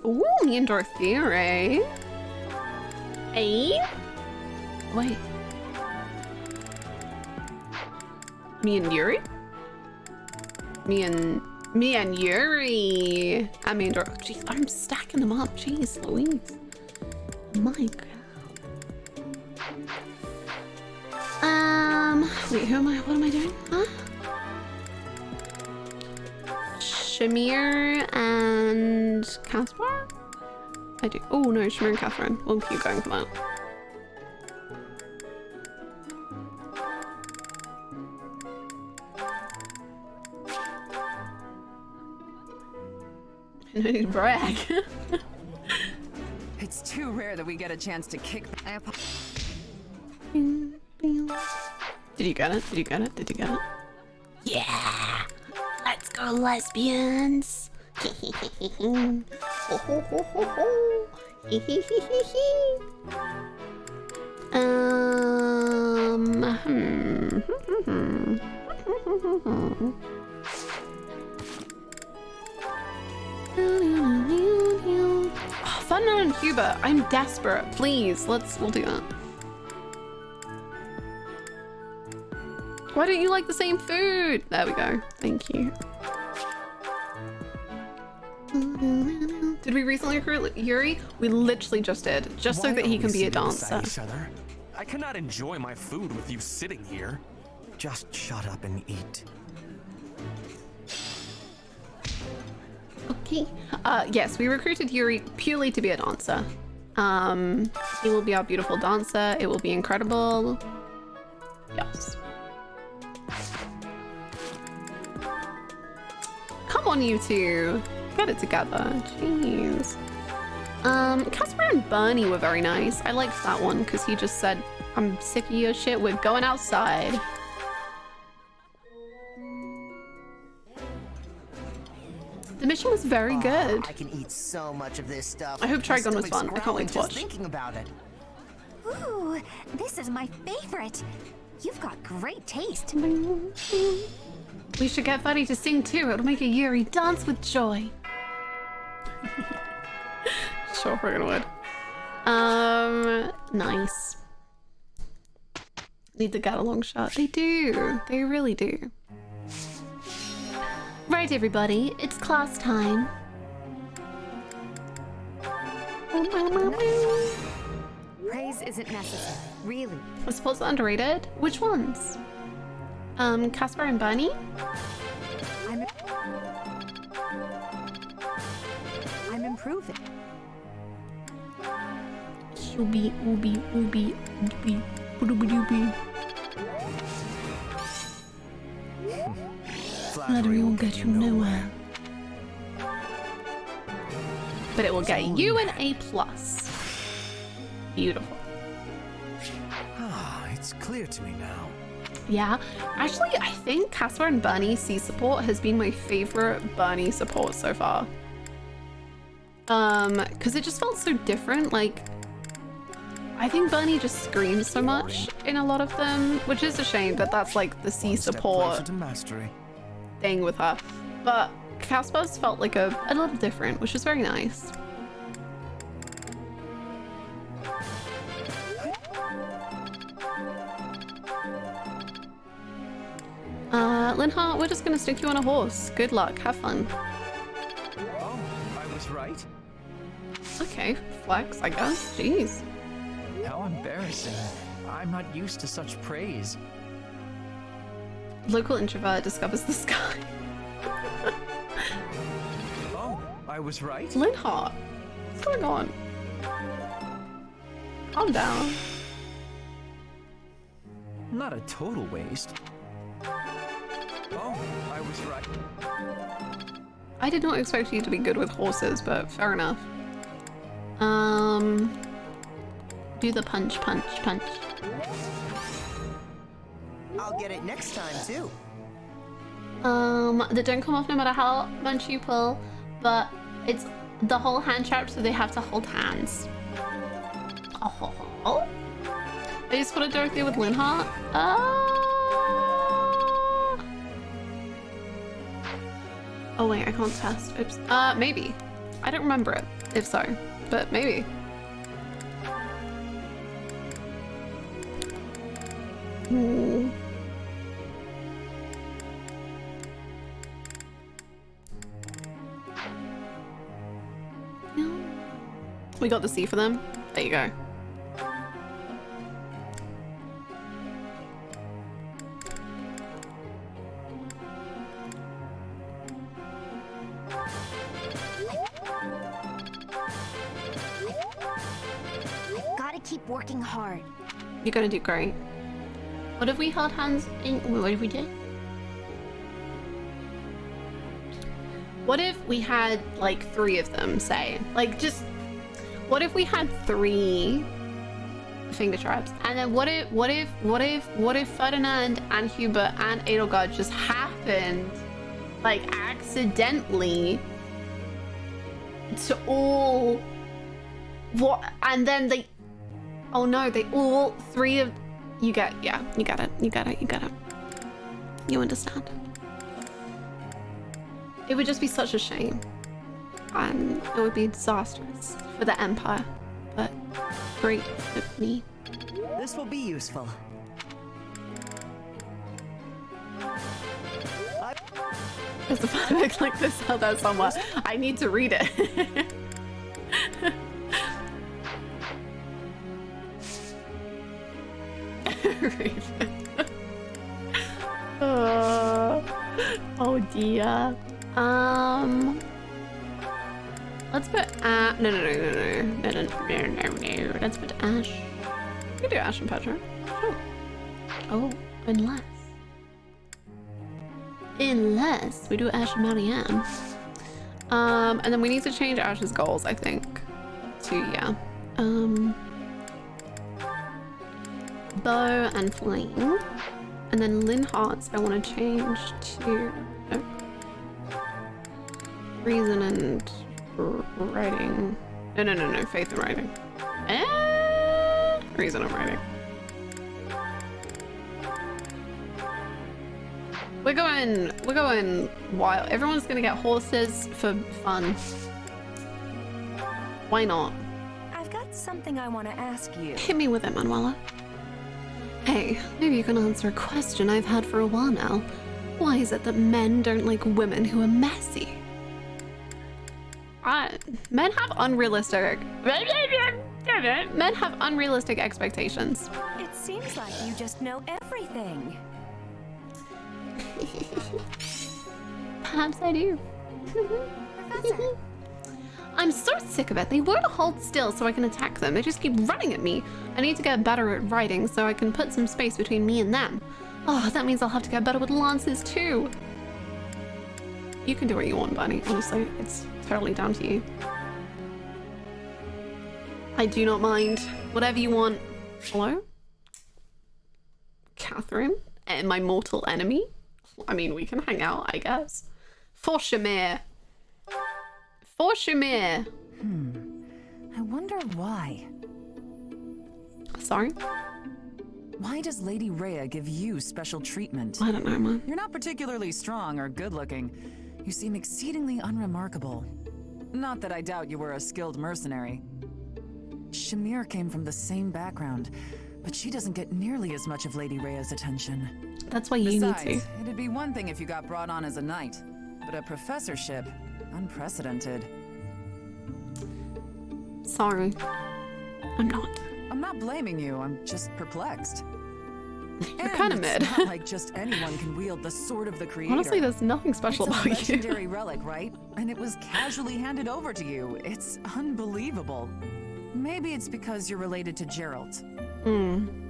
A: Ooh, me and Dorothea, eh? Eh? Wait. Me and Yuri? Me and Yuri. I mean, jeez, I'm stacking them up. Jeez, Louise. My God. Wait, who am I? What am I doing? Huh? Shamir and Caspar? I do. Oh no, Shamir and Catherine. We'll keep going for that. I need to brag.
J: It's too rare that we get a chance to kick.
A: Did you get it? Did you get it? Did you get it? Yeah! Let's go, lesbians! Oh, Fun and Hubert, I'm desperate. Please, we'll do that. Why don't you like the same food? There we go. Thank you. Did we recently recruit Yuri? We literally just did, just so that he can be a dancer.
H: I cannot enjoy my food with you sitting here.
V: Just shut up and eat.
A: Okay. Yes, we recruited Yuri purely to be a dancer. He will be our beautiful dancer. It will be incredible. Yes. Come on, you two. Get it together. Jeez. Casper and Bernie were very nice. I liked that one because he just said, I'm sick of your shit. We're going outside. The mission was very good.
I: I can eat so much of this stuff.
A: I hope Trigon was fun. I can't wait to watch.
I: Just thinking about it.
R: Ooh, this is my favorite. You've got great taste.
A: We should get Buddy to sing too. It'll make a Yuri dance with joy. Sure, we're gonna win. Nice. Need to get a long shot. They do. They really do. Right, everybody, it's class time.
F: Praise isn't necessary, really.
A: I suppose they're underrated. Which ones? Casper and Bunny?
F: I'm improving.
A: Ooby, ooby, ooby, ooby, ooby, ooby. Flattery will get you nowhere. But it will get you an A+. Beautiful.
V: Ah, it's
K: clear to me now.
A: Yeah, actually, I think Caspar and Bernie C support has been my favorite Bernie support so far. Because it just felt so different. Like, I think Bernie just screams so much in a lot of them, which is a shame, but that's like the C support thing with her. But Caspar's felt like a little different, which is very nice. Linhart, we're just gonna stick you on a horse. Good luck, have fun.
D: Oh, I was right.
A: Okay, flex, I guess. Jeez.
D: How embarrassing. I'm not used to such praise.
A: Local introvert discovers the sky.
D: Oh, I was right?
A: Linhart, what's going on? Calm down.
D: Not a total waste. Oh, I was right.
A: I did not expect you to be good with horses, but fair enough. Do the punch, punch, punch.
I: I'll get it next time too.
A: That don't come off no matter how much you pull, but it's the whole hand trap, so they have to hold hands. Oh. I just put a Dorothy with Linhart. Oh wait, I can't test. Oops. Maybe. I don't remember it, if so, but maybe. Ooh. We got the C for them. There you go.
C: Gotta keep working hard.
A: You're gonna do great. What if we held hands in... What if we did? What if we had like 3 of them, say? Like just... What if we had 3 finger traps? And then what if Ferdinand and Hubert and Edelgard just happened, like accidentally, to all... What? And then they... Oh no, they all 3 of... You get it. You got it. You understand. It would just be such a shame. And it would be disastrous for the Empire. But great for me.
G: This will be useful.
A: There's a fanfic like this out there somewhere. I need to read it. Oh dear. Let's put no. Let's put Ash. We can do Ash and Petra. Sure. Oh, unless we do Ash and Marianne. And then we need to change Ash's goals, I think. To bow and flying. And then Linhart's I want to change to reason and writing. No, faith and writing. Reason and writing. We're going wild. Everyone's gonna get horses for fun. Why not?
O: I've got something I want to ask you.
A: Hit me with it, Manuela. Hey, maybe you can answer a question I've had for a while now. Why is it that men don't like women who are messy? Men have unrealistic expectations.
O: It seems like you just know everything.
A: Perhaps I do.
O: Professor.
A: I'm so sick of it. They won't hold still so I can attack them. They just keep running at me. I need to get better at writing so I can put some space between me and them. Oh, that means I'll have to get better with lances too. You can do what you want, Bunny. Honestly, it's totally down to you. I do not mind. Whatever you want. Hello? Catherine and my mortal enemy. I mean, we can hang out, I guess. For Shamir. For Shamir.
J: I wonder why.
A: Sorry?
J: Why does Lady Rhea give you special treatment?
A: I don't know, man.
J: You're not particularly strong or good-looking. You seem exceedingly unremarkable. Not that I doubt you were a skilled mercenary. Shamir came from the same background, but she doesn't get nearly as much of Lady Rhea's attention.
A: That's why you
J: Besides,
A: need to.
J: It'd be one thing if you got brought on as a knight, but a professorship, unprecedented.
A: Sorry. I'm not.
J: I'm not blaming you, I'm just perplexed.
A: You're kind of mid.
J: It's not like just anyone can wield the sword of the creator.
A: Honestly, there's nothing special
J: It's
A: about
J: a
A: you.
J: legendary relic, right? And it was casually handed over to you. It's unbelievable. Maybe it's because you're related to Geralt.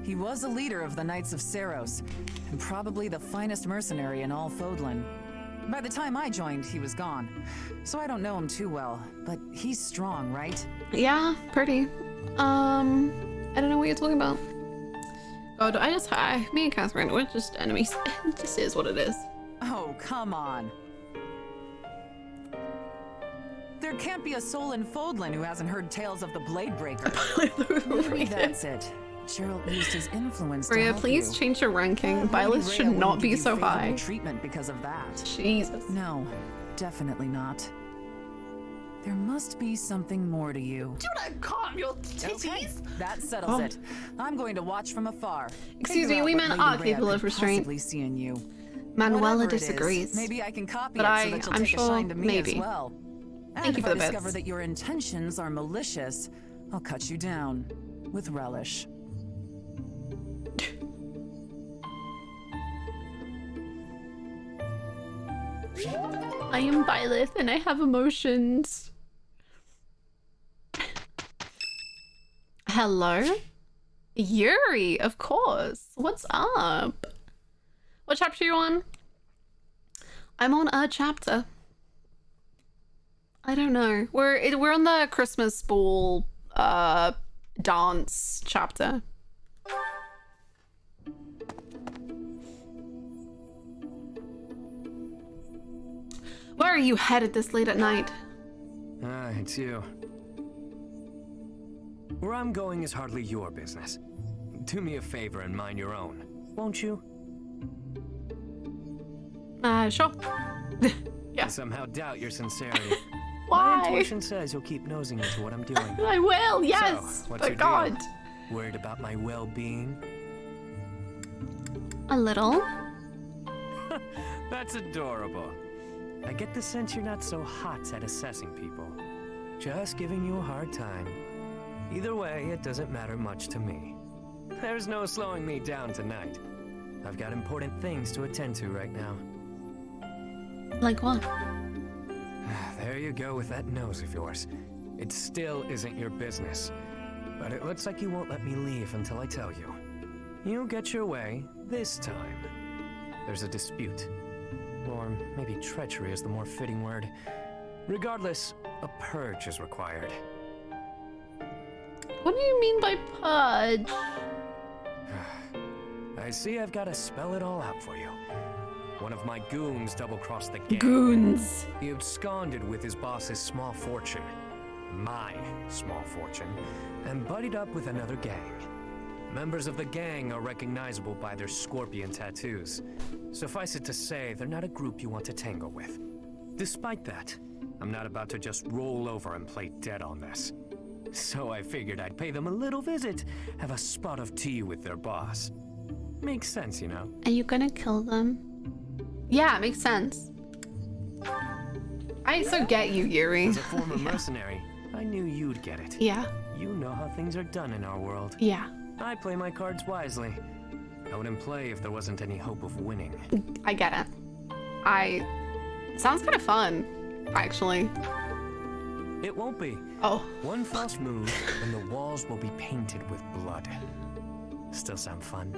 J: He was a leader of the Knights of Seiros, and probably the finest mercenary in all Fodlan. By the time I joined, he was gone. So I don't know him too well, but he's strong, right?
A: Yeah, pretty. I don't know what you're talking about. God, me and Catherine, we're just enemies. It just is what it is.
J: Oh, come on. There can't be a soul in Fodlan who hasn't heard tales of the Bladebreaker. Maybe that's it. Geralt used his influence to
A: Rhea,
J: help
A: please
J: you.
A: change your ranking.
J: Lady
A: Byleth
J: Rhea
A: should not
J: wouldn't
A: be
J: give you
A: so
J: favorable
A: high.
J: treatment because of that.
A: Jesus.
J: No, definitely not. There must be something more to you.
A: Do not calm your titties.
J: Okay, that settles it. I'm going to watch from afar.
A: Excuse me,
J: Figure out
A: we
J: what
A: men
J: Lady
A: are
J: Rhea
A: capable
J: could
A: of restraint.
J: possibly see in you.
A: Manuela
J: Whatever it is,
A: disagrees.
J: maybe I can copy
A: But
J: it so that you'll
A: I'm
J: take
A: sure
J: a shine to me
A: maybe.
J: as well.
A: Thank
J: And
A: you
J: if
A: for
J: I
A: the
J: discover
A: bits.
J: that your intentions are malicious, I'll cut you down with relish.
A: I am Byleth and I have emotions. Hello? Yuri, of course. What's up? What chapter are you on? I'm on a chapter. I don't know. We're on the Christmas ball dance chapter. Where are you headed this late at night?
V: It's you. Where I'm going is hardly your business. Do me a favor and mind your own, won't you?
A: Sure.
V: I somehow doubt your sincerity.
A: Why?
V: My intuition says you'll keep nosing into what I'm doing.
A: I will, yes.
V: So, what's
A: but
V: your
A: God.
V: deal? Worried about my well-being?
A: A little.
V: That's adorable. I get the sense you're not so hot at assessing people. Just giving you a hard time. Either way, it doesn't matter much to me. There's no slowing me down tonight. I've got important things to attend to right now.
A: Like what?
V: There you go with that nose of yours. It still isn't your business. But it looks like you won't let me leave until I tell you. You'll get your way this time. There's a dispute. Or maybe treachery is the more fitting word. Regardless, a purge is required.
A: What do you mean by purge?
V: I see I've got to spell it all out for you. One of my goons double-crossed the gang.
A: Goons.
V: He absconded with his boss's small fortune. My small fortune. And buddied up with another gang. Members of the gang are recognizable by their scorpion tattoos. Suffice it to say, they're not a group you want to tangle with. Despite that, I'm not about to just roll over and play dead on this. So I figured I'd pay them a little visit, have a spot of tea with their boss. Makes sense, you know?
A: Are you gonna kill them? Yeah, it makes sense. I so get you, Yuri.
V: As a former mercenary, I knew you'd get it.
A: Yeah.
V: You know how things are done in our world.
A: Yeah.
V: I play my cards wisely. I wouldn't play if there wasn't any hope of winning.
A: I get it. Sounds kind of fun, actually.
V: It won't be.
A: Oh.
V: One false move and the walls will be painted with blood. Still sound fun?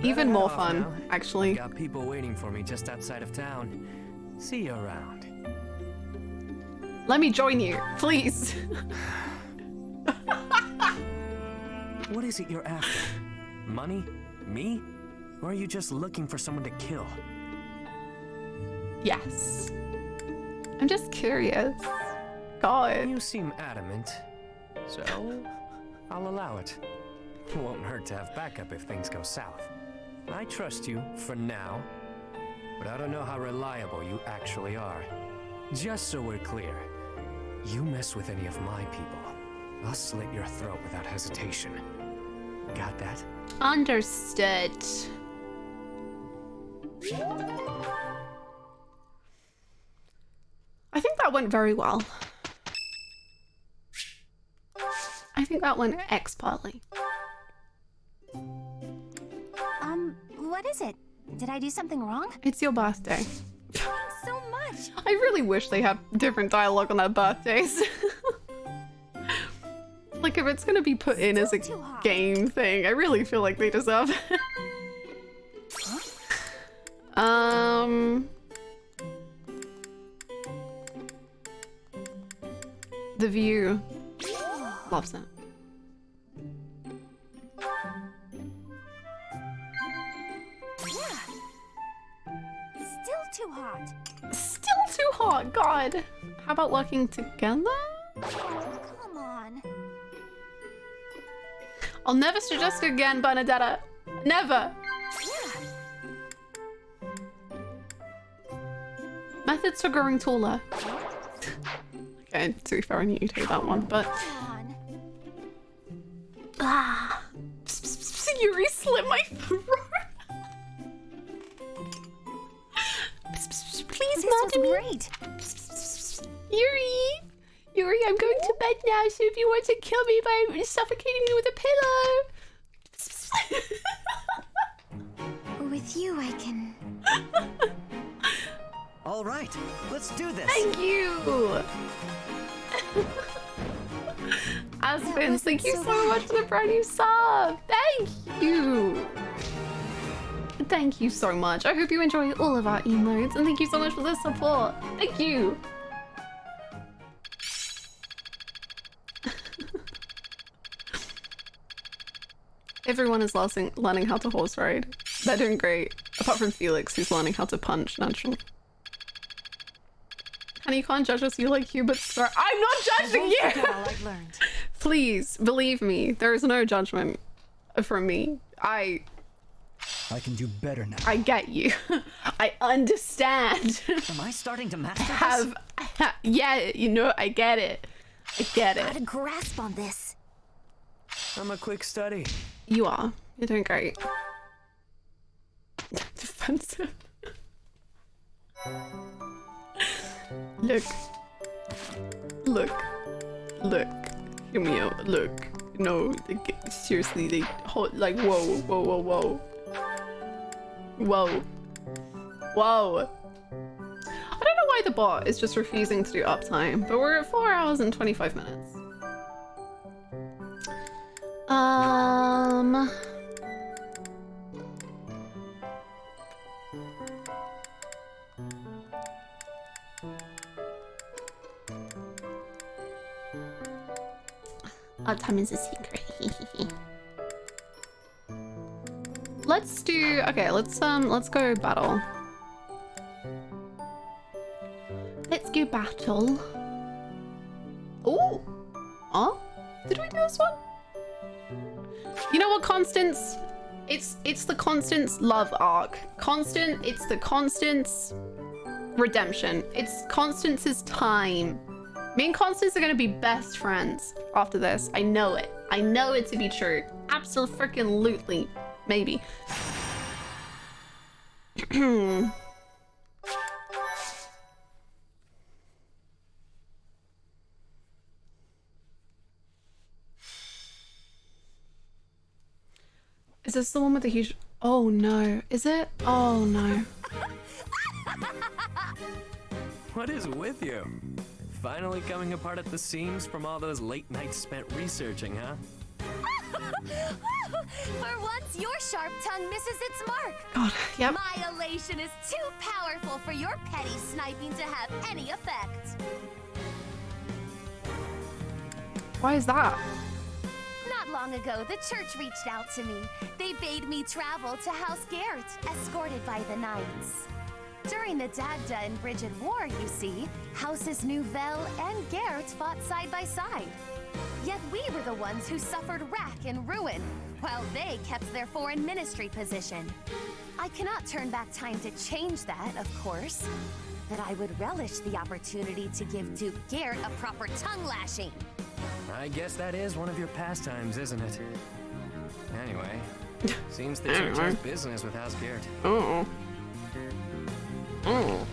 A: Even
V: Better
A: more
V: off
A: fun,
V: now.
A: actually.
V: Got people waiting for me just outside of town. See you around.
A: Let me join you, please.
V: What is it you're after? Money? Me? Or are you just looking for someone to kill?
A: Yes. I'm just curious. God.
V: You seem adamant, so I'll allow it. Won't hurt to have backup if things go south. I trust you for now, but I don't know how reliable you actually are. Just so we're clear, you mess with any of my people, I'll slit your throat without hesitation. Got that?
A: Understood. I think that went very well. I think that went expertly.
R: What is it? Did I do something wrong?
A: It's your birthday.
R: Thanks so much.
A: I really wish they had different dialogue on their birthdays. Like, if it's gonna be put in as a game thing, I really feel like they deserve it. The View loves it.
R: Still too hot.
A: Still too hot, God. How about working together?
R: Come on.
A: I'll never suggest it again, Bernadetta. Never. Methods for growing taller. Okay, to be fair, I knew you'd hate that one, but... Ah. Yuri slit my throat. Please, Madam.
R: Great.
A: Yuri, I'm going to bed now, so if you want to kill me by suffocating me with a pillow.
R: With you, I can...
G: All right, let's do this.
A: Thank you. Aspen, thank you so much for the brand new sub. Thank you. Thank you so much. I hope you enjoy all of our emotes, and thank you so much for the support. Thank you. Everyone is learning how to horse ride. They're doing great. Apart from Felix, who's learning how to punch naturally. And you can't judge us, you like Hubert Star. I'm not judging you!
O: All I've learned.
A: Please, believe me, there is no judgment from me. I
D: can do better now.
A: I get you. I understand.
G: Am I starting to master this?
A: Yeah, you know, I get it. I get it.
R: Got a grasp on this.
V: I'm a quick study.
A: You are. You're doing great. Defensive. Look. Hear me out. Look. No, seriously, they hold like whoa. I don't know why the bot is just refusing to do uptime, but we're at 4 hours and 25 minutes. Uptime is a secret. Let's do, okay, let's go battle. Let's go battle. Oh! Oh? Did we do this one? You know what, Constance? It's the Constance love arc. It's the Constance redemption. It's Constance's time. Me and Constance are gonna be best friends after this. I know it. I know it to be true. Absolutely. Maybe. Is this the one with the huge... Oh no. Is it? Oh no.
V: What is with you? Finally coming apart at the seams from all those late nights spent researching, huh?
R: For once, your sharp tongue misses its mark.
A: God, yep.
R: My elation is too powerful for your petty sniping to have any effect.
A: Why is that?
R: Not
N: long ago, the church reached out to me. They bade me travel to House Garrett, escorted by the knights. During the Dagda and Bridget War, you see, Houses Nouvelle and Garrett fought side by side. Yet we were the ones who suffered wrack and ruin, while they kept their foreign ministry position. I cannot turn back time to change that, of course, but I would relish the opportunity to give Duke Garrett a proper tongue lashing.
V: I guess that is one of your pastimes, isn't it? Anyway, seems the church has business with House Garrett.
A: Oh. Oh.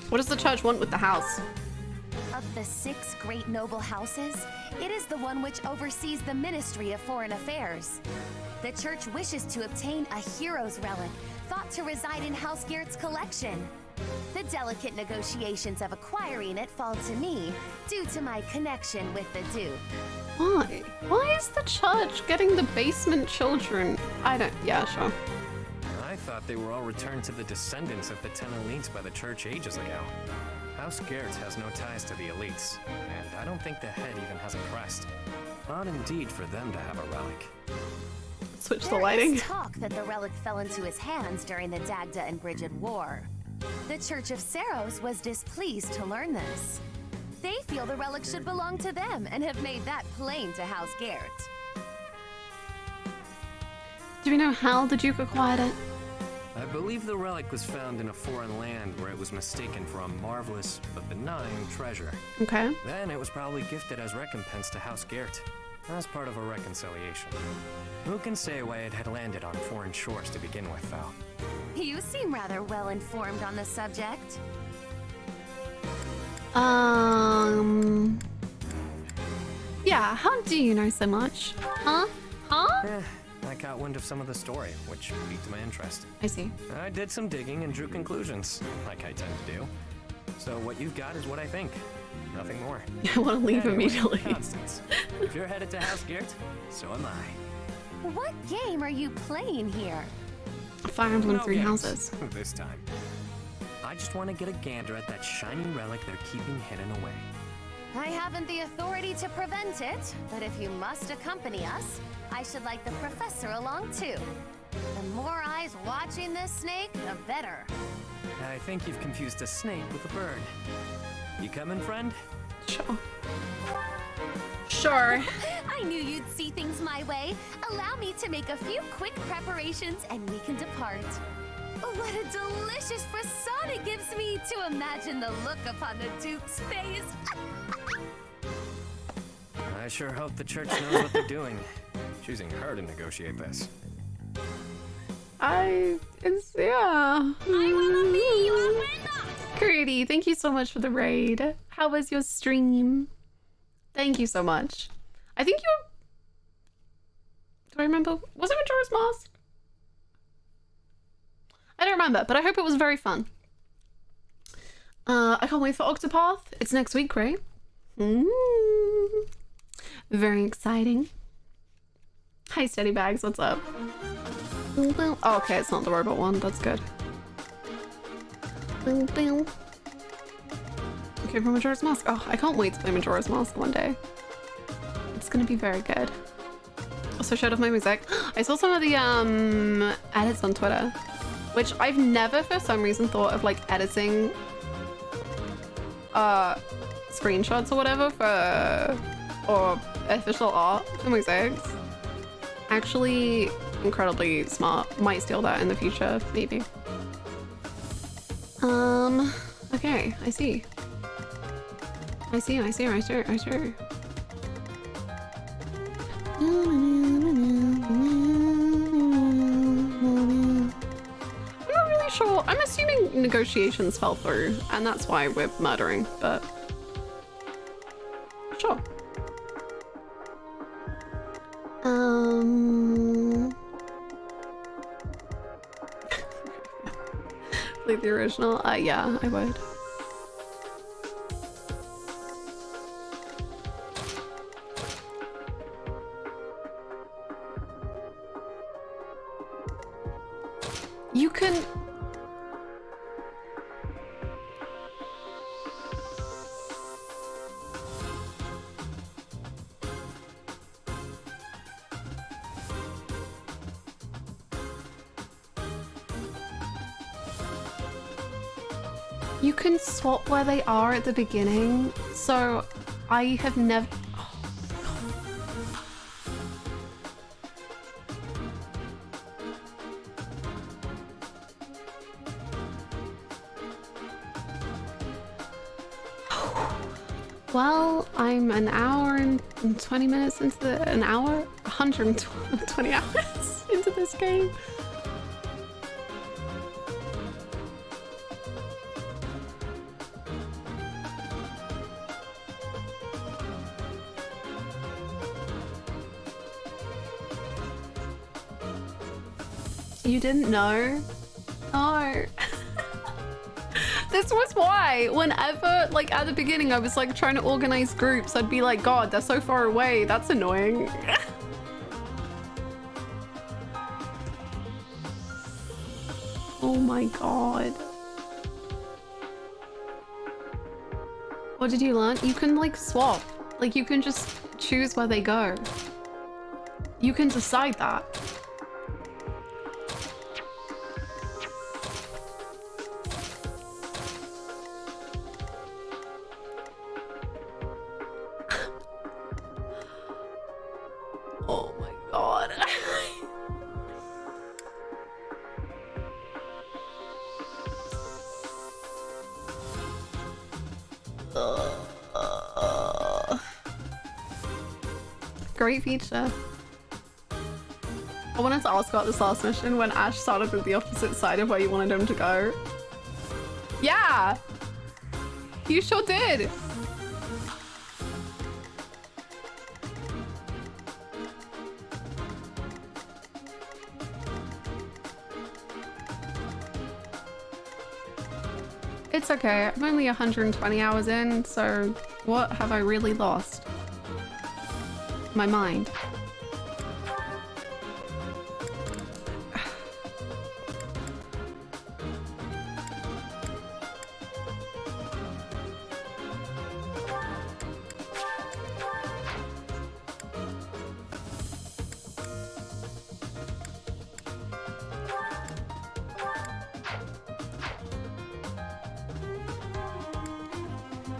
A: What does the church want with the house?
N: Of the 6 great noble houses, it is the one which oversees the Ministry of Foreign Affairs. The church wishes to obtain a hero's relic, thought to reside in House Garrett's collection. The delicate negotiations of acquiring it fall to me, due to my connection with the Duke.
A: Why? Why is the church getting the basement children? Yeah, sure.
V: I thought they were all returned to the descendants of the 10 elites by the church ages ago. House Garrett has no ties to the elites, and I don't think the head even has a crest. Odd indeed for them to have a relic.
A: Switch the lighting.
N: There is talk that the relic fell into his hands during the Dagda and Bridget War. The Church of Seros was displeased to learn this. They feel the relic should belong to them and have made that plain to House Garrett.
A: Do we know how the Duke acquired it?
V: I believe the relic was found in a foreign land where it was mistaken for a marvelous but benign treasure.
A: Okay.
V: Then it was probably gifted as recompense to House Garrett, as part of a reconciliation. Who can say why it had landed on foreign shores to begin with, though?
N: You seem rather well informed on the subject.
A: Yeah, how do you know so much? Huh?
V: I caught wind of some of the story, which piqued my interest.
A: I see.
V: I did some digging and drew conclusions, like I tend to do. So what you've got is what I think. Nothing more.
A: I want to leave immediately.
V: Constance, if you're headed to House Garrett, so am I.
N: What game are you playing here?
A: Fire Emblem
V: No
A: 3
V: games,
A: houses.
V: This time. I just want to get a gander at that shiny relic they're keeping hidden away.
N: I haven't the authority to prevent it, but if you must accompany us, I should like the professor along too. The more eyes watching this snake, the better.
V: I think you've confused a snake with a bird. You coming, friend?
A: Sure. Sure.
N: I knew you'd see things my way. Allow me to make a few quick preparations and we can depart. What a delicious frisson it gives me to imagine the look upon the Duke's face.
V: I sure hope the church knows what they're doing, choosing her to negotiate this.
A: Yeah.
N: I will be your winner.
A: Curdy, thank you so much for the raid. How was your stream? Thank you so much. I think you were... Do I remember? Was it Majora's Mask? I don't remember, but I hope it was very fun. I can't wait for Octopath. It's next week, right? Very exciting. Hi, Steady Bags. What's up? Oh, okay, it's not the robot one. That's good. Okay, for Majora's Mask. Oh, I can't wait to play Majora's Mask one day. It's gonna be very good. Also showed off my music. I saw some of the edits on Twitter, which I've never for some reason thought of like editing screenshots or whatever for or official art for mosaics. Actually incredibly smart. Might steal that in the future, maybe. Okay, I see. I see. I'm not really sure. I'm assuming negotiations fell through, and that's why we're murdering, but sure. Like the original? Yeah, I would. You can... You can swap where they are at the beginning, so I have never... Well, I'm an hour and 20 minutes into an hour? 120 hours into this game. You didn't know? No. This was why whenever, like at the beginning, I was like trying to organize groups, I'd be like, God, they're so far away. That's annoying. Oh my God. What did you learn? You can like swap. Like you can just choose where they go. You can decide that. Oh my God. Great feature. I wanted to ask about this last mission when Ash started at the opposite side of where you wanted him to go. Yeah! You sure did! It's okay, I'm only 120 hours in, so what have I really lost? My mind.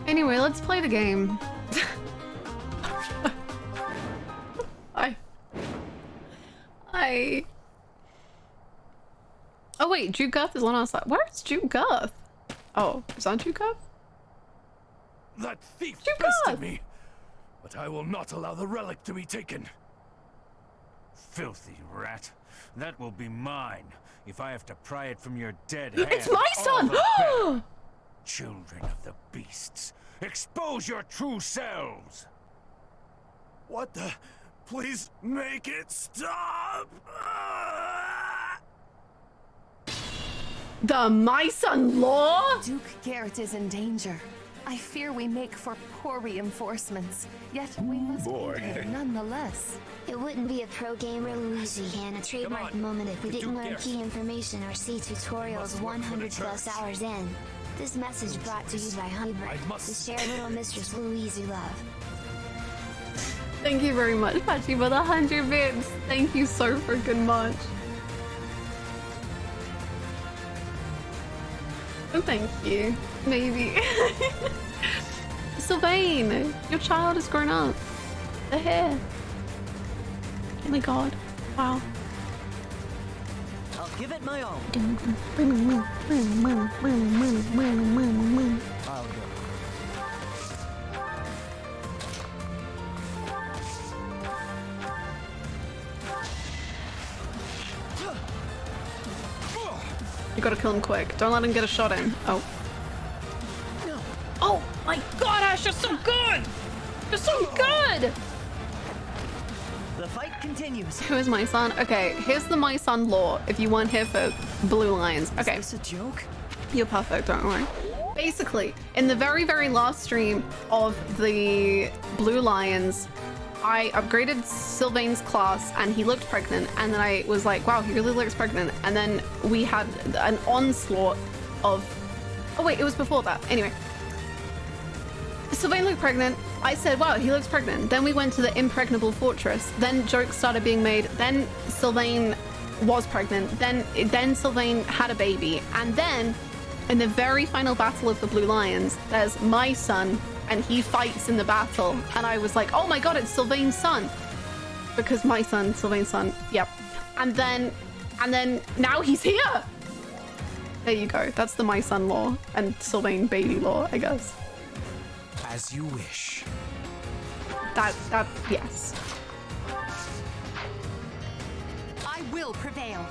A: Anyway, let's play the game. Oh wait, Jude Guth is on our side. Where's Jude Guth? Oh, is that Jude Guth?
Q: That thief bested me, but I will not allow the relic to be taken. Filthy rat. That will be mine if I have to pry it from your dead hand.
A: It's my son!
Q: Children of the beasts, expose your true selves! What the? Please make it stop!
A: The my son law?
N: Duke Garrett is in danger. I fear we make for poor reinforcements, yet we must be here nonetheless.
C: It wouldn't be a pro gamer Luigi and a trademark moment if we didn't learn key information or see tutorials 100 plus hours in. This message brought to you by Hubert, the share little Mistress Louise you love.
A: Thank you very much, Patchy, for the 100 bits. Thank you so freaking much. Oh, thank you. Maybe. Sylvain, your child has grown up. The hair. Oh my God. Wow.
G: I'll give it my all. I'll go.
A: You gotta kill him quick. Don't let him get a shot in. Oh.
G: No.
A: Oh my God, Ash, you're so good! You're so good!
G: The fight continues.
A: Who is my son? Okay, here's the my son lore if you weren't here for Blue Lions. Okay.
G: Is this a joke?
A: You're perfect, don't worry. Basically, in the very, very last stream of the Blue Lions, I upgraded Sylvain's class and he looked pregnant, and then I was like, wow, he really looks pregnant. And then we had an onslaught of... Oh wait, it was before that. Anyway. Sylvain looked pregnant. I said, wow, he looks pregnant. Then we went to the impregnable fortress. Then jokes started being made. Then Sylvain was pregnant. Then Sylvain had a baby. And then in the very final battle of the Blue Lions, there's my son, and he fights in the battle. And I was like, oh my god, it's Sylvain's son. Because my son, Sylvain's son, yep. And then now he's here. There you go. That's the my son lore and Sylvain baby lore, I guess.
K: As you wish.
A: That, yes.
O: I will prevail.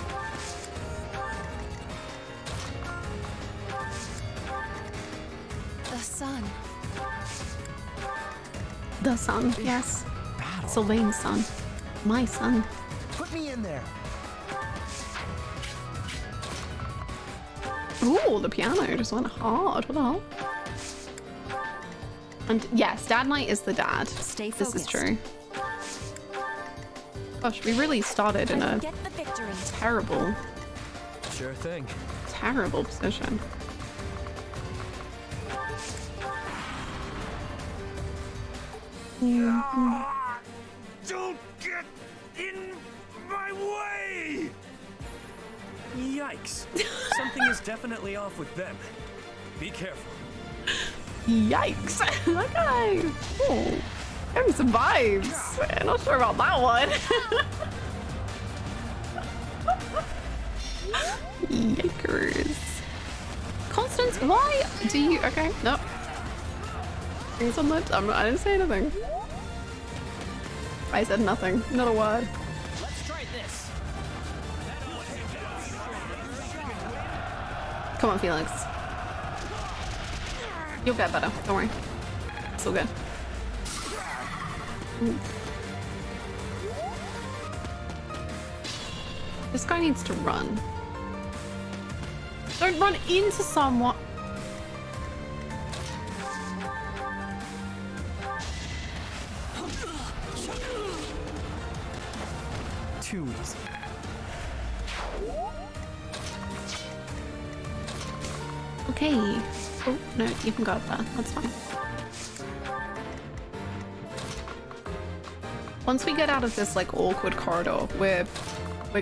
N: The sun.
A: The son, yes. Sylvain's son. My son.
I: Put me in there.
A: Ooh, the piano just went hard. What the hell? And yes, Dad Knight is the dad.
O: Stay
A: this
O: focused.
A: is true. Gosh, we really started in a
O: Get the victory.
A: terrible,
V: Sure thing.
A: terrible position.
Q: Don't get in my way!
U: Yikes. Something is definitely off with them. Be careful.
A: Yikes! That guy. Oh, having some vibes. I'm not sure about that one. Yikers. Constance, why do you? Okay, no. Things on lips. I didn't say anything. I said nothing. Not a word.
B: Let's try this.
A: Come on, Felix. You'll get better. Don't worry. It's all good. Ooh. This guy needs to run. Don't run into someone.
D: Too easy.
A: Okay. Oh, no, you can go up there. That's fine. Once we get out of this, like, awkward corridor, we're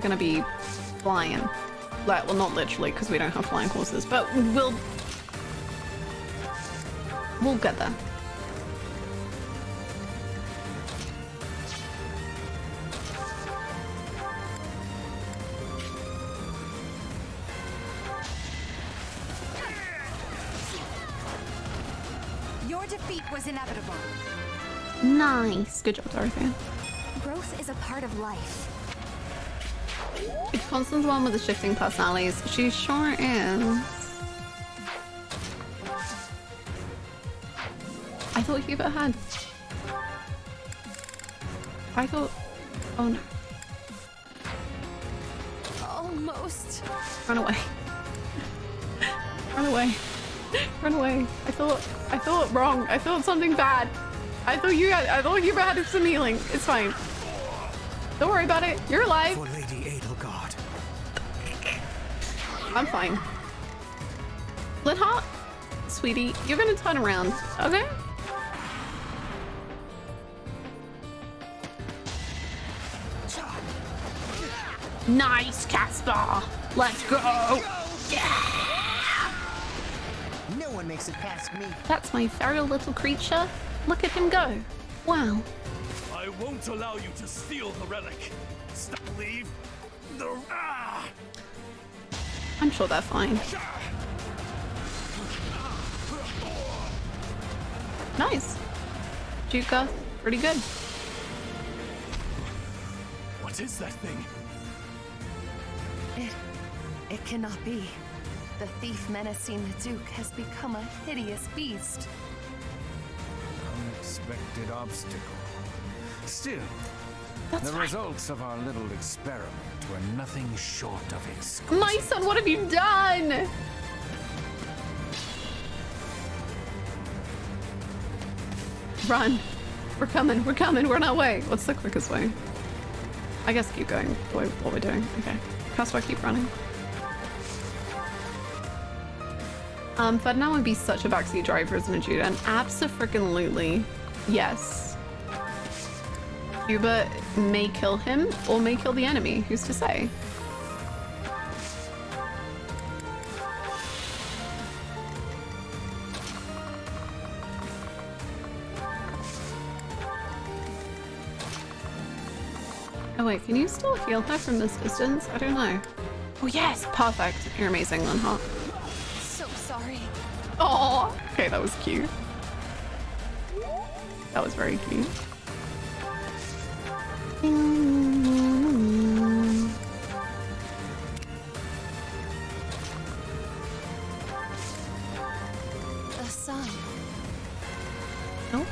A: gonna be flying. Like, well, not literally, because we don't have flying horses, but we'll get there.
O: Your defeat was inevitable.
A: Nice. Good job, Dorothea.
O: Growth is a part of life.
A: If Constance's the one with the shifting personalities, she sure is. I thought Hubert had. I thought. Oh no.
N: Almost.
A: Run away. Run away. Run away. I thought wrong. I thought something bad. I thought Hubert had some healing. It's fine. Don't worry about it. You're alive.
K: For Lady Edelgard.
A: I'm fine. Linhart, sweetie, you're gonna turn around, okay? Nice, Caspar. Let's go. Yeah.
I: No one makes it past me.
A: That's my feral little creature. Look at him go. Wow.
Q: I won't allow you to steal the relic. Stop, leave.
A: I'm sure they're fine. Nice. Juka, pretty good.
Q: What is that thing?
N: It cannot be. The thief menacing the Duke has become a hideous beast.
K: Unexpected obstacle. Still,
A: That's
K: the
A: fine.
K: results of our little experiment were nothing short of exquisite.
A: My son, what have you done? Run. We're coming, we're on our way. What's the quickest way? I guess keep going what we're doing. Okay. Caspar, keep running. Ferdinand would be such a backseat driver as an adjutant. Abso-freaking-lutely. Yes. Hubert may kill him or may kill the enemy. Who's to say? Oh wait, can you still heal her from this distance? I don't know. Oh yes, perfect. You're amazing, Linhart.
N: So sorry.
A: Oh, okay, that was cute. That was very cute.
N: A sign.
A: Oh.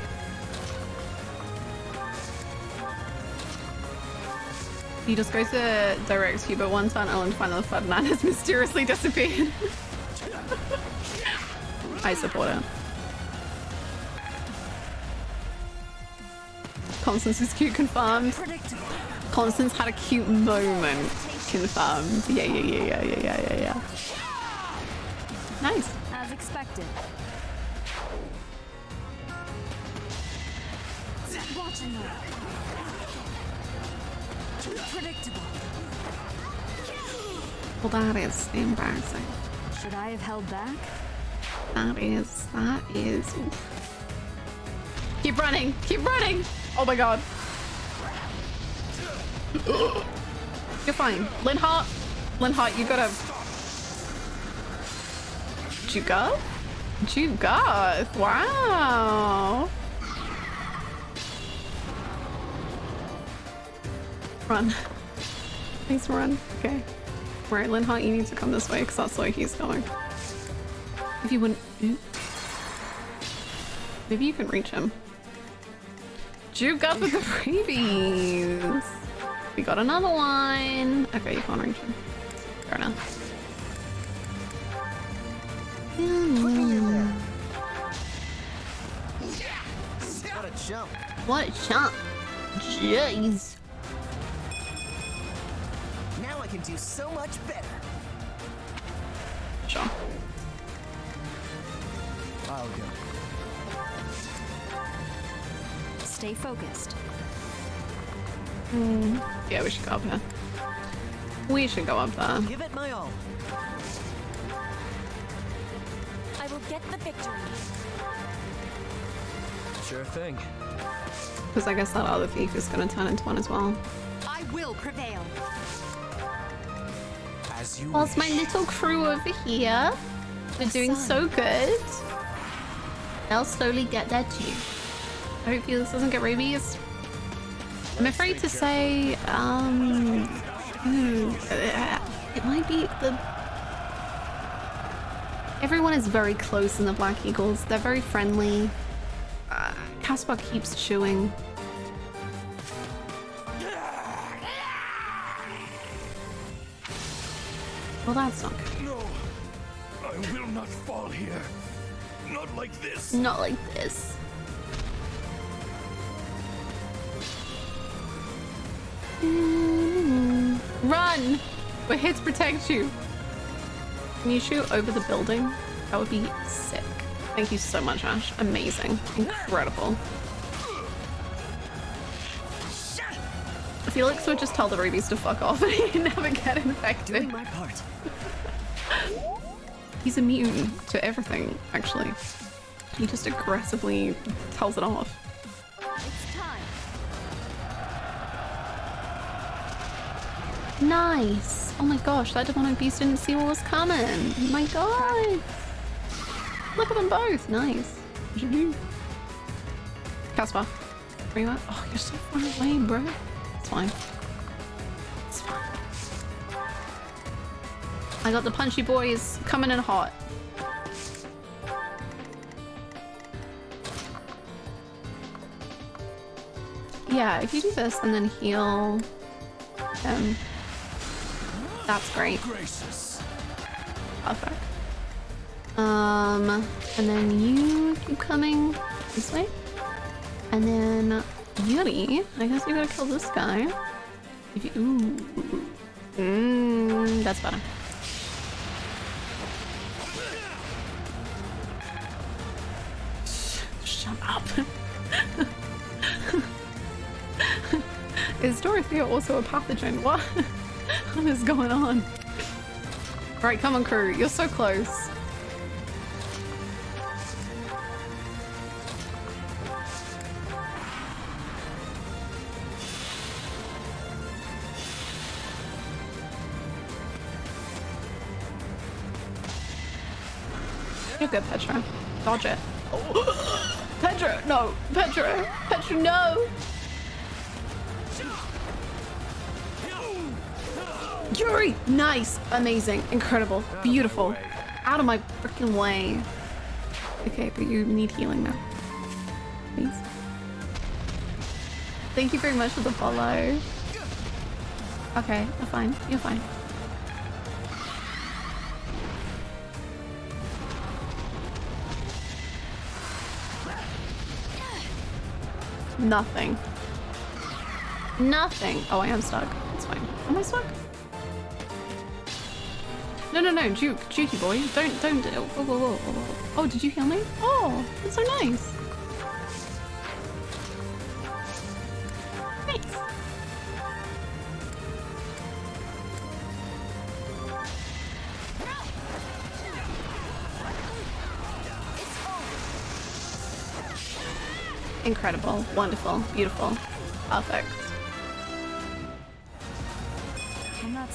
A: You just go to direct Hubert one turn, Ellen find the Ferdinand has mysteriously disappeared. I support it. Constance is cute, confirmed. Constance had a cute moment, confirmed. Yeah. Nice.
M: As expected. Watch and learn. Predictable.
A: Well, that is embarrassing.
M: Should I have held back?
A: That is. Oof. Keep running! Keep running! Oh my god. You're fine. Linhart, you gotta... Jugoth? Wow! Run. Please run. Okay. Right, Linhart, you need to come this way because that's the way he's going. If you wouldn't... Maybe you can reach him. Jugoth with the freebies! We got another one. Okay, you can't reach him. Fair enough.
I: What a jump.
A: What a jump. Jeez.
I: Now I can do so much better.
A: Sure.
I: I'll go.
M: Stay focused.
A: Yeah, we should go up there. We should go up there.
G: Give it my all.
T: I will get the victory.
V: Sure thing.
A: Because I guess that other thief is going to turn into one as well.
T: I will prevail.
K: As you
A: Whilst my little crew over here, they're doing so good, they'll slowly get there too. I hope this doesn't get rabies. I'm afraid to say, it might be the... Everyone is very close in the Black Eagles. They're very friendly. Caspar keeps chewing. Well, that's not good.
Q: No, I will not fall here. Not like this.
A: Not like this. Run! We're here to protect you. Can you shoot over the building? That would be sick. Thank you so much, Ash. Amazing. Incredible. Felix would just tell the rabies to fuck off and he'd never get infected.
G: Doing my part.
A: He's immune to everything, actually. He just aggressively tells it off.
M: It's time.
A: Nice! Oh my gosh, that demonic beast didn't see what was coming. Oh my god! Look at them both. Nice. What'd you do? Caspar, where you at? Oh, you're so far away, bro. It's fine. It's fine. I got the punchy boys coming in hot. Yeah, if you do this and then heal them, that's great. Perfect. And then you keep coming this way. And then Yuri, I guess you gotta kill this guy. If you, that's better. Shut up. Is Dorothea also a pathogen? What? What is going on? Right, come on, crew. You're so close. You're good, Petra. Dodge it. Oh. Petra, no. Petra. Petra, no. Yuri, nice, amazing, incredible, beautiful. Out of my freaking way. Okay, but you need healing now. Please. Thank you very much for the follow. Okay, you're fine. You're fine. Nothing. Nothing. Oh, I am stuck. It's fine. Am I stuck? No, Jukey boy. Don't. Whoa. Oh, did you heal me? Oh, that's so nice. Nice. Incredible, wonderful, beautiful, perfect.
O: I'm not.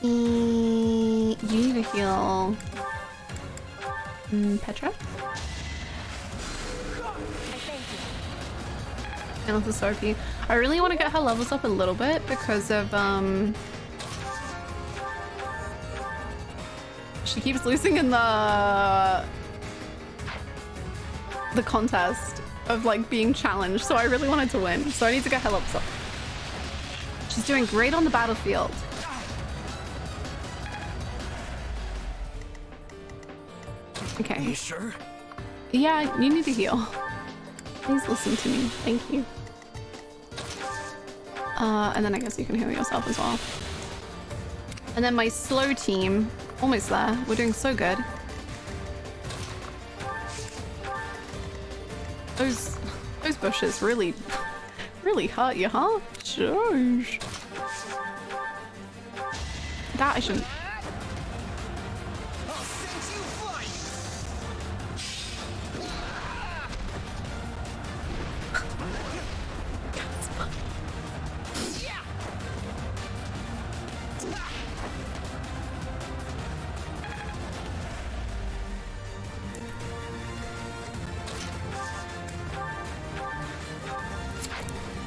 A: You need to heal Petra? And also Sophie. I really want to get her levels up a little bit because of she keeps losing in the contest of like being challenged, so I really wanted to win. So I need to get her levels up. She's doing great on the battlefield. Okay.
H: Are you sure?
A: Yeah, you need to heal. Please listen to me. Thank you. And then I guess you can heal yourself as well. And then my slow team, almost there. We're doing so good. Those bushes really hurt you, huh? Shush. That I shouldn't.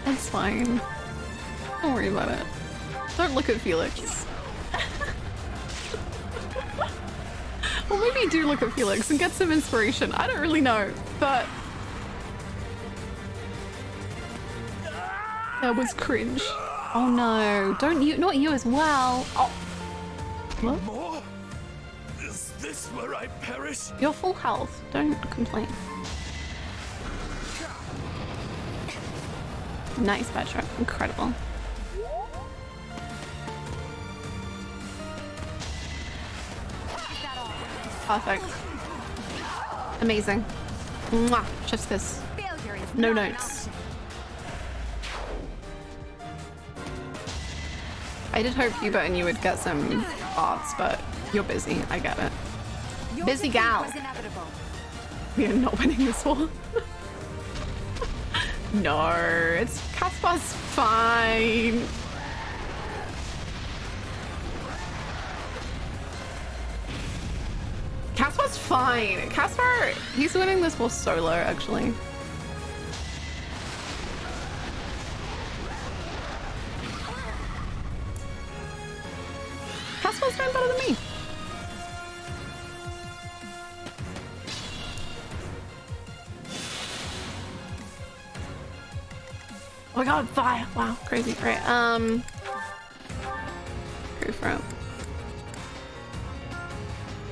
A: That's fine. Don't worry about it. Don't look at Felix. Well, maybe do look at Felix and get some inspiration. I don't really know, but that was cringe. Oh no! Don't you? Not you as well. Oh. What?
H: More? Is this where I perish?
A: You're full health. Don't complain. Nice, Petra. Incredible. Perfect. Amazing. Mwah. Chef's kiss. No notes. I did hope Hubert and you would get some arts, but you're busy. I get it. Busy gal. We are not winning this war. No, it's Caspar's fine. Caspar's fine. Caspar, he's winning this war solo, actually. Caspar's doing better than me. Oh my god, fire! Wow, crazy. All right, go for it.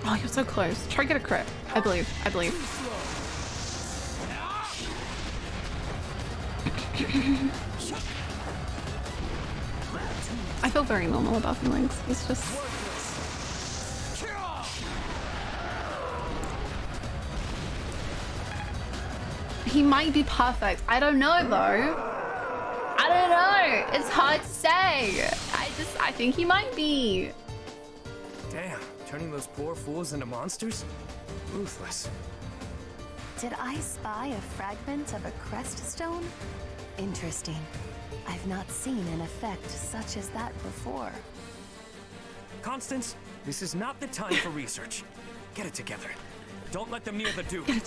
A: Oh, you're so close. Try to get a crit. I believe. I believe. I feel very normal about Felix. He's just... He might be perfect. I don't know, though. I don't know. It's hard to say. I think he might be.
U: Damn, turning those poor fools into monsters? Ruthless.
N: Did I spy a fragment of a crest stone?
T: Interesting. I've not seen an effect such as that before.
V: Constance, this is not the time for research. Get it together. Don't let them near the Duke.
A: I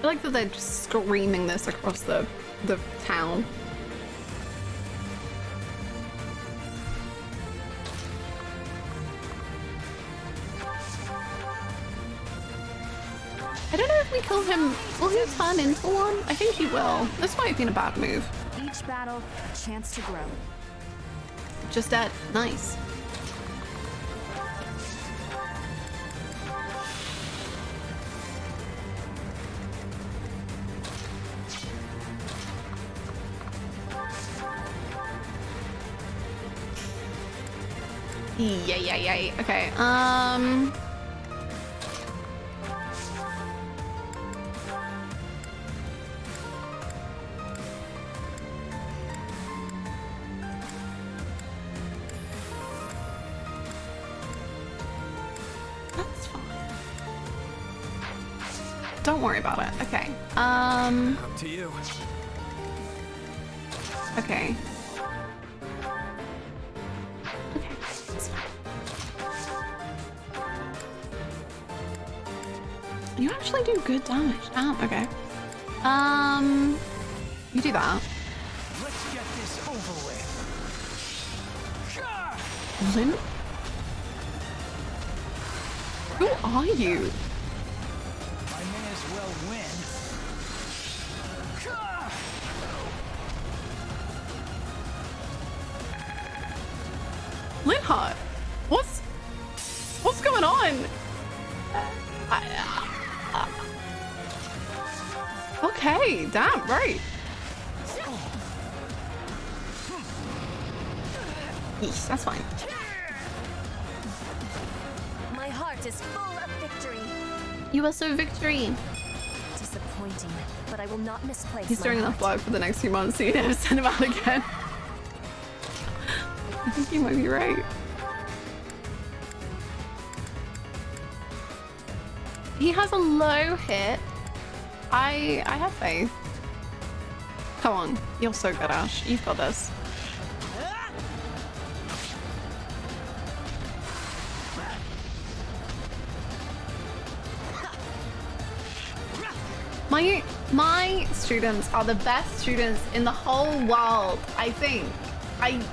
A: like that they're just screaming this across the town. I don't know if we kill him. Will he turn into one? I think he will. This might have been a bad move.
O: Each battle, a chance to grow.
A: Just dead. Nice. Yeah. Okay. That's fine. Don't worry about it. Okay.
V: Up to you.
A: Okay. You actually do good damage. Oh, okay. You do that.
D: Let's get this over with.
A: Lynn? Who are you?
D: I may as well win.
A: Linhardt, what's going on? Okay, damn, right. Yeesh, that's fine.
T: My heart is full of victory.
A: You are so victory.
T: Disappointing, but I will not misplace
A: He's
T: my
A: doing enough work for the next few months, so you never send him out again. I think you might be right. He has a low hit. I have faith. Come on, you're so good, Ash. You've got this. My students are the best students in the whole world, I think. I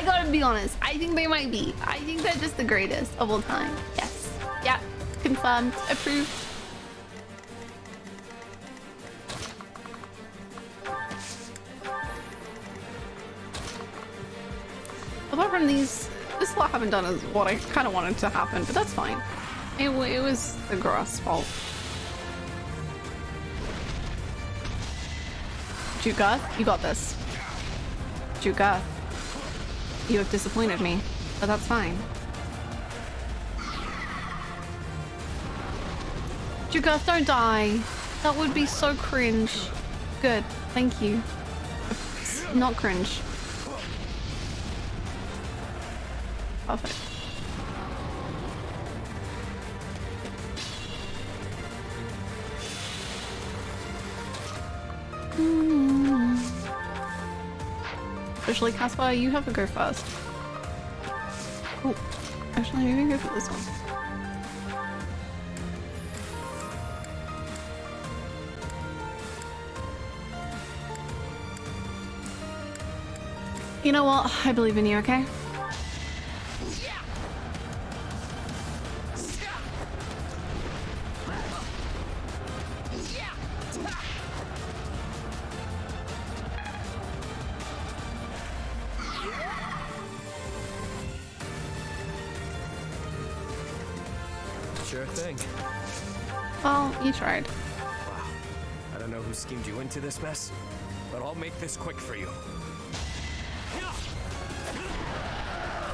A: gotta be honest, I think they might be. I think they're just the greatest of all time. Yes. Yeah. Confirmed. Approved. Apart from these, this what I haven't done is what I kind of wanted to happen, but that's fine. It was the grass fault. Juka, you got this. Juka, you have disappointed me, but that's fine. Juka, don't die. That would be so cringe. Good, thank you. Not cringe. Perfect. Actually, Caspar, you have to go first. Oh, actually, maybe go for this one. You know what? I believe in you, okay?
V: Sure thing.
A: Well, you tried.
V: Wow. I don't know who schemed you into this mess, but I'll make this quick for you.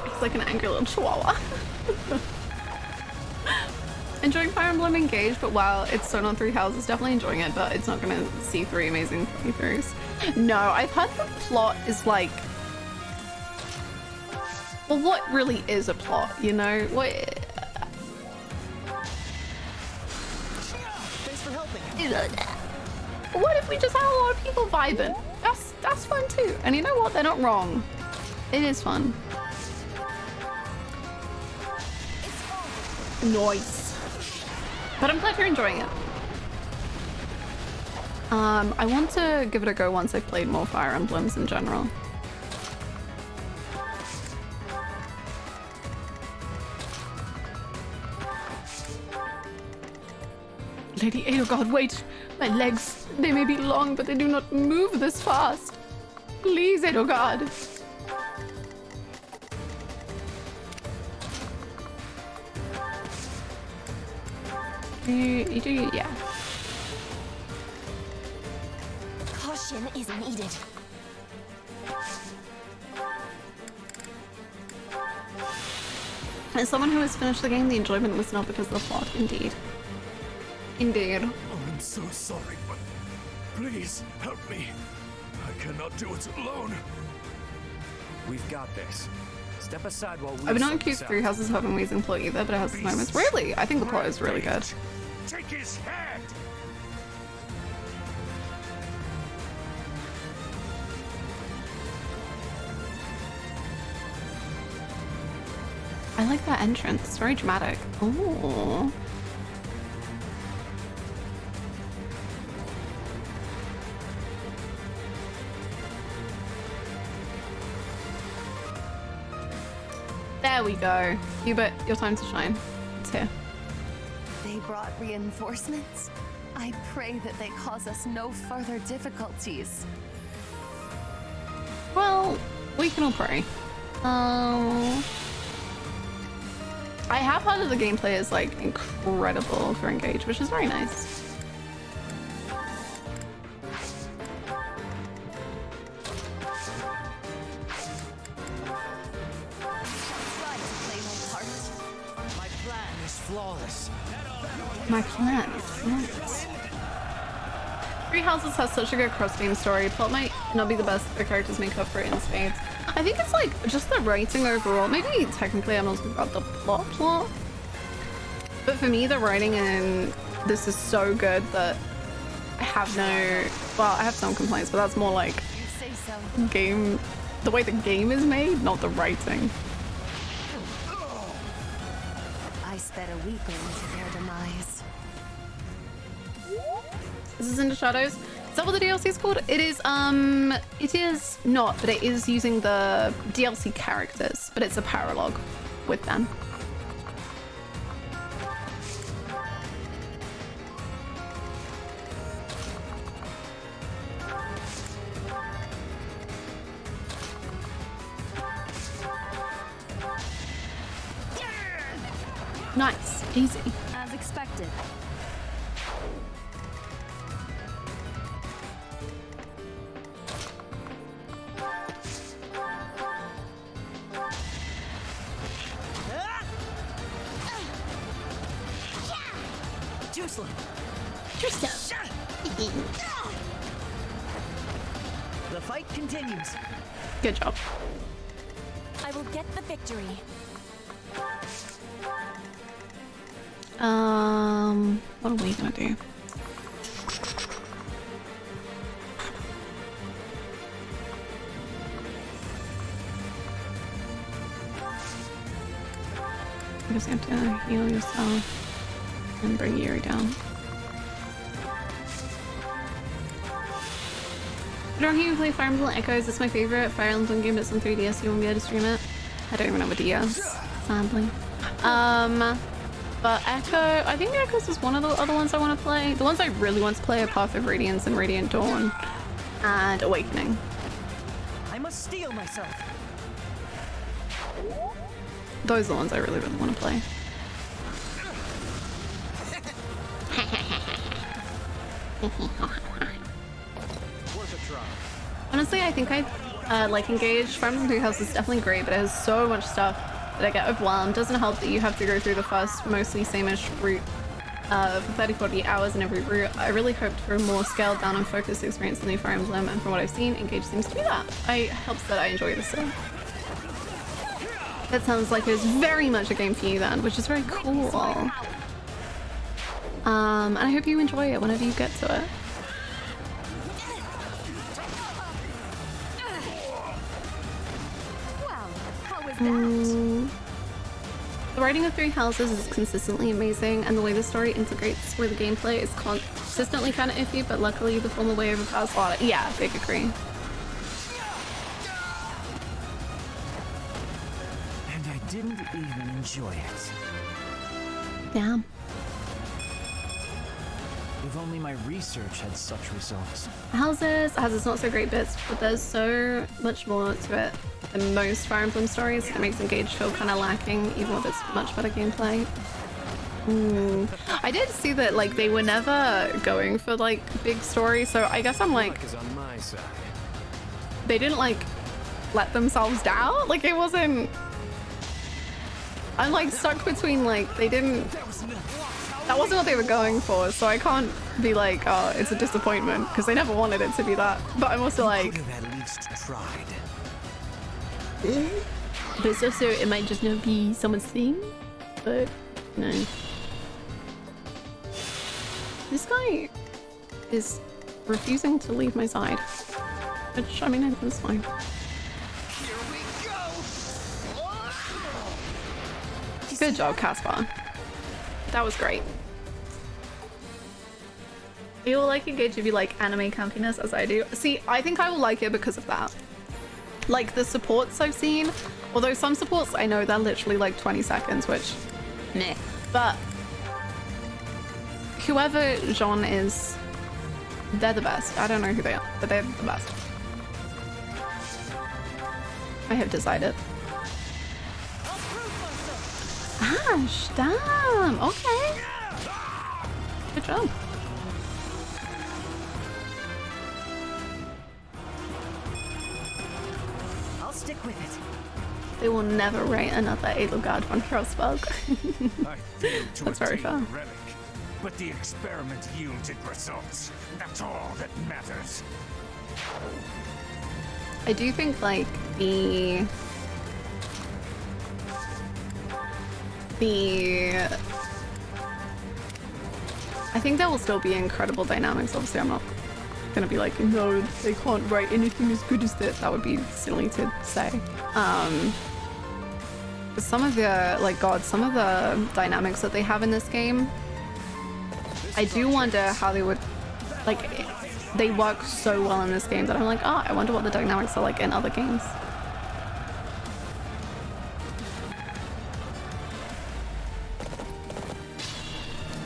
A: It's like an angry little chihuahua. Enjoying Fire Emblem Engage, but while it's Stone on 3 Houses, definitely enjoying it, but it's not gonna see 3 amazing playthroughs. No, I've heard the plot is like... Well, what really is a plot, you know? What...
I: Thanks for helping.
A: What if we just had a lot of people vibing? that's fun too. And you know what? They're not wrong. It is fun. Nice. But I'm glad you're enjoying it. I want to give it a go once I've played more Fire Emblems in general. Lady Edelgard, wait! My legs, they may be long, but they do not move this fast. Please, Edelgard. You do, yeah.
T: Caution is needed.
A: As someone who has finished the game, the enjoyment was not because of the plot, indeed. Indeed.
L: Oh, I'm so sorry, but please help me. I cannot do it alone.
V: We've got this. Step aside while we.
A: I've been not accused Three Houses of having amazing plot either, but it has its moments. Really? I think the plot is really good.
L: Take his head.
A: I like that entrance. It's very dramatic. Oh. There we go. Hubert, your time to shine. It's here.
N: They brought reinforcements? I pray that they cause us no further difficulties.
A: Well, we can all pray. I have heard that the gameplay is like incredible for Engage, which is very nice. My plan is flawless. Three Houses has such a good cross-game story. Plot might not be the best, but characters make up for it in spades. I think it's like just the writing overall. Maybe technically I'm not talking about the plot. But for me, the writing in this is so good that I have no, well, I have some complaints, but that's more like game, the way the game is made, not the writing.
N: I sped a weakling to their demise.
A: This is Into Shadows. Is that what the DLC is called? It is not, but it is using the DLC characters, but it's a paralogue with them. Nice, easy.
P: As expected.
G: Too slow.
A: Too slow.
G: The fight continues.
A: Good job.
T: I will get the victory.
A: What are we gonna do? You just have to heal yourself and bring Yuri down. I don't hear you play Fire Emblem Echoes. It's my favorite Fire Emblem game. It's on 3DS. You won't be able to stream it. I don't even have a DS, sadly. But Echo, I think Echoes is one of the other ones I want to play. The ones I really want to play are Path of Radiance and Radiant Dawn and Awakening.
G: I must steel myself.
A: Those are the ones I really, really want to play. Honestly, I think I like Engage. Fire Emblem Three Houses is definitely great, but it has so much stuff that I get overwhelmed. Doesn't help that you have to go through the first mostly same-ish route for 30-40 hours in every route. I really hoped for a more scaled down and focused experience in the Fire Emblem, and from what I've seen, Engage seems to be that. It helps that I enjoy this. That sounds like it's very much a game for you then, which is very cool. And I hope you enjoy it whenever you get to it.
R: was that?
A: The writing of Three Houses is consistently amazing, and the way the story integrates with the gameplay is consistently kind of iffy, but luckily the formal way overpowers a lot. Yeah, big agree.
D: And I didn't even enjoy it.
A: Yeah.
D: If only my research had such results.
A: Houses has its not so great bits, but there's so much more to it than most Fire Emblem stories. It makes Engage feel kind of lacking, even with its much better gameplay. I did see that like they were never going for like big stories, so I guess I'm like,
V: on my side.
A: they didn't like let themselves down. Like it wasn't. I'm like stuck between like they didn't. That wasn't what they were going for, so I can't be like, oh, it's a disappointment, because they never wanted it to be that. But I'm also like,
D: could have at least tried.
A: but it's also, it might just not be someone's thing. But no. This guy is refusing to leave my side, which I mean, I think is fine. Good job, Caspar. That was great. You will like Engage if you like anime campiness as I do. See, I think I will like it because of that. Like the supports I've seen, although some supports I know they're literally like 20 seconds, which meh. But whoever Jean is, they're the best. I don't know who they are, but they're the best. I have decided. Ash, damn, okay. Good job.
G: I'll stick with it.
A: They will never write another Edelgard von Krossberg.
Q: I failed to
A: That's very
Q: attain
A: fair.
Q: the relic, but the experiment yielded results. That's all that matters.
A: I do think like the I think there will still be incredible dynamics. Obviously, I'm not gonna be like, no, they can't write anything as good as this. That would be silly to say. Some of the some of the dynamics that they have in this game, I do wonder how they would they work so well in this game that I'm like, oh, I wonder what the dynamics are like in other games.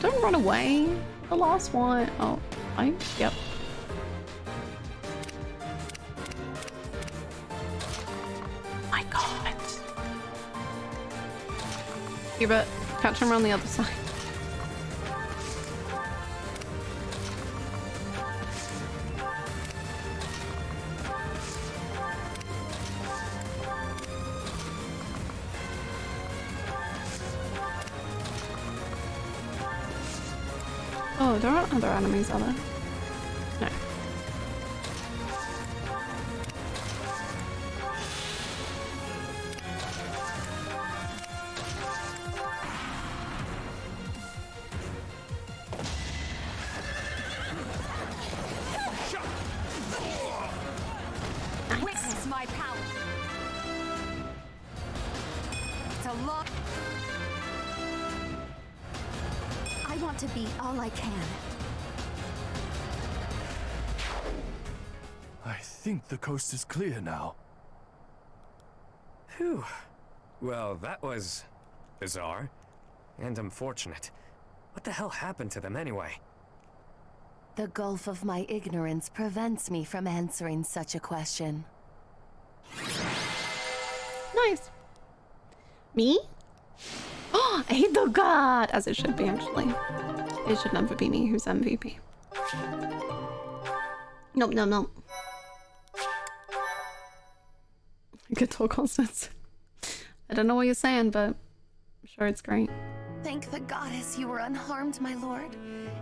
A: Don't run away. The last one. Oh, yep. My God. Hubert, catch him around the other side. Oh, there aren't other enemies, are there? No.
O: Witness my power. It's a lot. I want to be all I can.
L: I think the coast is clear now.
V: Phew. Well, that was bizarre and unfortunate. What the hell happened to them anyway?
N: The gulf of my ignorance prevents me from answering such a question.
A: Nice. Me? Oh, I hate the god! As it should be, actually. It should never be me who's MVP. Nope, nope, nope. Good talk, Constance. I don't know what you're saying, but I'm sure it's great.
N: Thank the goddess you were unharmed, my lord,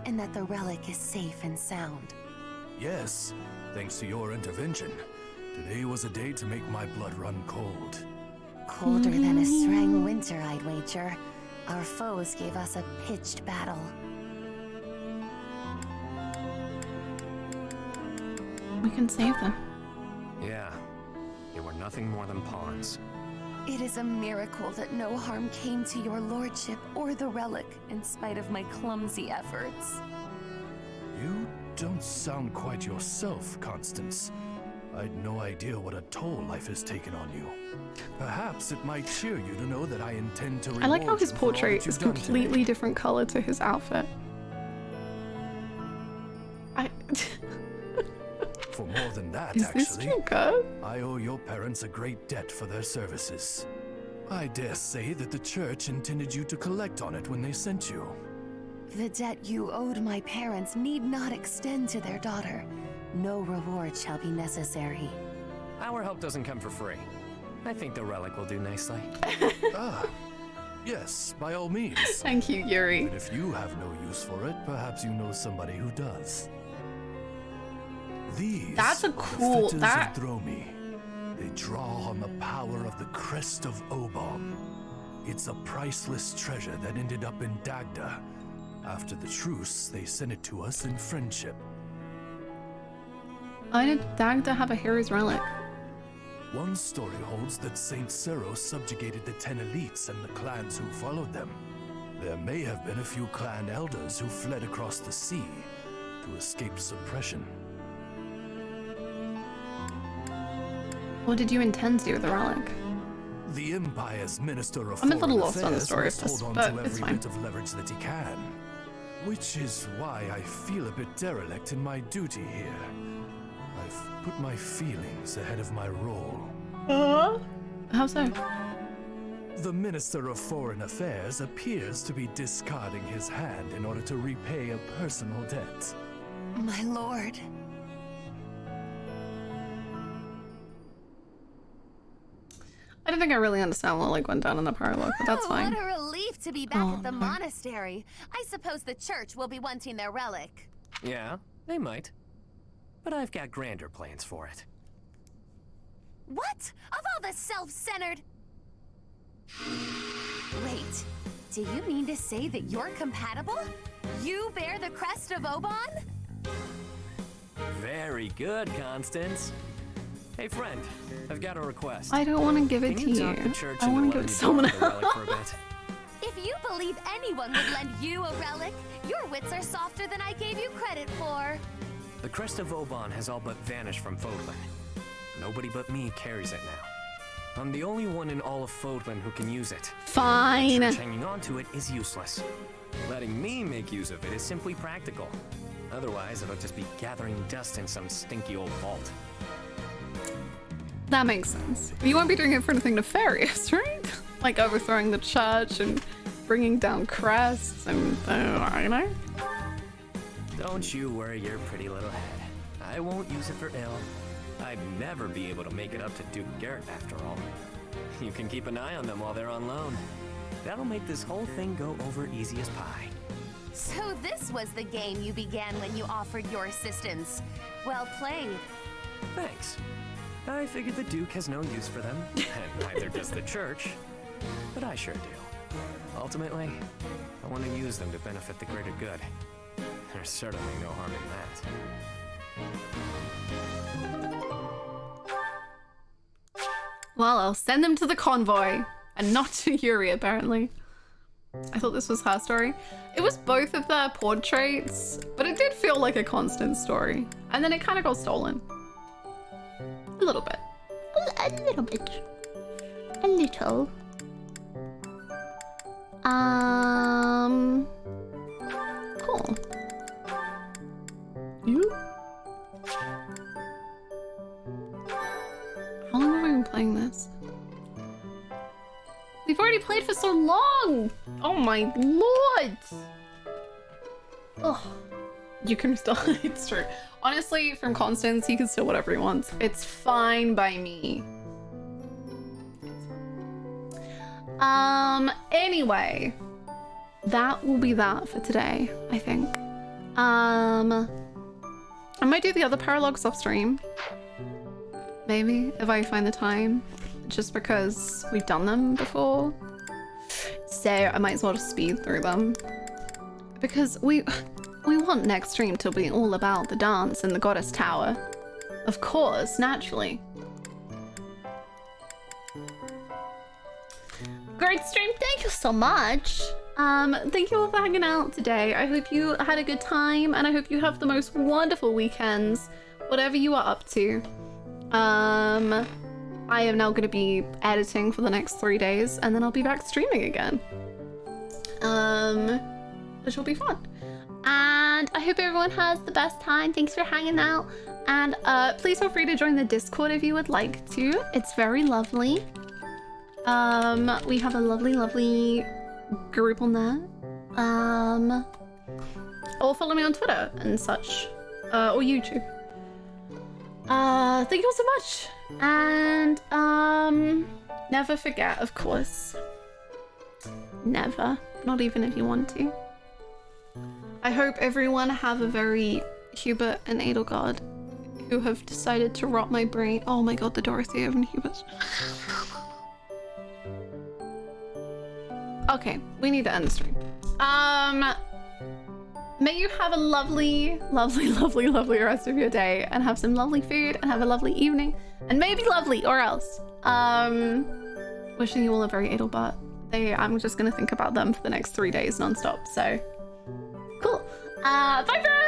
N: and that the relic is safe and sound.
L: Yes, thanks to your intervention. Today was a day to make my blood run cold.
N: Colder than a Srang winter, I'd wager. Our foes gave us a pitched battle.
A: We can save them.
V: Yeah, they were nothing more than pawns.
N: It is a miracle that no harm came to your lordship or the relic, in spite of my clumsy efforts.
L: You don't sound quite yourself, Constance. I'd no idea what a toll life has taken on you. Perhaps it might cheer you to know that I intend to reward
A: I like how his
L: you for all
A: portrait
L: that
A: is
L: you've done
A: completely different color to his outfit.
L: For more than that,
A: Is this
L: actually,
A: too good?
L: I owe your parents a great debt for their services. I dare say that the church intended you to collect on it when they sent you.
N: The debt you owed my parents need not extend to their daughter. No reward shall be necessary.
V: Our help doesn't come for free. I think the relic will do nicely.
L: Ah, yes, by all means.
A: Thank you, Yuri.
L: But if you have no use for it, perhaps you know somebody who does. These
A: That's a
L: are the
A: cool-
L: fetters
A: that-
L: of Dromi. They draw on the power of the crest of Obon. It's a priceless treasure that ended up in Dagda. After the truce, they sent it to us in friendship.
A: Why did Dagda have a hero's relic?
L: One story holds that Saint Seros subjugated the 10 elites and the clans who followed them. There may have been a few clan elders who fled across the sea to escape suppression.
A: What did you intend to do with the relic?
L: The Empire's Minister of
A: I'm a little
L: Foreign
A: lost on the
L: Affairs
A: story
L: must
A: of this,
L: hold on
A: but
L: to
A: it's
L: every
A: fine.
L: bit of leverage that he can. Which is why I feel a bit derelict in my duty here. I've put my feelings ahead of my role.
A: How so?
L: The Minister of Foreign Affairs appears to be discarding his hand in order to repay a personal debt.
N: My lord.
A: I don't think I really understand what like went down in the prologue, but that's fine.
N: What a relief to be back at the monastery. I suppose the church will be wanting their relic.
V: Yeah, they might. But I've got grander plans for it.
N: What? Of all the self-centered... Wait, do you mean to say that you're compatible? You bear the crest of Obon?
V: Very good, Constance. Hey, friend, I've got a request.
A: I don't want to give it
V: Can
A: to
V: you talk
A: you.
V: the church
A: I
V: into
A: want to
V: letting
A: give it to
V: me borrow
A: someone
V: the relic
A: else.
V: for a bit?
N: If you believe anyone would lend you a relic, your wits are softer than I gave you credit for.
V: The crest of Obon has all but vanished from Fodlan. Nobody but me carries it now. I'm the only one in all of Fodlan who can use it.
A: Fine.
V: The church hanging on to it is useless. Letting me make use of it is simply practical. Otherwise, it'll just be gathering dust in some stinky old vault.
A: That makes sense. You won't be doing it for anything nefarious, right? Like overthrowing the church and bringing down crests and, you know?
V: Don't you worry your pretty little head. I won't use it for ill. I'd never be able to make it up to Duke Garrett after all. You can keep an eye on them while they're on loan. That'll make this whole thing go over easy as pie.
N: So this was the game you began when you offered your assistance. Well played.
V: Thanks. I figured the Duke has no use for them, and neither does the church. But I sure do. Ultimately, I want to use them to benefit the greater good. There's certainly no harm in that.
A: Well, I'll send them to the convoy and not to Yuri, apparently. I thought this was her story. It was both of their portraits, but it did feel like a constant story. And then it kind of got stolen. A little bit. A little bit. A little. Cool. You? How long have we been playing this? We've already played for so long! Oh my lord! Oh, you can still, it's true. Honestly, from Constance, he can steal whatever he wants. It's fine by me. Anyway, that will be that for today, I think. I might do the other paralogs off stream. Maybe, if I find the time. Just because we've done them before. So I might as well just speed through them. Because we want next stream to be all about the dance in the Goddess Tower. Of course, naturally. Great stream, thank you so much. Thank you all for hanging out today. I hope you had a good time, and I hope you have the most wonderful weekends, whatever you are up to. I am now going to be editing for the next 3 days, and then I'll be back streaming again. Which will be fun. And I hope everyone has the best time. Thanks for hanging out. And please feel free to join the Discord if you would like to. It's very lovely. We have a lovely group on there. Or follow me on Twitter and such. Or YouTube. Thank you all so much. And never forget, of course. Never. Not even if you want to. I hope everyone have a very Hubert and Edelgard who have decided to rot my brain. Oh my god, the Dorothea and Hubert. Okay, we need to end the stream. May you have a lovely rest of your day, and have some lovely food, and have a lovely evening, and maybe lovely, or else. Wishing you all a very Edelbart. I'm just gonna think about them for the next 3 days non-stop, so. Cool. Bye, friends!